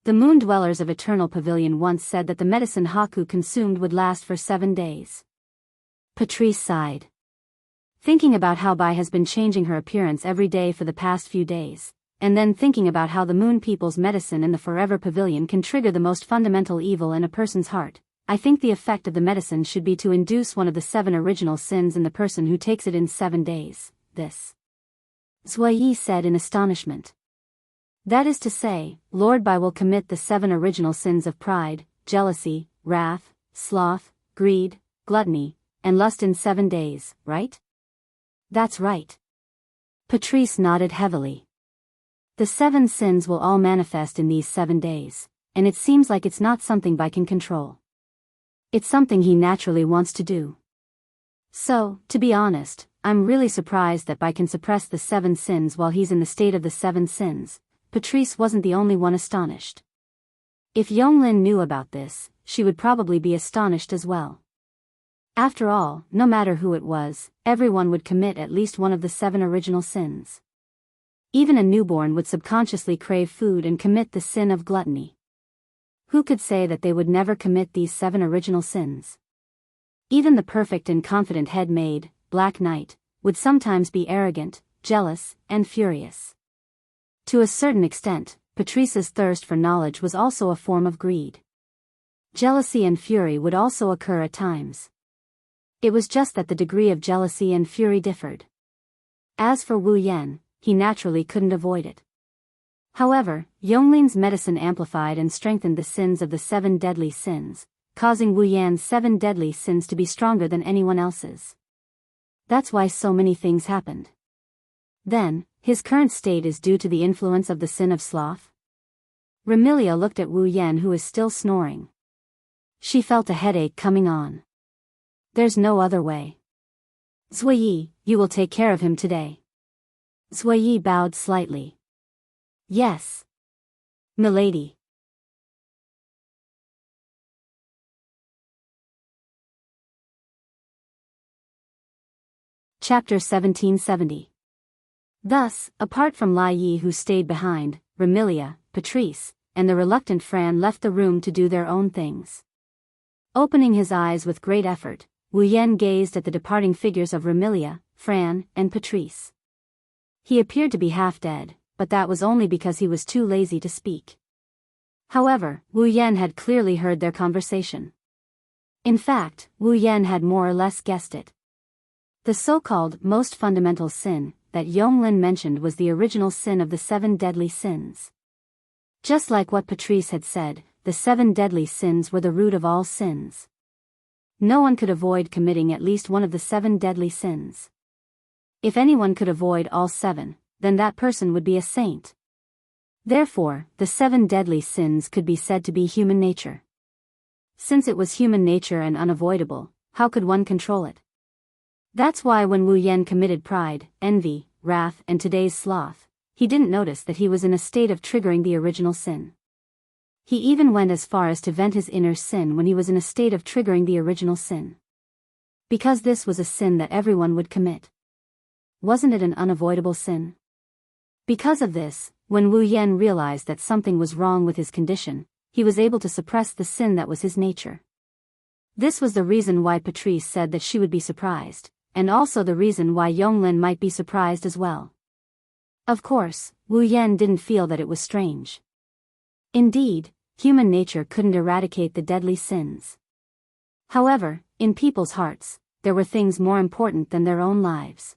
The moon dwellers of Eternal Pavilion once said that the medicine Haku consumed would last for 7 days. Patrice sighed. Thinking about how Bai has been changing her appearance every day for the past few days, and then thinking about how the moon people's medicine in the Forever Pavilion can trigger the most fundamental evil in a person's heart, I think the effect of the medicine should be to induce one of the 7 original sins in the person who takes it in 7 days. This. Zuoyi said in astonishment. That is to say, Lord Bai will commit the 7 original sins of pride, jealousy, wrath, sloth, greed, gluttony, and lust in 7 days, right? That's right. Patrice nodded heavily. The 7 sins will all manifest in these 7 days, and it seems like it's not something Bai can control. It's something he naturally wants to do. So, to be honest, I'm really surprised that Bai can suppress the 7 sins while he's in the state of the 7 sins. Patrice wasn't the only one astonished. If Yonglin knew about this, she would probably be astonished as well. After all, no matter who it was, everyone would commit at least one of the 7 original sins. Even a newborn would subconsciously crave food and commit the sin of gluttony. Who could say that they would never commit these 7 original sins? Even the perfect and confident head maid, Black Knight, would sometimes be arrogant, jealous, and furious. To a certain extent, Patrice's thirst for knowledge was also a form of greed. Jealousy and fury would also occur at times. It was just that the degree of jealousy and fury differed. As for Wu Yan, he naturally couldn't avoid it. However, Yonglin's medicine amplified and strengthened the sins of the 7 deadly sins, causing Wu Yan's 7 deadly sins to be stronger than anyone else's. That's why so many things happened. Then, his current state is due to the influence of the sin of sloth? Remilia looked at Wu Yan, who is still snoring. She felt a headache coming on. There's no other way. Zuoyi, you will take care of him today. Zuoyi bowed slightly. Yes. Milady. Chapter 1770. Thus, apart from Lai Yi, who stayed behind, Remilia, Patrice, and the reluctant Fran left the room to do their own things. Opening his eyes with great effort, Wu Yan gazed at the departing figures of Remilia, Fran, and Patrice. He appeared to be half dead, but that was only because he was too lazy to speak. However, Wu Yan had clearly heard their conversation. In fact, Wu Yan had more or less guessed it. The so-called most fundamental sin that Yonglin mentioned was the original sin of the 7 deadly sins. Just like what Patrice had said, the 7 deadly sins were the root of all sins. No one could avoid committing at least one of the 7 deadly sins. If anyone could avoid all 7, then that person would be a saint. Therefore, the 7 deadly sins could be said to be human nature. Since it was human nature and unavoidable, how could one control it? That's why when Wu Yan committed pride, envy, wrath, and today's sloth, he didn't notice that he was in a state of triggering the original sin. He even went as far as to vent his inner sin when he was in a state of triggering the original sin. Because this was a sin that everyone would commit. Wasn't it an unavoidable sin? Because of this, when Wu Yan realized that something was wrong with his condition, he was able to suppress the sin that was his nature. This was the reason why Patrice said that she would be surprised, and also the reason why Yonglin might be surprised as well. Of course, Wu Yan didn't feel that it was strange. Indeed, human nature couldn't eradicate the deadly sins. However, in people's hearts, there were things more important than their own lives.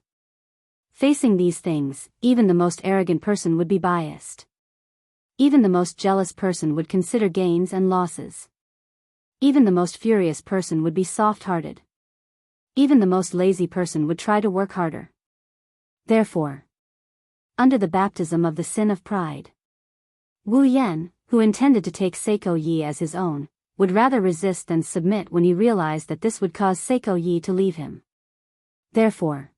Facing these things, even the most arrogant person would be biased. Even the most jealous person would consider gains and losses. Even the most furious person would be soft-hearted. Even the most lazy person would try to work harder. Therefore, under the baptism of the sin of pride, Wu Yan, who intended to take Seiko Yi as his own, would rather resist than submit when he realized that this would cause Seiko Yi to leave him. Therefore,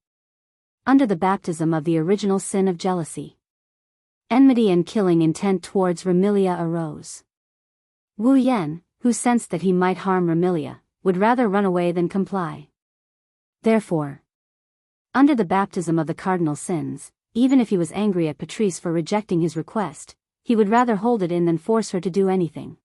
under the baptism of the original sin of jealousy, enmity and killing intent towards Remilia arose. Wu Yan, who sensed that he might harm Remilia, would rather run away than comply. Therefore, under the baptism of the cardinal sins, even if he was angry at Patrice for rejecting his request, he would rather hold it in than force her to do anything.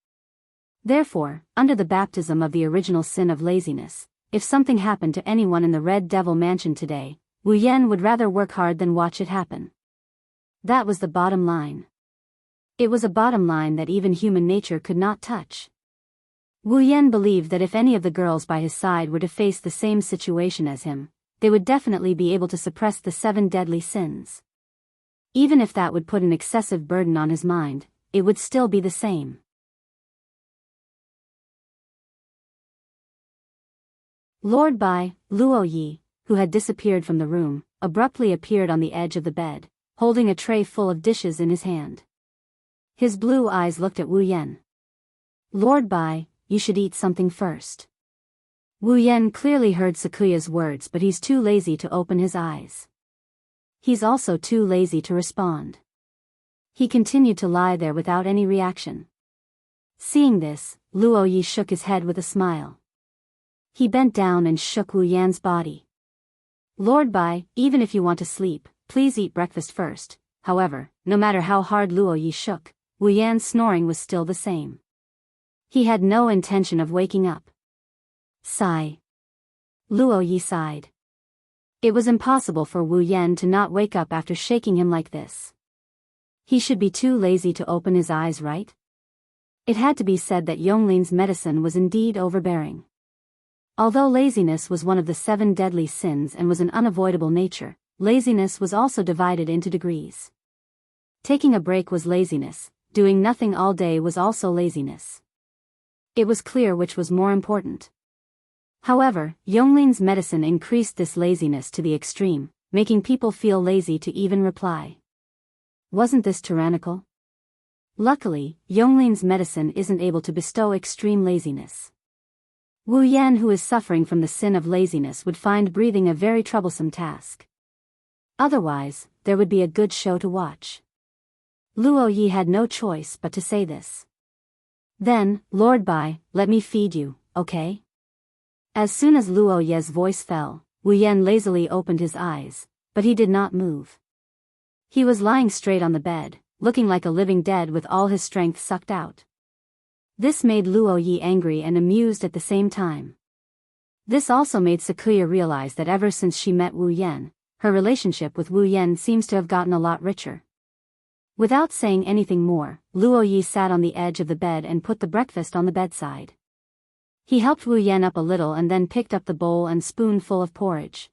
Therefore, under the baptism of the original sin of laziness, if something happened to anyone in the Red Devil Mansion today, Wu Yan would rather work hard than watch it happen. That was the bottom line. It was a bottom line that even human nature could not touch. Wu Yan believed that if any of the girls by his side were to face the same situation as him, they would definitely be able to suppress the 7 deadly sins. Even if that would put an excessive burden on his mind, it would still be the same. Lord Bai, Luo Yi, who had disappeared from the room, abruptly appeared on the edge of the bed, holding a tray full of dishes in his hand. His blue eyes looked at Wu Yan. Lord Bai, you should eat something first. Wu Yan clearly heard Sakuya's words, but he's too lazy to open his eyes. He's also too lazy to respond. He continued to lie there without any reaction. Seeing this, Luo Yi shook his head with a smile. He bent down and shook Wu Yan's body. Lord Bai, even if you want to sleep, please eat breakfast first. However, no matter how hard Luo Yi shook, Wu Yan's snoring was still the same. He had no intention of waking up. Sigh. Luo Yi sighed. It was impossible for Wu Yan to not wake up after shaking him like this. He should be too lazy to open his eyes, right? It had to be said that Yongling's medicine was indeed overbearing. Although laziness was one of the 7 deadly sins and was an unavoidable nature, laziness was also divided into degrees. Taking a break was laziness, doing nothing all day was also laziness. It was clear which was more important. However, Yongling's medicine increased this laziness to the extreme, making people feel lazy to even reply. Wasn't this tyrannical? Luckily, Yongling's medicine isn't able to bestow extreme laziness. Wu Yan, who is suffering from the sin of laziness, would find breathing a very troublesome task. Otherwise, there would be a good show to watch. Luo Yi had no choice but to say this. Then, Lord Bai, let me feed you, okay? As soon as Luo Ye's voice fell, Wu Yan lazily opened his eyes, but he did not move. He was lying straight on the bed, looking like a living dead with all his strength sucked out. This made Luo Yi angry and amused at the same time. This also made Sakuya realize that ever since she met Wu Yan, her relationship with Wu Yan seems to have gotten a lot richer. Without saying anything more, Luo Yi sat on the edge of the bed and put the breakfast on the bedside. He helped Wu Yan up a little and then picked up the bowl and spoonful of porridge.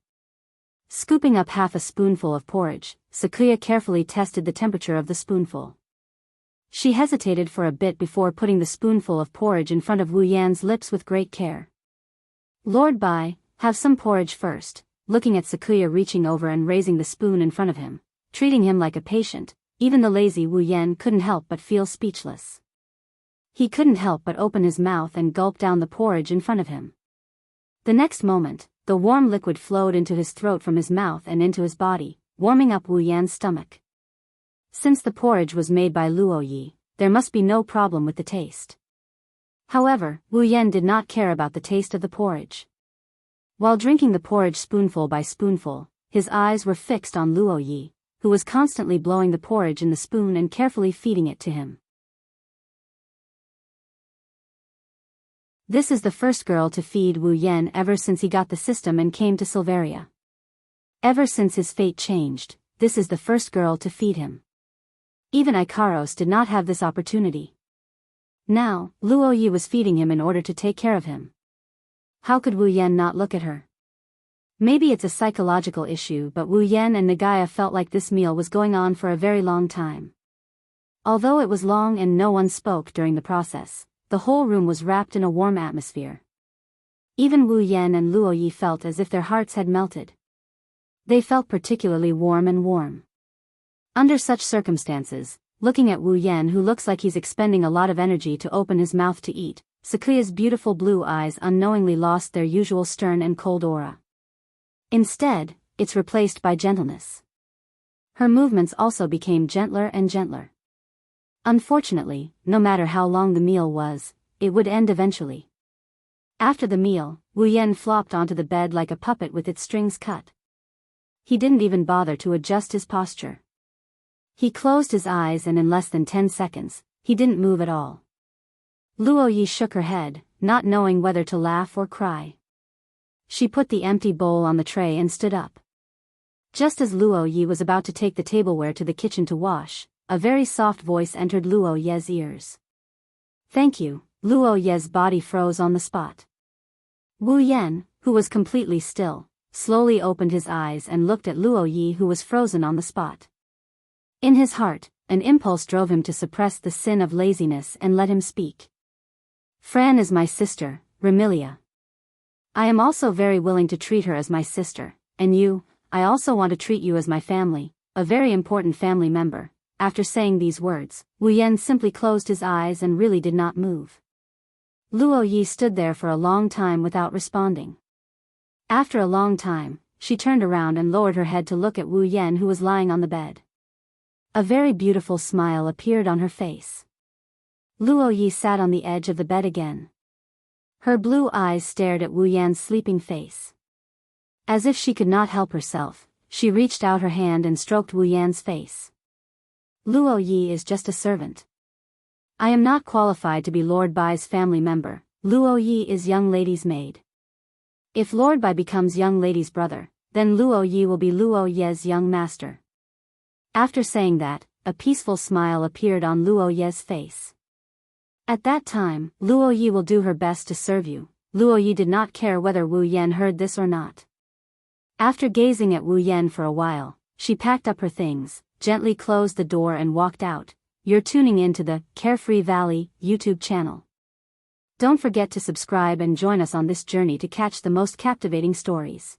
Scooping up half a spoonful of porridge, Sakuya carefully tested the temperature of the spoonful. She hesitated for a bit before putting the spoonful of porridge in front of Wu Yan's lips with great care. Lord Bai, have some porridge first, looking at Sakuya reaching over and raising the spoon in front of him, treating him like a patient. Even the lazy Wu Yan couldn't help but feel speechless. He couldn't help but open his mouth and gulp down the porridge in front of him. The next moment, the warm liquid flowed into his throat from his mouth and into his body, warming up Wu Yan's stomach. Since the porridge was made by Luo Yi, there must be no problem with the taste. However, Wu Yan did not care about the taste of the porridge. While drinking the porridge spoonful by spoonful, his eyes were fixed on Luo Yi, who was constantly blowing the porridge in the spoon and carefully feeding it to him. This is the first girl to feed Wu Yan ever since he got the system and came to Silveria. Ever since his fate changed, this is the first girl to feed him. Even Ikaros did not have this opportunity. Now, Luo Yi was feeding him in order to take care of him. How could Wu Yan not look at her? Maybe it's a psychological issue, but Wu Yan and Nagaya felt like this meal was going on for a very long time. Although it was long and no one spoke during the process, the whole room was wrapped in a warm atmosphere. Even Wu Yan and Luo Yi felt as if their hearts had melted. They felt particularly warm and warm. Under such circumstances, looking at Wu Yan, who looks like he's expending a lot of energy to open his mouth to eat, Sakuya's beautiful blue eyes unknowingly lost their usual stern and cold aura. Instead, it's replaced by gentleness. Her movements also became gentler and gentler. Unfortunately, no matter how long the meal was, it would end eventually. After the meal, Wu Yan flopped onto the bed like a puppet with its strings cut. He didn't even bother to adjust his posture. He closed his eyes and in less than 10 seconds, he didn't move at all. Luo Yi shook her head, not knowing whether to laugh or cry. She put the empty bowl on the tray and stood up. Just as Luo Yi was about to take the tableware to the kitchen to wash, a very soft voice entered Luo Ye's ears. Thank you. Luo Ye's body froze on the spot. Wu Yan, who was completely still, slowly opened his eyes and looked at Luo Yi, who was frozen on the spot. In his heart, an impulse drove him to suppress the sin of laziness and let him speak. Fran is my sister, Remilia. I am also very willing to treat her as my sister, and you, I also want to treat you as my family, a very important family member. After saying these words, Wu Yan simply closed his eyes and really did not move. Luo Yi stood there for a long time without responding. After a long time, she turned around and lowered her head to look at Wu Yan, who was lying on the bed. A very beautiful smile appeared on her face. Luo Yi sat on the edge of the bed again. Her blue eyes stared at Wu Yan's sleeping face. As if she could not help herself, she reached out her hand and stroked Wu Yan's face. Luo Yi is just a servant. I am not qualified to be Lord Bai's family member. Luo Yi is young lady's maid. If Lord Bai becomes young lady's brother, then Luo Yi will be Luo Ye's young master. After saying that, a peaceful smile appeared on Luo Ye's face. At that time, Luo Yi will do her best to serve you. Luo Yi did not care whether Wu Yan heard this or not. After gazing at Wu Yan for a while, she packed up her things, gently closed the door and walked out. You're tuning in to the Carefree Valley YouTube channel. Don't forget to subscribe and join us on this journey to catch the most captivating stories.